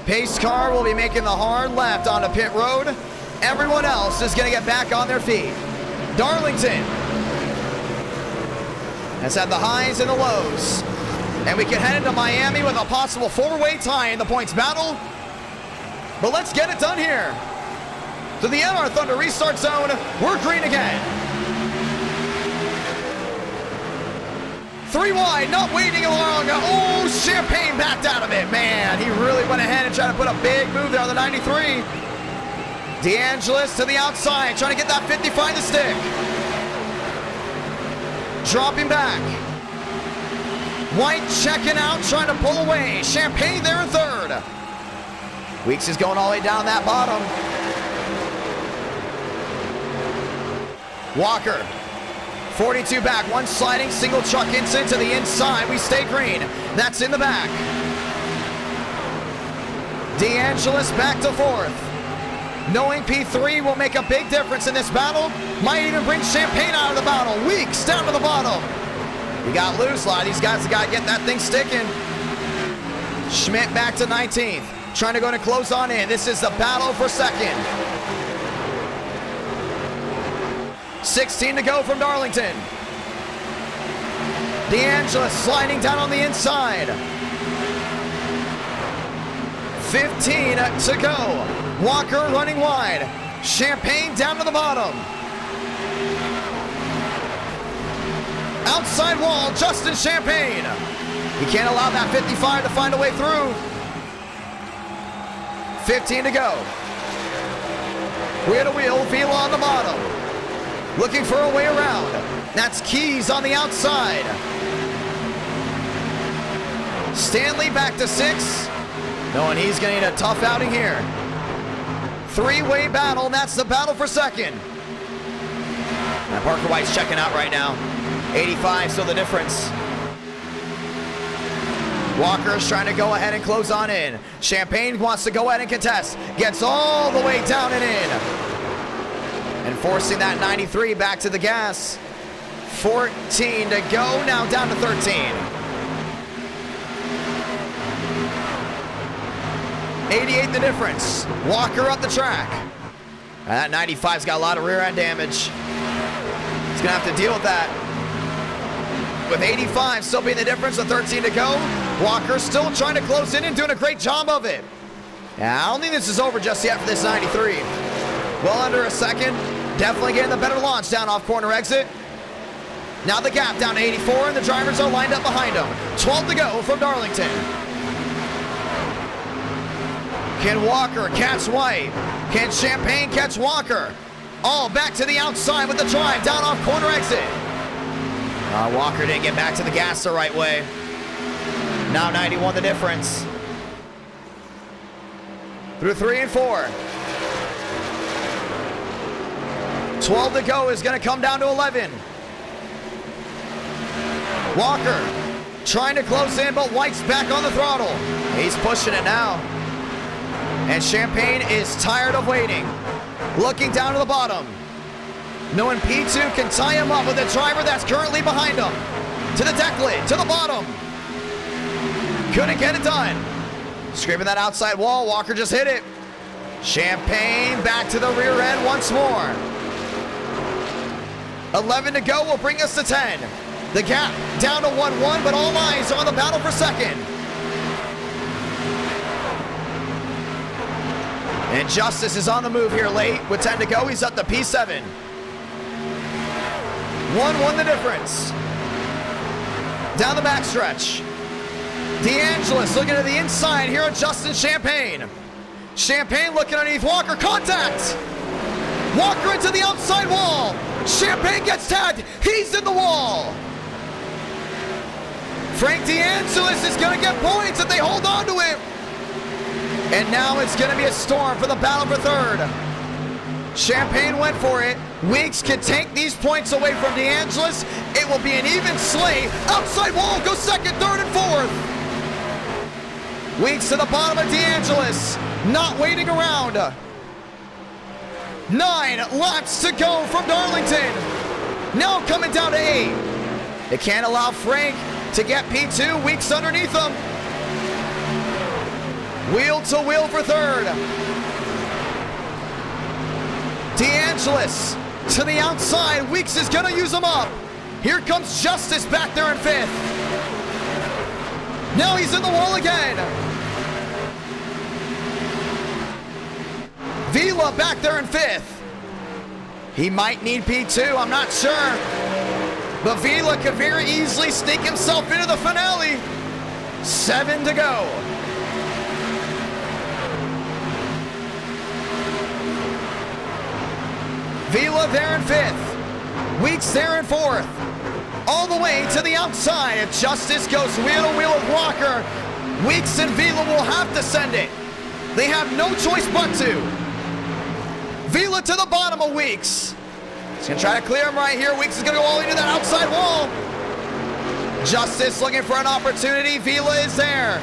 Pace car will be making the hard left onto pit road. Everyone else is going to get back on their feet. Darlington has had the highs and the lows. And we can head into Miami with a possible 4-way tie in the points battle. But let's get it done here. To the NR Thunder restart zone, we're green again. 3 wide, not waiting long. Oh, Champagne backed out of it. Man, he really went ahead and tried to put a big move there on the 93. DeAngelis to the outside, trying to get that 55 to stick. Dropping back. White checking out, trying to pull away. Champagne there in third. Weeks is going all the way down that bottom. Walker, 42 back, one sliding, single truck inside to the inside. We stay green. That's in the back. DeAngelis back to fourth. Knowing P3 will make a big difference in this battle. Might even bring Champagne out of the battle. Weeks down to the bottom. He got loose. A lot of these guys have got to get that thing sticking. Schmidt back to 19th. Trying to go to close on in. This is the battle for second. 16 to go from Darlington. DeAngelis sliding down on the inside. 15 to go. Walker running wide. Champagne down to the bottom. Outside wall, Justin Champagne. He can't allow that 55 to find a way through. 15 to go. Wheel to wheel, Vila on the bottom. Looking for a way around. That's Keys on the outside. Stanley back to 6. Knowing he's going to need a tough outing here. 3-way battle, and that's the battle for second. And Parker White's checking out right now. 85, still the difference. Walker's trying to go ahead and close on in. Champagne wants to go ahead and contest. Gets all the way down and in. And forcing that 93 back to the gas. 14 to go, now down to 13. 88 the difference. Walker up the track. That 95's got a lot of rear end damage. He's gonna have to deal with that. With 85 still being the difference, with 13 to go. Walker still trying to close in and doing a great job of it. Yeah, I don't think this is over just yet for this 93. Well under a second. Definitely getting the better launch down off corner exit. Now the gap down to 84 and the drivers are lined up behind him. 12 to go from Darlington. Can Walker catch White? Can Champagne catch Walker? All back to the outside with the drive down off corner exit. Walker didn't get back to the gas the right way. Now 91 the difference. Through 3 and 4. 12 to go is going to come down to 11. Walker trying to close in, but White's back on the throttle. He's pushing it now. And Champagne is tired of waiting. Looking down to the bottom. Knowing P2 can tie him up with the driver that's currently behind him. To the deck lid, to the bottom. Couldn't get it done. Scraping that outside wall, Walker just hit it. Champagne back to the rear end once more. 11 to go will bring us to 10. The gap down to 1-1, but all eyes are on the battle for second. And Justice is on the move here late. With 10 to go, he's up to P7. 1-1 the difference. Down the backstretch. DeAngelis looking to the inside here on Justin Champagne. Champagne looking underneath Walker. Contact! Walker into the outside wall. Champagne gets tagged. He's in the wall. Frank DeAngelis is going to get points if they hold on to him. And now it's going to be a storm for the battle for third. Champagne went for it. Weeks can take these points away from DeAngelis. It will be an even slate. Outside wall goes second, third, and fourth. Weeks to the bottom of DeAngelis. Not waiting around. 9 laps to go from Darlington. Now coming down to 8. It can't allow Frank to get P2. Weeks underneath him. Wheel to wheel for third. DeAngelis to the outside. Weeks is gonna use him up. Here comes Justice back there in fifth. Now he's in the wall again. Vila back there in fifth. He might need P2, I'm not sure. But Vila could very easily sneak himself into the finale. 7 to go. Vila there in fifth. Weeks there in fourth. All the way to the outside. If Justice goes wheel to wheel with Walker, Weeks and Vila will have to send it. They have no choice but to. Vila to the bottom of Weeks. He's gonna try to clear him right here. Weeks is gonna go all the way to that outside wall. Justice looking for an opportunity. Vila is there.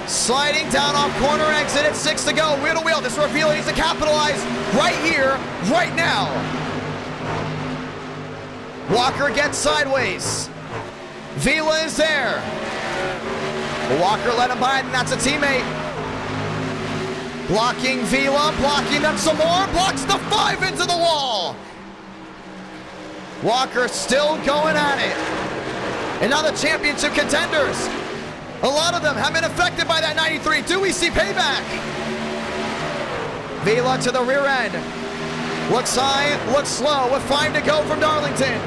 Sliding down off corner exit at 6 to go. Wheel to wheel. This is where Vila needs to capitalize right here, right now. Walker gets sideways. Vila is there. Walker let him by, and that's a teammate. Blocking Vila, blocking them some more. Blocks the 5 into the wall. Walker still going at it. And now the championship contenders. A lot of them have been affected by that 93. Do we see payback? Vila to the rear end. Looks high, looks slow with 5 to go from Darlington.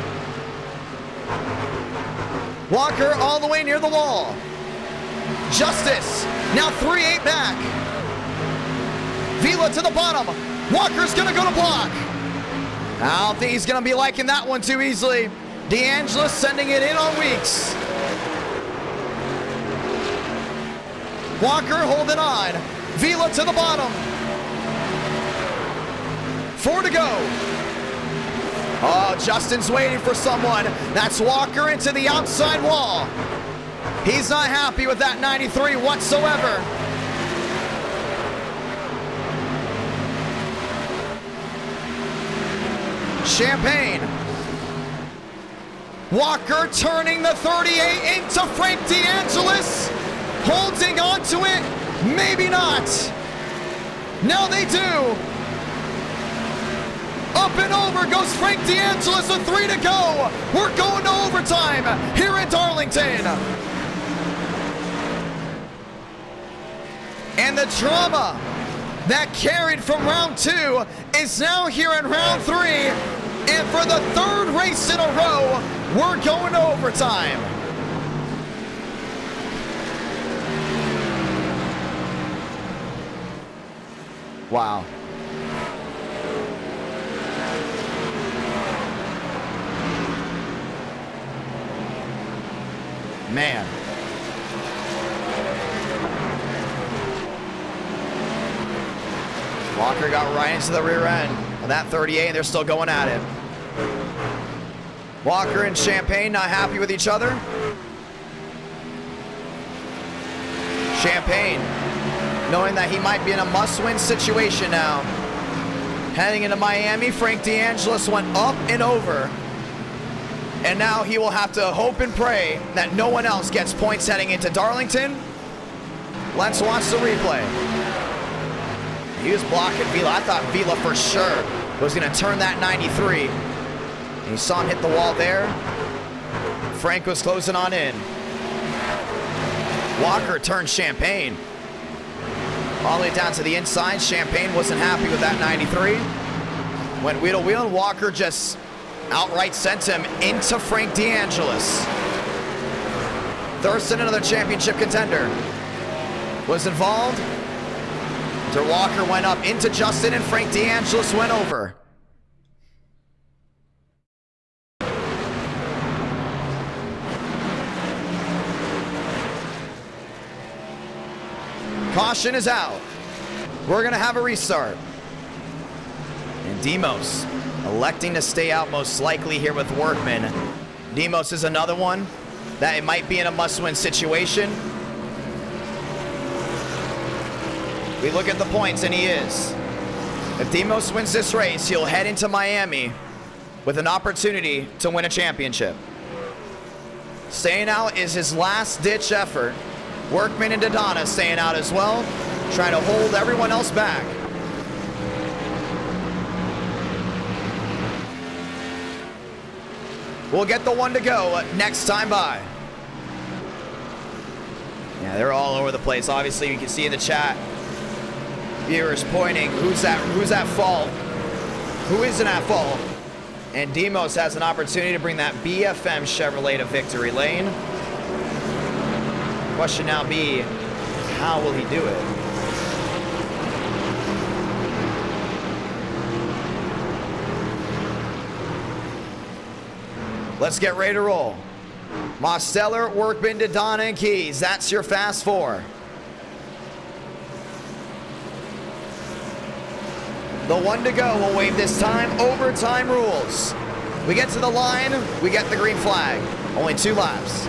Walker all the way near the wall. Justice, now 3-8 back. Vila to the bottom. Walker's gonna go to block. I don't think he's gonna be liking that one too easily. DeAngelis sending it in on Weeks. Walker holding on. Vila to the bottom. 4 to go. Oh, Justin's waiting for someone. That's Walker into the outside wall. He's not happy with that 93 whatsoever. Champagne. Walker turning the 38 into Frank DeAngelis. Holding on to it. Maybe not. Now they do. Up and over goes Frank DeAngelis with 3 to go. We're going to overtime here in Darlington. And the drama that carried from round 2 is now here in round 3. And for the 3rd race in a row, we're going to overtime. Wow. Man. Walker got right into the rear end of that 38, and they're still going at it. Walker and Champagne not happy with each other. Champagne knowing that he might be in a must-win situation now. Heading into Miami, Frank DeAngelis went up and over. And now he will have to hope and pray that no one else gets points heading into Darlington. Let's watch the replay. He was blocking Vila. I thought Vila for sure was going to turn that 93. And you saw him hit the wall there. Frank was closing on in. Walker turned Champagne. All the way down to the inside. Champagne wasn't happy with that 93. Went wheel to wheel, and Walker just outright sent him into Frank DeAngelis. Thurston, another championship contender, was involved. After Walker went up into Justin, and Frank DeAngelis went over. Caution is out. We're going to have a restart. And Demos electing to stay out most likely here with Workman. Demos is another one that it might be in a must-win situation. We look at the points, and he is. If Demos wins this race, he'll head into Miami with an opportunity to win a championship. Staying out is his last-ditch effort Workman and Daytona staying out as well, trying to hold everyone else back. We'll get the one to go next time by. Yeah, they're all over the place. Obviously, you can see in the chat, viewers pointing, who's at fault? Who isn't at fault? And Demos has an opportunity to bring that BFM Chevrolet to victory lane. Question now be, how will he do it? Let's get ready to roll. Mosteller, Workman, Daytona, and Keys. That's your fast four. The one to go will wave this time. Overtime rules. We get to the line, we get the green flag. Only 2 laps.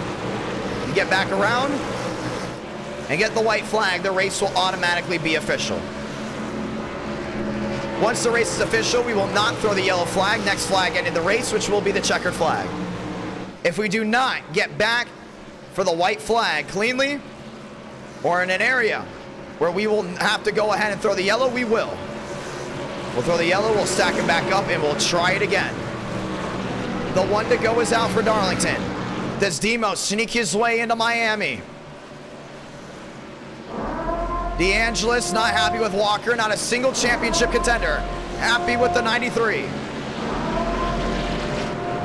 You get back around and get the white flag, the race will automatically be official. Once the race is official, we will not throw the yellow flag. Next flag ending the race, which will be the checkered flag. If we do not get back for the white flag cleanly, or in an area where we will have to go ahead and throw the yellow, we will. We'll throw the yellow, we'll stack it back up, and we'll try it again. The one to go is out for Darlington. Does Demos sneak his way into Miami? DeAngelis not happy with Walker, not a single championship contender. Happy with the 93.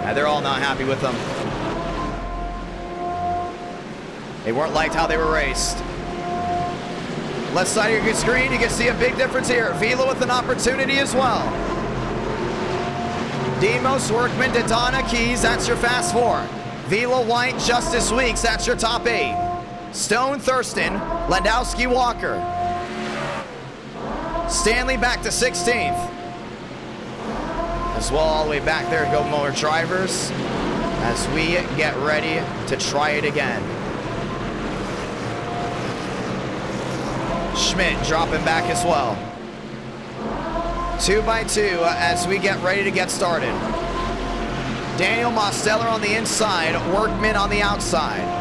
Yeah, they're all not happy with them. They weren't liked how they were raced. Left side of your screen, you can see a big difference here. Vila with an opportunity as well. Demos, Workman, Daytona, Keys, that's your fast four. Vila, White, Justice Weeks, that's your top 8. Stone, Thurston, Landowski, Walker. Stanley back to 16th. As well, all the way back there go more drivers as we get ready to try it again. Schmidt dropping back as well. 2 by 2 as we get ready to get started. Daniel Mosteller on the inside, Workman on the outside.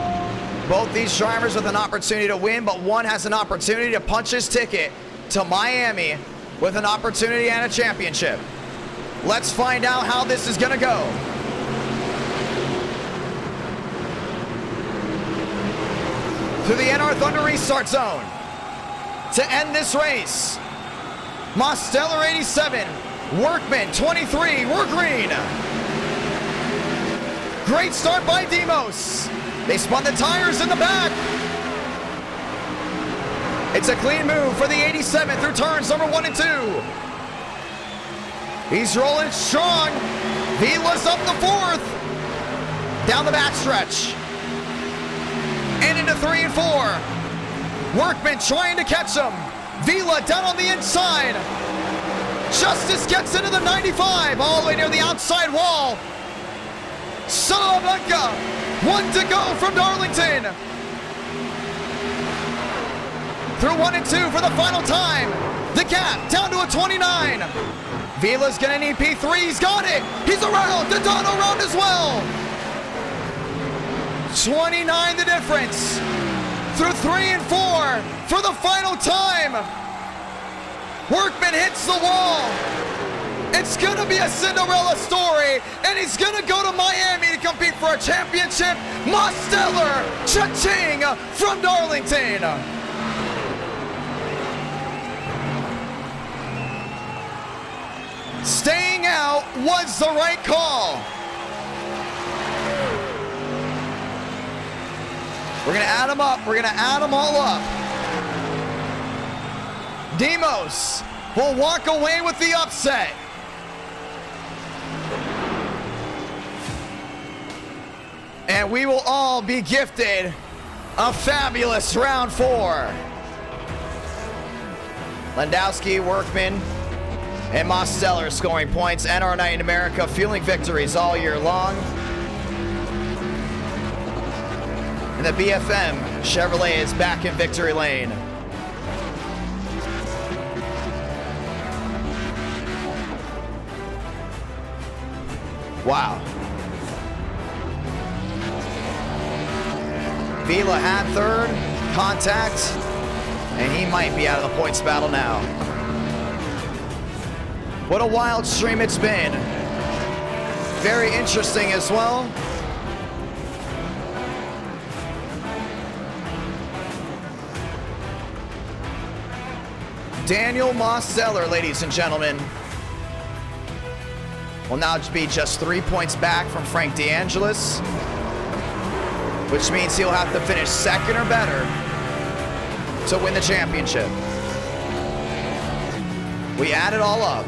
Both these drivers with an opportunity to win, but one has an opportunity to punch his ticket to Miami with an opportunity and a championship. Let's find out how this is gonna go. To the NR Thunder restart zone. To end this race, Mosteller 87, Workman 23, we're green. Great start by Demos. They spun the tires in the back. It's a clean move for the 87 through turns number 1 and 2. He's rolling strong. Vila's up the 4th. Down the backstretch. And into 3 and 4. Workman trying to catch him. Vila down on the inside. Justice gets into the 95 all the way near the outside wall. Salamanca, 1 to go from Darlington. Through 1 and 2 for the final time. The gap down to a 29. Vila's gonna need P3, he's got it. He's around, Daytona around as well. 29 the difference. Through 3 and 4 for the final time. Workman hits the wall. It's gonna be a Cinderella story, and he's gonna go to Miami to compete for a championship. Mosteller, cha-ching from Darlington. Staying out was the right call. We're gonna add them up. We're gonna add them all up. Demos will walk away with the upset. And we will all be gifted a fabulous round 4. Landowski, Workman, and Mosteller scoring points. NR Night in America fueling victories all year long. And the BFM Chevrolet is back in victory lane. Wow. Vila had 3rd. contact, and he might be out of the points battle now. What a wild stream it's been. Very interesting as well. Daniel Mosteller, ladies and gentlemen, will now be just 3 points back from Frank DeAngelis, which means he'll have to finish second or better to win the championship. We add it all up.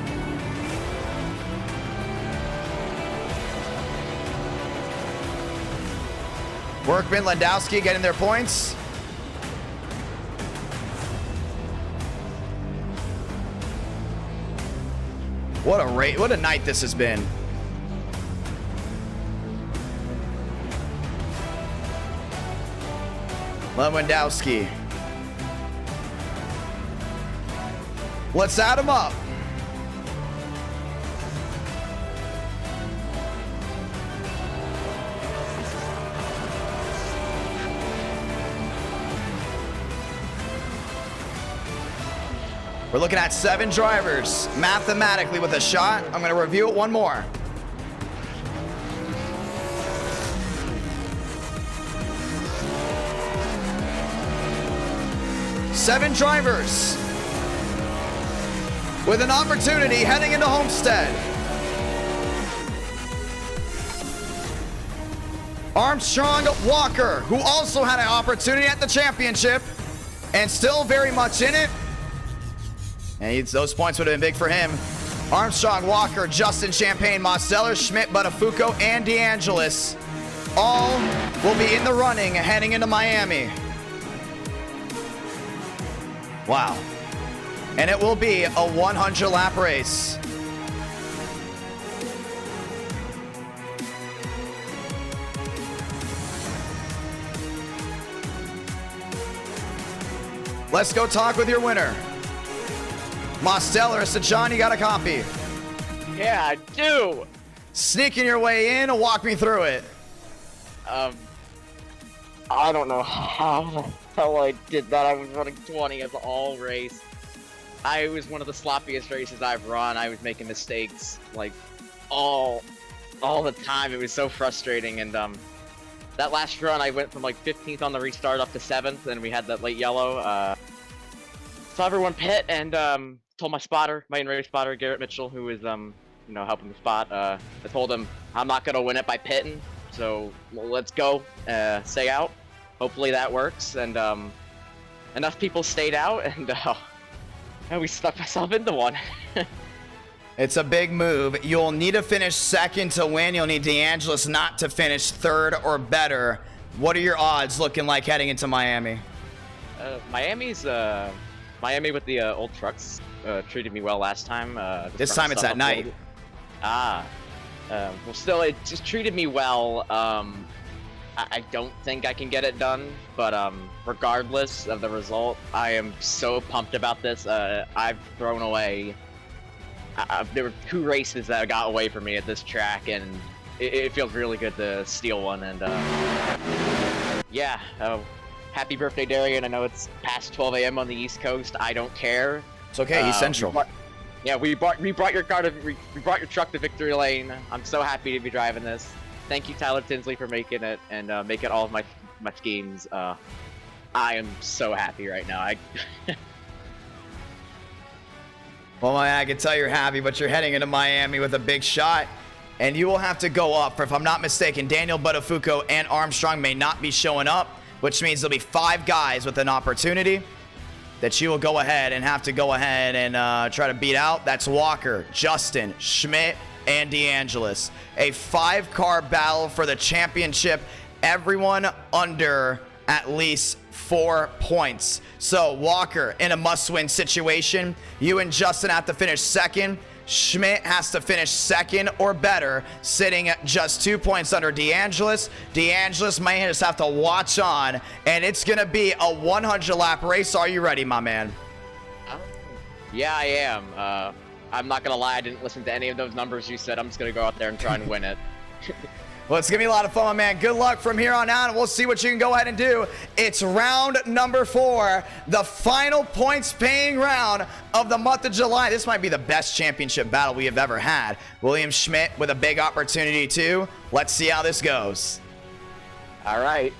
Workman, Landowski getting their points. What a night this has been. Lewandowski. Let's add them up. We're looking at 7 drivers mathematically with a shot. I'm going to review it one more. Seven drivers with an opportunity heading into Homestead. Armstrong Walker, who also had an opportunity at the championship and still very much in it. And those points would have been big for him. Armstrong, Walker, Justin Champagne, Mosteller, Schmidt, Buttafuoco, and DeAngelis all will be in the running heading into Miami. Wow. And it will be a 100-lap race. Let's go talk with your winner. Mosteller, so John, you got a copy? Yeah, I do. Sneaking your way in, walk me through it. I don't know how the hell I did that. I was running 20th all race. I was one of the sloppiest races I've run. I was making mistakes like all the time. It was so frustrating. And that last run, I went from like 15th on the restart up to 7th, and we had that late yellow. Saw everyone pit and told my spotter, my in-race spotter, Garrett Mitchell, who was helping me spot. I told him I'm not gonna win it by pitting, so let's go, stay out. Hopefully that works. And enough people stayed out, and we stuck myself into one. It's a big move. You'll need to finish second to win. You'll need DeAngelis not to finish third or better. What are your odds looking like heading into Miami? Miami with the old trucks treated me well last time. This time it's at night. Well, still, it just treated me well. I don't think I can get it done, but regardless of the result, I am so pumped about this. I've thrown away. There were 2 races that got away from me at this track, and it feels really good to steal one. And yeah. Happy birthday, Darian. I know it's past 12 a.m. on the East Coast. I don't care. It's okay. He's Central. We brought your car to we brought your truck to victory lane. I'm so happy to be driving this. Thank you, Tyler Tinsley, for making it and making all of my schemes. I am so happy right now. Well, I can tell you're happy, but you're heading into Miami with a big shot. And you will have to go up. For, if I'm not mistaken, Daniel Buttafuoco and Armstrong may not be showing up, which means there'll be 5 guys with an opportunity that you will go ahead and have to go ahead and try to beat out. That's Walker, Justin, Schmidt, and DeAngelis. A 5-car battle for the championship. Everyone under at least 4 points. So Walker in a must-win situation. You and Justin have to finish second. Schmidt has to finish second or better, sitting at just 2 points under DeAngelis. DeAngelis may just have to watch on, and it's going to be a 100-lap race. Are you ready, my man? Yeah, I am. I'm not going to lie. I didn't listen to any of those numbers you said. I'm just going to go out there and try and win it. Well, it's going to be a lot of fun, my man. Good luck from here on out, and we'll see what you can go ahead and do. It's round number 4, the final points-paying round of the month of July. This might be the best championship battle we have ever had. William Schmidt with a big opportunity, too. Let's see how this goes. All right.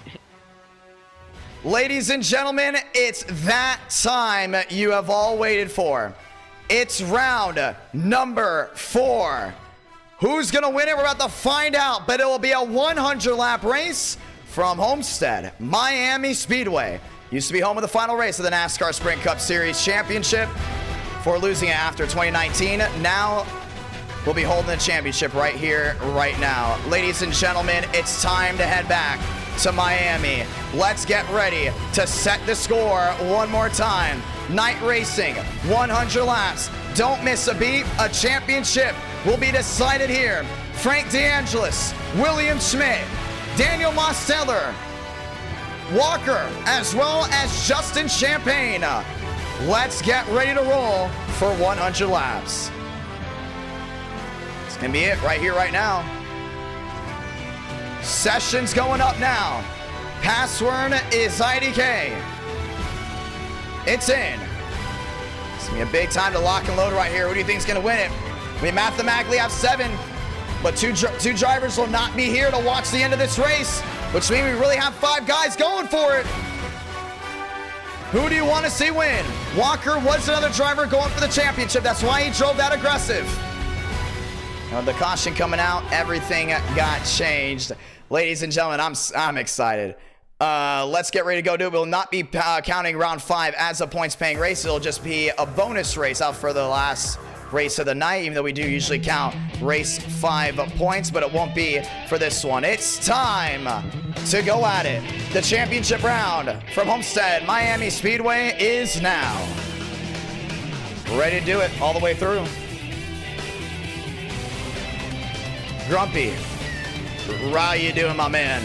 Ladies and gentlemen, it's that time you have all waited for. It's round number 4. Who's going to win it? We're about to find out, but it will be a 100-lap race from Homestead-Miami Speedway. Used to be home of the final race of the NASCAR Sprint Cup Series Championship before losing it after 2019. Now we'll be holding the championship right here, right now. Ladies and gentlemen, it's time to head back to Miami. Let's get ready to set the score one more time. Night racing, 100 laps. Don't miss a beat. A championship will be decided here. Frank DeAngelis, William Schmidt, Daniel Mosteller, Walker, as well as Justin Champagne. Let's get ready to roll for 100 laps. It's gonna be it right here, right now. Session's going up now. Password is IDK. It's in. It's gonna be a big time to lock and load right here. Who do you think is gonna win it? We mathematically have 7, but two drivers will not be here to watch the end of this race, which means we really have 5 guys going for it. Who do you want to see win? Walker was another driver going for the championship. That's why he drove that aggressive. Now the caution coming out, everything got changed. Ladies and gentlemen, I'm excited. Let's get ready to go do it. We'll not be counting round 5 as a points-paying race. It'll just be a bonus race out for the last race of the night, even though we do usually count race 5 points, but it won't be for this one. It's time to go at it. The championship round from Homestead-Miami Speedway is now. Ready to do it all the way through. Grumpy, how you doing, my man?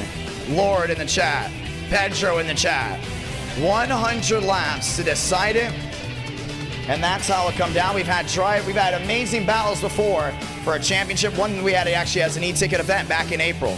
Lord in the chat, Pedro in the chat. 100 laps to decide it. And that's how it'll come down. We've had amazing battles before for a championship. One we had actually as an e-ticket event back in April.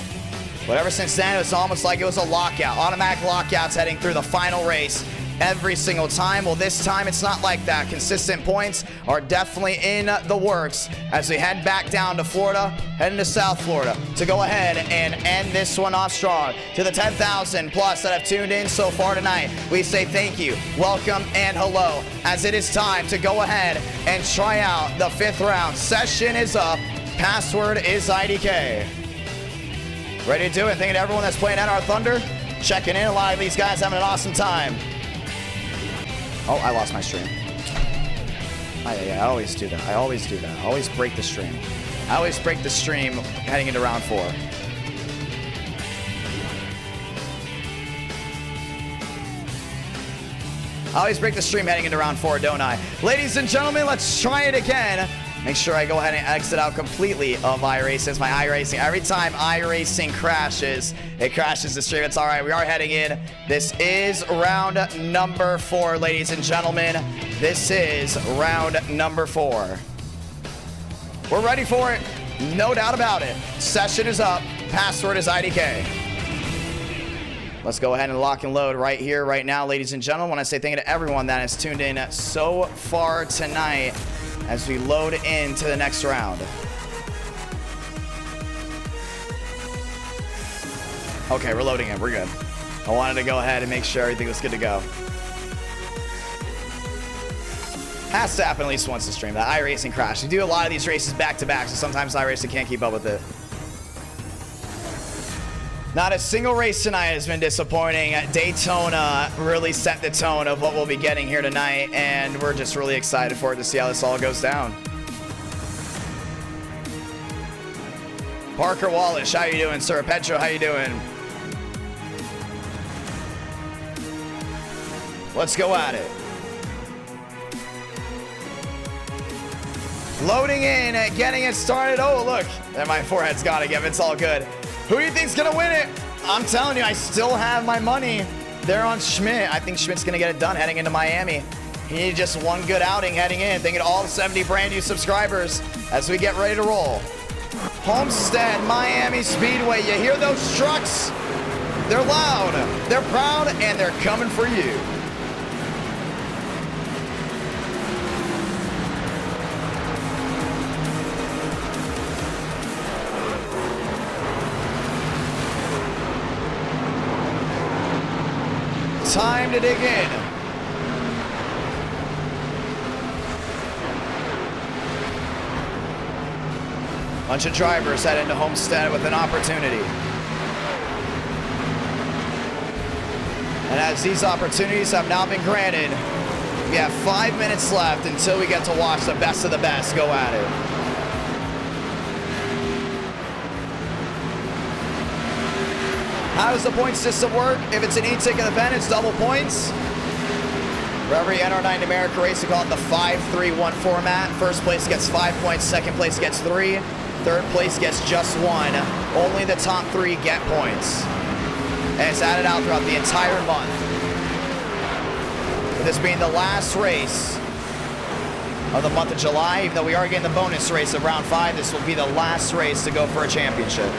But ever since then, it was almost like it was a lockout. Automatic lockouts heading through the final race every single time. Well, this time it's not like that. Consistent points are definitely in the works as we head back down to Florida, heading to South Florida to go ahead and end this one off strong. To the 10,000 plus that have tuned in so far tonight, we say thank you, welcome, and hello, as it is time to go ahead and try out the 5th round. Session is up. Password is IDK. Ready to do it. Thank you to everyone that's playing NR Thunder, checking in. A lot of these guys having an awesome time. Oh, I lost my stream. I always do that. I always do that. I always break the stream. I always break the stream heading into round 4. I always break the stream heading into round 4, don't I? Ladies and gentlemen, let's try it again. Make sure I go ahead and exit out completely of iRacing. It's my iRacing. Every time iRacing crashes, it crashes the stream. It's all right. We are heading in. This is round number 4, ladies and gentlemen. This is round number 4. We're ready for it. No doubt about it. Session is up. Password is IDK. Let's go ahead and lock and load right here, right now, ladies and gentlemen. I want to say thank you to everyone that has tuned in so far tonight as we load into the next round. Okay, we're loading in. We're good. I wanted to go ahead and make sure everything was good to go. Has to happen at least once to stream. That iRacing crash. We do a lot of these races back to back, so sometimes iRacing can't keep up with it. Not a single race tonight has been disappointing. Daytona really set the tone of what we'll be getting here tonight, and we're just really excited for it to see how this all goes down. Parker Wallace, how you doing, sir? Petro, how you doing? Let's go at it. Loading in, getting it started. Oh, look, and my forehead's got again. It's all good. Who do you think's gonna win it? I'm telling you, I still have my money there on Schmidt. I think Schmidt's gonna get it done heading into Miami. He needed just one good outing heading in. Thank you to all the 70 brand new subscribers as we get ready to roll. Homestead-Miami Speedway. You hear those trucks? They're loud, they're proud, and they're coming for you. Time to dig in. Bunch of drivers head into Homestead with an opportunity. And as these opportunities have now been granted, we have 5 minutes left until we get to watch the best of the best go at it. How does the point system work? If it's an e-ticket event, it's double points. For every NR9 America race, we call it the 5-3-1 format. First place gets 5 points, second place gets 3, third place gets just 1. Only the top 3 get points. And it's added out throughout the entire month. With this being the last race of the month of July, even though we are getting the bonus race of round 5, this will be the last race to go for a championship.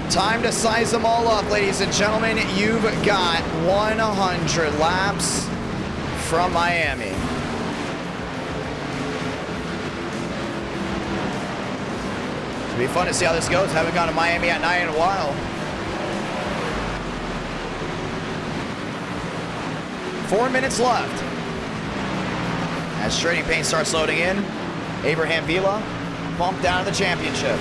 Time to size them all up, ladies and gentlemen. You've got 100 laps from Miami. It'll be fun to see how this goes. Haven't gone to Miami at night in a while. 4 minutes left. As trading paint starts loading in, Abraham Vila pumped down to the championship.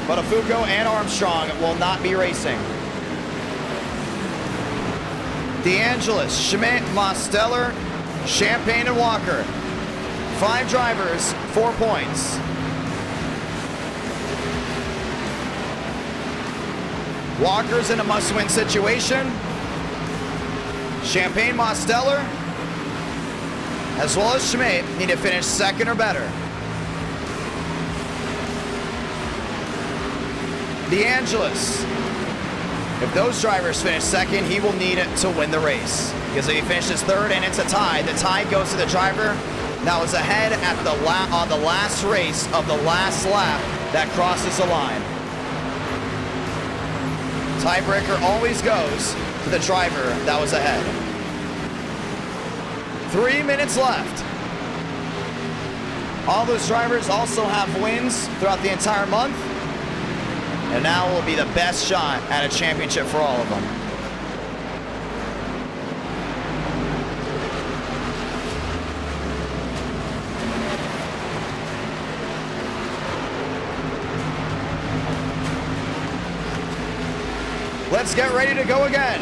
But Afugo and Armstrong will not be racing. DeAngelis, Schmidt, Mosteller, Champagne, and Walker. 5 drivers, 4 points. Walker's in a must-win situation. Champagne, Mosteller, as well as Schmidt, need to finish second or better. DeAngelis, if those drivers finish second, he will need it to win the race. Because if he finishes third and it's a tie, the tie goes to the driver that was ahead at on the last race of the last lap that crosses the line. Tiebreaker always goes to the driver that was ahead. 3 minutes left. All those drivers also have wins throughout the entire month. And now will be the best shot at a championship for all of them. Let's get ready to go again.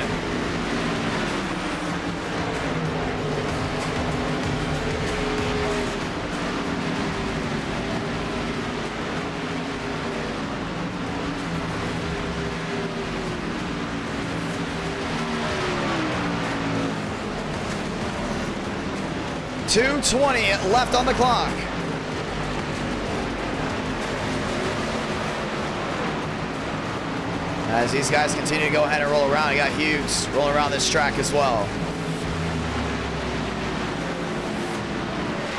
.220 left on the clock. As these guys continue to go ahead and roll around, you got Hughes rolling around this track as well.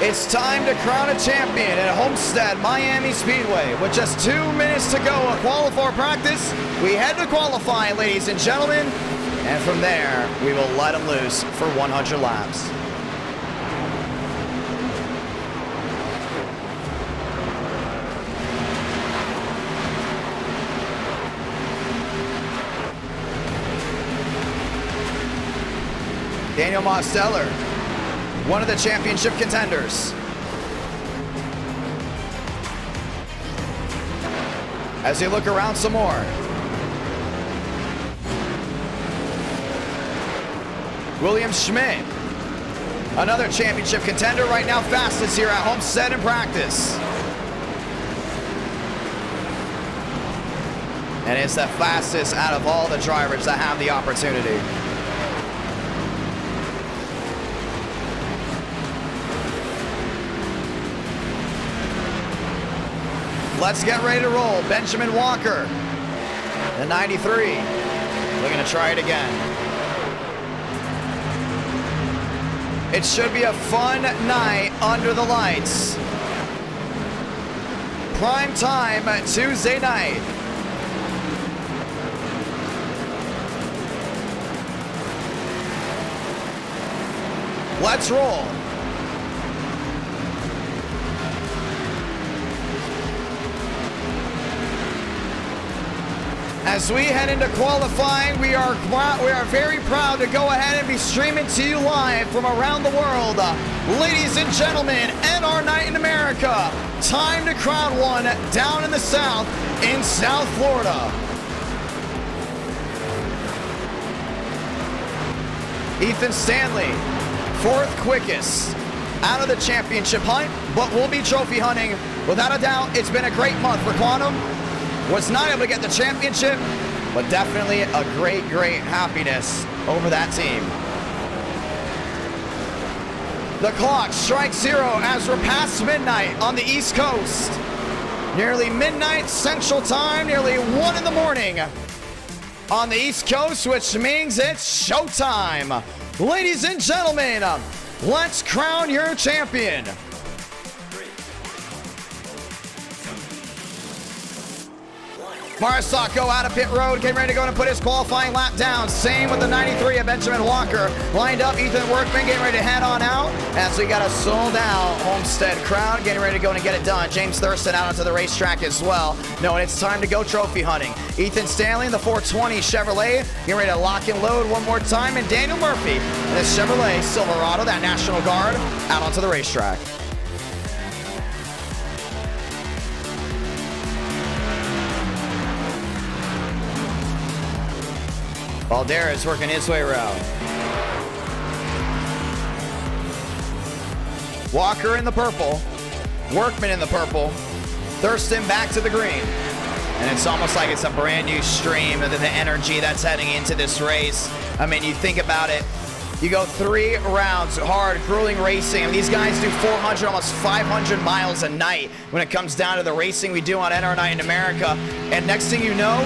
It's time to crown a champion at Homestead-Miami Speedway. With just 2 minutes to go of qualifier practice, we head to qualifying, ladies and gentlemen. And from there, we will let them loose for 100 laps. Daniel Mosteller, one of the championship contenders. As they look around some more. William Schmidt, another championship contender, right now fastest here at Homestead in practice. And it's the fastest out of all the drivers that have the opportunity. Let's get ready to roll. Benjamin Walker The 93, looking to try it again. It should be a fun night under the lights. Prime time Tuesday night. Let's roll. As we head into qualifying, we are very proud to go ahead and be streaming to you live from around the world. Ladies and gentlemen, NR Night in America. Time to crown one down in the South in South Florida. Ethan Stanley, fourth quickest out of the championship hunt, but we'll be trophy hunting. Without a doubt, it's been a great month for Quantum. Was not able to get the championship, but definitely a great happiness over that team. The clock strikes 0 as we're past midnight on the East Coast. Nearly midnight Central Time, nearly 1 in the morning on the East Coast, which means it's showtime. Ladies and gentlemen, let's crown your champion. Marsacco out of pit road, getting ready to go and put his qualifying lap down. Same with the 93 of Benjamin Walker. Lined up, Ethan Workman getting ready to head on out as we got a sold out Homestead crowd getting ready to go and get it done. James Thurston out onto the racetrack as well, knowing it's time to go trophy hunting. Ethan Stanley in the 420 Chevrolet getting ready to lock and load one more time, and Daniel Murphy in the Chevrolet Silverado, that National Guard, out onto the racetrack. Valderez working his way around. Walker in the purple. Workman in the purple. Thurston back to the green. And it's almost like it's a brand new stream of the energy that's heading into this race. I mean, you think about it. You go 3 rounds, hard, grueling racing. I mean, these guys do 400, almost 500 miles a night when it comes down to the racing we do on NR Night in America. And next thing you know,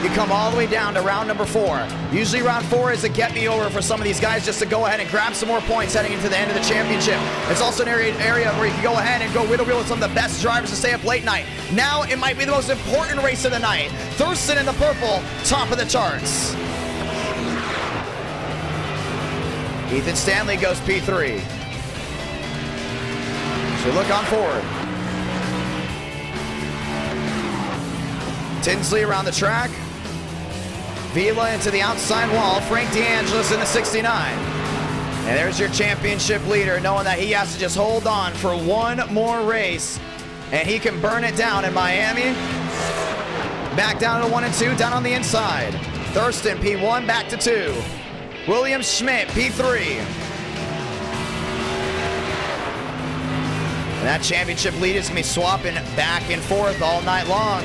you come all the way down to round number 4. Usually round 4 is a get-me-over for some of these guys just to go ahead and grab some more points heading into the end of the championship. It's also an area where you can go ahead and go wheel-to-wheel with some of the best drivers to stay up late night. Now it might be the most important race of the night. Thurston in the purple, top of the charts. Ethan Stanley goes P3. So look on forward. Tinsley around the track. Vila into the outside wall. Frank DeAngelis in the 69. And there's your championship leader, knowing that he has to just hold on for one more race. And he can burn it down in Miami. Back down to 1 and 2, down on the inside. Thurston, P1, back to 2. William Schmidt, P3. And that championship lead is going to be swapping back and forth all night long.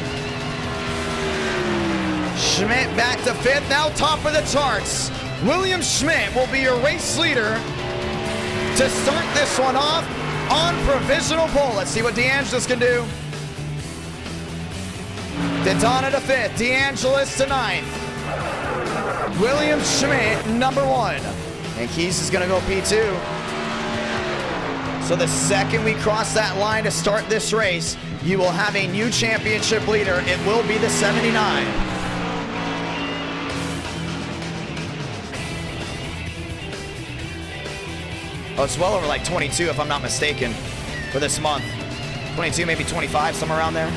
Schmidt back to 5th, now top of the charts. William Schmidt will be your race leader to start this one off on provisional pole. Let's see what DeAngelis can do. Daytona to 5th, DeAngelis to 9th. William Schmidt, number 1. And Keys is gonna go P2. So the second we cross that line to start this race, you will have a new championship leader. It will be the 79. Oh, it's well over like 22 if I'm not mistaken for this month. 22, maybe 25, somewhere around there.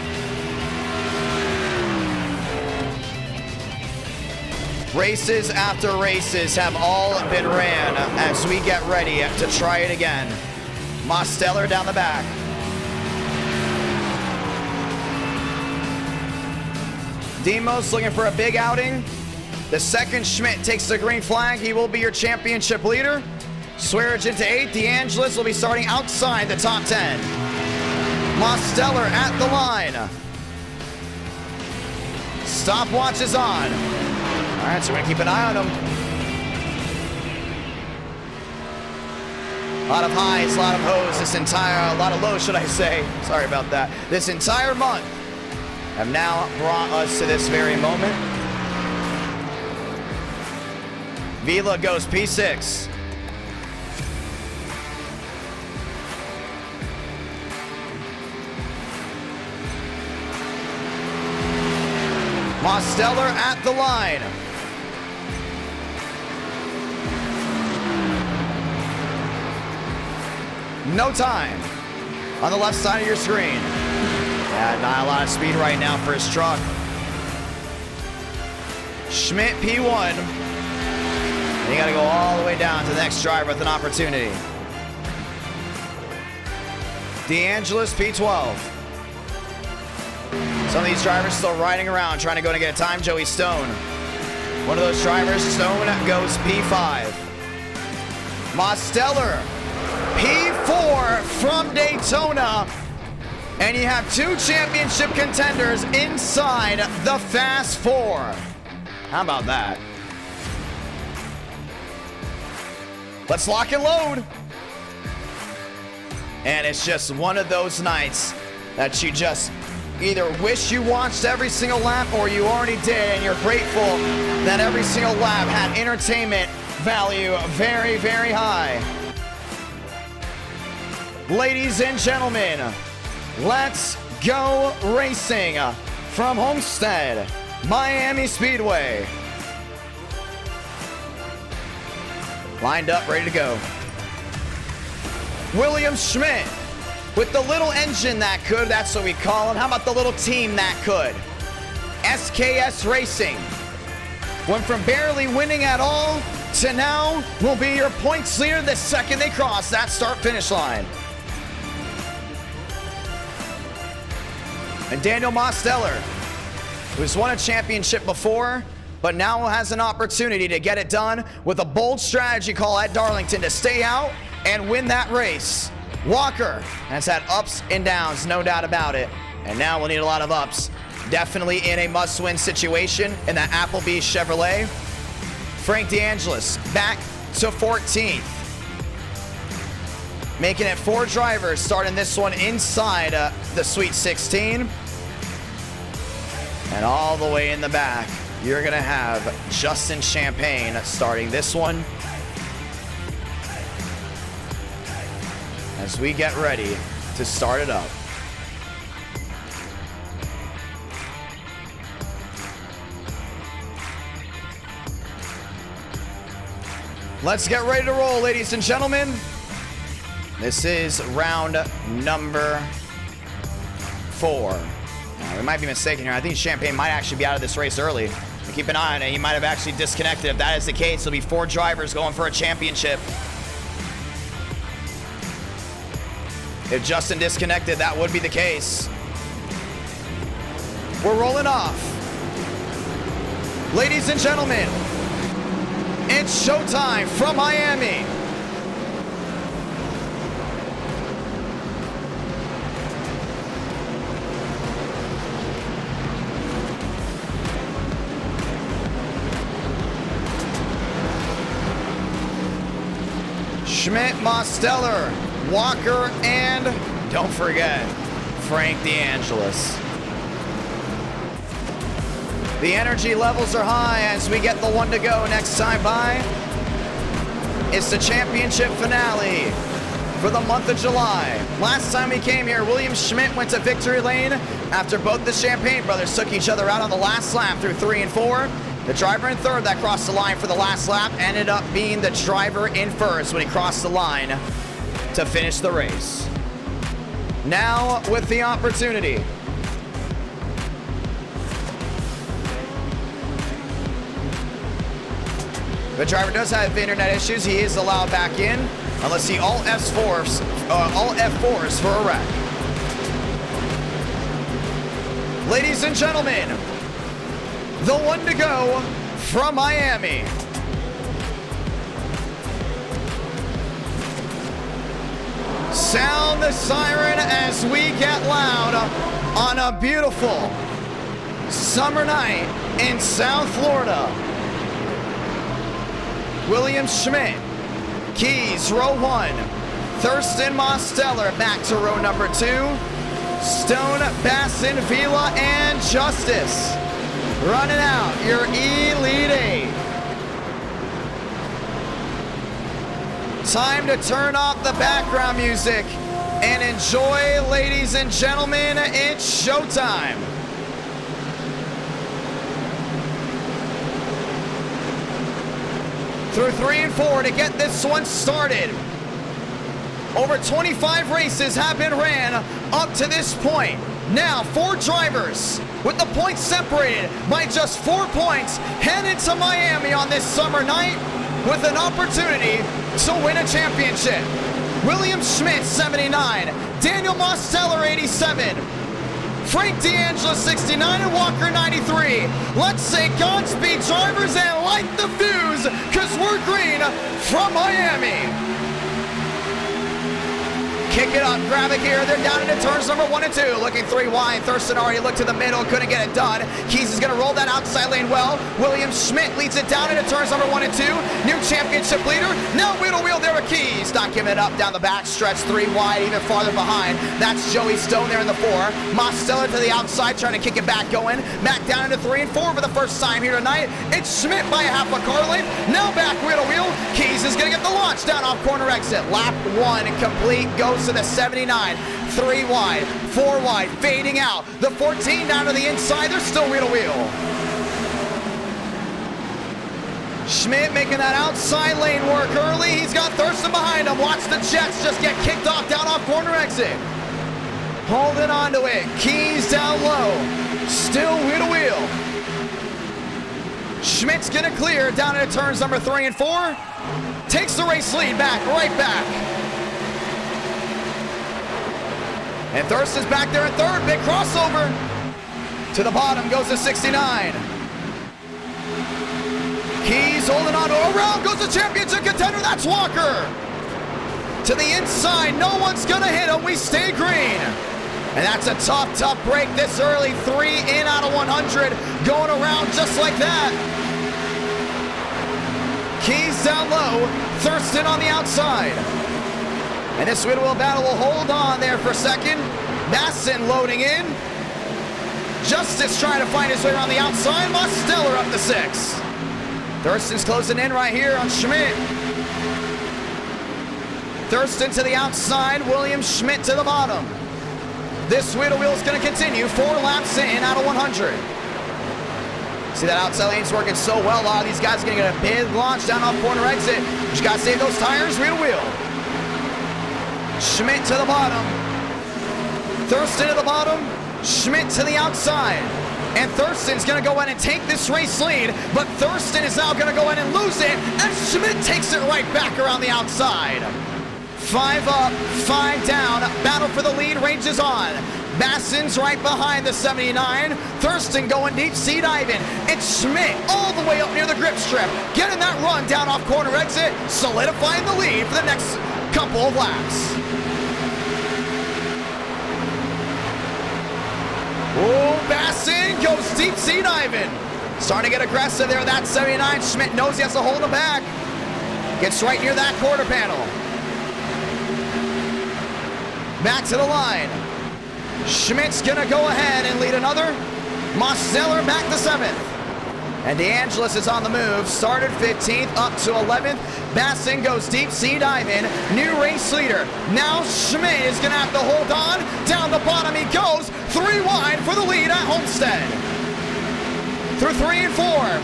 Races after races have all been ran as we get ready to try it again. Mosteller down the back. Demos looking for a big outing. The second Schmidt takes the green flag, he will be your championship leader. Swearage into 8th. DeAngelis will be starting outside the top 10. Mosteller at the line. Stopwatch is on. All right, so we're gonna keep an eye on him. A lot of highs, a lot of lows a lot of lows, should I say. Sorry about that. This entire month. have now brought us to this very moment. Vila goes P6. Mosteller at the line. No time on the left side of your screen. Yeah, not a lot of speed right now for his truck. Schmidt P1. And you got to go all the way down to the next driver with an opportunity. DeAngelis P12. Some of these drivers still riding around trying to go to get a time. Joey Stone. One of those drivers, Stone, goes P5. Mosteller, P4 from Daytona. And you have two championship contenders inside the Fast Four. How about that? Let's lock and load. And it's just one of those nights that you just either wish you watched every single lap or you already did and you're grateful that every single lap had entertainment value very, very high. Ladies and gentlemen, let's go racing from Homestead, Miami Speedway. Lined up, ready to go. William Schmidt with the little engine that could, that's what we call him. How about the little team that could? SKS Racing. Went from barely winning at all to now will be your points leader the second they cross that start-finish line. And Daniel Mosteller, who's won a championship before, but now has an opportunity to get it done with a bold strategy call at Darlington to stay out and win that race. Walker has had ups and downs, no doubt about it. And now we'll need a lot of ups. Definitely in a must-win situation in that Appleby Chevrolet. Frank DeAngelis back to 14th. Making it 4 drivers starting this one inside the Sweet 16. And all the way in the back, you're gonna have Justin Champagne starting this one. As we get ready to start it up. Let's get ready to roll, ladies and gentlemen. This is round number 4. Now, we might be mistaken here. I think Champagne might actually be out of this race early. But keep an eye on it. He might have actually disconnected. If that is the case, there'll be 4 drivers going for a championship. If Justin disconnected, that would be the case. We're rolling off. Ladies and gentlemen, it's showtime from Miami. Schmidt, Mosteller, Walker, and don't forget, Frank DeAngelis. The energy levels are high as we get the one to go next time by. It's the championship finale for the month of July. Last time we came here, William Schmidt went to victory lane after both the Champagne brothers took each other out on the last lap through 3 and 4. The driver in third that crossed the line for the last lap ended up being the driver in first when he crossed the line to finish the race. Now with the opportunity. The driver does have internet issues. He is allowed back in unless he all F4s for a wreck. Ladies and gentlemen, the one to go from Miami. Sound the siren as we get loud on a beautiful summer night in South Florida. William Schmidt, Keys, row 1. Thurston Mosteller back to row number 2. Stone, Basson, Vila, and Justice. Running out your Elite 8. Time to turn off the background music and enjoy, ladies and gentlemen, it's showtime. Through 3 and 4 to get this one started. Over 25 races have been ran up to this point. Now 4 drivers with the points separated by just 4 points head into Miami on this summer night with an opportunity to win a championship. William Schmidt, 79. Daniel Mosteller, 87. Frank D'Angelo, 69, and Walker, 93. Let's say Godspeed, drivers, and light the fuse, because we're green from Miami. Kick it up, grab it here. They're down into turns number 1 and 2. Looking 3 wide. Thurston already looked to the middle, couldn't get it done. Keys is going to roll that outside lane well. William Schmidt leads it down into turns number 1 and 2. New championship leader. Now wheel to wheel there with Keys. Not giving it up down the back stretch. 3 wide, even farther behind. That's Joey Stone there in the 4. Mosteller to the outside, trying to kick it back going. Mac down into 3 and 4 for the first time here tonight. It's Schmidt by a half a car length. Now back wheel to wheel. Keys is going to get the launch down off corner exit. Lap 1 complete. Goes to the 79, 3 wide, 4 wide, fading out. The 14 down to the inside, they're still wheel to wheel. Schmidt making that outside lane work early. He's got Thurston behind him. Watch the Jets just get kicked off down off corner exit. Holding on to it. Keys down low. Still wheel to wheel. Schmidt's gonna clear down into turns number 3 and 4. Takes the race lead back, right back. And Thurston's back there in 3rd. Big crossover. To the bottom goes the 69. Keys holding on. Around goes the championship contender. That's Walker. To the inside. No one's going to hit him. We stay green. And that's a tough break this early. 3 in out of 100. Going around just like that. Keys down low. Thurston on the outside. And this wheel-to-wheel battle will hold on there for a second. Basson loading in. Justice trying to find his way around the outside. Mosteller up to 6. Thurston's closing in right here on Schmidt. Thurston to the outside. William Schmidt to the bottom. This wheel-to-wheel is going to continue. 4 laps in out of 100. See that outside lane's working so well. A lot of these guys are going to get a big launch down off corner exit. Just got to save those tires. Wheel-to-wheel. Schmidt to the bottom. Thurston to the bottom. Schmidt to the outside. And Thurston's going to go in and take this race lead. But Thurston is now going to go in and lose it. And Schmidt takes it right back around the outside. 5 up, 5 down. Battle for the lead rages on. Basson's right behind the 79. Thurston going deep sea diving. It's Schmidt all the way up near the grip strip. Getting that run down off corner exit. Solidifying the lead for the next couple of laps. Oh, Basson goes deep sea diving. Starting to get aggressive there. That 79. Schmidt knows he has to hold him back. Gets right near that quarter panel. Back to the line. Schmidt's gonna go ahead and lead another. Mosteller back to 7th. And DeAngelis is on the move. Started 15th, up to 11th. Basson goes deep sea diving. New race leader. Now Schmidt is going to have to hold on. Down the bottom he goes. 3 wide for the lead at Homestead. Through 3 and 4.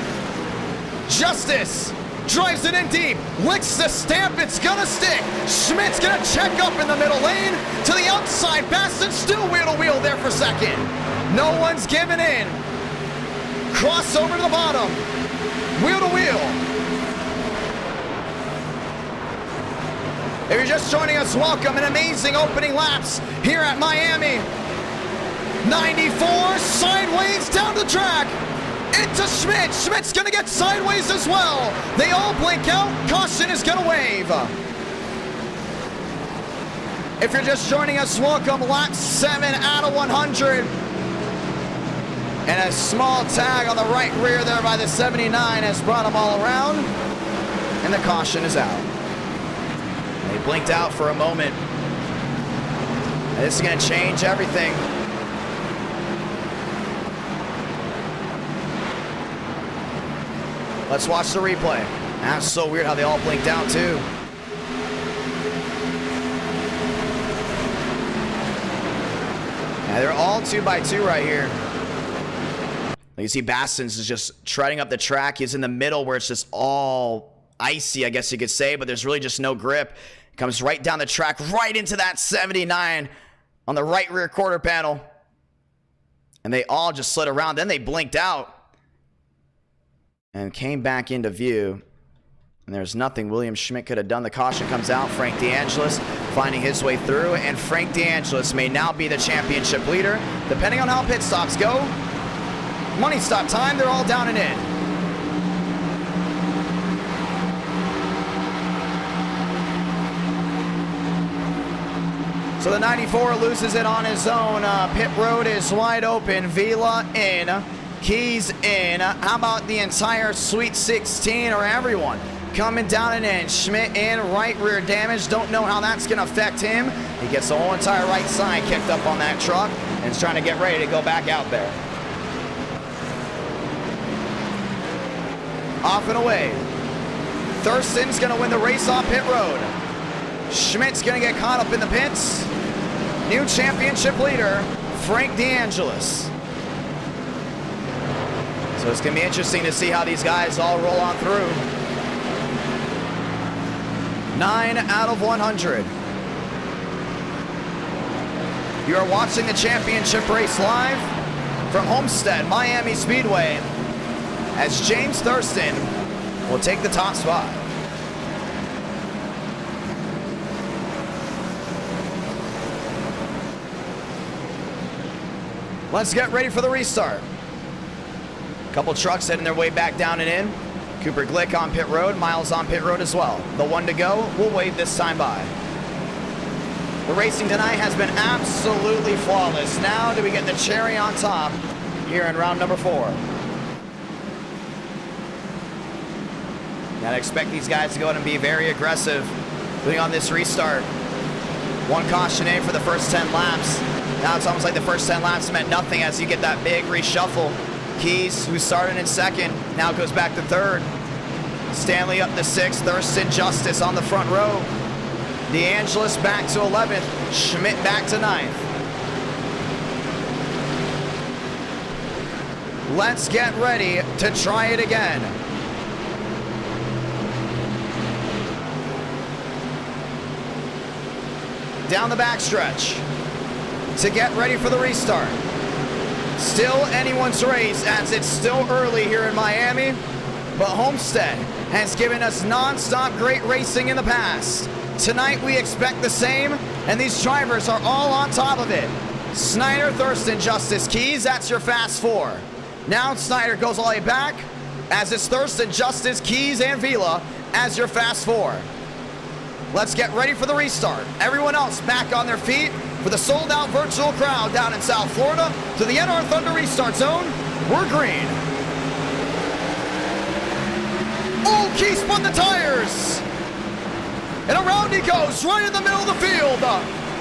Justice drives it in deep. Licks the stamp. It's going to stick. Schmidt's going to check up in the middle lane. To the outside. Basson still wheel to wheel there for second. No one's giving in. Crossover to the bottom. Wheel to wheel. If you're just joining us, welcome. An amazing opening laps here at Miami. 94 sideways down the track. Into Schmidt. Schmidt's going to get sideways as well. They all blink out. Caution is going to wave. If you're just joining us, welcome. Lap 7 out of 100. And a small tag on the right rear there by the 79 has brought them all around. And the caution is out. They blinked out for a moment. And this is going to change everything. Let's watch the replay. That's so weird how they all blinked out too. Yeah, they're all 2x2 right here. You see Bastons is just treading up the track. He's in the middle where it's just all icy, I guess you could say, but there's really just no grip. Comes right down the track, right into that 79 on the right rear quarter panel. And they all just slid around. Then they blinked out and came back into view. And there's nothing William Schmidt could have done. The caution comes out. Frank DeAngelis finding his way through. And Frank DeAngelis may now be the championship leader. Depending on how pit stops go, money stop time, they're all down and in. So the 94 loses it on his own. Pit road is wide open. Vila in. Keys in. How about the entire Sweet 16 or everyone coming down and in? Schmidt in. Right rear damage. Don't know how that's going to affect him. He gets the whole entire right side kicked up on that truck and is trying to get ready to go back out there. Off and away. Thurston's going to win the race off pit road. Schmidt's going to get caught up in the pits. New championship leader, Frank DeAngelis. So it's going to be interesting to see how these guys all roll on through. 9 out of 100. You are watching the championship race live from Homestead-Miami Speedway as James Thurston will take the top spot. Let's get ready for the restart. Couple trucks heading their way back down and in. Cooper Glick on pit road, Miles on pit road as well. The one to go will wave this time by. The racing tonight has been absolutely flawless. Now do we get the cherry on top here in round number 4. Gotta expect these guys to go out and be very aggressive doing on this restart. One caution in for the first 10 laps. Now it's almost like the first 10 laps meant nothing as you get that big reshuffle. Keys, who started in second, now goes back to third. Stanley up to 6th. Thurston Justice on the front row. DeAngelis back to 11th. Schmidt back to 9th. Let's get ready to try it again. Down the backstretch to get ready for the restart. Still anyone's race as it's still early here in Miami, but Homestead has given us non-stop great racing in the past. Tonight we expect the same, and these drivers are all on top of it. Snyder, Thurston, Justice, Keys, that's your fast 4. Now Snyder goes all the way back as it's Thurston, Justice, Keys, and Vila as your fast 4. Let's get ready for the restart. Everyone else back on their feet for the sold-out virtual crowd down in South Florida to the NR Thunder restart zone. We're green. Oh, Key spun the tires. And around he goes, right in the middle of the field.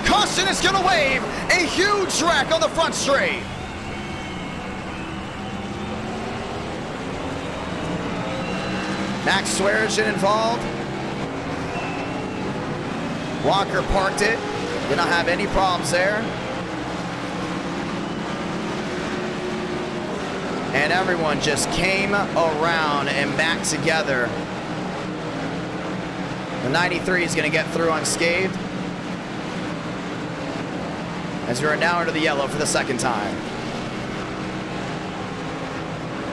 Caution is going to wave. A huge wreck on the front straight. Max Swearigan involved. Walker parked it. Did not have any problems there. And everyone just came around and back together. The 93 is going to get through unscathed. As we are now into the yellow for the second time.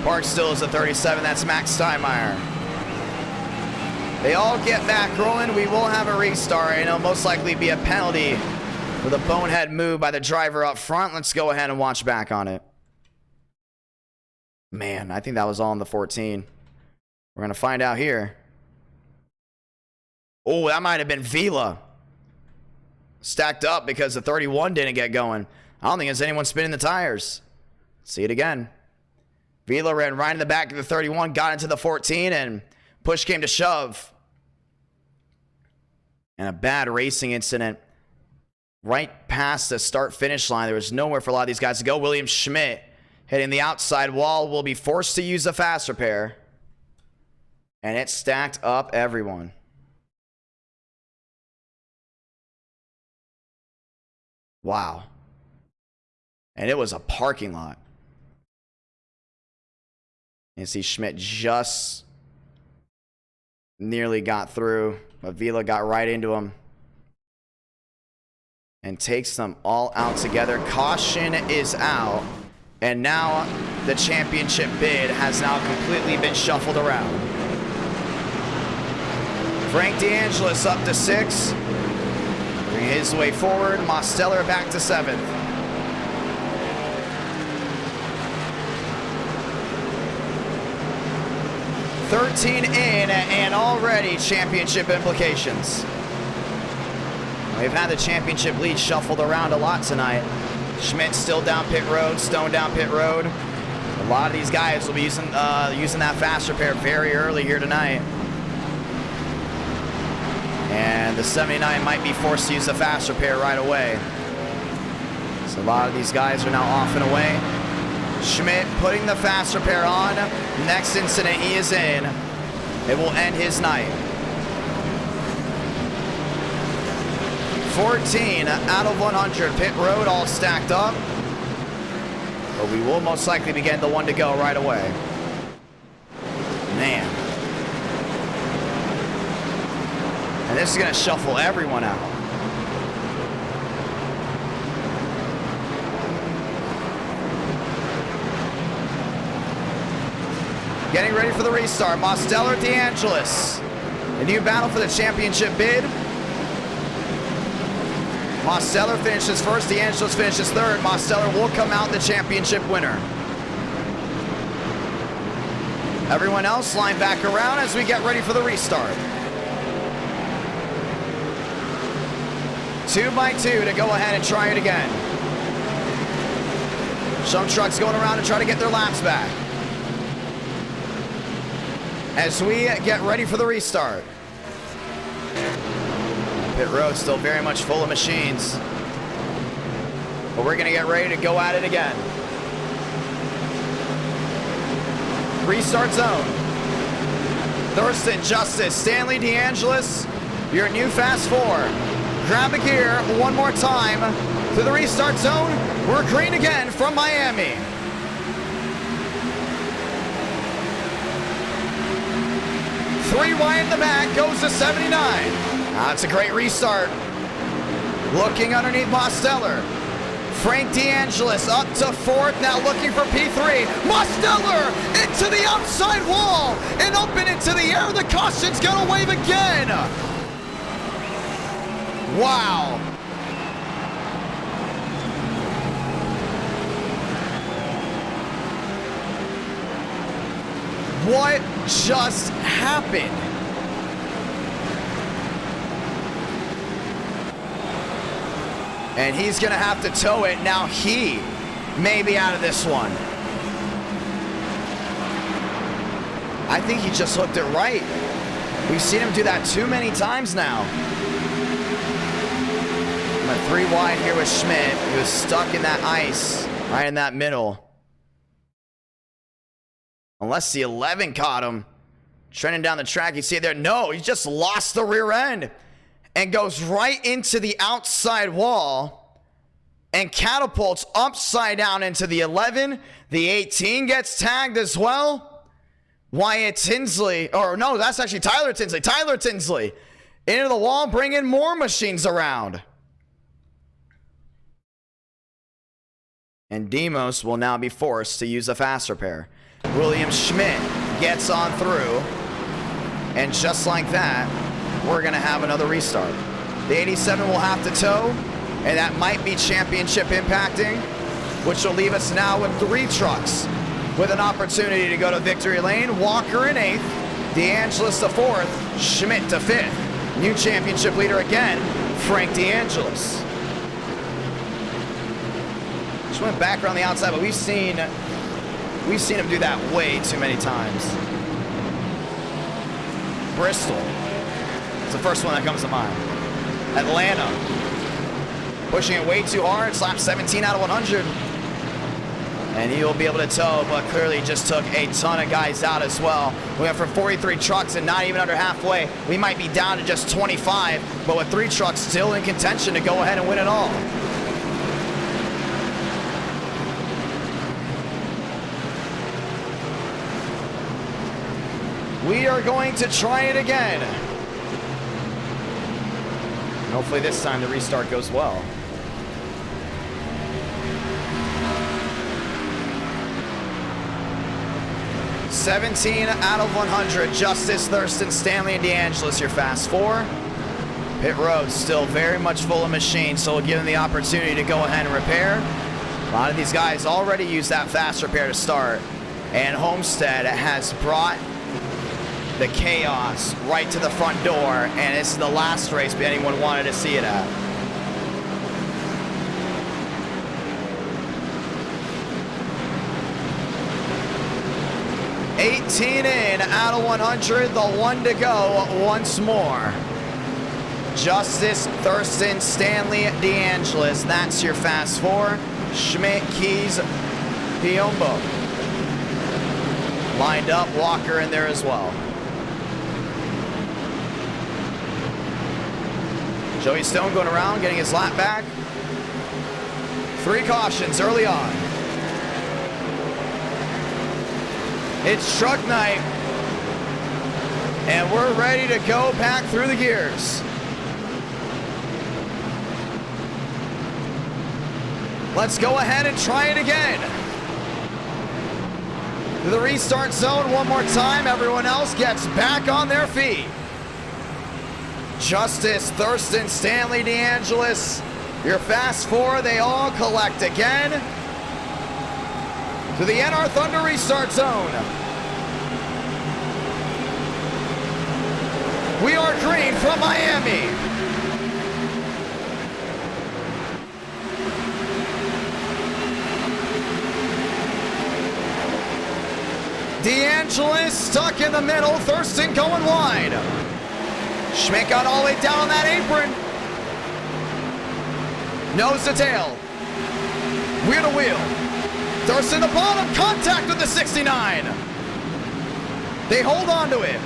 Park still is a 37. That's Max Steinmeier. They all get back rolling. We will have a restart, and it'll most likely be a penalty for the bonehead move by the driver up front. Let's go ahead and watch back on it. Man, I think that was all in the 14. We're going to find out here. Oh, that might have been Vila. Stacked up because the 31 didn't get going. I don't think there's anyone spinning the tires. See it again. Vila ran right in the back of the 31, got into the 14, and push came to shove. And a bad racing incident right past the start-finish line. There was nowhere for a lot of these guys to go. William Schmidt hitting the outside wall will be forced to use the fast repair. And it stacked up everyone. Wow. And it was a parking lot. You see Schmidt just nearly got through, but Vila got right into him and takes them all out together. Caution is out, and now the championship bid has now completely been shuffled around. Frank DeAngelis up to 6, bringing his way forward. Mosteller back to 7th. $13 in and already championship implications. We've had the championship lead shuffled around a lot tonight. Schmidt still down pit road, Stone down pit road. A lot of these guys will be using that fast repair very early here tonight. And the 79 might be forced to use the fast repair right away. So a lot of these guys are now off and away. Schmidt putting the fast repair on. Next incident he is in. It will end his night. 14 out of 100 pit road all stacked up. But we will most likely be getting the one to go right away. Man. And this is going to shuffle everyone out. Getting ready for the restart. Mosteller, DeAngelis. A new battle for the championship bid. Mosteller finishes first. DeAngelis finishes third. Mosteller will come out the championship winner. Everyone else line back around as we get ready for the restart. 2 by 2 to go ahead and try it again. Some trucks going around to try to get their laps back. As we get ready for the restart. Pit road still very much full of machines. But we're gonna get ready to go at it again. Restart zone. Thurston, Justice, Stanley, DeAngelis, your new Fast 4. Grab a gear one more time to the restart zone. We're green again from Miami. Three wide in the back, goes to 79. That's a great restart. Looking underneath Mosteller. Frank DeAngelis up to 4th, now looking for P3. Mosteller into the outside wall and up and into the air. The caution's gonna wave again. Wow. What just happened? And he's gonna have to tow it. Now he may be out of this one. I think he just hooked it right. We've seen him do that too many times now. But 3 wide here with Schmidt. He was stuck in that ice, right in that middle. Unless the 11 caught him. Trending down the track, you see it there. No, he just lost the rear end. And goes right into the outside wall. And catapults upside down into the 11. The 18 gets tagged as well. Wyatt Tinsley. Or no, that's actually Tyler Tinsley. Tyler Tinsley. Into the wall, bringing more machines around. And Demos will now be forced to use a fast repair. William Schmidt gets on through. And just like that, we're going to have another restart. The 87 will have to tow. And that might be championship impacting. Which will leave us now with 3 trucks. With an opportunity to go to victory lane. Walker in 8th. DeAngelis to 4th. Schmidt to 5th. New championship leader again. Frank DeAngelis. Just went back around the outside, but we've seen him do that way too many times. Bristol. It's the first one that comes to mind. Atlanta. Pushing it way too hard. Slap 17 out of 100. And he will be able to tow, but clearly just took a ton of guys out as well. We went from 43 trucks and not even under halfway. We might be down to just 25, but with 3 trucks still in contention to go ahead and win it all. We are going to try it again. And hopefully this time the restart goes well. $17 out of 100. Justice, Thurston, Stanley, and DeAngelis, your fast 4. Pit road still very much full of machines, so we'll give them the opportunity to go ahead and repair. A lot of these guys already use that fast repair to start. And Homestead has brought the chaos right to the front door, and it's the last race anyone wanted to see it at. $18 in out of 100, the 1 to go once more. Justice, Thurston, Stanley, DeAngelis, that's your fast 4. Schmidt, Keys, Piombo. Lined up, Walker in there as well. Joey Stone going around, getting his lap back. 3 cautions early on. It's truck night, and we're ready to go back through the gears. Let's go ahead and try it again. To the restart zone one more time. Everyone else gets back on their feet. Justice, Thurston, Stanley, DeAngelis, your fast 4, they all collect again. To the NR Thunder restart zone. We are green from Miami. DeAngelis stuck in the middle, Thurston going wide. Schmidt got all the way down on that apron. Nose to tail. Wheel to wheel. Thurston the bottom, contact with the 69. They hold on to it.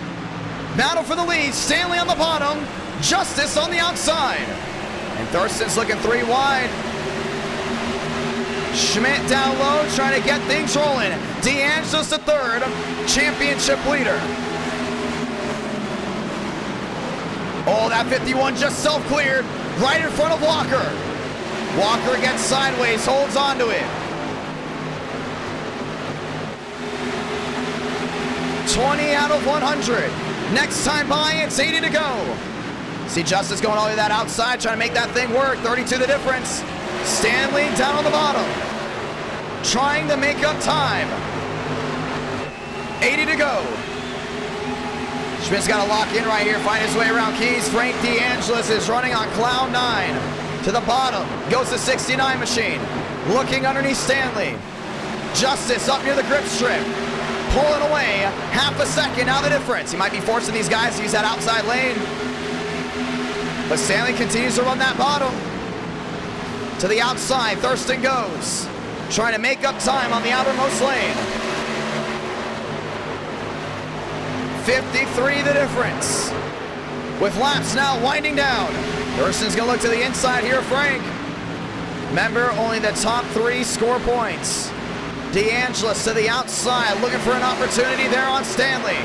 Battle for the lead, Stanley on the bottom, Justice on the outside. And Thurston's looking 3 wide. Schmidt down low, trying to get things rolling. DeAngelis the 3rd, championship leader. Oh, that 51 just self-cleared right in front of Walker. Walker gets sideways, holds on to it. 20 out of 100. Next time by, it's 80 to go. See Justice going all the way that outside, trying to make that thing work. 32 the difference. Stanley down on the bottom, trying to make up time. 80 to go. Schmidt's got to lock in right here, find his way around Keys. Frank DeAngelis is running on cloud 9. To the bottom goes the 69 machine. Looking underneath Stanley. Justice up near the grip strip. Pulling away, half a second now the difference. He might be forcing these guys to use that outside lane. But Stanley continues to run that bottom. To the outside, Thurston goes. Trying to make up time on the outermost lane. 53 the difference. With laps now winding down. Thurston's gonna look to the inside here, Frank. Remember, only the top 3 score points. DeAngelis to the outside, looking for an opportunity there on Stanley.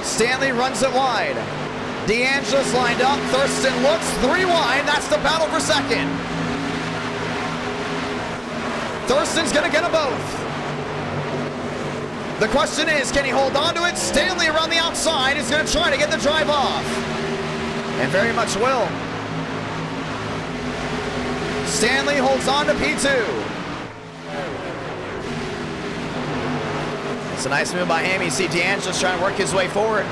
Stanley runs it wide. DeAngelis lined up, Thurston looks 3 wide, that's the battle for second. Thurston's gonna get them both. The question is, can he hold on to it? Stanley around the outside is gonna try to get the drive off. And very much will. Stanley holds on to P2. It's a nice move by him. You see DeAngelis trying to work his way forward.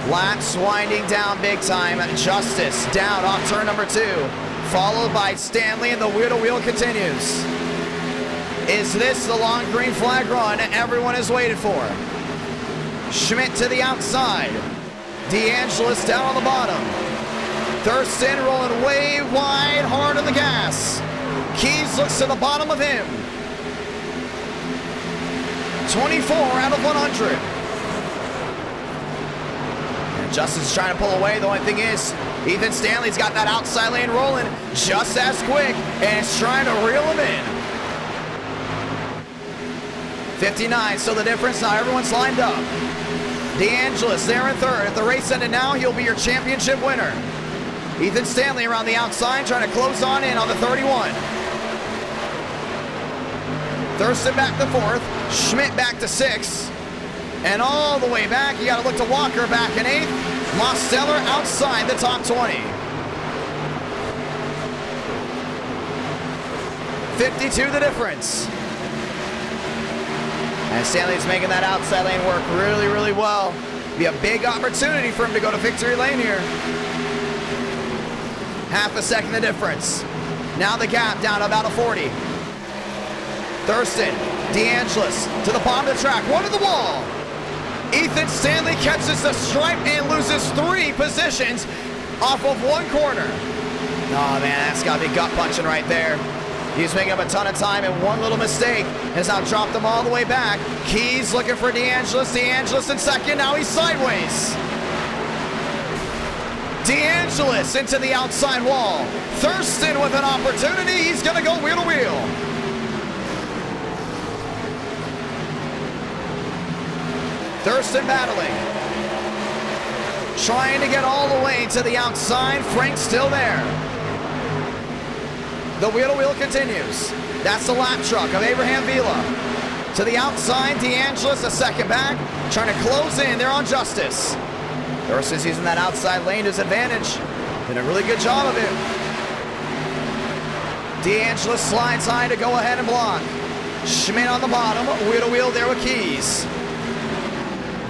Laps winding down big time. Justice down off turn number 2. Followed by Stanley, and the wheel-to-wheel continues. Is this the long green flag run everyone has waited for? Schmidt to the outside. DeAngelis down on the bottom. Thurston rolling way wide, hard on the gas. Keys looks to the bottom of him. 24 out of 100. And Justin's trying to pull away. The only thing is, Ethan Stanley's got that outside lane rolling just as quick, and it's trying to reel him in. 59, so the difference now, everyone's lined up. DeAngelis there in third. If the race ended now, he'll be your championship winner. Ethan Stanley around the outside, trying to close on in on the 31. Thurston back to fourth, Schmidt back to sixth, and all the way back, you got to look to Walker back in eighth. Mosteller outside the top 20. 52 the difference. And Stanley's making that outside lane work really, really well. Be a big opportunity for him to go to victory lane here. Half a second the difference. Now the gap down to about a 40. Thurston, DeAngelis to the bottom of the track, one to the wall. Ethan Stanley catches the stripe and loses 3 positions off of one corner. Oh man, that's gotta be gut punching right there. He's making up a ton of time, and one little mistake has now dropped him all the way back. Keys looking for DeAngelis. DeAngelis in second, now he's sideways. DeAngelis into the outside wall. Thurston with an opportunity. He's gonna go wheel to wheel. Thurston battling. Trying to get all the way to the outside. Frank's still there. The wheel-to-wheel continues. That's the lap truck of Abraham Vila. To the outside, DeAngelis a second back. Trying to close in there on Justice. Thurston's using that outside lane to his advantage. Did a really good job of it. DeAngelis slides high to go ahead and block. Schmidt on the bottom. Wheel-to-wheel there with Keys.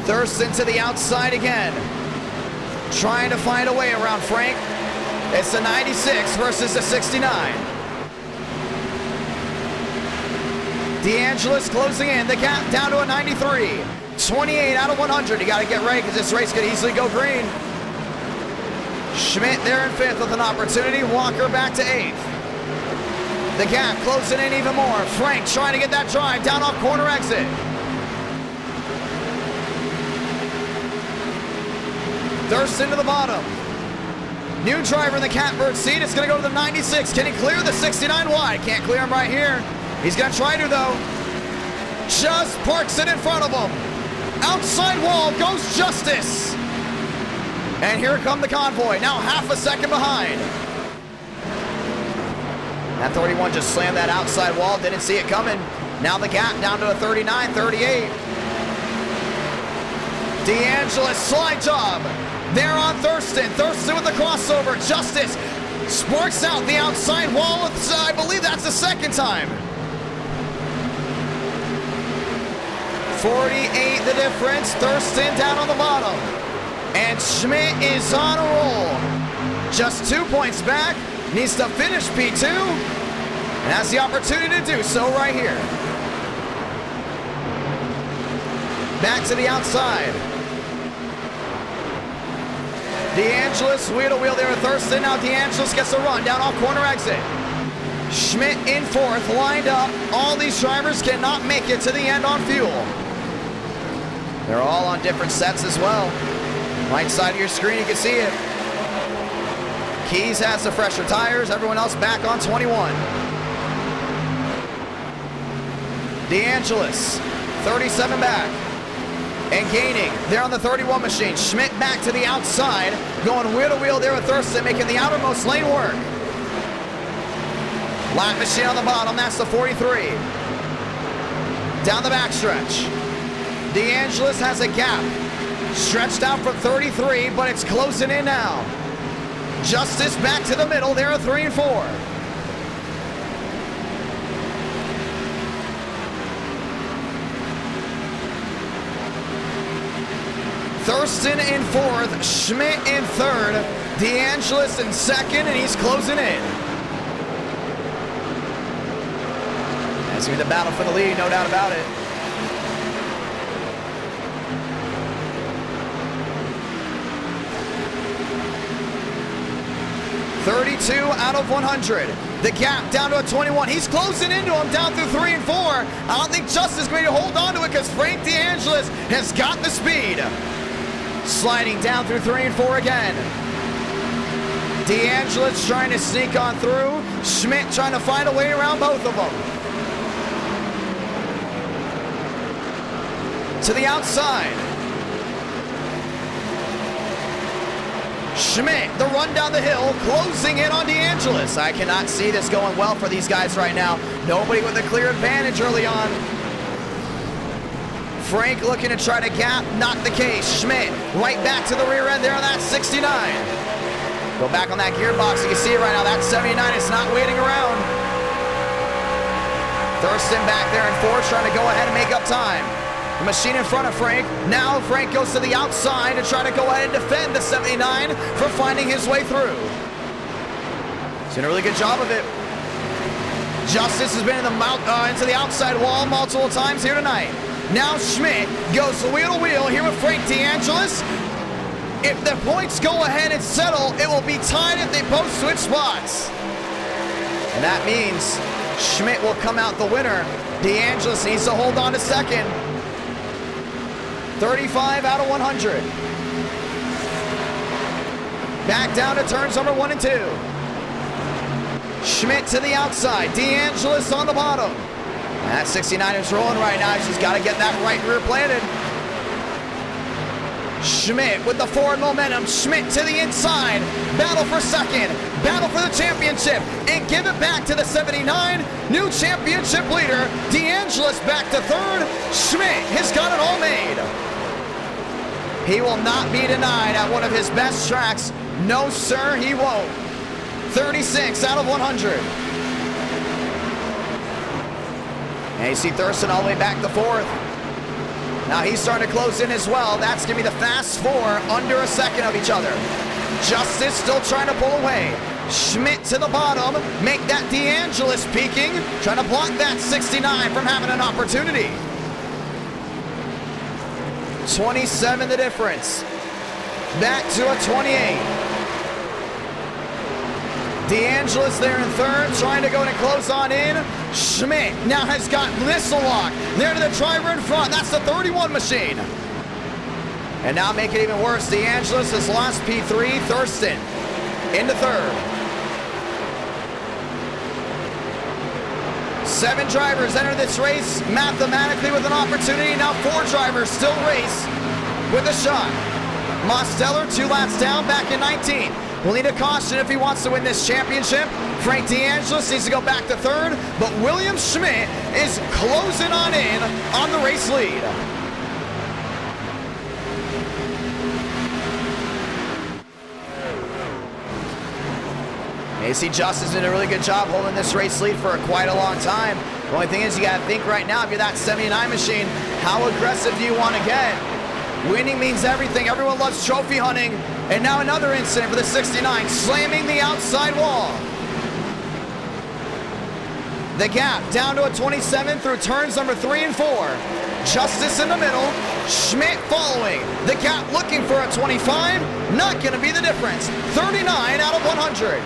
Thurston to the outside again. Trying to find a way around Frank. It's the 96 versus the 69. DeAngelis closing in. The gap down to a 93. 28 out of 100. You got to get right because this race could easily go green. Schmidt there in fifth with an opportunity. Walker back to eighth. The gap closing in even more. Frank trying to get that drive down off corner exit. Thurston to the bottom. New driver in the catbird seat. It's going to go to the 96. Can he clear the 69 wide? Can't clear him right here. He's going to try to, though. Just parks it in front of him. Outside wall goes Justice. And here come the convoy. Now half a second behind. That 31 just slammed that outside wall. Didn't see it coming. Now the gap down to a 39, 38. DeAngelis slide job. There on Thurston. Thurston with the crossover. Justice sparks out the outside wall. I believe that's the second time. 48 the difference. Thurston down on the bottom. And Schmidt is on a roll. Just 2 points back. Needs to finish P2. And has the opportunity to do so right here. Back to the outside. DeAngelis wheel-to-wheel there with Thurston. Now DeAngelis gets a run down off corner exit. Schmidt in fourth, lined up. All these drivers cannot make it to the end on fuel. They're all on different sets as well. Right side of your screen, you can see it. Keys has the fresher tires. Everyone else back on 21. DeAngelis, 37 back. And gaining there on the 31 machine. Schmidt back to the outside. Going wheel-to-wheel there with Thurston, making the outermost lane work. Lap machine on the bottom, that's the 43. Down the backstretch. DeAngelis has a gap. Stretched out from 33, but it's closing in now. Justice back to the middle, there are 3 and 4. Thurston in fourth, Schmidt in third, DeAngelis in second, and he's closing in. That's going to be the battle for the lead, no doubt about it. 32 out of 100. The gap down to a 21. He's closing into him down through 3 and 4. I don't think Justice is going to hold on to it because Frank DeAngelis has got the speed. Sliding down through 3 and 4 again. DeAngelis trying to sneak on through. Schmidt trying to find a way around both of them. To the outside. Schmidt, the run down the hill, closing in on DeAngelis. I cannot see this going well for these guys right now. Nobody with a clear advantage early on. Frank looking to try to gap, not the case. Schmidt right back to the rear end there on that 69. Go back on that gearbox, you can see it right now. That 79 is not waiting around. Thurston back there in fourth, trying to go ahead and make up time. The machine in front of Frank. Now Frank goes to the outside to try to go ahead and defend the 79 for finding his way through. He's doing a really good job of it. Justice has been in into the outside wall multiple times here tonight. Now Schmidt goes wheel to wheel here with Frank DeAngelis. If the points go ahead and settle, it will be tied if they both switch spots. And that means Schmidt will come out the winner. DeAngelis needs to hold on to second. 35 out of 100. Back down to turns number 1 and 2. Schmidt to the outside. DeAngelis on the bottom. And that 69 is rolling right now. She's got to get that right rear planted. Schmidt with the forward momentum. Schmidt to the inside. Battle for second. Battle for the championship. And give it back to the 79. New championship leader. DeAngelis back to third. Schmidt has got it all made. He will not be denied at one of his best tracks. No, sir, he won't. 36 out of 100. And you see Thurston all the way back to fourth. Now he's starting to close in as well. That's going to be the fast four under a second of each other. Justice still trying to pull away. Schmidt to the bottom. Make that DeAngelis peeking. Trying to block that 69 from having an opportunity. 27 the difference. Back to a 28. DeAngelis there in third, trying to go and close on in. Schmidt now has got missile lock. There to the driver in front. That's the 31 machine. And now make it even worse. DeAngelis has lost P3. Thurston into third. 7 drivers enter this race mathematically with an opportunity. Now 4 drivers still race with a shot. Mosteller 2 laps down back in 19. Will need a caution if he wants to win this championship. Frank DeAngelis needs to go back to third, but William Schmidt is closing on in on the race lead. AC Justice did a really good job holding this race lead for quite a long time. The only thing is you got to think right now, if you're that 79 machine, how aggressive do you want to get? Winning means everything. Everyone loves trophy hunting. And now another incident for the 69, slamming the outside wall. The gap down to a 27 through turns number 3 and 4. Justice in the middle. Schmidt following. The gap looking for a 25. Not going to be the difference. 39 out of 100.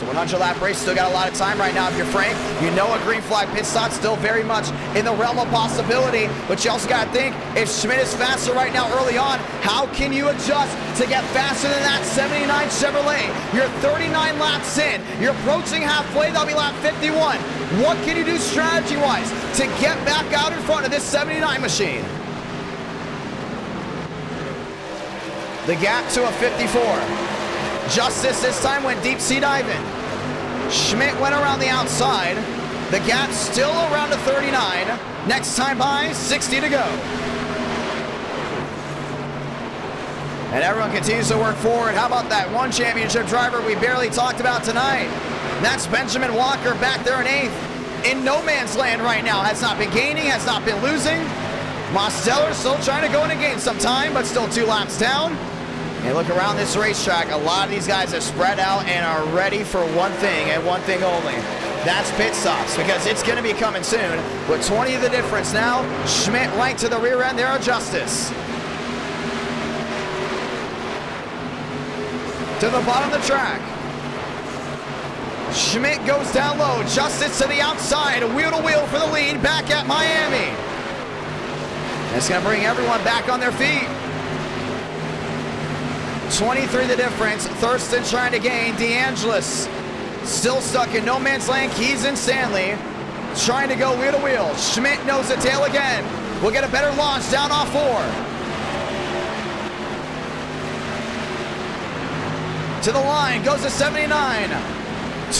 So 100 lap race, still got a lot of time right now if you're Frank. You know a green flag pit stop still very much in the realm of possibility, but you also got to think, if Schmidt is faster right now early on, how can you adjust to get faster than that 79 Chevrolet? You're 39 laps in. You're approaching halfway. That'll be lap 51. What can you do strategy-wise to get back out in front of this 79 machine? The gap to a 54. Justice this time went deep sea diving. Schmidt went around the outside. The gap still around to 39. Next time by, 60 to go. And everyone continues to work forward. How about that one championship driver we barely talked about tonight? That's Benjamin Walker back there in 8th. In no man's land right now. Has not been gaining, has not been losing. Mosteller still trying to go in and gain some time, but still 2 laps down. And look around this racetrack, a lot of these guys are spread out and are ready for one thing and one thing only. That's pit stops, because it's going to be coming soon. With 20 of the difference now, Schmidt right to the rear end there of Justice. To the bottom of the track. Schmidt goes down low. Justice to the outside. Wheel to wheel for the lead. Back at Miami. That's going to bring everyone back on their feet. 23 the difference. Thurston trying to gain. DeAngelis still stuck in no man's land. Keys and Stanley trying to go wheel to wheel. Schmidt knows the tail again. We'll get a better launch down off 4. To the line, goes to 79.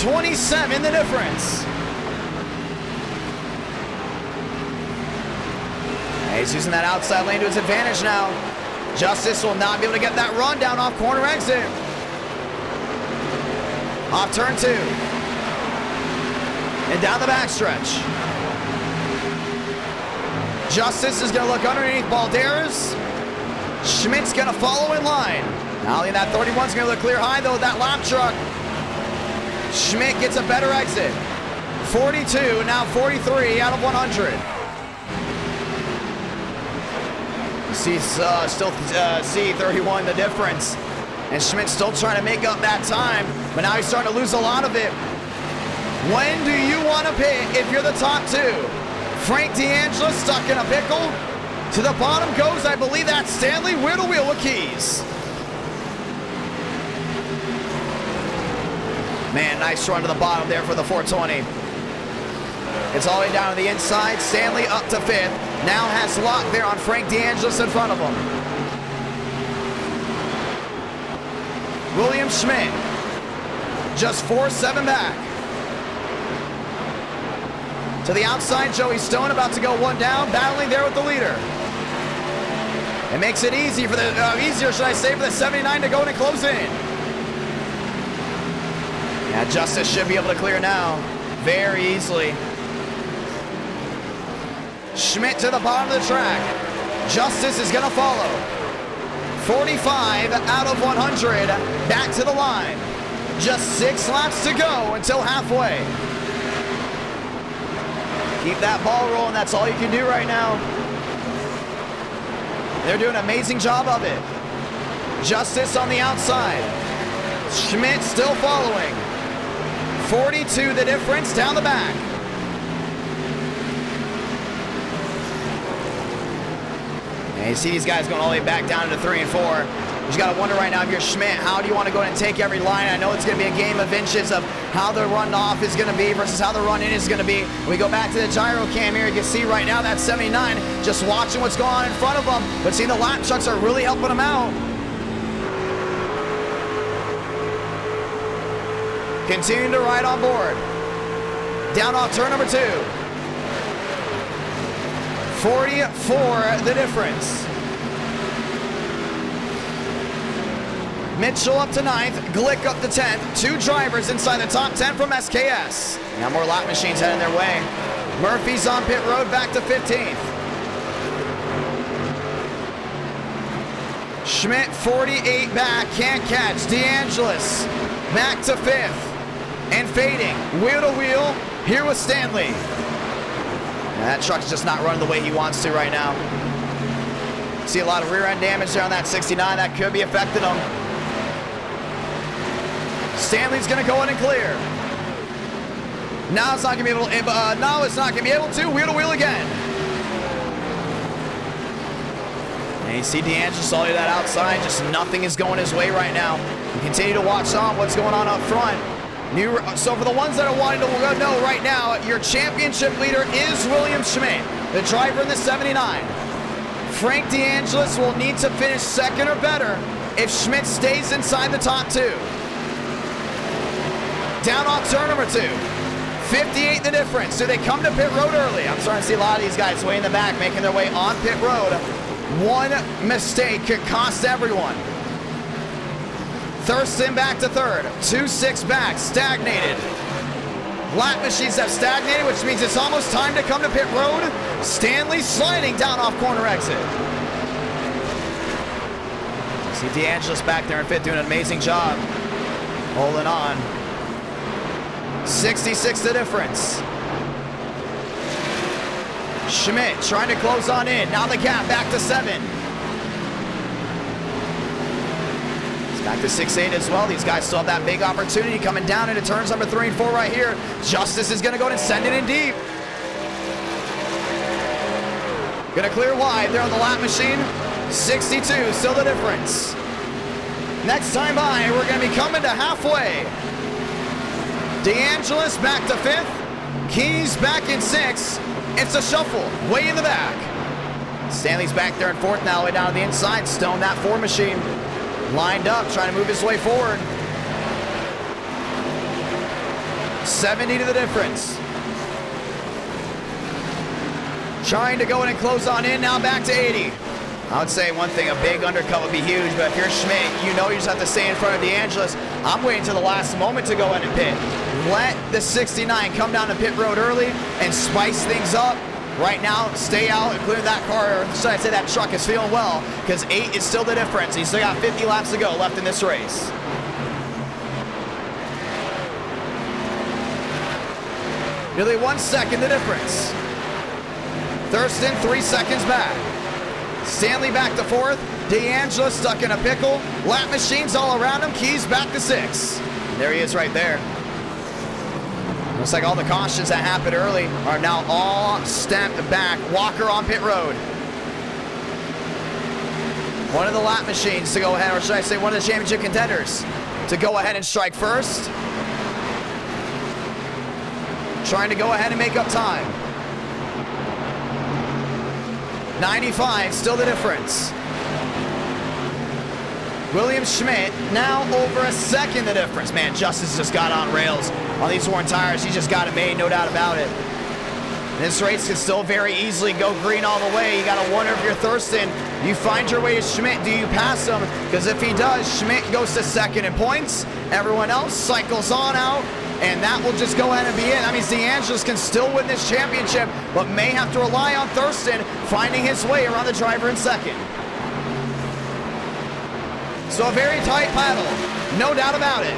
27 the difference. He's using that outside lane to his advantage now. Justice will not be able to get that run down off corner exit. Off turn 2. And down the backstretch. Justice is going to look underneath Balderas. Schmidt's going to follow in line. Now that 31's going to look clear high though with that lap truck. Schmidt gets a better exit. 42, now 43 out of 100. Still see 31 the difference. And Schmidt's still trying to make up that time, but now he's starting to lose a lot of it. When do you want to pit if you're the top 2? Frank DeAngelo stuck in a pickle. To the bottom goes, I believe that's Stanley. Wheel to wheel with Keys. Man, nice run to the bottom there for the 420. It's all the way down to the inside. Stanley up to 5th. Now has Locke there on Frank DeAngelis in front of him. William Schmidt just 4-7 back. To the outside, Joey Stone about to go 1 down, battling there with the leader. It makes it easy for the easier, should I say, for the 79 to go in and close in. Yeah, Justice should be able to clear now very easily. Schmidt to the bottom of the track. Justice is going to follow. 45 out of 100. Back to the line. Just 6 laps to go until halfway. Keep that ball rolling. That's all you can do right now. They're doing an amazing job of it. Justice on the outside. Schmidt still following. 42 the difference down the back. And you see these guys going all the way back down to 3 and 4. You just got to wonder right now if you're Schmidt, how do you want to go and take every line? I know it's going to be a game of inches of how the run off is going to be versus how the run in is going to be. When we go back to the gyro cam here, you can see right now that 79 just watching what's going on in front of them. But see, the lap trucks are really helping them out. Continuing to ride on board. Down off turn number 2. 44 the difference. Mitchell up to 9th, Glick up to 10th. 2 drivers inside the top 10 from SKS. Now more lap machines heading their way. Murphy's on pit road back to 15th. Schmidt 48 back, can't catch. DeAngelis back to 5th. And fading, wheel to wheel, here with Stanley. And that truck's just not running the way he wants to right now. See a lot of rear end damage there on that 69. That could be affecting him. Stanley's gonna go in and clear. Now it's not gonna be able to, now it's not gonna be able to, wheel to wheel again. And you see DeAngelis all the way that outside, just nothing is going his way right now. You continue to watch on what's going on up front. So for the ones that are wanting to know right now, your championship leader is William Schmidt, the driver in the 79. Frank DeAngelis will need to finish 2nd or better if Schmidt stays inside the top 2. Down off turn number 2. 58 the difference. Do they come to pit road early? I'm starting to see a lot of these guys way in the back making their way on pit road. One mistake could cost everyone. Thurston back to 3rd. 2-6 back, stagnated. Lap machines have stagnated, which means it's almost time to come to pit road. Stanley sliding down off corner exit. See DeAngelis back there in 5th doing an amazing job. Holding on. 66 the difference. Schmidt trying to close on in. Now the gap back to 7. Back to 6-8 as well. These guys still have that big opportunity coming down into turns number 3 and 4 right here. Justice is going to go and send it in deep. Going to clear wide there on the lap machine. 62, still the difference. Next time by, we're going to be coming to halfway. DeAngelis back to 5th. Keys back in 6th. It's a shuffle, way in the back. Stanley's back there in 4th now, way down to the inside. Stone, that 4 machine, lined up, trying to move his way forward. 70 to the difference. Trying to go in and close on in, now back to 80. I would say one thing, a big undercut would be huge, but if you're Schmidt, you know you just have to stay in front of DeAngelis. I'm waiting till the last moment to go in and pit. Let the 69 come down to pit road early and spice things up. Right now, stay out and clear that car, or should I say that truck is feeling well, because 8 is still the difference. He's still got 50 laps to go left in this race. Nearly 1 second the difference. Thurston 3 seconds back. Stanley back to 4th. DeAngelo stuck in a pickle. Lap machines all around him. Keys back to 6. There he is right there. Looks like all the cautions that happened early are now all stepped back. Walker on pit road. One of the lap machines to go ahead, or should I say one of the championship contenders to go ahead and strike first. Trying to go ahead and make up time. 95, still the difference. William Schmidt, now over a second the difference. Man, Justice just got on rails on these worn tires. He just got it made, no doubt about it. This race can still very easily go green all the way. You got to wonder if you're Thurston. You find your way to Schmidt. Do you pass him? Because if he does, Schmidt goes to second in points. Everyone else cycles on out. And that will just go ahead and be it. That means DeAngelis can still win this championship, but may have to rely on Thurston finding his way around the driver in second. So a very tight battle, no doubt about it.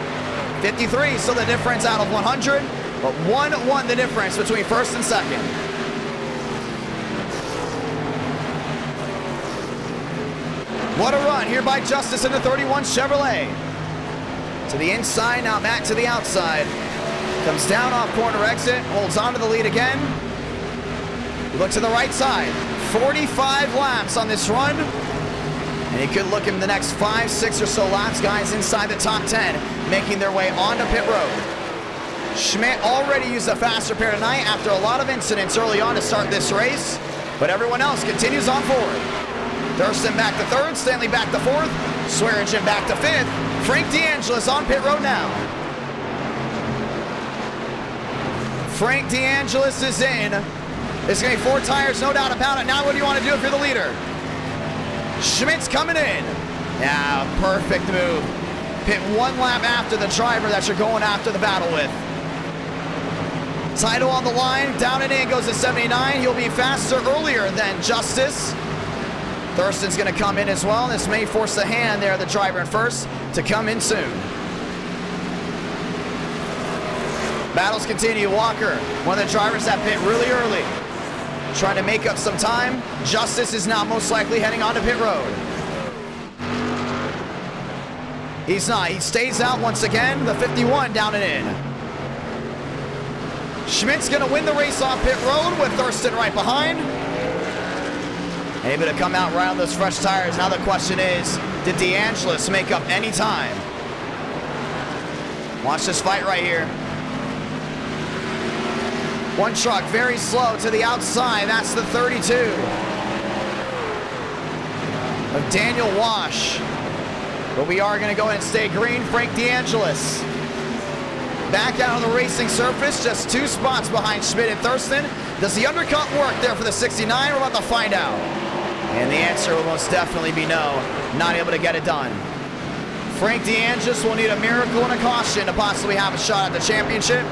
53, so the difference out of 100, but 1-1 the difference between first and second. What a run here by Justice in the 31 Chevrolet. To the inside, now back to the outside. Comes down off corner exit, holds on to the lead again. Look to the right side. 45 laps on this run. And he could look in the next 5, 6 or so laps. Guys inside the top 10, making their way onto pit road. Schmidt already used a faster pair tonight after a lot of incidents early on to start this race. But everyone else continues on forward. Thurston back to 3rd, Stanley back to 4th, Swearingen back to 5th. Frank DeAngelis on pit road now. Frank DeAngelis is in. It's going to be 4 tires, no doubt about it. Now what do you want to do if you're the leader? Schmidt's coming in. Yeah, perfect move. Pit 1 lap after the driver that you're going after the battle with. Title on the line, down and in goes to 79. He'll be faster earlier than Justice. Thurston's going to come in as well. This may force the hand there, the driver in first, to come in soon. Battles continue. Walker, one of the drivers that pit really early, trying to make up some time. Justice is now most likely heading onto pit road. He's not. He stays out once again. The 51 down and in. Schmidt's going to win the race off pit road with Thurston right behind. Able to come out right on those fresh tires. Now the question is, did DeAngelis make up any time? Watch this fight right here. One truck very slow to the outside. That's the 32 of Daniel Wash. But we are going to go ahead and stay green. Frank DeAngelis back out on the racing surface, just 2 spots behind Schmidt and Thurston. Does the undercut work there for the 69? We're about to find out. And the answer will most definitely be no. Not able to get it done. Frank DeAngelis will need a miracle and a caution to possibly have a shot at the championship.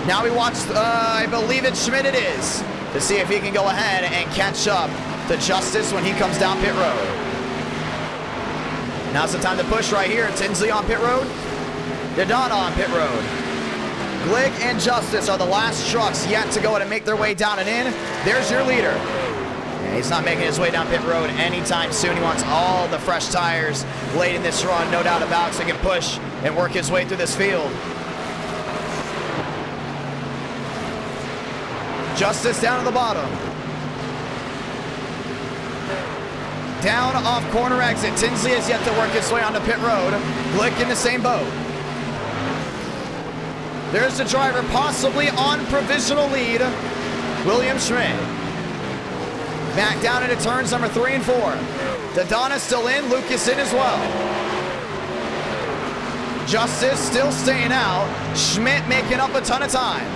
Now we watch, I believe it's Schmidt it is, to see if he can go ahead and catch up to Justice when he comes down pit road. Now's the time to push right here. Tinsley on pit road. Dodonna on pit road. Glick and Justice are the last trucks yet to go ahead and make their way down and in. There's your leader. And He's not making his way down pit road anytime soon. He wants all the fresh tires late in this run, no doubt about it, so he can push and work his way through this field. Justice down to the bottom. Down off corner exit. Tinsley has yet to work his way onto pit road. Glick in the same boat. There's the driver possibly on provisional lead, William Schmidt. Back down into turns number 3 and 4. Daytona still in, Lucas in as well. Justice still staying out. Schmidt making up a ton of time.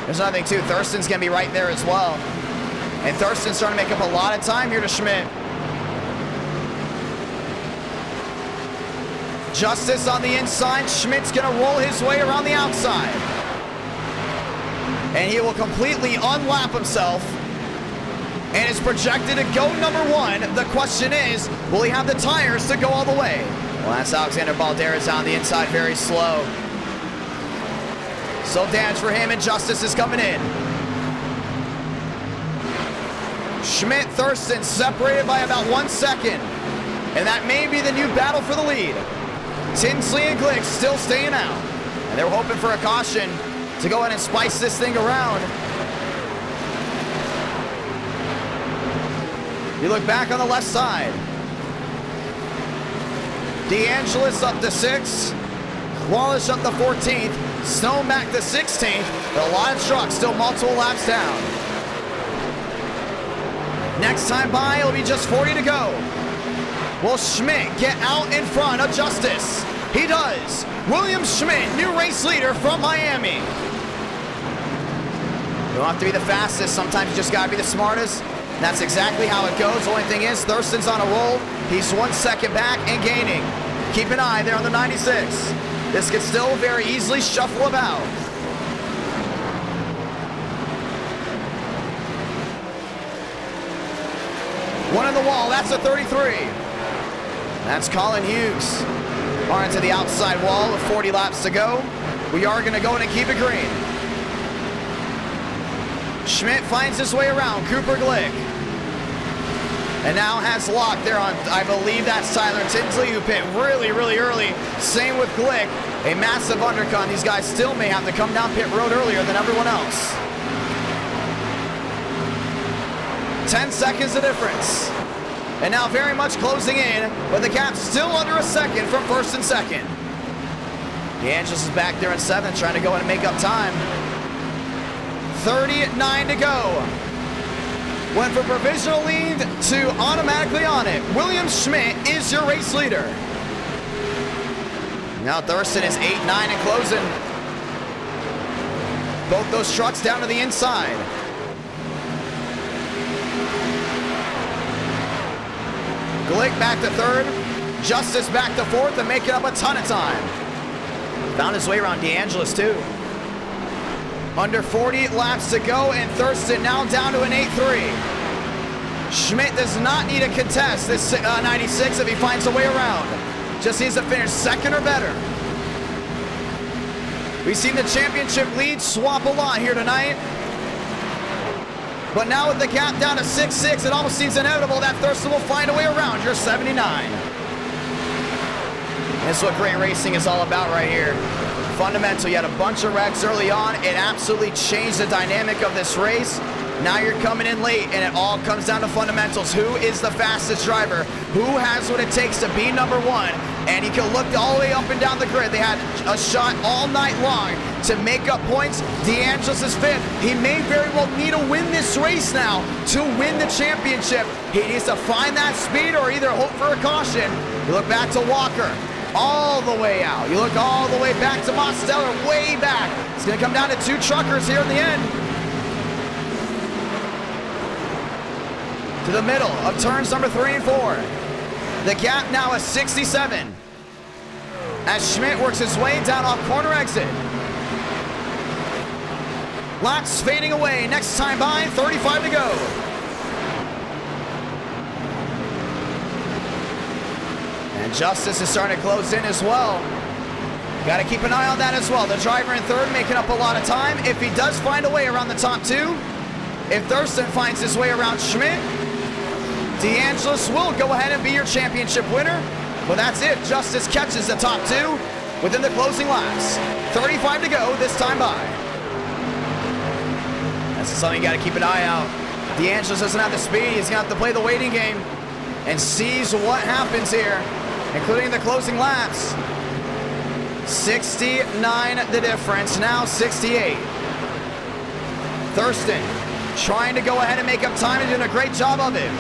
There's another thing too, Thurston's gonna be right there as well. And Thurston's starting to make up a lot of time here to Schmidt. Justice on the inside. Schmidt's gonna roll his way around the outside. And he will completely unlap himself and is projected to go number 1. The question is, will he have the tires to go all the way? Well, that's Alexander Balderas on the inside, very slow. So damage for him, and Justice is coming in. Schmidt, Thurston separated by about 1 second. And that may be the new battle for the lead. Tinsley and Glick still staying out. And they were hoping for a caution to go ahead and spice this thing around. You look back on the left side. DeAngelis up to 6th. Wallace up to 14th. Stone back to 16th. But a lot of trucks still multiple laps down. Next time by, it'll be just 40 to go. Will Schmidt get out in front of Justice? He does. William Schmidt, new race leader from Miami. You don't have to be the fastest. Sometimes you just got to be the smartest. And that's exactly how it goes. The only thing is, Thurston's on a roll. He's 1 second back and gaining. Keep an eye there on the 96. This could still very easily shuffle about. One on the wall, that's a 33. That's Colin Hughes. On into the outside wall with 40 laps to go. We are gonna go in and keep it green. Schmidt finds his way around, Cooper Glick. And now has lock there on, I believe that's Tyler Tinsley, who pit really, really early. Same with Glick, a massive undercut. These guys still may have to come down pit road earlier than everyone else. 10 seconds of difference. And now very much closing in, but the gap still under a second from first and second. DeAngelis is back there in 7th, trying to go in and make up time. 39 to go. Went from provisional lead to automatically on it. William Schmidt is your race leader. Now Thurston is 8-9 and closing. Both those trucks down to the inside. Glick back to 3rd. Justice back to 4th and making up a ton of time. Found his way around DeAngelis too. Under 40 laps to go, and Thurston now down to an 8-3. Schmidt does not need a contest this 96 if he finds a way around. Just needs to finish 2nd or better. We've seen the championship lead swap a lot here tonight. But now with the gap down to 6-6, it almost seems inevitable that Thurston will find a way around your 79. That's what great racing is all about right here. Fundamental, you had a bunch of wrecks early on. It absolutely changed the dynamic of this race. Now you're coming in late, and it all comes down to fundamentals. Who is the fastest driver? Who has what it takes to be number 1? And you can look all the way up and down the grid. They had a shot all night long to make up points. DeAngelis is 5th. He may very well need to win this race now to win the championship. He needs to find that speed or either hope for a caution. You look back to Walker. All the way out. You look all the way back to Mosteller, way back. It's going to come down to 2 truckers here in the end. To the middle of turns number 3 and 4. The gap now is 67. As Schmidt works his way down off corner exit. Laps fading away. Next time by, 35 to go. And Justice is starting to close in as well. Got to keep an eye on that as well. The driver in 3rd making up a lot of time. If he does find a way around the top 2, If Thurston finds his way around Schmidt, DeAngelis will go ahead and be your championship winner. But that's it. Justice catches the top two within the closing laps. 35 to go this time by. That's something you got to keep an eye out. DeAngelis doesn't have the speed. He's going to have to play the waiting game and sees what happens here, including the closing laps. 69 the difference, now 68. Thurston trying to go ahead and make up time and doing a great job of it.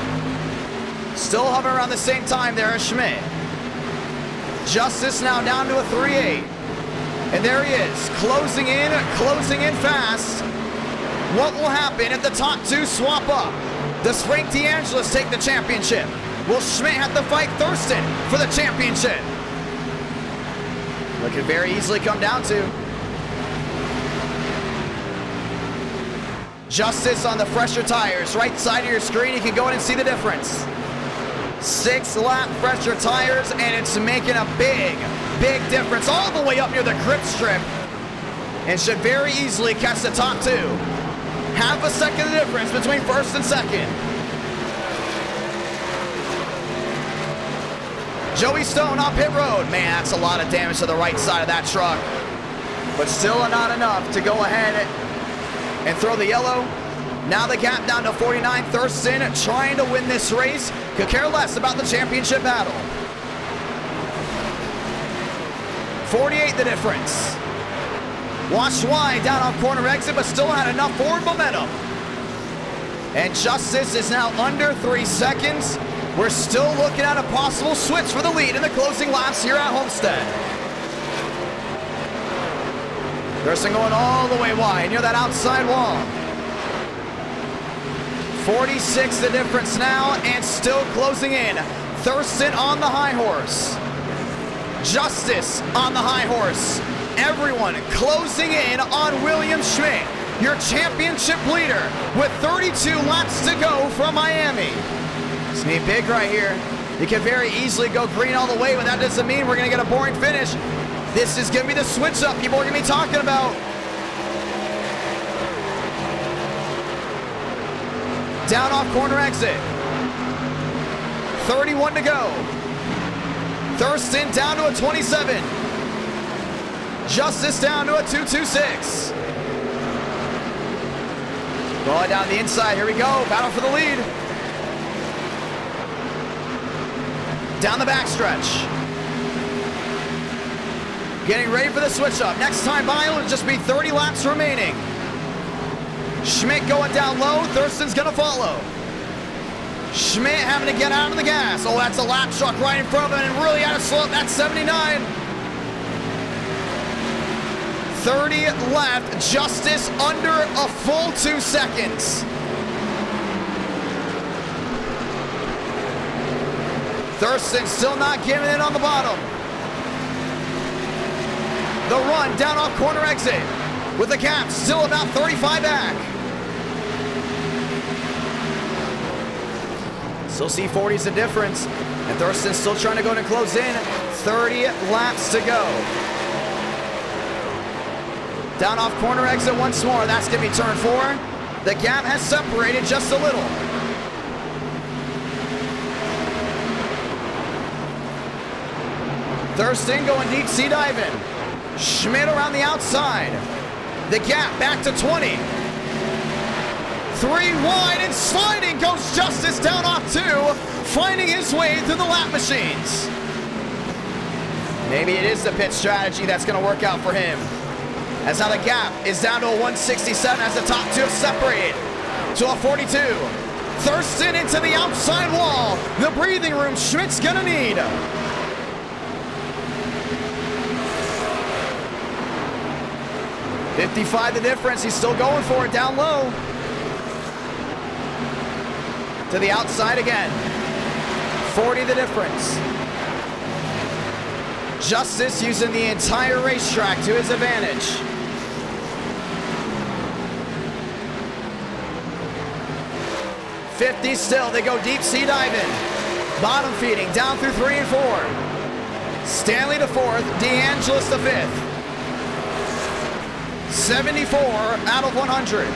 Still hovering around the same time there as Schmidt. Justice now down to a 3.8. And there he is, closing in fast. What will happen if the top two swap up? Does Frank DeAngelis take the championship? Will Schmidt have to fight Thurston for the championship? What could very easily come down to. Justice on the fresher tires. Right side of your screen, you can go in and see the difference. 6-lap fresher tires, and it's making a big difference all the way up near the grip strip. And should very easily catch the top two. Half a second difference between first and second. Joey Stone on pit road. Man, that's a lot of damage to the right side of that truck. But still not enough to go ahead and throw the yellow. Now the gap down to 49. Thurston trying to win this race. Could care less about the championship battle. 48 the difference. Watched wide down off corner exit, but still had enough forward momentum. And Justice is now under 3 seconds. We're still looking at a possible switch for the lead in the closing laps here at Homestead. Thurston going all the way wide near that outside wall. 46 the difference now, and still closing in. Thurston on the high horse. Justice on the high horse. Everyone closing in on William Schmidt, your championship leader, with 32 laps to go from Miami. It's gonna be big right here. You can very easily go green all the way, but that doesn't mean we're gonna get a boring finish. This is gonna be the switch up people are gonna be talking about. Down off corner exit. 31 to go. Thurston down to a 27. Justice down to a 2.26. Going down the inside, here we go, battle for the lead. Down the backstretch. Getting ready for the switch up. Next time by, it'll just be 30 laps remaining. Schmidt going down low, Thurston's gonna follow. Schmidt having to get out of the gas. Oh, that's a lap truck right in front of him and really out of slope. That's 79. 30 left, Justice under a full 2 seconds. Thurston still not giving it on the bottom. The run down off corner exit with the gap still about 35 back. Still see 40's the difference, and Thurston still trying to go and close in. 30 laps to go. Down off corner exit once more. That's going to be turn 4. The gap has separated just a little. Thurston going deep sea diving. Schmidt around the outside. The gap back to 20. 3 wide and sliding goes Justice down off 2, finding his way through the lap machines. Maybe it is the pit strategy that's going to work out for him. As now the gap is down to a 167 as the top two have separated to a 42. Thurston into the outside wall. The breathing room Schmidt's gonna need. $55 the difference. He's still going for it down low. To the outside again. 40 the difference. Justice using the entire racetrack to his advantage. $50 still. They go deep sea diving. Bottom feeding down through 3 and 4. Stanley to 4th. DeAngelis to 5th. 74 out of 100.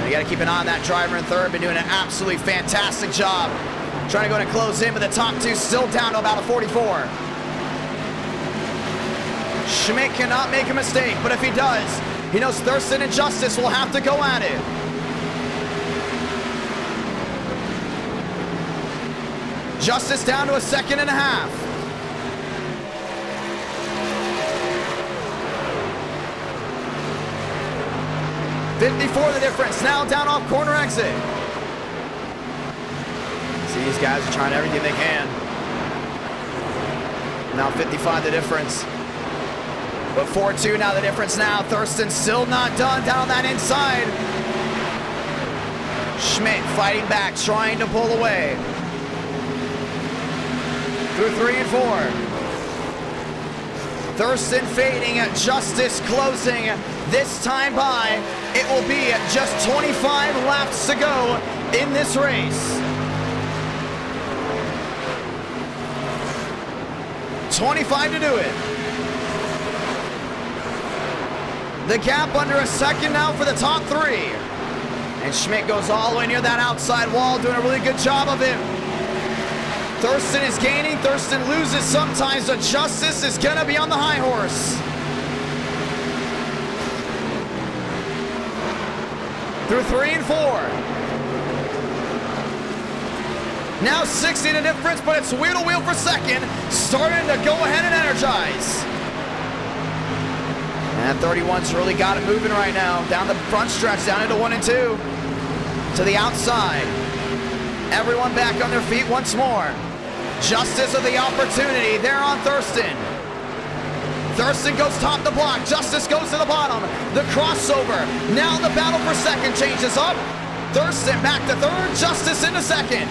And you got to keep an eye on that driver in third. Been doing an absolutely fantastic job. Trying to go and close in, but the top two still down to about a 44. Schmidt cannot make a mistake, but if he does, he knows Thurston and Justice will have to go at it. Justice down to a 2.5 seconds. 54 the difference, now down off corner exit. See, these guys are trying everything they can. Now 55 the difference. But 4-2 now the difference now. Thurston still not done down on that inside. Schmidt fighting back, trying to pull away. Through 3 and 4. Thurston fading, Justice closing. This time by, it will be just 25 laps to go in this race. 25 to do it. The gap under a second now for the top three. And Schmidt goes all the way near that outside wall, doing a really good job of it. Thurston is gaining, Thurston loses sometimes, but Justice is gonna be on the high horse. Through 3 and 4. Now 60 the difference, but it's wheel to wheel for second. Starting to go ahead and energize. And 31's really got it moving right now. Down the front stretch, down into 1 and 2. To the outside. Everyone back on their feet once more. Justice of the opportunity there on Thurston. Thurston goes top the block. Justice goes to the bottom. The crossover. Now the battle for second changes up. Thurston back to third. Justice into second.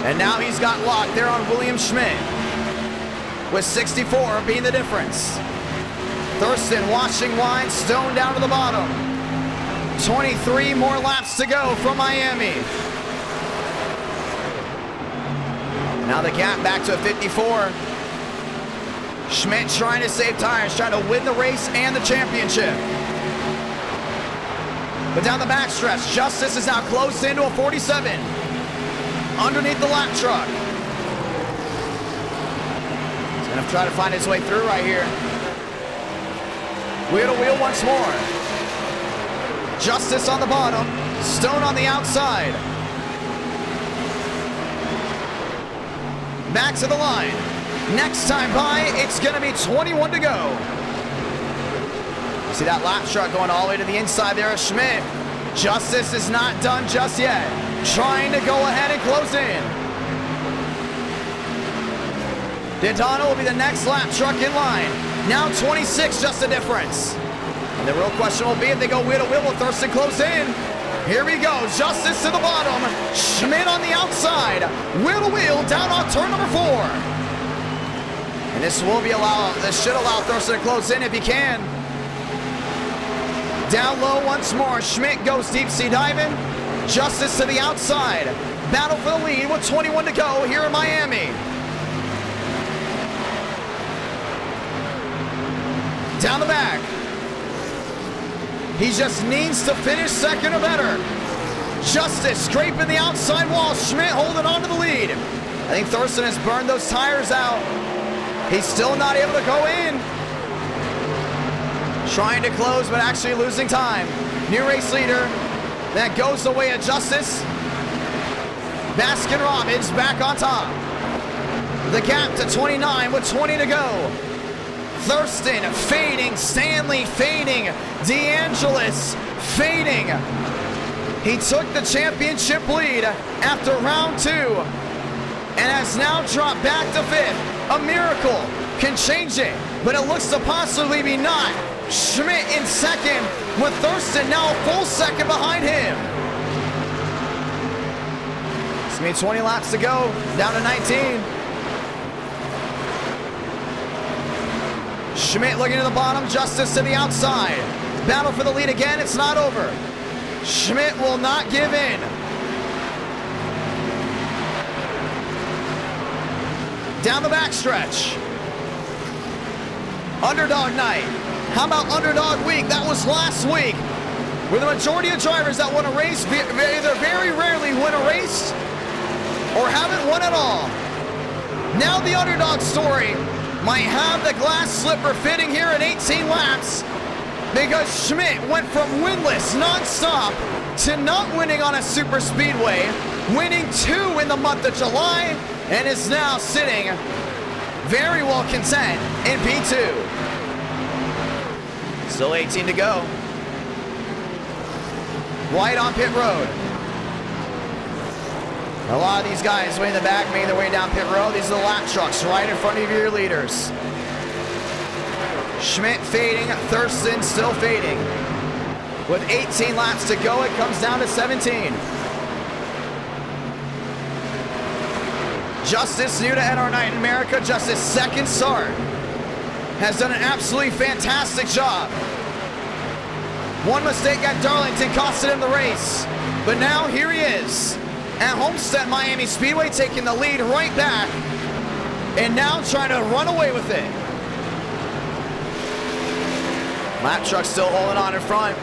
And now he's got locked there on William Schmidt. With 64 being the difference. Thurston washing wide. Stone down to the bottom. 23 more laps to go from Miami. Now the gap back to a 54. Schmidt trying to save tires, trying to win the race and the championship. But down the backstretch, Justice is now close into a 47. Underneath the lap truck. He's gonna try to find his way through right here. Wheel to wheel once more. Justice on the bottom, Stone on the outside. Back to the line. Next time by, it's gonna be 21 to go. You see that lap truck going all the way to the inside there of Schmidt. Justice is not done just yet. Trying to go ahead and close in. Daytona will be the next lap truck in line. Now 26, just the difference. And the real question will be if they go wheel to wheel, will Thurston close in? Here we go, Justice to the bottom, Schmidt on the outside, wheel to wheel down on turn number 4. And this should allow Thurston to close in if he can. Down low once more, Schmidt goes deep sea diving, Justice to the outside, battle for the lead with 21 to go here in Miami. Down the back. He just needs to finish second or better. Justice scraping the outside wall. Schmidt holding on to the lead. I think Thurston has burned those tires out. He's still not able to go in. Trying to close, but actually losing time. New race leader. That goes the way of Justice. Baskin-Robbins back on top. The gap to 29 with 20 to go. Thurston fading, Stanley fading, DeAngelis fading. He took the championship lead after round 2 and has now dropped back to 5th. A miracle can change it, but it looks to possibly be not. Schmidt in second with Thurston now a full second behind him. It's gonna be 20 laps to go, down to 19. Schmidt looking to the bottom, Justice to the outside. Battle for the lead again, it's not over. Schmidt will not give in. Down the backstretch. Underdog night. How about underdog week? That was last week, where the majority of drivers that won a race either very rarely win a race or haven't won at all. Now the underdog story might have the glass slipper fitting here in 18 laps, because Schmidt went from winless non-stop to not winning on a super speedway, winning 2 in the month of July, and is now sitting very well content in P2. Still 18 to go. White on pit road. A lot of these guys way in the back making their way down pit road. These are the lap trucks right in front of your leaders. Schmidt fading, Thurston still fading. With 18 laps to go, it comes down to 17. Justice, new to NR9 in America, Justice second start, has done an absolutely fantastic job. One mistake at Darlington costed him the race, but now here he is at Homestead-Miami Speedway, taking the lead right back, and now trying to run away with it. Lap truck still holding on in front.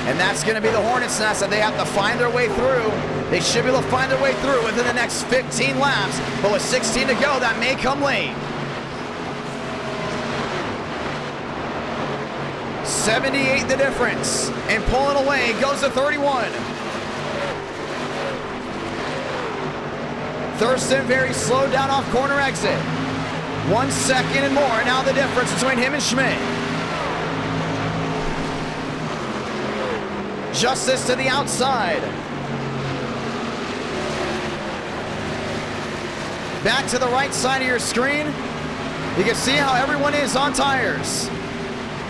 And that's going to be the Hornets' nest that they have to find their way through. They should be able to find their way through within the next 15 laps. But with 16 to go, that may come late. 78 the difference. And pulling away goes to 31. Thurston very slow down off corner exit. 1 second and more. Now the difference between him and Schmidt. Justice to the outside. Back to the right side of your screen. You can see how everyone is on tires.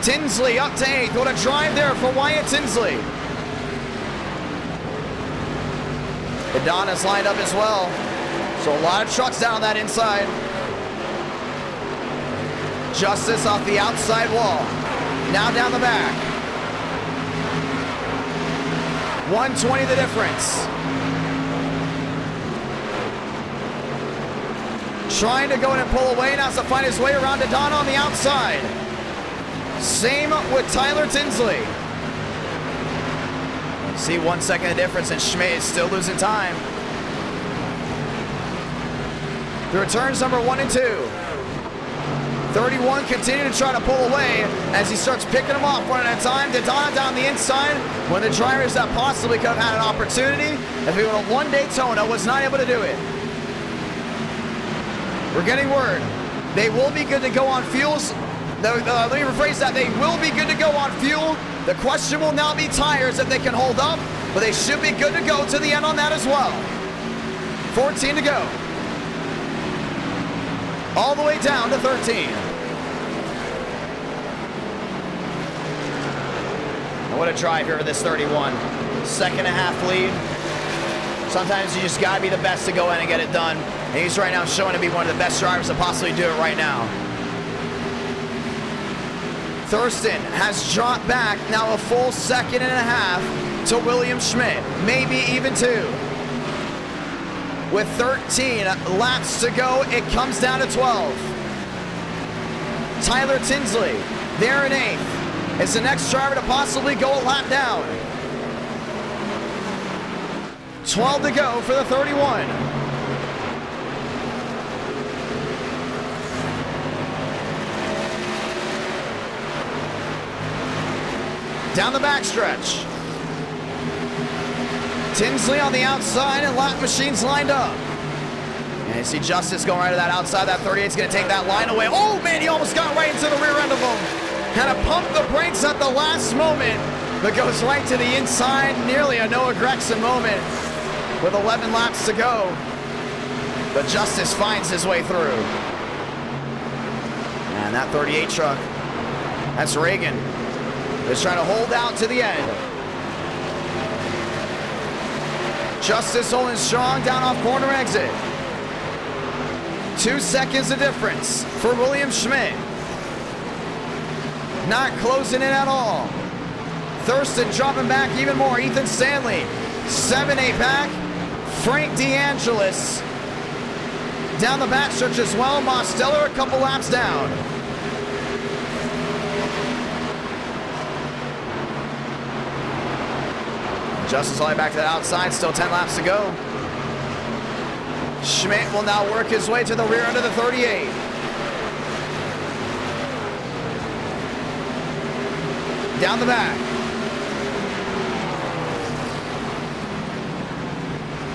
Tinsley up to 8th. What a drive there for Wyatt Tinsley. Adonis lined up as well. So a lot of trucks down that inside. Justice off the outside wall. Now down the back. 120 the difference. Trying to go in and pull away. Now has to find his way around to Don on the outside. Same with Tyler Tinsley. See 1 second of difference, and Schmidt is still losing time. Through turns number 1 and 2. 31 continuing to try to pull away as he starts picking them off one at a time. Daytona down the inside, when the drivers that possibly could have had an opportunity if he would have won Daytona was not able to do it. We're getting word. They will be good to go on fuels. Let me rephrase that. They will be good to go on fuel. The question will now be tires if they can hold up, but they should be good to go to the end on that as well. 14 to go. All the way down to 13. And what a drive here for this 31. Second and a half lead. Sometimes you just gotta be the best to go in and get it done. And he's right now showing to be one of the best drivers to possibly do it right now. Thurston has dropped back now a full second and a half to William Schmidt, maybe even 2. With 13 laps to go, it comes down to 12. Tyler Tinsley, there in 8th. It's the next driver to possibly go a lap down. 12 to go for the 31. Down the backstretch. Tinsley on the outside and lap machines lined up. And you see Justice going right to that outside. That 38's going to take that line away. Oh, man, he almost got right into the rear end of him. Kind of pumped the brakes at the last moment, but goes right to the inside. Nearly a Noah Gregson moment with 11 laps to go. But Justice finds his way through. And that 38 truck, that's Reagan, is trying to hold out to the end. Justice holding strong down off corner exit. 2 seconds of difference for William Schmidt. Not closing in at all. Thurston dropping back even more. Ethan Stanley, 7-8 back. Frank DeAngelis down the backstretch as well. Mosteller a couple laps down. Justice all the way back to the outside, still 10 laps to go. Schmidt will now work his way to the rear end of the 38. Down the back.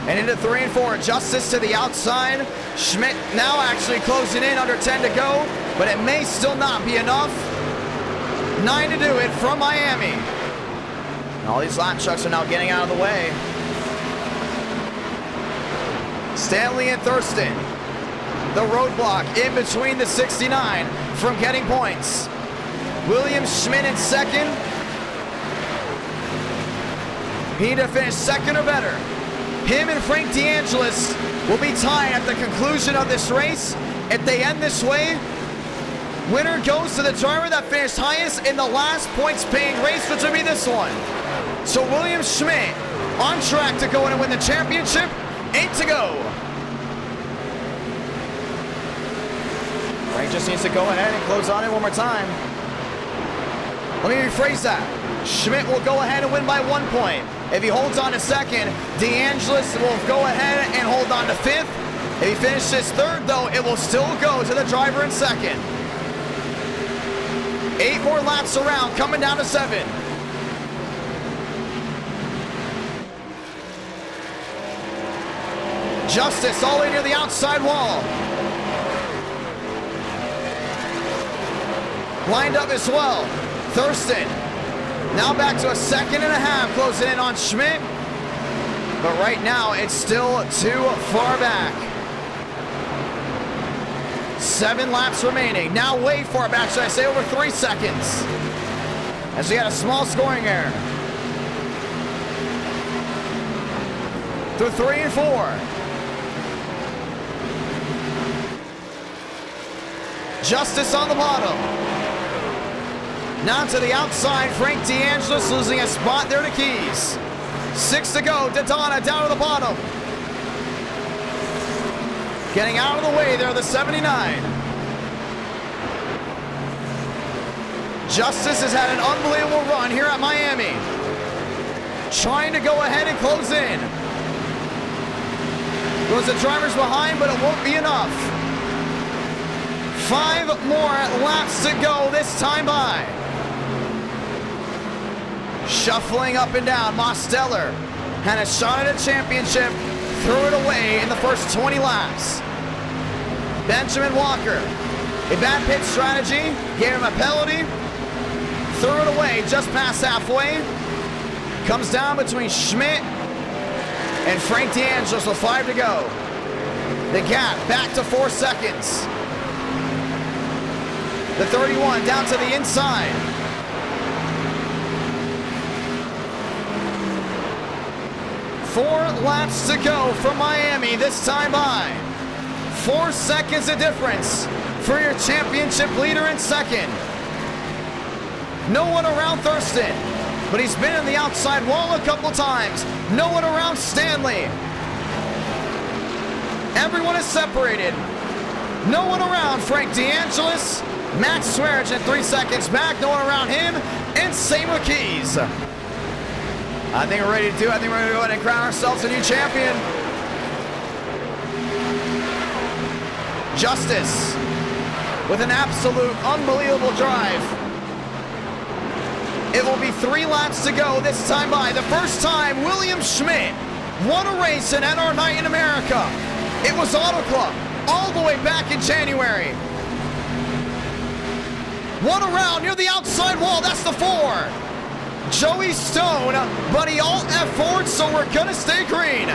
And into 3 and 4. Justice to the outside. Schmidt now actually closing in, under 10 to go, but it may still not be enough. 9 to do it from Miami. And all these lap trucks are now getting out of the way. Stanley and Thurston. The roadblock in between the 69 from getting points. William Schmidt in second. He need to finish second or better. Him and Frank DeAngelis will be tied at the conclusion of this race. If they end this way, winner goes to the driver that finished highest in the last points paying race, which will be this one. So William Schmidt on track to go in and win the championship. 8 to go. Frank just needs to go ahead and close on it one more time. Let me rephrase that. Schmidt will go ahead and win by 1 point. If he holds on to second, DeAngelis will go ahead and hold on to fifth. If he finishes third, though, it will still go to the driver in second. 8 more laps around, coming down to 7. Justice all the way near the outside wall. Lined up as well. Thurston now back to a 2.5 seconds, closing in on Schmidt. But right now, it's still too far back. 7 laps remaining. Now way far back, should I say over 3 seconds. As we had a small scoring error. Through 3 and 4. Justice on the bottom. Now to the outside, Frank DeAngelis losing a spot there to Keys. 6 to go, Daytona down to the bottom. Getting out of the way there, the 79. Justice has had an unbelievable run here at Miami. Trying to go ahead and close in. Goes the drivers behind, but it won't be enough. 5 more laps to go this time by. Shuffling up and down, Mosteller had a shot at a championship, threw it away in the first 20 laps. Benjamin Walker, a bad pit strategy, gave him a penalty, threw it away just past halfway. Comes down between Schmidt and Frank DeAngelis with 5 to go. The gap back to 4 seconds. The 31 down to the inside. Four laps to go from Miami this time by. 4 seconds of difference for your championship leader in second. No one around Thurston, but he's been in the outside wall a couple times. No one around Stanley. Everyone is separated. No one around Frank DeAngelis. Max Swearigan 3 seconds back. No one around him. And same with Keys. I think we're ready to do it. I think we're going to go ahead and crown ourselves a new champion. Justice with an absolute unbelievable drive. It will be 3 laps to go this time by. The first time William Schmidt won a race in NR Night in America. It was Auto Club all the way back in January. One around near the outside wall. That's the 4. Joey Stone, but he alt F forward, so we're gonna stay green.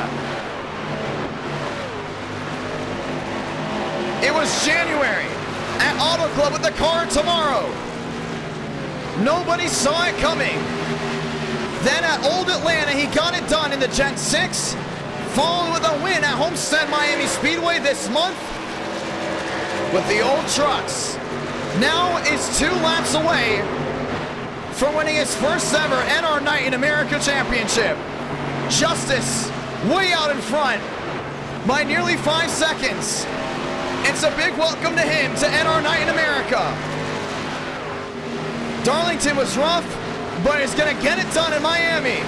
It was January at Auto Club with the car tomorrow. Nobody saw it coming. Then at Old Atlanta, he got it done in the Gen 6, followed with a win at HOMESTEAD-MIAMI Speedway this month with the old trucks. Now is 2 laps away from winning his first ever NR Night in America championship. Justice way out in front by nearly 5 seconds. It's a big welcome to him to NR Night in America. Darlington was rough, but he's gonna get it done in Miami.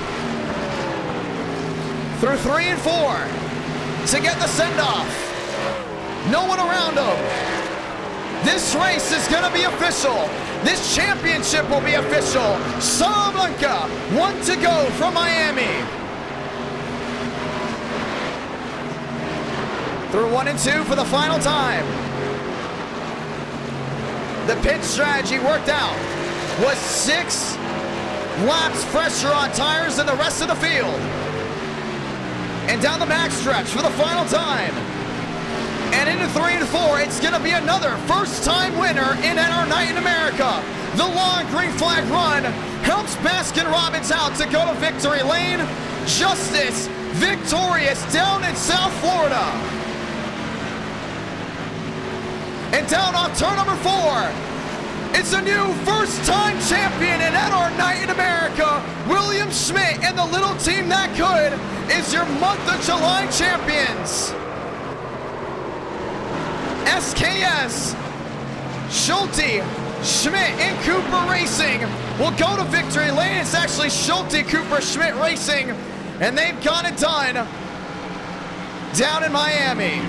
through 3 and 4 to get the send-off. No one around him. This race is going to be official. This championship will be official. Salamanca, 1 to go from Miami. Through 1 and 2 for the final time. The pit strategy worked out. Was 6 laps fresher on tires than the rest of the field. And down the back stretch for the final time. And into 3 and 4, it's gonna be another first-time winner in NR Night in America. The long green flag run helps Baskin-Robbins out to go to victory lane. Justice victorious down in South Florida. And down off turn number 4, it's a new first-time champion in NR Night in America. William Schmidt and the little team that could is your month of July champions. SKS, Schulte, Schmidt, and Cooper Racing will go to victory lane. It's actually Schulte, Cooper, Schmidt Racing, and they've got it done down in Miami.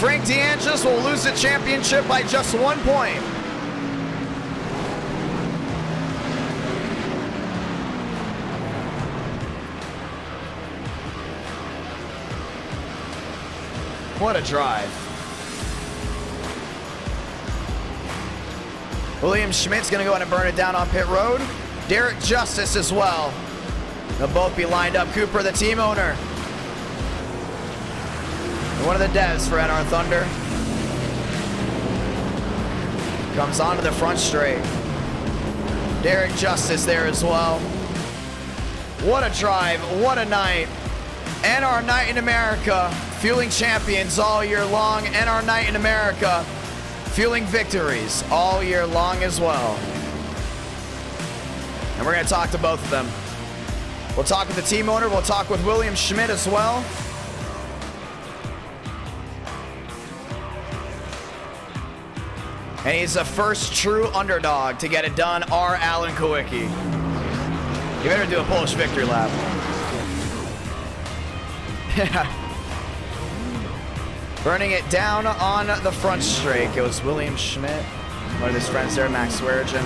Frank DeAngelis will lose the championship by just 1 point. What a drive. William Schmidt's gonna go ahead and burn it down on pit road. Derek Justice as well. They'll both be lined up. Cooper, the team owner. And one of the devs for NR Thunder. Comes onto the front straight. Derek Justice there as well. What a drive, what a night. NR Night in America, fueling champions all year long. NR Night in America, fueling victories all year long as well. And we're gonna talk to both of them. We'll talk with the team owner, we'll talk with William Schmidt as well. And he's the first true underdog to get it done, R. Alan Kowicki. You better do a Polish victory lap. Burning it down on the front straight goes William Schmidt. One of his friends there, Max Swearigan.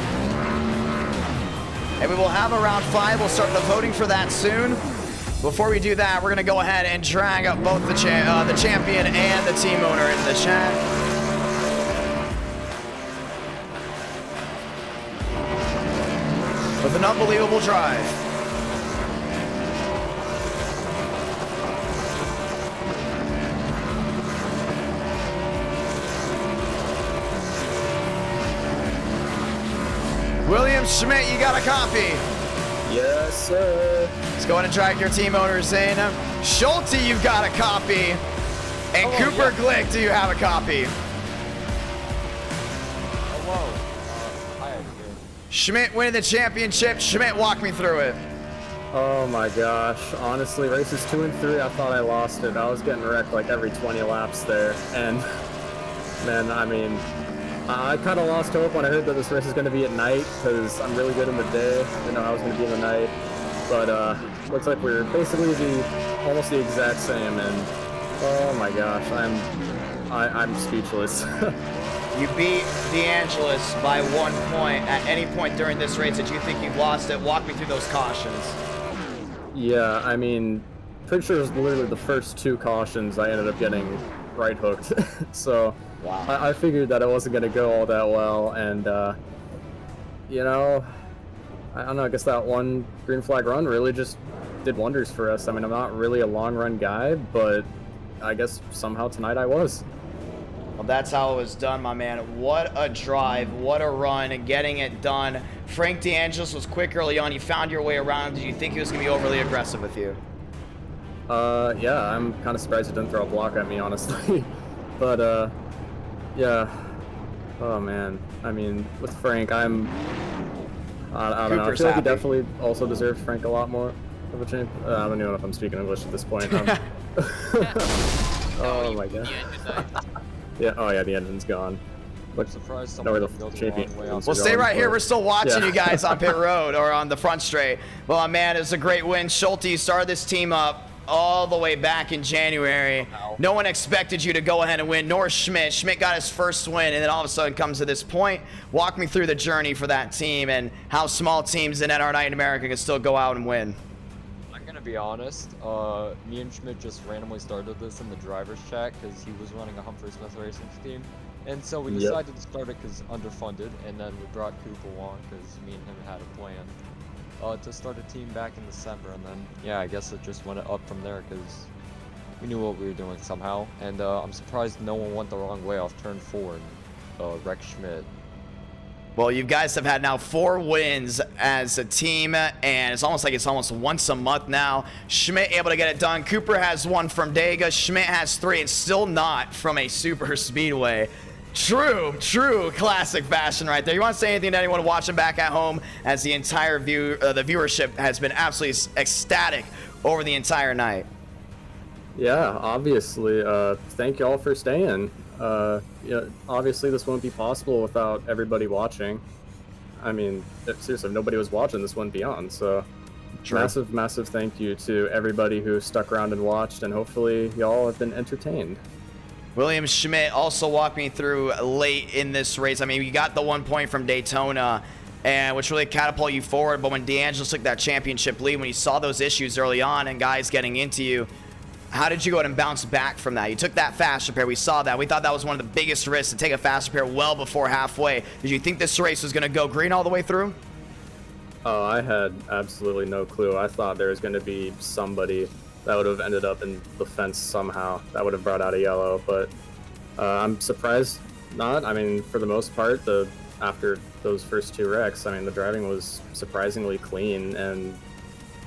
And we will have a round 5. We'll start the voting for that soon. Before we do that, we're going to go ahead and drag up both the champion and the team owner into the chat. With an unbelievable drive. William Schmidt, you got a copy? Yes, sir. Let's go ahead and drag your team owners in. Schulte, you've got a copy. And Cooper Glick, do you have a copy? Hello. Hi, Schmidt winning the championship. Schmidt, walk me through it. oh my gosh. Honestly, races 2 and 3, I thought I lost it. I was getting wrecked like every 20 laps there. And, man, I mean, I kind of lost hope when I heard that this race is going to be at night because I'm really good in the day. I didn't know I was going to be in the night. But looks like we're basically almost the exact same. And, oh my gosh, I'm speechless. You beat DeAngelis by 1 point. At any point during this race that you think you've lost it, walk me through those cautions. Yeah, I mean, pretty sure it was literally the first 2 cautions I ended up getting right hooked. So wow. I figured that it wasn't going to go all that well. And, you know, I don't know, I guess that one green flag run really just did wonders for us. I mean, I'm not really a long run guy, but I guess somehow tonight I was. Well, that's how it was done, my man. What a drive, what a run, and getting it done. Frank DeAngelis was quick early on. You found your way around. Did you think he was going to be overly aggressive with you? Yeah, I'm kind of surprised he didn't throw a block at me, honestly. But, yeah. Oh, man. I mean, with Frank, I don't know. I feel like he definitely also deserves Frank a lot more of a champ. I don't even know if I'm speaking English at this point. Oh, my God. Yeah, oh yeah, the engine's gone. But surprised no, someone the didn't go the champion. wrong way on Well, stay right here. We're still watching Yeah. you guys on pit road or on the front straight. Well, man, it's a great win. Schulte, you started this team up all the way back in January. No one expected you to go ahead and win, nor Schmidt. Schmidt got his first win, and then all of a sudden comes to this point. Walk me through the journey for that team and how small teams in NR Night in America can still go out and win. I'm gonna be honest, me and Schmidt just randomly started this in the driver's chat because he was running a Humphrey Smith Racing team. And so we decided to start it because underfunded, and then we brought Coop along because me and him had a plan to start a team back in December, and then, yeah, I guess it just went up from there because we knew what we were doing somehow. And I'm surprised no one went the wrong way off turn 4 and wrecked Schmidt. Well, you guys have had now 4 wins as a team, and it's almost once a month now. Schmidt able to get it done. Cooper has 1 from Daytona. Schmidt has 3, and still not from a super speedway. True classic fashion right there. You want to say anything to anyone watching back at home, as the entire the viewership has been absolutely ecstatic over the entire night? Yeah, obviously. Thank y'all for staying. Yeah, obviously this wouldn't be possible without everybody watching. I mean, seriously, if nobody was watching, this wouldn't be on. So, massive thank you to everybody who stuck around and watched, and hopefully y'all have been entertained. William Schmidt also walked me through late in this race. I mean, you got the 1 point from Daytona, and which really catapulted you forward. But when DeAngelis took that championship lead, when you saw those issues early on and guys getting into you, how did you go ahead and bounce back from that? You took that fast repair. We saw that. We thought that was one of the biggest risks, to take a fast repair well before halfway. Did you think this race was going to go green all the way through? Oh, I had absolutely no clue. I thought there was going to be somebody that would have ended up in the fence somehow that would have brought out a yellow, but I'm surprised not. I mean, for the most part, after those first 2 wrecks, I mean, the driving was surprisingly clean, and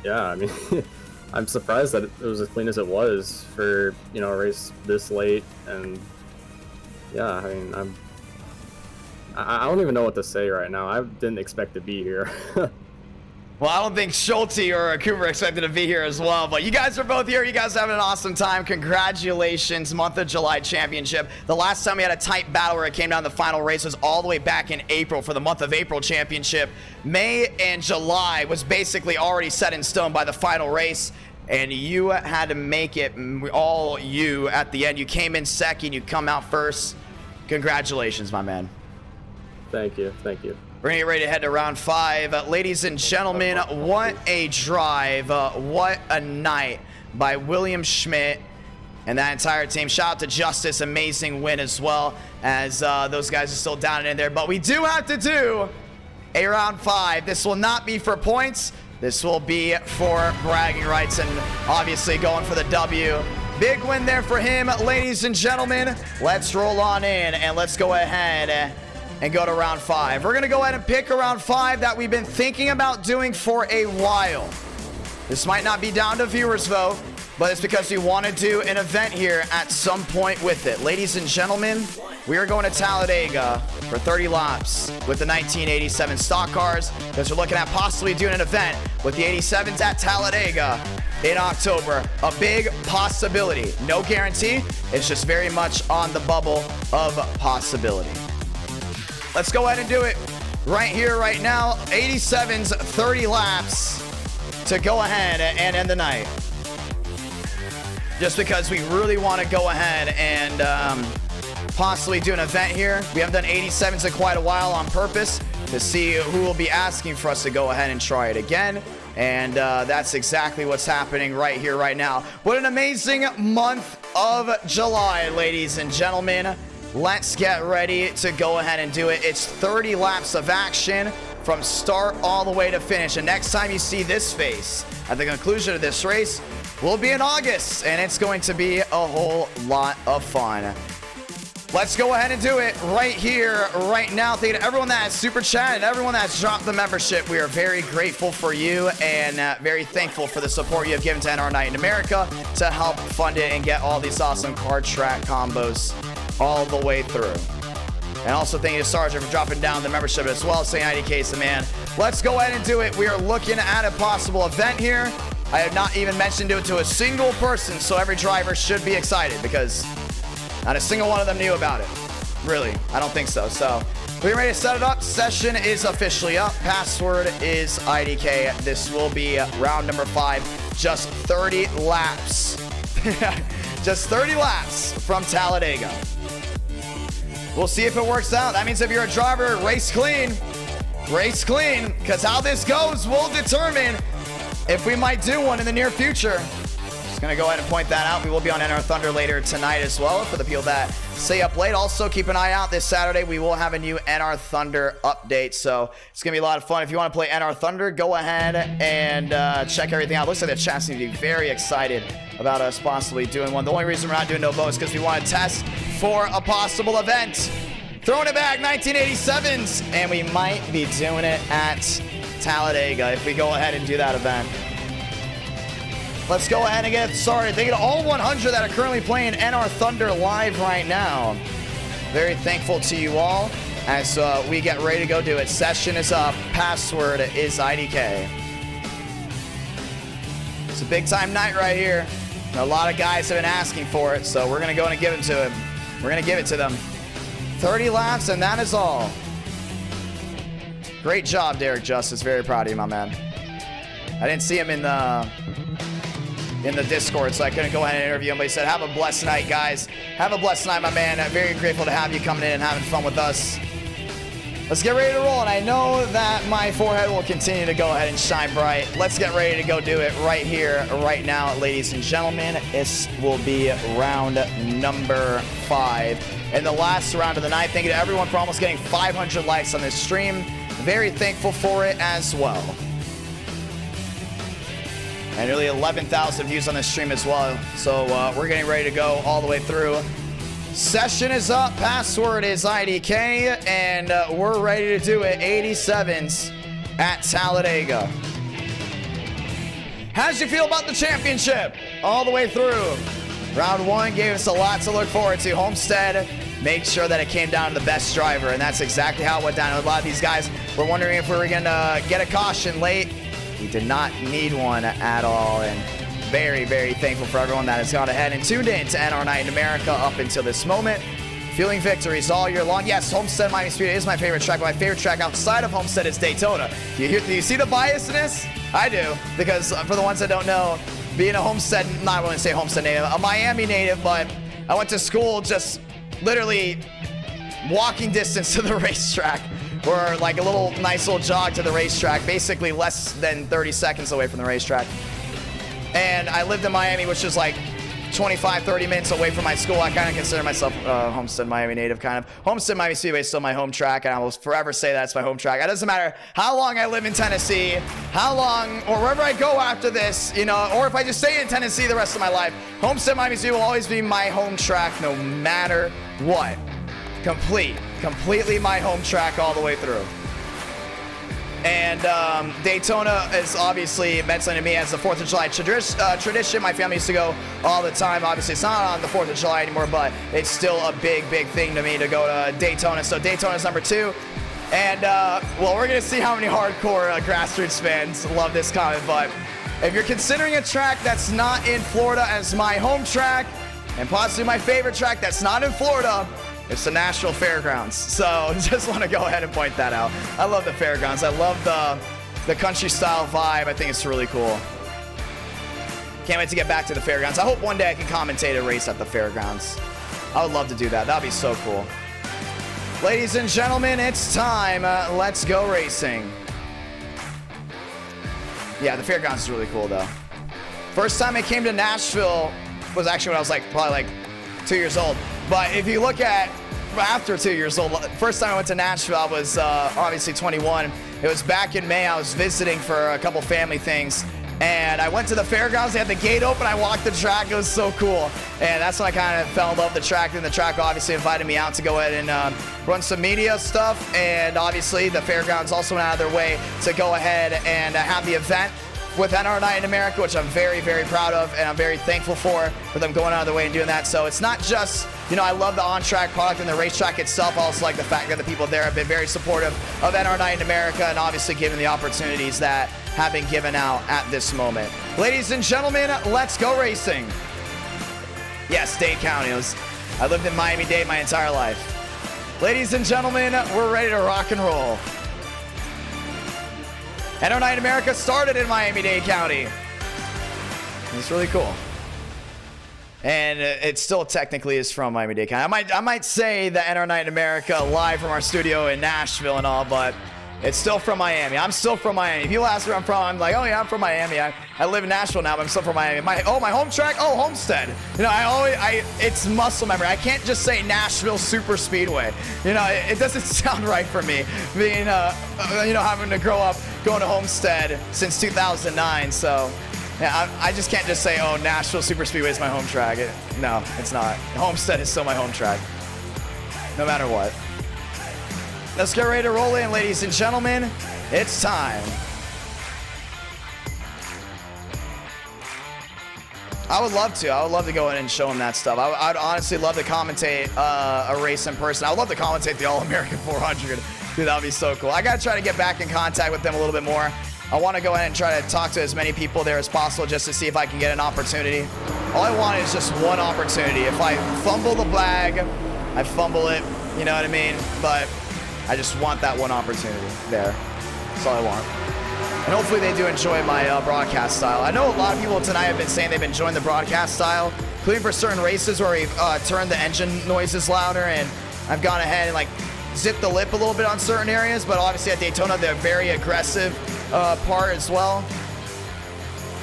yeah, I mean, I'm surprised that it was as clean as it was for, you know, a race this late, and yeah, I mean, I don't even know what to say right now. I didn't expect to be here. Well, I don't think Schulte or Cooper expected to be here as well, but you guys are both here. You guys are having an awesome time. Congratulations, month of July championship. The last time we had a tight battle where it came down to the final race was all the way back in April for the month of April championship. May and July was basically already set in stone by the final race, and you had to make it all you at the end. You came in second, you come out first. Congratulations, my man. Thank you. We're gonna get ready to head to round 5. Ladies and gentlemen, what a drive. What a night by William Schmidt and that entire team. Shout out to Justice, amazing win as well, as those guys are still down and in there. But we do have to do a round 5. This will not be for points. This will be for bragging rights and obviously going for the W. Big win there for him, ladies and gentlemen. Let's roll on in and let's go ahead and go to round 5. We're gonna go ahead and pick a round 5 that we've been thinking about doing for a while. This might not be down to viewers vote, but it's because we want to do an event here at some point with it. Ladies and gentlemen, we are going to Talladega for 30 laps with the 1987 stock cars, because we're looking at possibly doing an event with the 87s at Talladega in October. A big possibility. No guarantee. It's just very much on the bubble of possibility. Let's go ahead and do it right here, right now. 87's 30 laps to go ahead and end the night. Just because we really want to go ahead and possibly do an event here. We haven't done 87s in quite a while on purpose to see who will be asking for us to go ahead and try it again. And that's exactly what's happening right here, right now. What an amazing month of July, ladies and gentlemen. Let's get ready to go ahead and do it. It's 30 laps of action from start all the way to finish. And next time you see this face at the conclusion of this race will be in August, and it's going to be a whole lot of fun. Let's go ahead and do it right here, right now. Thank you to everyone that has super chat and everyone that's dropped the membership. We are very grateful for you and very thankful for the support you have given to NR Night in America to help fund it and get all these awesome card track combos all the way through. And also thank you to Sargent for dropping down the membership as well, saying IDK, man. Let's go ahead and do it. We are looking at a possible event here. I have not even mentioned it to a single person, so every driver should be excited because not a single one of them knew about it. Really, I don't think so. So we're ready to set it up. Session is officially up. Password is IDK. This will be round number 5. Just 30 laps. Just 30 laps from Talladega. We'll see if it works out. That means if you're a driver, race clean. Race clean, because how this goes will determine if we might do one in the near future. Just going to go ahead and point that out. We will be on NR Thunder later tonight as well for the people that stay up late. Also, keep an eye out this Saturday. We will have a new NR Thunder update, so it's going to be a lot of fun. If you want to play NR Thunder, go ahead and check everything out. Looks like the chat seems to be very excited about us possibly doing one. The only reason we're not doing no votes is because we want to test for a possible event. Throwing it back, 1987s, and we might be doing it at Talladega if we go ahead and do that event. Let's go ahead and get started. Thank you to all 100 that are currently playing NR Thunder live right now. Very thankful to you all as we get ready to go do it. Session is up. Password is IDK. It's a big time night right here. A lot of guys have been asking for it, so we're going to go and give it to him. We're going to give it to them. 30 laps, and that is all. Great job, Derek Justice. Very proud of you, my man. I didn't see him in the Discord, so I couldn't go ahead and interview him, but he said, have a blessed night, guys. Have a blessed night, my man. I'm very grateful to have you coming in and having fun with us. Let's get ready to roll, and I know that my forehead will continue to go ahead and shine bright. Let's get ready to go do it right here, right now, ladies and gentlemen. This will be round number 5. And the last round of the night. Thank you to everyone for almost getting 500 likes on this stream. Very thankful for it as well. And nearly 11,000 views on this stream as well. So we're getting ready to go all the way through. Session is up. Password is IDK. And we're ready to do it. 87s at Talladega. How'd you feel about the championship? All the way through. Round 1 gave us a lot to look forward to. Homestead made sure that it came down to the best driver, and that's exactly how it went down. A lot of these guys were wondering if we were going to get a caution late. We did not need one at all, and very, very thankful for everyone that has gone ahead and tuned in to NR Night in America up until this moment. Feeling victories all year long. Yes, Homestead-Miami Speedway is my favorite track, but my favorite track outside of Homestead is Daytona. Do you see the biasness? I do, because for the ones that don't know, being a Homestead, not willing to say Homestead native, a Miami native, but I went to school just literally walking distance to the racetrack, or like a little nice little jog to the racetrack, basically less than 30 seconds away from the racetrack. And I lived in Miami, which is like 25, 30 minutes away from my school. I kind of consider myself Homestead Miami native, kind of. Homestead Miami Speedway is still my home track, and I will forever say that's my home track. It doesn't matter how long I live in Tennessee, how long, or wherever I go after this, you know, or if I just stay in Tennessee the rest of my life, Homestead Miami Speedway will always be my home track no matter what. Completely my home track all the way through. And Daytona is obviously meant something to me as the 4th of July tradition. My family used to go all the time. Obviously, it's not on the 4th of July anymore, but it's still a big thing to me to go to Daytona. So Daytona's number 2. And, well, we're going to see how many hardcore grassroots fans love this comment. But if you're considering a track that's not in Florida as my home track, and possibly my favorite track that's not in Florida, it's the Nashville Fairgrounds. So just want to go ahead and point that out. I love the Fairgrounds. I love the country style vibe. I think it's really cool. Can't wait to get back to the Fairgrounds. I hope one day I can commentate a race at the Fairgrounds. I would love to do that. That'd be so cool. Ladies and gentlemen, it's time. Let's go racing. Yeah, the Fairgrounds is really cool though. First time I came to Nashville was actually when I was probably 2 years old. But if you look at after 2 years old, first time I went to Nashville, I was obviously 21. It was back in May. I was visiting for a couple family things. And I went to the Fairgrounds. They had the gate open. I walked the track. It was so cool. And that's when I kind of fell in love with the track. And the track obviously invited me out to go ahead and run some media stuff. And obviously the Fairgrounds also went out of their way to go ahead and have the event with NR Night in America, which I'm very, very proud of, and I'm very thankful for them going out of their way and doing that. So it's not just, you know, I love the on-track product and the racetrack itself. I also like the fact that the people there have been very supportive of NR Night in America and obviously given the opportunities that have been given out at this moment. Ladies and gentlemen, let's go racing. Yes, Dade County. I lived in Miami-Dade my entire life. Ladies and gentlemen, we're ready to rock and roll. NO Night America started in Miami-Dade County. It's really cool. And it still technically is from Miami-Dade County. I might say that NO Night America live from our studio in Nashville and all, but it's still from Miami. I'm still from Miami. If people ask where I'm from, I'm like, oh yeah, I'm from Miami. I live in Nashville now, but I'm still from Miami. My home track? Oh, Homestead. You know, it's muscle memory. I can't just say Nashville Super Speedway. You know, it doesn't sound right for me being, having to grow up going to Homestead since 2009. So, yeah, I just can't just say, oh, Nashville Super Speedway is my home track. No, it's not. Homestead is still my home track, no matter what. Let's get ready to roll in, ladies and gentlemen. It's time. I would love to go in and show them that stuff. I'd honestly love to commentate a race in person. I would love to commentate the All-American 400. Dude, that would be so cool. I got to try to get back in contact with them a little bit more. I want to go ahead and try to talk to as many people there as possible just to see if I can get an opportunity. All I want is just one opportunity. If I fumble the bag, I fumble it. You know what I mean? But I just want that one opportunity there. That's all I want. And hopefully they do enjoy my broadcast style. I know a lot of people tonight have been saying they've been enjoying the broadcast style, including for certain races where we've turned the engine noises louder, and I've gone ahead and like zipped the lip a little bit on certain areas, but obviously at Daytona, they're very aggressive part as well.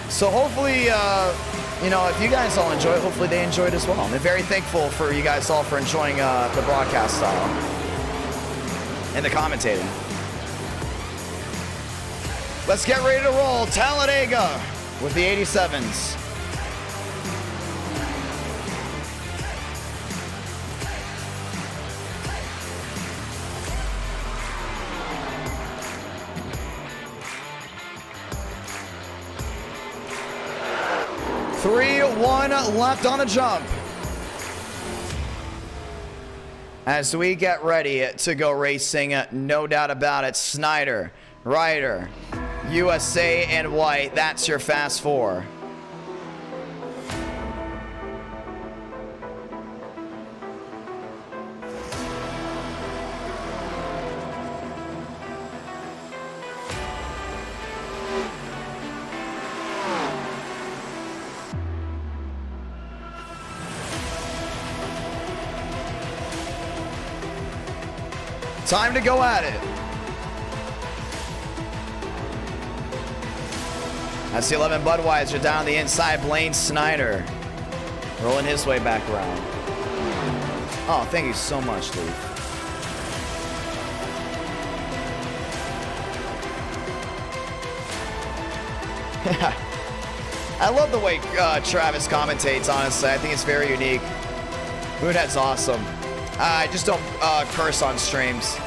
So hopefully, if you guys all enjoy it, hopefully they enjoy it as well. I'm very thankful for you guys all for enjoying the broadcast style and the commentating. Let's get ready to roll. Talladega with the 87s. One left on the jump. As we get ready to go racing, no doubt about it, Snyder, Ryder, USA, and White, that's your fast four. Time to go at it. That's the 11 Budweiser down the inside. Blaine Snyder rolling his way back around. Oh, thank you so much, Leaf. I love the way Travis commentates, honestly. I think it's very unique. Moonhead's awesome. I just don't curse on streams.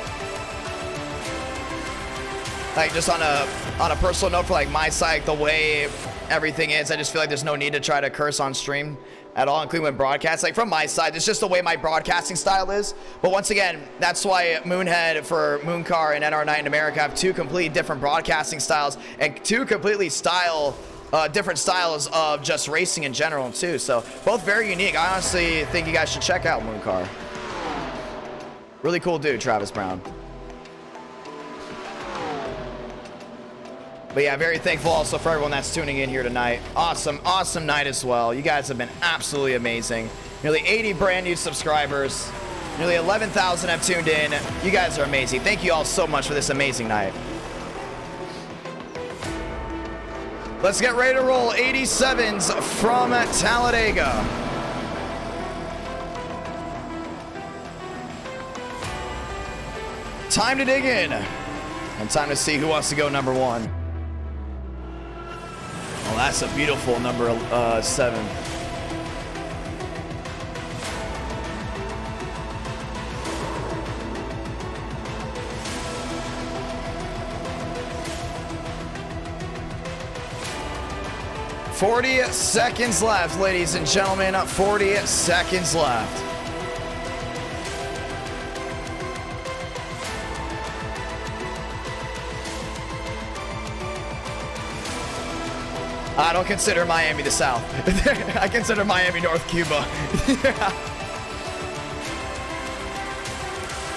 Like, just on a personal note, for like my side, the way everything is, I just feel like there's no need to try to curse on stream at all, including when broadcast. Like, from my side, it's just the way my broadcasting style is. But once again, that's why Moonhead for Mooncar and NR Night in America have two completely different broadcasting styles and two completely different styles of just racing in general too. So both very unique. I honestly think you guys should check out Mooncar. Really cool dude, Travis Brown. But yeah, very thankful also for everyone that's tuning in here tonight. Awesome night as well. You guys have been absolutely amazing. Nearly 80 brand new subscribers. Nearly 11,000 have tuned in. You guys are amazing. Thank you all so much for this amazing night. Let's get ready to roll. 87s from Talladega. Time to dig in. And time to see who wants to go number one. Well, that's a beautiful number 7. "40 seconds left, ladies and gentlemen. 40 seconds left. I don't consider Miami the South. I consider Miami North Cuba.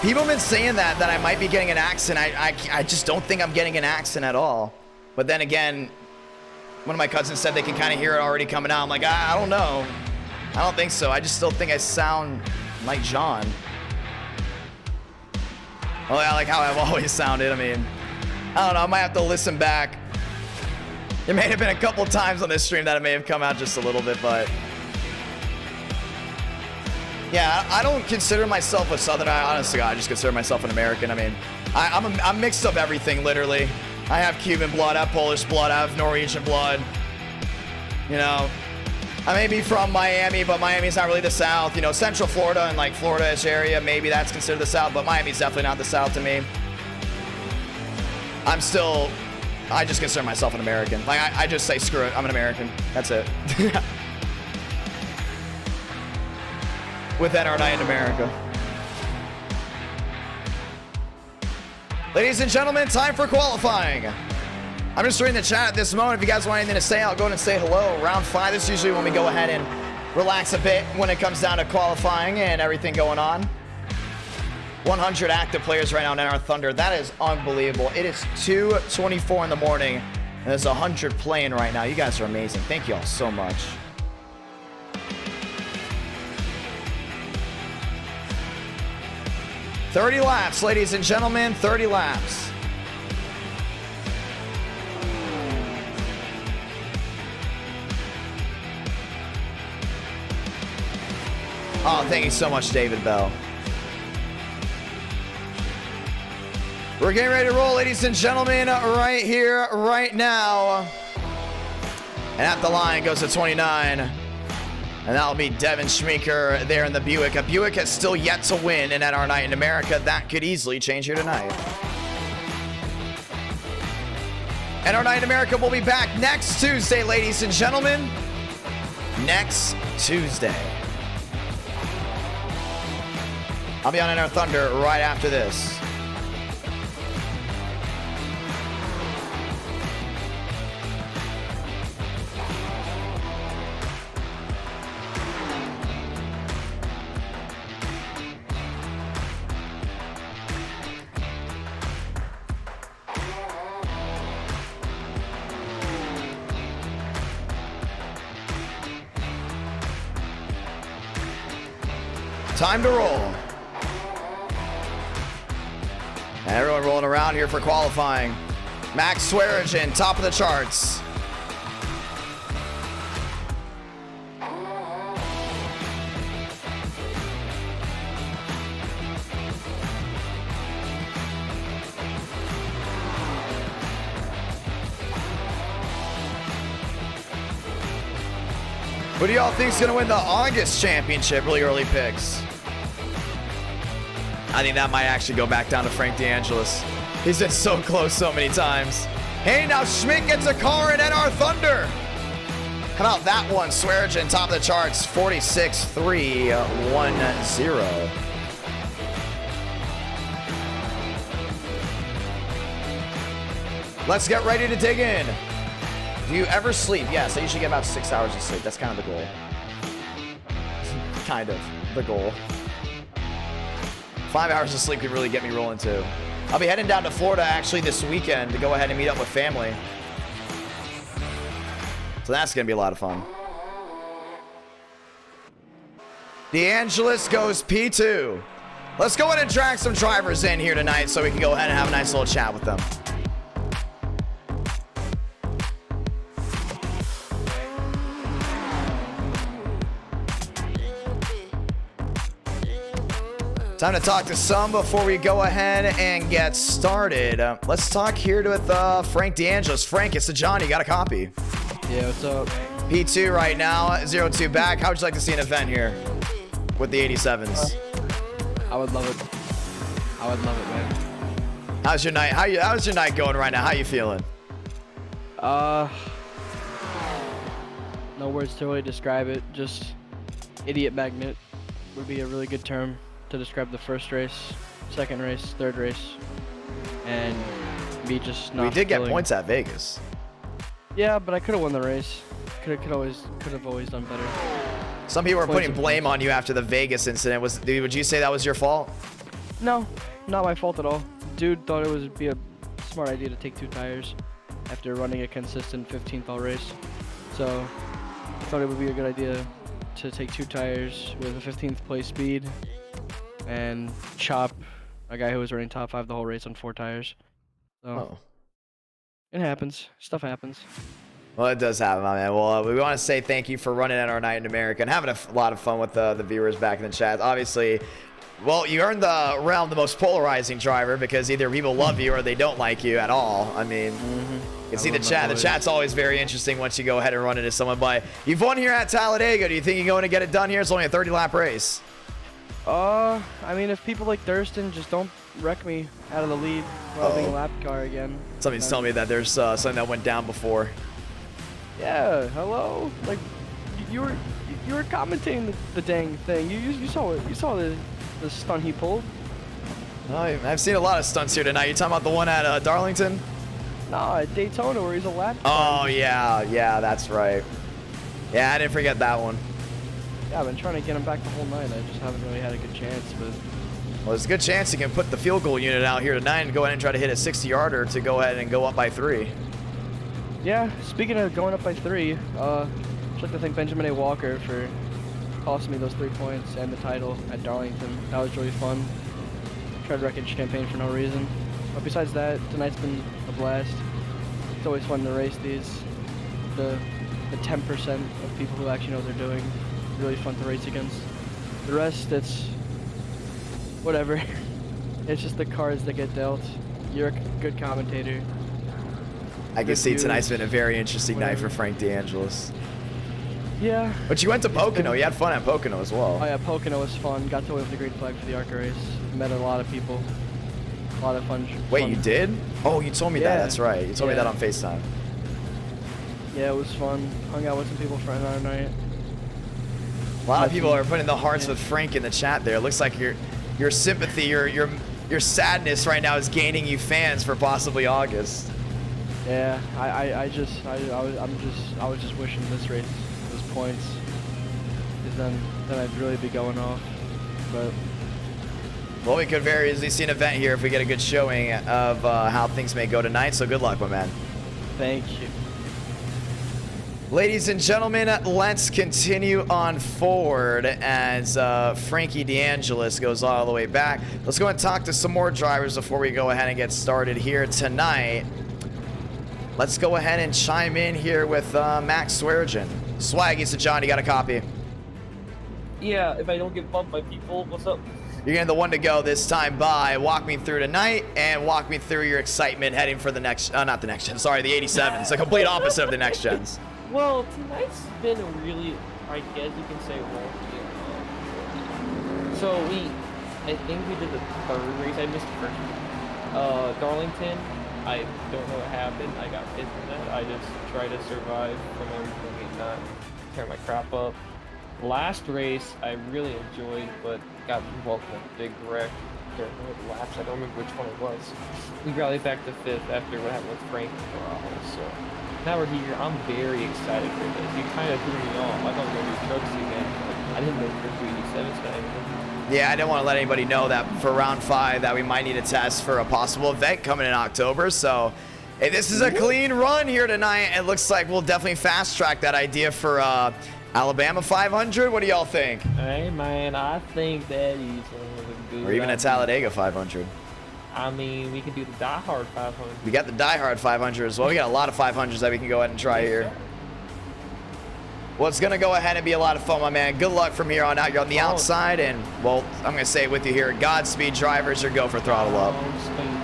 People have been saying that I might be getting an accent. I just don't think I'm getting an accent at all. But then again, one of my cousins said they can kind of hear it already coming out. I'm like, I don't know. I don't think so. I just still think I sound like John. Well, I like how I've always sounded. I mean, I don't know. I might have to listen back. There may have been a couple times on this stream that it may have come out just a little bit, but yeah, I don't consider myself a Southerner. Honestly, I just consider myself an American. I mean, I'm mixed of everything, literally. I have Cuban blood, I have Polish blood, I have Norwegian blood. You know, I may be from Miami, but Miami's not really the South. You know, Central Florida and like Florida-ish area, maybe that's considered the South, but Miami's definitely not the South to me. I just consider myself an American. Like, I just say, screw it, I'm an American. That's it. With NR9 in America. Ladies and gentlemen, time for qualifying. I'm just reading the chat at this moment. If you guys want anything to say, I'll go ahead and say hello. Round 5, this is usually when we go ahead and relax a bit when it comes down to qualifying and everything going on. 100 active players right now in NR Thunder. That is unbelievable. It is 2:24 in the morning, and there's 100 playing right now. You guys are amazing. Thank you all so much. $30 laps, ladies and gentlemen, 30 laps. Oh, thank you so much, David Bell. We're getting ready to roll, ladies and gentlemen, right here, right now. And at the line goes to 29. And that'll be Devin Schmeeker there in the Buick. A Buick has still yet to win in NR9 in America. That could easily change here tonight. NR9 in America will be back next Tuesday, ladies and gentlemen. Next Tuesday. I'll be on NR Thunder right after this. Time to roll. And everyone rolling around here for qualifying. Max Swearigan, top of the charts. Who do y'all think is going to win the August championship? Really early picks. I think that might actually go back down to Frank DeAngelis. He's been so close so many times. Hey, now Schmidt gets a car in NR Thunder. How about that one? Swearigan, top of the charts, 46.310. Let's get ready to dig in. Do you ever sleep? Yes, I usually get about 6 hours of sleep. That's kind of the goal. Kind of the goal. 5 hours of sleep could really get me rolling too. I'll be heading down to Florida actually this weekend to go ahead and meet up with family. So that's going to be a lot of fun. DeAngelis goes P2. Let's go ahead and drag some drivers in here tonight so we can go ahead and have a nice little chat with them. Time to talk to some before we go ahead and get started. Let's talk here with Frank DeAngelis. Frank, it's the Johnny. Got a copy? Yeah, what's up? P2 right now, 0-2 back. How would you like to see an event here with the 87s? I would love it. I would love it, man. How's your night? How's your night going right now? How you feeling? No words to really describe it. Just idiot magnet would be a really good term to describe the first race, second race, third race, and me just not. We did get feeling... points at Vegas. Yeah, but I could have won the race. Could have always done better. Some people are putting blame on you after the Vegas incident. Would you say that was your fault? No, not my fault at all. Dude thought it would be a smart idea to take 2 tires after running a consistent 15th all race. So I thought it would be a good idea to take 2 tires with a 15th place speed and chop a guy who was running top 5 the whole race on 4 tires. So it happens. Stuff happens. Well, it does happen, my man. Well, we want to say thank you for running at our night in America and having a lot of fun with the viewers back in the chat. Obviously, well, you earned the realm the most polarizing driver because either people love you or they don't like you at all. I mean, you can see the chat. The chat's always very interesting once you go ahead and run into someone. But you've won here at Talladega. Do you think you're going to get it done here? It's only a 30-lap race. I mean, if people like Thurston just don't wreck me out of the lead while being a lap car again. Somebody's telling me that there's something that went down before. Yeah, hello. Like, you were commentating the dang thing. You saw it. You saw the stunt he pulled. Oh, I've seen a lot of stunts here tonight. You talking about the one at Darlington? Nah, at Daytona where he's a lap. Oh yeah, that's right. Yeah, I didn't forget that one. Yeah, I've been trying to get him back the whole night. I just haven't really had a good chance, but. Well, there's a good chance you can put the field goal unit out here tonight and go ahead and try to hit a 60-yarder to go ahead and go up by 3. Yeah, speaking of going up by 3, I'd like to thank Benjamin A. Walker for costing me those 3 points and the title at Darlington. That was really fun. Tried wrecking Champagne for no reason. But besides that, tonight's been a blast. It's always fun to race these. The 10% of people who actually know what they're doing. It's really fun to race against. The rest, it's whatever. It's just the cards that get dealt. You're a good commentator. I can see tonight's been a very interesting night for Frank DeAngelis. Yeah. But you went to Pocono. You had fun at Pocono as well. Oh yeah, Pocono was fun. Got to wave the green flag for the ARCA race. Met a lot of people. A lot of fun. Wait, you did? Oh, you told me that. That's right. You told me that on FaceTime. Yeah, it was fun. Hung out with some people for another night. A lot of people are putting the hearts with Frank in the chat there. It looks like your sympathy, your sadness right now is gaining you fans for possibly August. Yeah, I was just wishing this race was points, because then I'd really be going off. But well, we could very easily see an event here if we get a good showing of how things may go tonight. So good luck, my man. Thank you. Ladies and gentlemen, let's continue on forward as Frankie DeAngelis goes all the way back. Let's go and talk to some more drivers before we go ahead and get started here tonight. Let's go ahead and chime in here with Max Sweargen. Swaggy, so John, you got a copy? Yeah, if I don't get bumped by people, what's up? You're getting the one to go this time by. Walk me through tonight and walk me through your excitement heading for the next, not the next gen, sorry, the 87s, the complete opposite of the next gens. Well, tonight's been a really, I guess you can say, so I think we did the 3rd race. I missed the 1st. Darlington, I don't know what happened. I got 5th in that. I just tried to survive from everything and not tear my crap up. Last race, I really enjoyed, but got involved in a big wreck during the laps. I don't remember which one it was. We rallied back to 5th after what happened with Frank and so now we're here. I'm very excited for this. You kind of threw me off. I thought we were going to do trucks again. I didn't know we were 87 tonight. Yeah, I didn't want to let anybody know that for round 5 that we might need a test for a possible event coming in October. So, hey, this is a clean run here tonight. It looks like we'll definitely fast track that idea for Alabama 500. What do y'all think? Hey, man, I think that is one of the good. Or even a Talladega 500. I mean, we can do the Die Hard 500. We got the Die Hard 500 as well. We got a lot of 500s that we can go ahead and try here. Well, it's going to go ahead and be a lot of fun, my man. Good luck from here on out. You're on the outside, and, well, I'm going to say it with you here. Godspeed, drivers, or go for throttle up.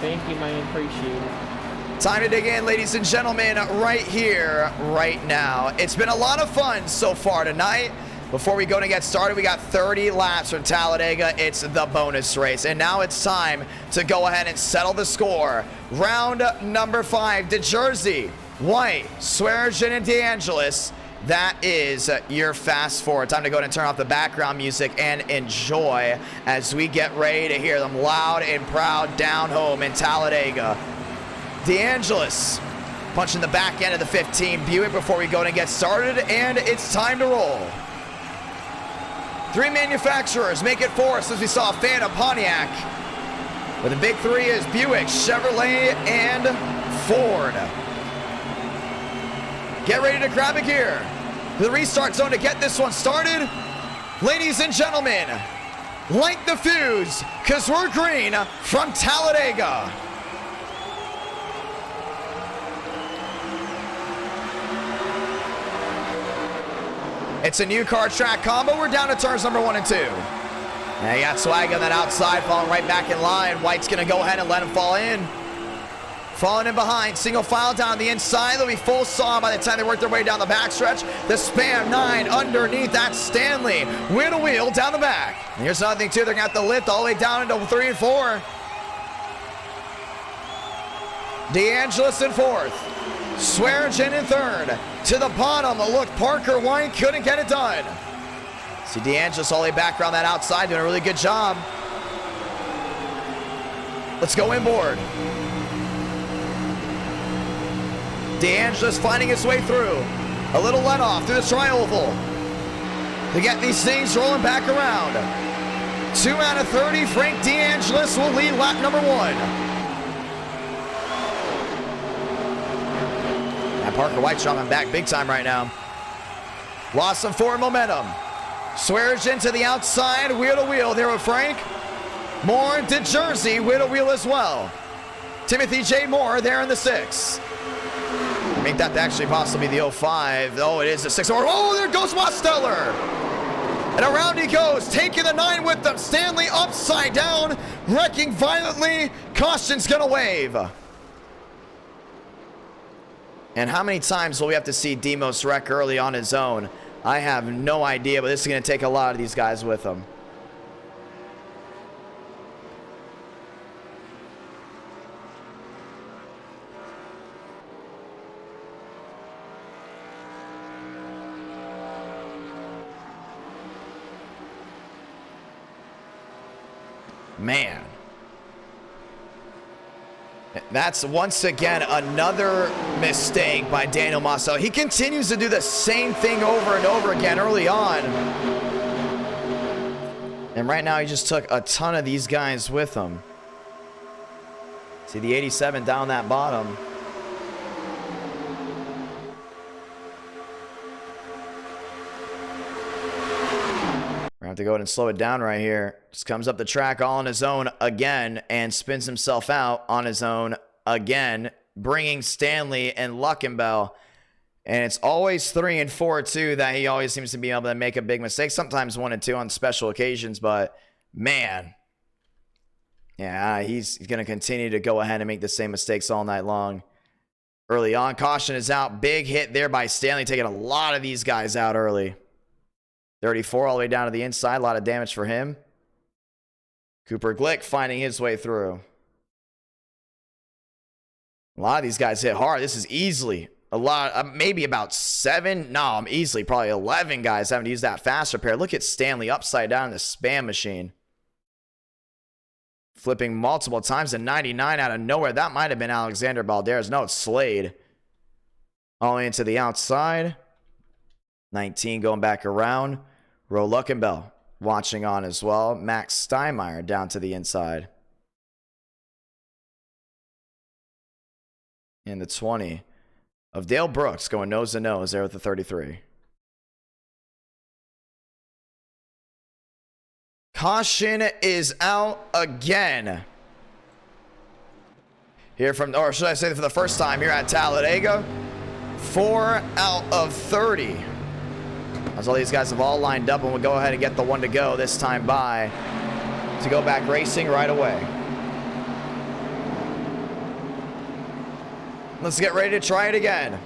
Thank you, man. Appreciate it. Time to dig in, ladies and gentlemen, right here, right now. It's been a lot of fun so far tonight. Before we go to get started, we got 30 laps from Talladega. It's the bonus race. And now it's time to go ahead and settle the score. Round number 5 to Jersey, White, Sweargen, and DeAngelis. That is your fast forward. Time to go ahead and turn off the background music and enjoy as we get ready to hear them loud and proud down home in Talladega. DeAngelis punching the back end of the 15 Buick before we go and get started, and it's time to roll. 3 manufacturers make it for us as we saw Fanta, Pontiac, But the big three is Buick, Chevrolet, and Ford. Get ready to grab a gear. The restart zone to get this one started. Ladies and gentlemen, light the fuse, because we're green from Talladega. It's a new car track combo. We're down to turns number 1 and 2. Now you got Swag on that outside, falling right back in line. White's going to go ahead and let him fall in. Falling in behind, single file down the inside. They'll be full saw by the time they work their way down the backstretch. The Spam 9 underneath. That's Stanley. Wheel to wheel down the back. And here's another thing, too. They're going to have to lift all the way down into 3 and 4. DeAngelis in 4th. Swearingen in 3rd. To the bottom, look, Parker White couldn't get it done. See DeAngelis all the way back around that outside, doing a really good job. Let's go inboard. DeAngelis finding his way through. A little let off through the tri-oval to get these things rolling back around. 2 out of 30, Frank DeAngelis will lead lap number 1. And Parker White's dropping back big time right now. Lost some forward momentum. Swearingen to the outside, wheel to wheel there with Frank. Moore to Jersey, wheel to wheel as well. Timothy J. Moore there in the 6. Make that actually possibly the 05. Oh, it is the 6. Oh, there goes Mosteller. And around he goes, taking the 9 with them. Stanley upside down, wrecking violently. Caution's gonna wave. And how many times will we have to see Demos wreck early on his own? I have no idea, but this is going to take a lot of these guys with him. Man. That's once again another mistake by Daniel Masso. He continues to do the same thing over and over again early on. And right now he just took a ton of these guys with him. See the 87 down that bottom. We're gonna have to go ahead and slow it down right here. Just comes up the track all on his own again and spins himself out on his own again, bringing Stanley and Luckenbell. And it's always 3 and 4 too that he always seems to be able to make a big mistake. Sometimes 1 and 2 on special occasions, but man, yeah, he's going to continue to go ahead and make the same mistakes all night long. Early on, caution is out. Big hit there by Stanley, taking a lot of these guys out early. 34 all the way down to the inside. A lot of damage for him. Cooper Glick finding his way through. A lot of these guys hit hard. This is easily a lot, maybe about 7. No, I'm easily probably 11 guys having to use that fast repair. Look at Stanley upside down in the spam machine. Flipping multiple times to 99 out of nowhere. That might have been Alexander Balderas. No, it's Slade. All the way into the outside. 19 going back around. Ro Luckenbell watching on as well. Max Steinmeier down to the inside. In the 20 of Dale Brooks going nose to nose there with the 33. Caution is out again. Here from, or should I say for the first time here at Talladega. 4 out of 30. As all these guys have all lined up, and we'll go ahead and get the one to go this time by to go back racing right away. Let's get ready to try it again.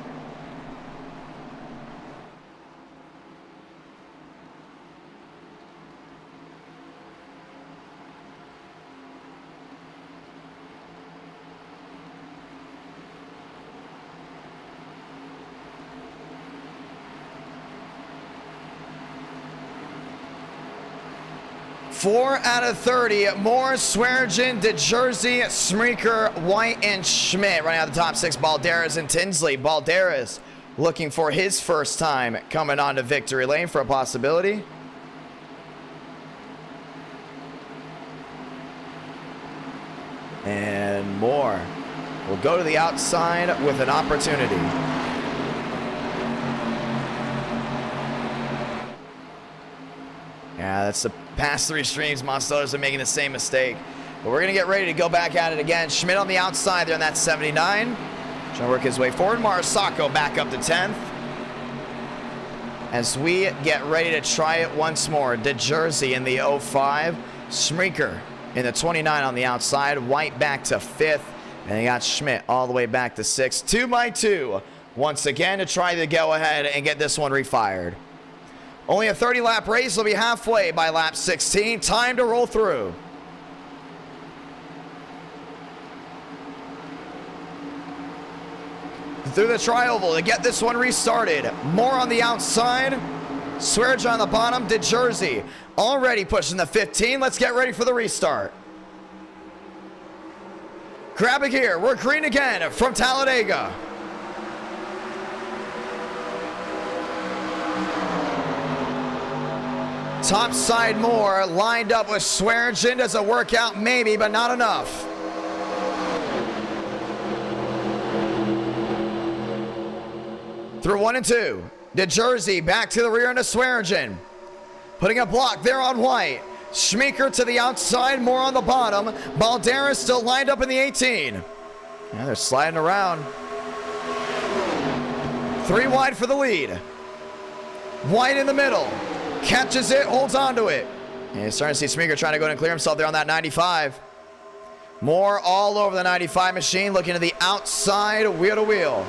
Four out of 30. Moore, Swearingen, DeJersey, Smreeker, White, and Schmidt. Running out the top 6, Balderas and Tinsley. Balderas looking for his first time coming on to victory lane for a possibility. And Moore will go to the outside with an opportunity. Yeah, that's the past 3 streams. Monsters are making the same mistake. But we're going to get ready to go back at it again. Schmidt on the outside there on that 79. Trying to work his way forward. Marisacco back up to 10th. As we get ready to try it once more. De Jersey in the 05. Schmeeker in the 29 on the outside. White back to 5th. And they got Schmidt all the way back to 6th. 2 by 2. Once again to try to go ahead and get this one refired. Only a 30-lap race. Will be halfway by lap 16. Time to roll through. Through the tri-oval to get this one restarted. Moore on the outside. Swearge on the bottom. De Jersey already pushing the 15. Let's get ready for the restart. Grab a gear. We're green again from Talladega. Top side Moore lined up with Swearge. Does it work out? Maybe, but not enough. Through 1 and 2. De Jersey back to the rear into Swearengin. Putting a block there on White. Schmeeker to the outside, Moore on the bottom. Balderas still lined up in the 18. Yeah, they're sliding around. 3 wide for the lead. White in the middle. Catches it, holds on to it. And you're starting to see Schmeeker trying to go and clear himself there on that 95. Moore all over the 95 machine, looking to the outside, wheel to wheel.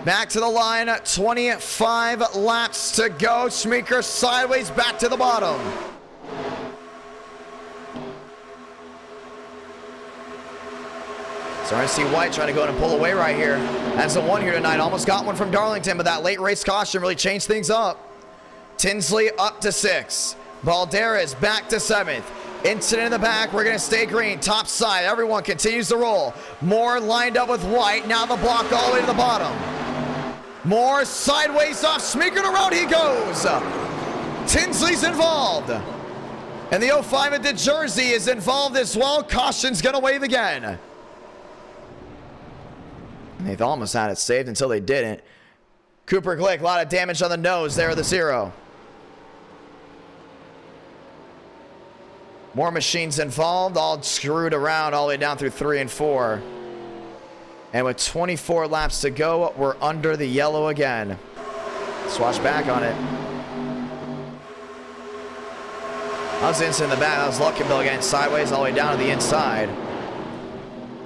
Back to the line, 25 laps to go. Schmeeker sideways back to the bottom. Starting to see White trying to go and pull away right here. That's the one here tonight. Almost got one from Darlington, but that late race caution really changed things up. Tinsley up to 6. Balderas back to 7th. Incident in the back. We're going to stay green. Top side. Everyone continues to roll. Moore lined up with White. Now the block all the way to the bottom. Moore sideways off. Schmeeker around he goes. Tinsley's involved. And the 05 at De Jersey is involved as well. Caution's going to wave again. And they've almost had it saved until they didn't. Cooper Glick, a lot of damage on the nose there, the 0. More machines involved, all screwed around all the way down through 3 and 4. And with 24 laps to go, we're under the yellow again. Swatch back on it. That was inside in the back. That was Luckenbill again, sideways all the way down to the inside.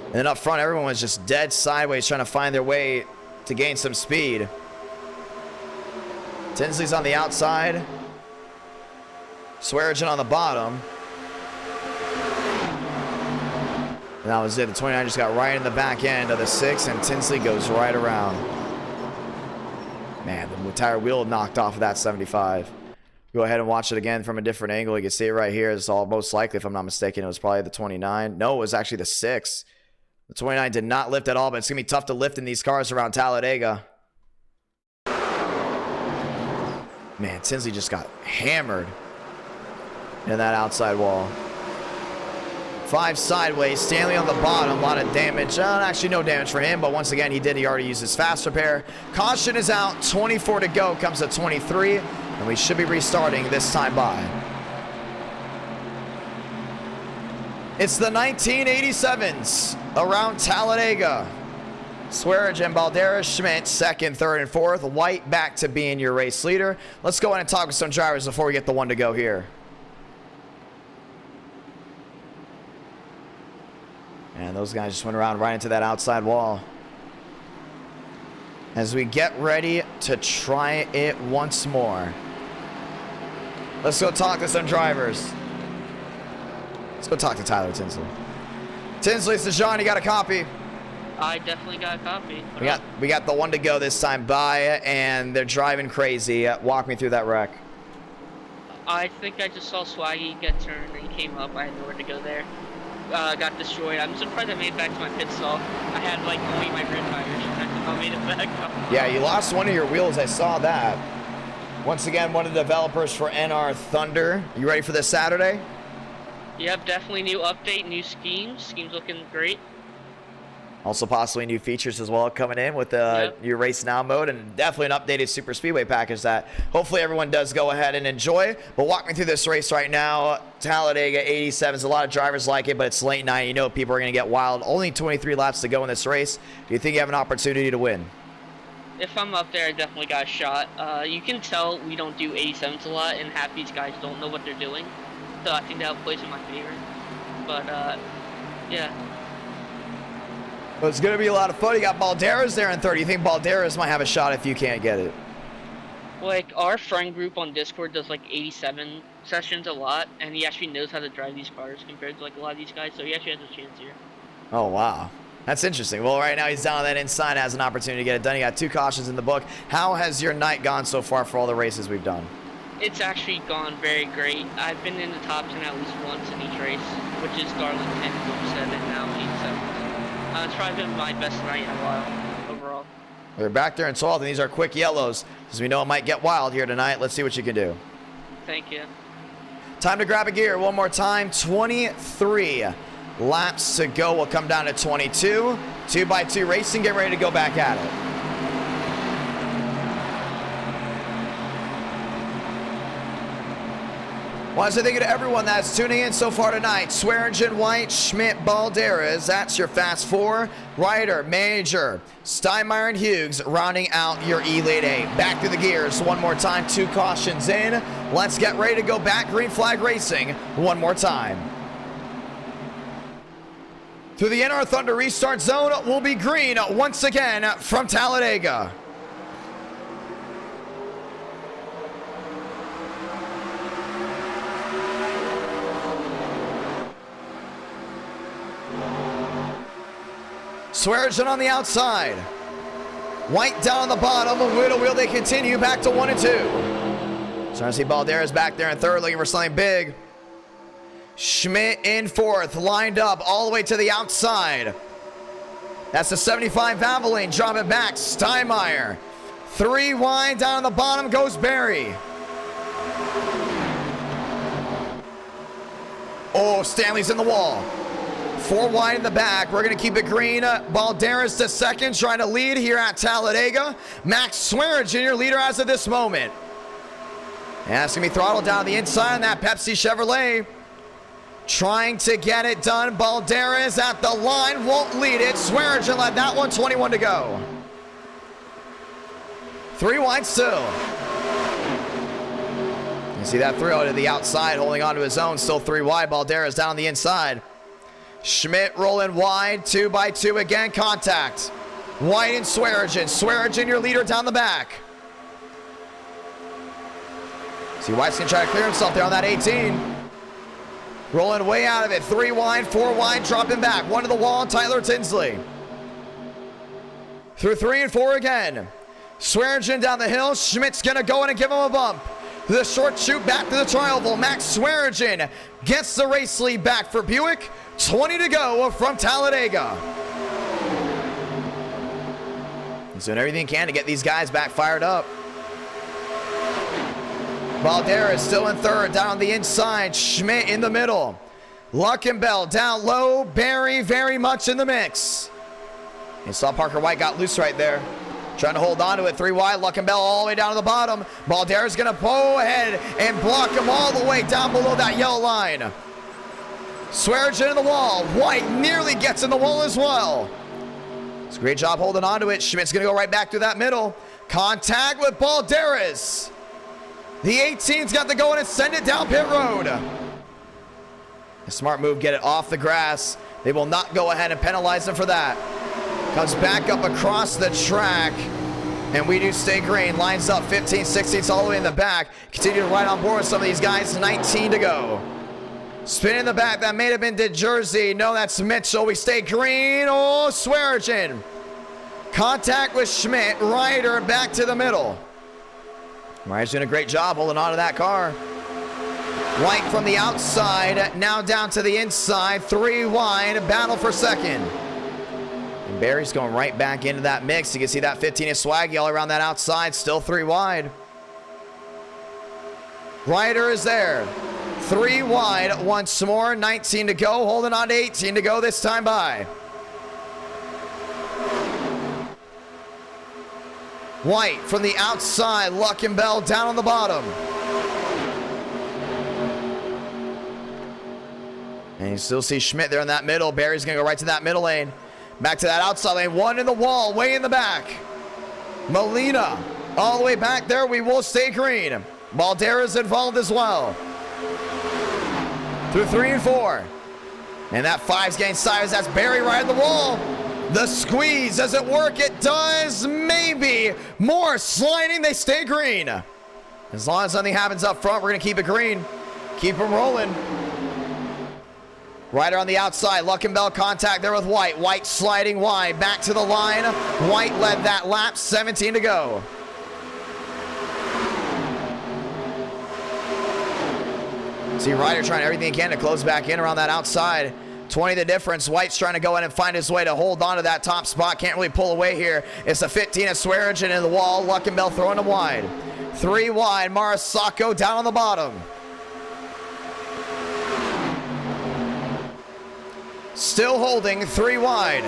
And then up front, everyone was just dead sideways trying to find their way to gain some speed. Tinsley's on the outside. Swearengin on the bottom. And that was it. The 29 just got right in the back end of the 6, and Tinsley goes right around. Man, the entire wheel knocked off of that 75. Go ahead and watch it again from a different angle. You can see it right here. It's all most likely, if I'm not mistaken, it was probably the 29. No, it was actually the 6. The 29 did not lift at all, but it's going to be tough to lift in these cars around Talladega. Man, Tinsley just got hammered in that outside wall. 5 sideways, Stanley on the bottom, a lot of damage. Actually, no damage for him, but once again, he already used his fast repair. Caution is out, 24 to go, comes to 23, and we should be restarting this time by. It's the 1987s around Talladega. Swearengin, Balderas, Schmidt, 2nd, 3rd, and 4th. White back to being your race leader. Let's go ahead and talk with some drivers before we get the one to go here. And those guys just went around right into that outside wall. As we get ready to try it once more. Let's go talk to some drivers. Let's go talk to Tyler Tinsley. Tinsley, it's Sean, you got a copy? I definitely got a copy. We got the one to go this time by, and they're driving crazy. Walk me through that wreck. I think I just saw Swaggy get turned and he came up. I had nowhere to go there. Got destroyed. I'm surprised I made it back to my pit stall. I had like only my rear tires. I made it back up. Yeah, you lost one of your wheels. I saw that. Once again, one of the developers for NR Thunder. You ready for this Saturday? Yep, definitely new update, new schemes. Schemes looking great. Also possibly new features as well coming in with the new Race Now mode, and definitely an updated Super Speedway package that hopefully everyone does go ahead and enjoy. But walk me through this race right now. Talladega 87s, a lot of drivers like it, but it's late night. You know people are going to get wild. Only 23 laps to go in this race. Do you think you have an opportunity to win? If I'm up there, I definitely got a shot. You can tell we don't do 87s a lot, and half these guys don't know what they're doing. So I think that plays in my favor. But, yeah. Well, it's going to be a lot of fun. You got Balderas there in third. Do you think Balderas might have a shot if you can't get it? Like, our friend group on Discord does, like, 87 sessions a lot, and he actually knows how to drive these cars compared to, like, a lot of these guys, so he actually has a chance here. Oh, wow. That's interesting. Well, right now he's down on that inside, has an opportunity to get it done. You got 2 cautions in the book. How has your night gone so far for all the races we've done? It's actually gone very great. I've been in the top 10 at least once in each race, which is Darlington, HOMESTEAD, and now 87. It's probably been my best night in a while, overall. We're back there in 12th, and these are quick yellows, because we know it might get wild here tonight. Let's see what you can do. Thank you. Time to grab a gear one more time. 23 laps to go. We'll come down to 22. 2x2 racing. Get ready to go back at it. Want to say thank you to everyone that's tuning in so far tonight. Swearingen, White, Schmidt, Balderas. That's your Fast 4. Ryder, Major, Steinmeier, and Hughes rounding out your Elite 8. Back through the gears one more time. 2 cautions in. Let's get ready to go back. Green flag racing one more time. Through the NR Thunder restart zone will be green once again from Talladega. Swearingen on the outside. White down on the bottom. Will they continue back to 1 and 2? Starting to see Balderas back there in third, looking for something big. Schmidt in fourth, lined up all the way to the outside. That's the 75 Valvoline, drop it back. Steinmeier. 3 wide, down on the bottom goes Barry. Oh, Stanley's in the wall. 4 wide in the back. We're going to keep it green. Balderas to second, trying to lead here at Talladega. Max Swearingen, your leader as of this moment. And that's going to be throttled down the inside on that Pepsi Chevrolet. Trying to get it done. Balderas at the line, won't lead it. Swearingen led that one, 21 to go. 3 wide still. You see that throw to the outside, holding on to his own. Still 3 wide. Balderas down on the inside. Schmidt rolling wide, 2x2 again, contact. White and Swearingen. Swearingen, your leader down the back. See, White's gonna try to clear himself there on that 18. Rolling way out of it, 3 wide, 4 wide, dropping back. 1 to the wall, Tyler Tinsley. Through 3 and 4 again. Swearingen down the hill. Schmidt's gonna go in and give him a bump. The short shoot back to the trial. Max Swearingen gets the race lead back for Buick. 20 to go from Talladega. He's doing everything he can to get these guys back fired up. Balderas still in third, down on the inside. Schmidt in the middle. Luckenbell down low. Barry very much in the mix. You saw Parker White got loose right there. Trying to hold on to it, 3 wide. Luckenbell all the way down to the bottom. Balderas gonna go ahead and block him all the way down below that yellow line. Swearingen in the wall. White nearly gets in the wall as well. It's a great job holding on to it. Schmidt's gonna go right back through that middle. Contact with Balderas. The 18's got to go in and send it down pit road. A smart move, get it off the grass. They will not go ahead and penalize him for that. Comes back up across the track. And we do stay green. Lines up 15, 16 all the way in the back. Continue to ride on board with some of these guys. 19 to go. Spin in the back. That may have been to Jersey. No, that's Mitchell. We stay green. Oh, Swearingen. Contact with Schmidt. Ryder back to the middle. Ryder's doing a great job holding on to that car. White from the outside. Now down to the inside. 3 wide. Battle for second. And Barry's going right back into that mix. You can see that 15 is Swaggy all around that outside. Still 3 wide. Ryder is there. 3 wide once more. 19 to go. Holding on to 18 to go this time by. White from the outside. Luckenbell down on the bottom. And you still see Schmidt there in that middle. Barry's going to go right to that middle lane. Back to that outside lane. One in the wall. Way in the back. Molina all the way back there. We will stay green. Baldera's involved as well. Through 3 and 4. And that 5's getting sideways. That's Barry right at the wall. The squeeze. Does it work? It does. Maybe. More sliding. They stay green. As long as nothing happens up front, we're going to keep it green. Keep them rolling. Ryder on the outside. Luckenbell contact there with White. White sliding wide. Back to the line. White led that lap. 17 to go. See Ryder trying everything he can to close back in around that outside. 20 the difference. White's trying to go in and find his way to hold on to that top spot. Can't really pull away here. It's a 15 of Swearinger in the wall. Luckenbell throwing him wide. 3 wide. Marisacco down on the bottom. Still holding 3 wide.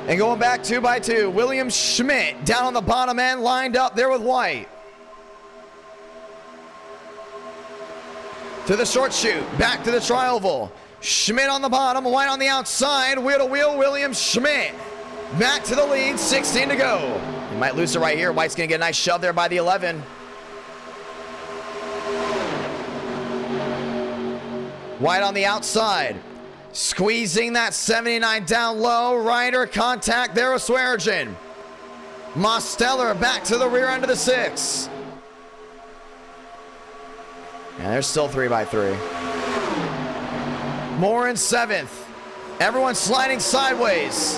And going back 2 by 2. William Schmidt down on the bottom end, lined up there with White. To the short chute, back to the tri-oval. Schmidt on the bottom, White on the outside, wheel to wheel, William Schmidt. Back to the lead, 16 to go. He might lose it right here. White's gonna get a nice shove there by the 11. White on the outside. Squeezing that 79 down low. Ryder contact there with Swearinger. Mosteller back to the rear end of the 6. And there's still 3 by 3. Moore in 7th. Everyone sliding sideways.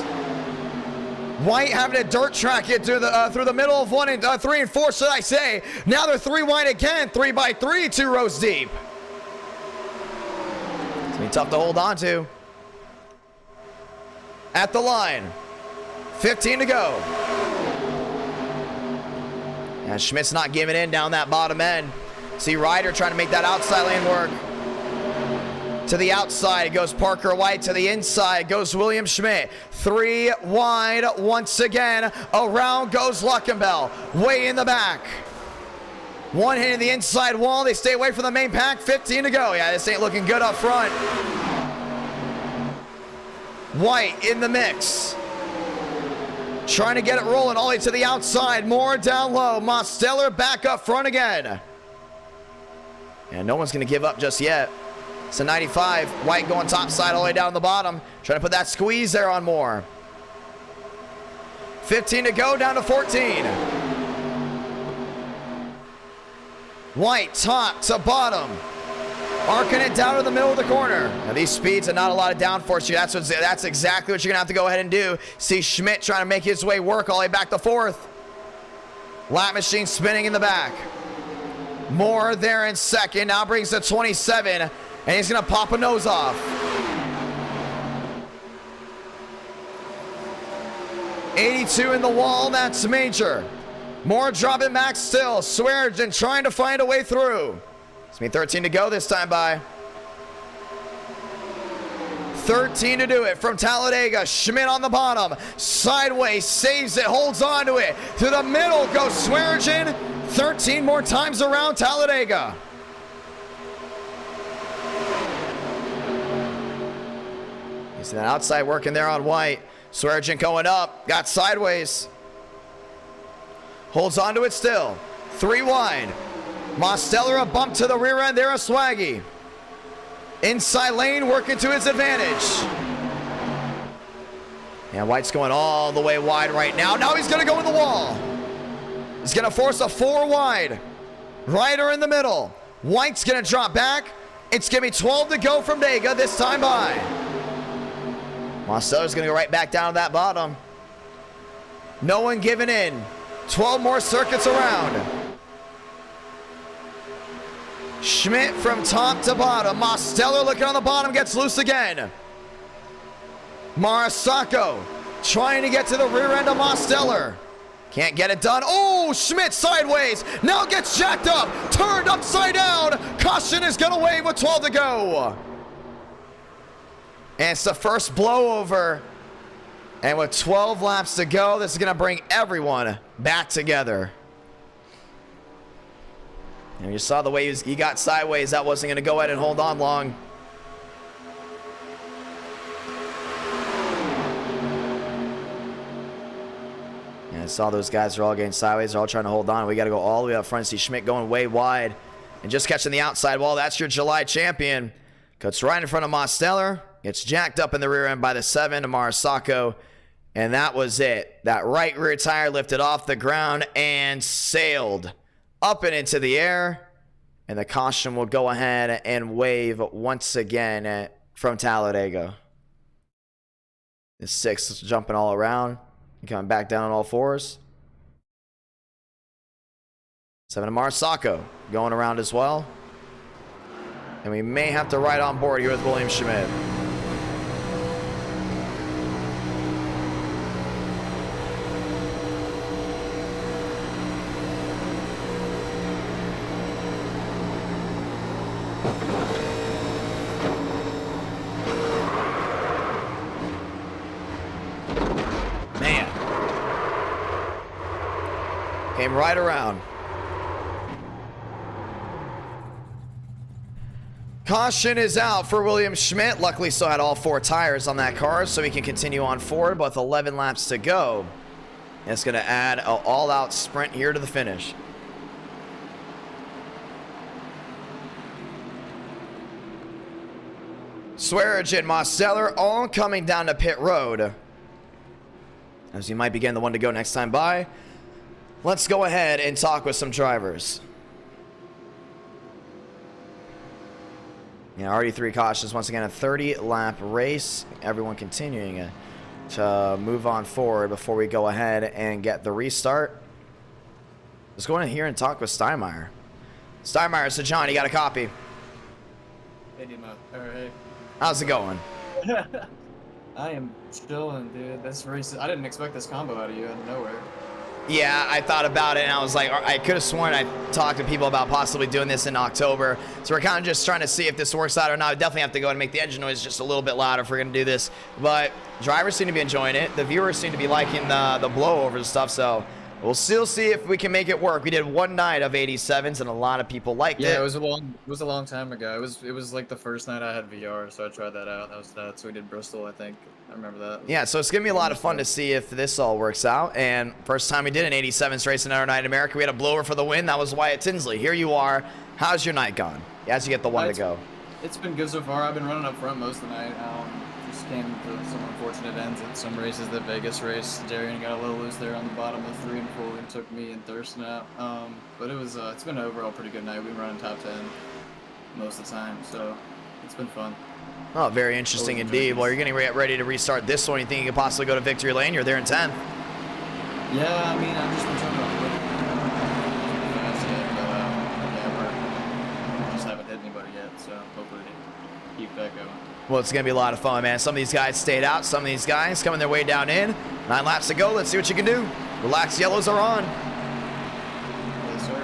White having a dirt track it through the middle of 1 and 3 and 4, should I say. Now they're 3 wide again. 3 by 3, 2 rows deep. It's gonna be tough to hold on to. At the line. 15 to go. And Schmidt's not giving in down that bottom end. See Ryder trying to make that outside lane work. To the outside goes Parker White. To the inside goes William Schmidt. 3 wide once again. Around goes Luckenbell. Way in the back. One hitting the inside wall. They stay away from the main pack. 15 to go. Yeah, this ain't looking good up front. White in the mix. Trying to get it rolling all the way to the outside. More down low. Mosteller back up front again. And no one's going to give up just yet. It's a 95. White going top side all the way down the bottom. Trying to put that squeeze there on Moore. 15 to go, down to 14. White top to bottom. Arcing it down to the middle of the corner. Now these speeds are not a lot of downforce here. That's exactly what you're going to have to go ahead and do. See Schmidt trying to make his way work all the way back to 4th. Lap machine spinning in the back. Moore there in 2nd. Now brings the 27. And he's going to pop a nose off. 82 in the wall. That's major. Moore dropping back still. Swearinger trying to find a way through. It's going to be 13 to go this time by. 13 to do it from Talladega. Schmidt on the bottom. Sideways. Saves it. Holds on to it. Through the middle goes Swearinger. 13 more times around Talladega. You see that outside working there on White. Swearinger going up. Got sideways. Holds on to it still. 3 wide. Mosteller a bump to the rear end there of Swaggy. Inside lane working to his advantage. And White's going all the way wide right now. Now he's going to go in the wall. He's going to force a 4 wide. Ryder in the middle. White's going to drop back. It's going to be 12 to go from Dega this time by. Mosteller's going to go right back down to that bottom. No one giving in. 12 more circuits around. Schmidt from top to bottom. Mosteller looking on the bottom, gets loose again. Marisacco trying to get to the rear end of Mosteller. Can't get it done. Oh, Schmidt sideways. Now gets jacked up. Turned upside down. Caution is going to wave with 12 to go. And it's the first blowover. And with 12 laps to go, this is going to bring everyone back together. And you saw the way he got sideways. That wasn't going to go ahead and hold on long. And I saw those guys are all getting sideways. They're all trying to hold on. We got to go all the way up front. See Schmidt going way wide and just catching the outside wall. That's your July champion. Cuts right in front of Mosteller. Gets jacked up in the rear end by the 7 to Marisacco. And that was it. That right rear tire lifted off the ground and sailed up and into the air. And the caution will go ahead and wave once again from Talladega. The 6 jumping all around. Coming back down on all fours. 7 to Marisacco going around as well. And we may have to ride on board here with William Schmidt. Came right around. Caution is out for William Schmidt. Luckily, still had all 4 tires on that car, so he can continue on forward. But with 11 laps to go, it's going to add an all-out sprint here to the finish. Swearage and Mosteller all coming down to pit road, as you might be getting the one to go next time by. Let's go ahead and talk with some drivers. Yeah, already 3 cautions. Once again, a 30-lap race. Everyone continuing to move on forward before we go ahead and get the restart. Let's go in here and talk with Steinmeier. Steinmeier, so John, you got a copy? Hey, Dima. Hey. How's it going? I am chilling, dude. This race, I didn't expect this combo out of you out of nowhere. Yeah, I thought about it, and I was like, I could have sworn I talked to people about possibly doing this in October. So we're kind of just trying to see if this works out or not. We definitely have to go and make the engine noise just a little bit louder if we're going to do this. But drivers seem to be enjoying it. The viewers seem to be liking the blowovers and stuff. So we'll still see if we can make it work. We did one night of 87s, and a lot of people liked it. Yeah, it was a long time ago. It was like the first night I had VR, so I tried that out. That was that. So we did Bristol, I think. I remember that. Yeah, so it's going to be a lot of fun to see if this all works out. And first time we did an 87s race in our night in America, we had a blower for the win. That was Wyatt Tinsley. Here you are. How's your night gone? As you get the one to go. It's been good so far. I've been running up front most of the night. Just came to some unfortunate ends at some races. The Vegas race, Darian got a little loose there on the bottom of 3 and 4 and took me and Thurston out. But it's been an overall pretty good night. We've been running top 10 most of the time, so it's been fun. Oh, very interesting indeed. Well, you're getting ready to restart this one. You think you could possibly go to victory lane? You're there in 10th. Yeah, I mean, I've just been trying to quit fast yet, but yeah, we just haven't hit anybody yet, so hopefully keep that going. Well, it's going to be a lot of fun, man. Some of these guys stayed out. Some of these guys coming their way down in. 9 laps to go. Let's see what you can do. Relax, yellows are on. Yes, sir.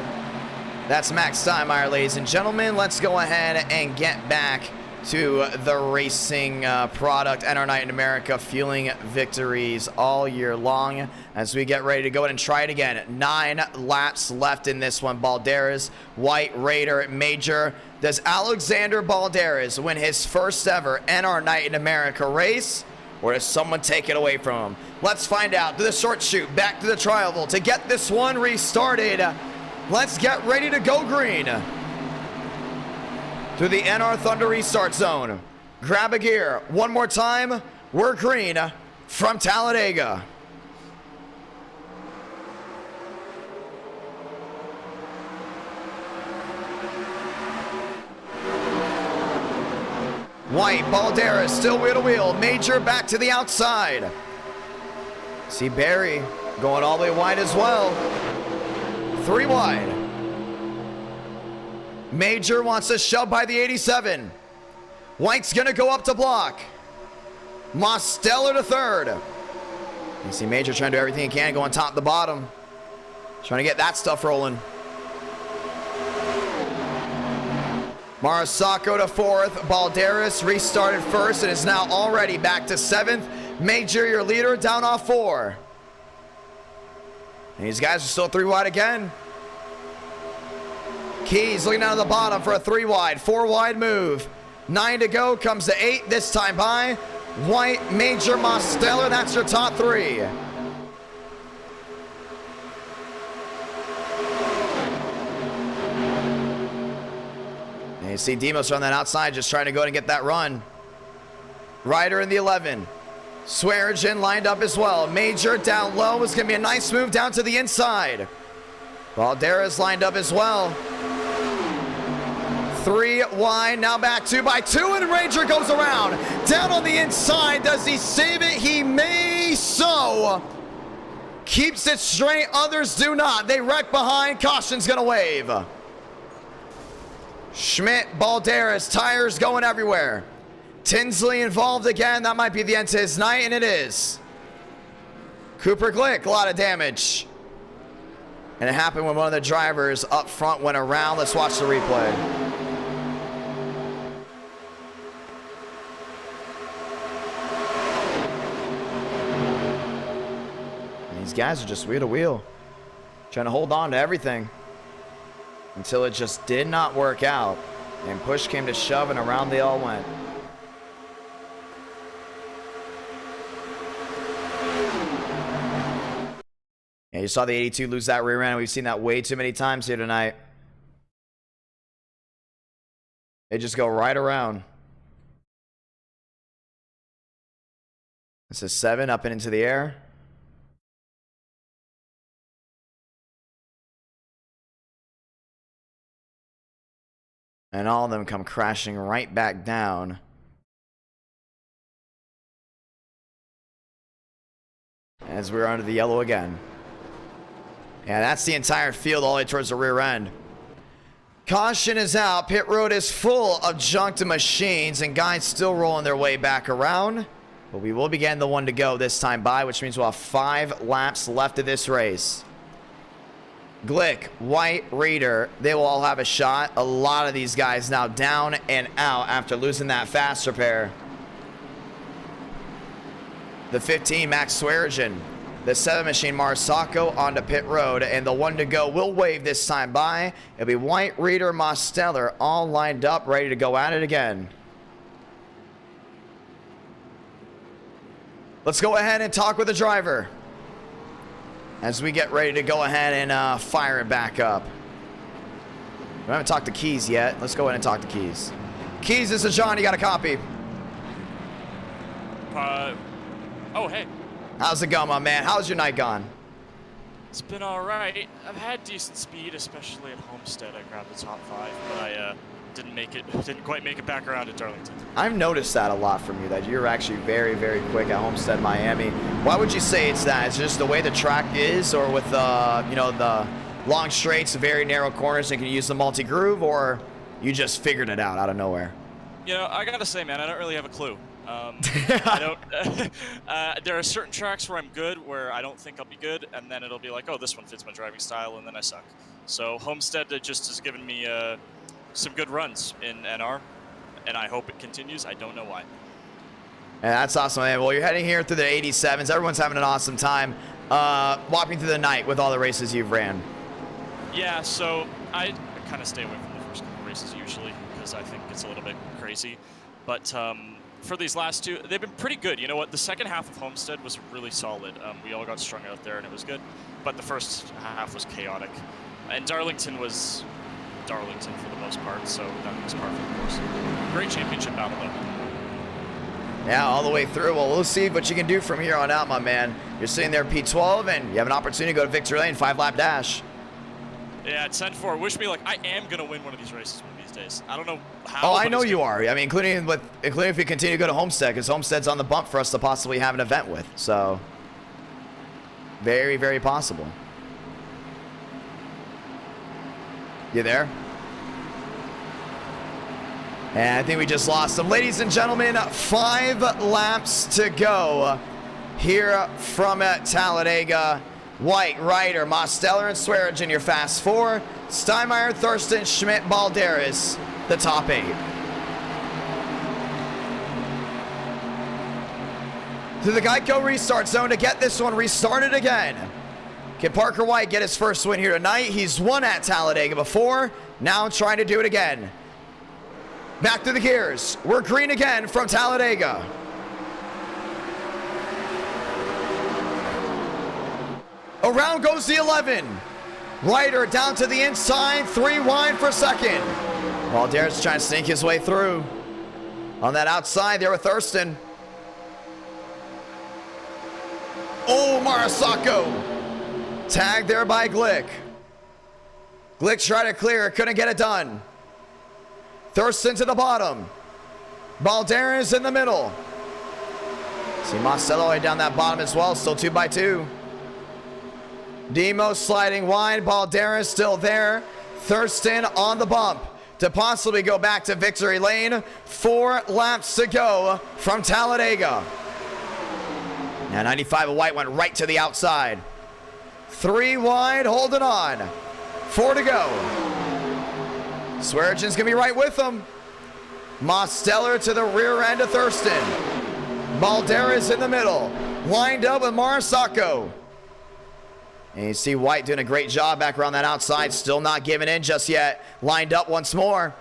That's Max Steinmeier, ladies and gentlemen. Let's go ahead and get back to the racing product and our night in America, fueling victories all year long as we get ready to go ahead and try it again. 9 laps left in this one. Balderas, White, Raider, Major. Does Alexander Balderas win his first ever NR Night in America race, or does someone take it away from him? Let's find out. To the short chute, back to the Trioval to get this one restarted. Let's get ready to go green. Through the NR Thunder restart zone. Grab a gear. One more time. We're green from Talladega. White, Balderas still wheel to wheel. Major back to the outside. See Barry going all the way wide as well. 3 wide. Major wants to shove by the 87. White's gonna go up to block. Mosteller to 3rd. You see Major trying to do everything he can, go on top to bottom. Trying to get that stuff rolling. Marasako to 4th. Balderas restarted first and is now already back to 7th. Major, your leader, down off 4. And these guys are still 3 wide again. Keys looking down to the bottom for a 3 wide. 4 wide move. 9 to go. Comes to 8 this time by White, Major, Mosteller. That's your top 3. And you see Demos on that outside just trying to go and get that run. Ryder in the 11. Swearigan lined up as well. Major down low is going to be a nice move down to the inside. Balderas lined up as well. 3 wide, now back 2 by 2, and Ranger goes around. Down on the inside, does he save it? He may so. Keeps it straight, others do not. They wreck behind, caution's gonna wave. Schmidt, Balderas, tires going everywhere. Tinsley involved again, that might be the end to his night, and it is. Cooper Glick, a lot of damage. And it happened when one of the drivers up front went around. Let's watch the replay. These guys are just wheel to wheel, trying to hold on to everything until it just did not work out. And push came to shove, and around they all went. Yeah, you saw the 82 lose that rear end. We've seen that way too many times here tonight. They just go right around. This is 7 up and into the air. And all of them come crashing right back down. As we're under the yellow again. Yeah, that's the entire field all the way towards the rear end. Caution is out. Pit road is full of junked machines and guys still rolling their way back around. But we will begin the 1 to go this time by, which means we'll have 5 laps left of this race. Glick, White, Reader, they will all have a shot. A lot of these guys now down and out after losing that fast repair. The 15, Max Swearigan. The 7 machine, Marasako, onto pit road. And the 1 to go will wave this time by. It'll be White, Reader, Mosteller, all lined up, ready to go at it again. Let's go ahead and talk with the driver as we get ready to go ahead and fire it back up. We haven't talked to Keys yet. Let's go ahead and talk to Keys. Keys, this is John. You got a copy? Oh, hey. How's it going, my man? How's your night gone? It's been alright. I've had decent speed, especially at Homestead. I grabbed the top 5, but I didn't quite make it back around to Darlington. I've noticed that a lot from you, that you're actually very, very quick at HOMESTEAD-MIAMI. Why would you say it's that? Is it just the way the track is, or with you know, the long straights, very narrow corners, and can use the multi-groove, or you just figured it out of nowhere? You know, I gotta say, man, I don't really have a clue. There are certain tracks where I'm good, where I don't think I'll be good, and then it'll be like, oh, this one fits my driving style, and then I suck. So Homestead just has given me some good runs in NR, and I hope it continues. I don't know why. Yeah, that's awesome, man. Well, you're heading here through the 87s. Everyone's having an awesome time. Walk me through the night with all the races you've ran. Yeah, so I kind of stay away from the first couple races usually because I think it's a little bit crazy. But for these last 2, they've been pretty good. You know what? The second half of Homestead was really solid. We all got strung out there, and it was good. But the first half was chaotic. And Darlington was Darlington for the most part, so that was par for the course. Great championship battle, though. Yeah, all the way through. Well, we'll see what you can do from here on out, my man. You're sitting there P12, and you have an opportunity to go to victory lane, 5-lap dash. Yeah, at 10-4. Wish me luck. I am going to win one of these races one of these days. I don't know how. Oh, I know you are. I mean, including if you continue to go to Homestead, because Homestead's on the bump for us to possibly have an event with. So, very, very possible. You there? And I think we just lost them. Ladies and gentlemen, 5 laps to go here from Talladega. White, Ryder, Mosteller, and Swearinger, your fast 4. Steinmeier, Thurston, Schmidt, Balderas, the top 8. To the Geico restart zone to get this one restarted again. Can Parker White get his first win here tonight? He's won at Talladega before, now trying to do it again. Back to the gears. We're green again from Talladega. Around goes the 11. Ryder down to the inside, 3 wide for second. Balderas trying to sneak his way through. On that outside there with Thurston. Oh, Marisacco. Tagged there by Glick. Glick tried to clear, couldn't get it done. Thurston to the bottom. Balderas in the middle. See Mostello way down that bottom as well, still 2 by 2. Demo sliding wide, Balderas still there. Thurston on the bump to possibly go back to victory lane. 4 laps to go from Talladega. Now 95 of White went right to the outside. 3 wide, holding on. 4 to go. Swearigen's gonna be right with him. Mosteller to the rear end of Thurston. Balderas in the middle. Lined up with Marisacco. And you see White doing a great job back around that outside. Still not giving in just yet. Lined up once more.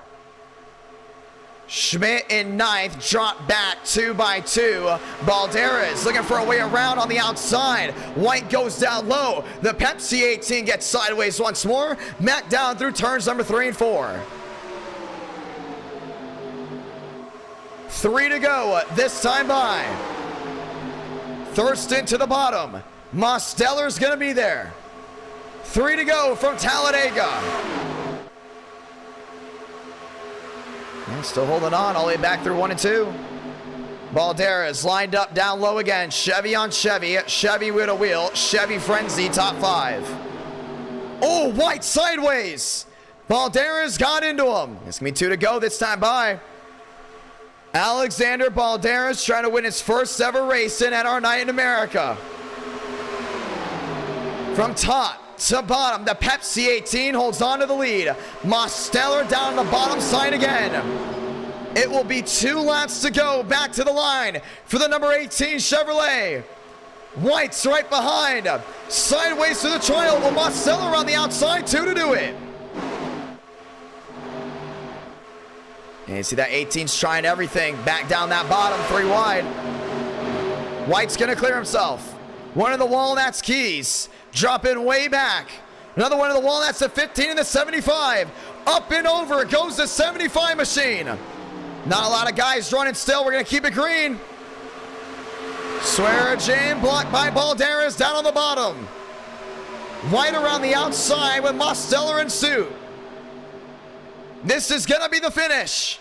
Schmidt in 9th, dropped back 2 by 2. Balderas looking for a way around on the outside. White goes down low. The Pepsi 18 gets sideways once more. Mac down through turns number 3 and 4. 3 to go this time by. Thurston to the bottom. Mosteller's gonna be there. 3 to go from Talladega. And still holding on all the way back through 1 and 2. Balderas lined up down low again. Chevy on Chevy. Chevy with a wheel. Chevy frenzy top 5. Oh, White sideways. Balderas got into him. It's gonna be 2 to go this time by. Alexander Balderas trying to win his first ever race in NR Night in America. From top to bottom, the Pepsi 18 holds on to the lead. Mosteller down the bottom side again. It will be 2 laps to go back to the line for the number 18 Chevrolet. White's right behind. Sideways to the trial with Mosteller on the outside, 2 to do it. And you see that 18's trying everything. Back down that bottom, 3 wide. White's gonna clear himself. One in the wall, that's Keys. Dropping way back. Another one in the wall, that's the 15 and the 75. Up and over goes the 75 machine. Not a lot of guys running still. We're gonna keep it green. Swearigen blocked by Balderas down on the bottom. White around the outside with Mosteller in suit. This is gonna be the finish.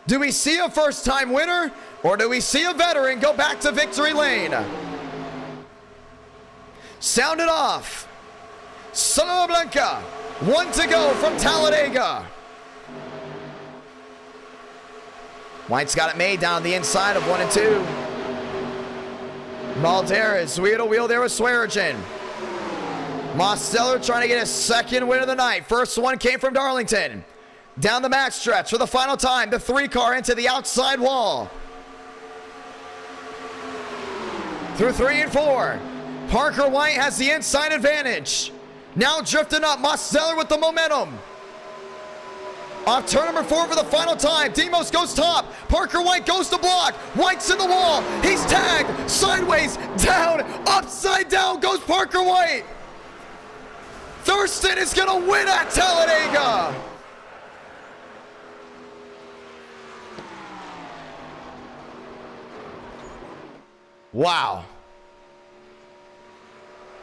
Do we see a first-time winner, or do we see a veteran go back to victory lane? Sound it off. Sonoma Blanca, 1 to go from Talladega. White's got it made down the inside of 1 and 2. Balderas, wheel to wheel there with Swearigen. Mosteller trying to get his second win of the night. First one came from Darlington. Down the max stretch for the final time. The 3 car into the outside wall. Through 3 and 4. Parker White has the inside advantage. Now drifting up, Mosteller with the momentum. Off turn number 4 for the final time. Demos goes top. Parker White goes to block. White's in the wall. He's tagged. Sideways, down, upside down goes Parker White. Thurston is gonna win at Talladega. Wow.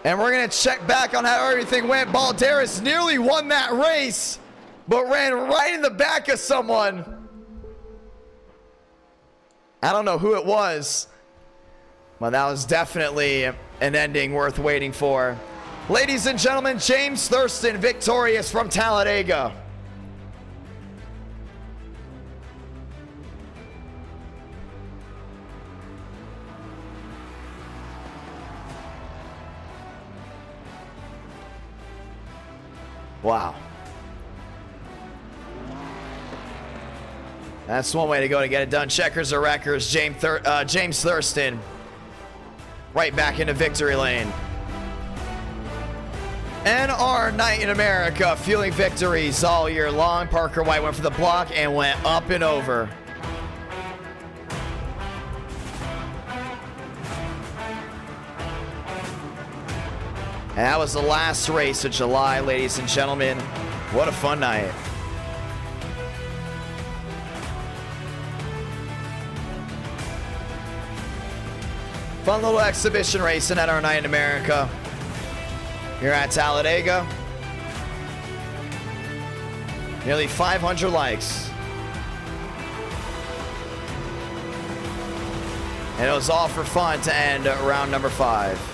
And we're going to check back on how everything went. Balderas nearly won that race, but ran right in the back of someone. I don't know who it was, but that was definitely an ending worth waiting for. Ladies and gentlemen, James Thurston victorious from Talladega. Wow. That's one way to go to get it done. Checkers or wreckers. James Thurston right back into victory lane. And our night in America, fueling victories all year long. Parker White went for the block and went up and over. And that was the last race of July, ladies and gentlemen. What a fun night. Fun little exhibition racing at our night in America. Here at Talladega. Nearly 500 likes. And it was all for fun to end round number 5.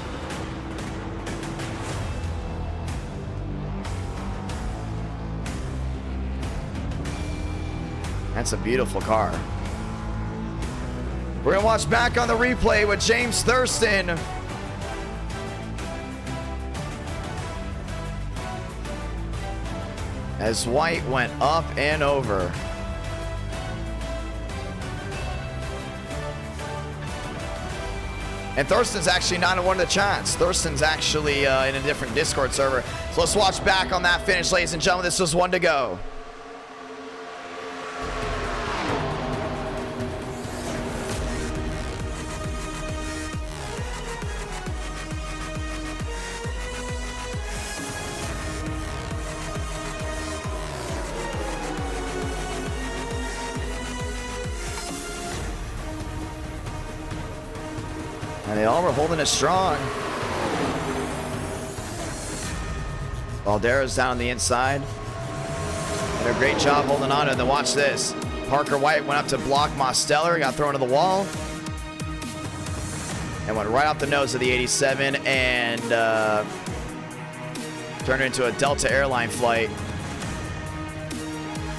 That's a beautiful car. We're gonna watch back on the replay with James Thurston. As White went up and over. And Thurston's actually not in one of the chats. Thurston's actually in a different Discord server. So let's watch back on that finish, ladies and gentlemen. This was 1 to go. And they all were holding it strong. Valdera's down on the inside. Did a great job holding on to it. And then watch this. Parker White went up to block Mosteller, got thrown to the wall. And went right off the nose of the 87 and turned it into a Delta airline flight.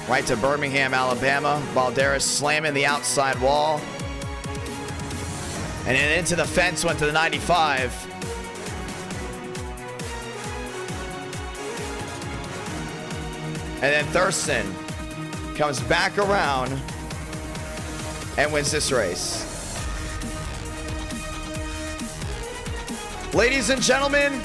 Right to Birmingham, Alabama. Valdera slamming the outside wall. And then into the fence, went to the 95. And then Thurston comes back around and wins this race. Ladies and gentlemen,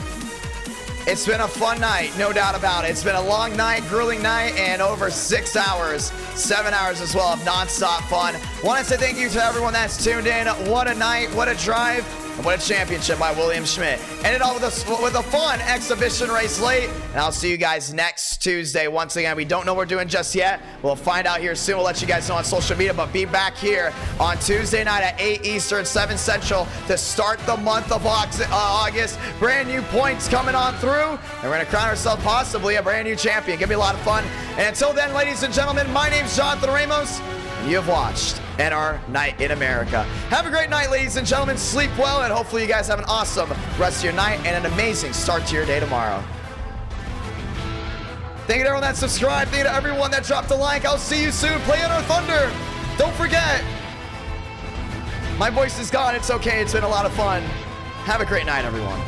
it's been a fun night, no doubt about it. It's been a long night, grueling night, and over 6 hours, 7 hours as well of nonstop fun. Want to say thank you to everyone that's tuned in. What a night, what a drive, and what a championship by William Schmidt. Ended off with a fun exhibition race late, and I'll see you guys next Tuesday. Once again, we don't know what we're doing just yet. We'll find out here soon. We'll let you guys know on social media, but be back here on Tuesday night at 8 Eastern, 7 Central to start the month of August. Brand new points coming on through, and we're going to crown ourselves possibly a brand new champion. Give me a lot of fun. And until then, ladies and gentlemen, my name's Jonathan Ramos, and you have watched NR Night in America. Have a great night, ladies and gentlemen. Sleep well, and hopefully you guys have an awesome rest of your night and an amazing start to your day tomorrow. Thank you to everyone that subscribed. Thank you to everyone that dropped a like. I'll see you soon. Play in our Thunder. Don't forget, my voice is gone. It's okay. It's been a lot of fun. Have a great night, everyone.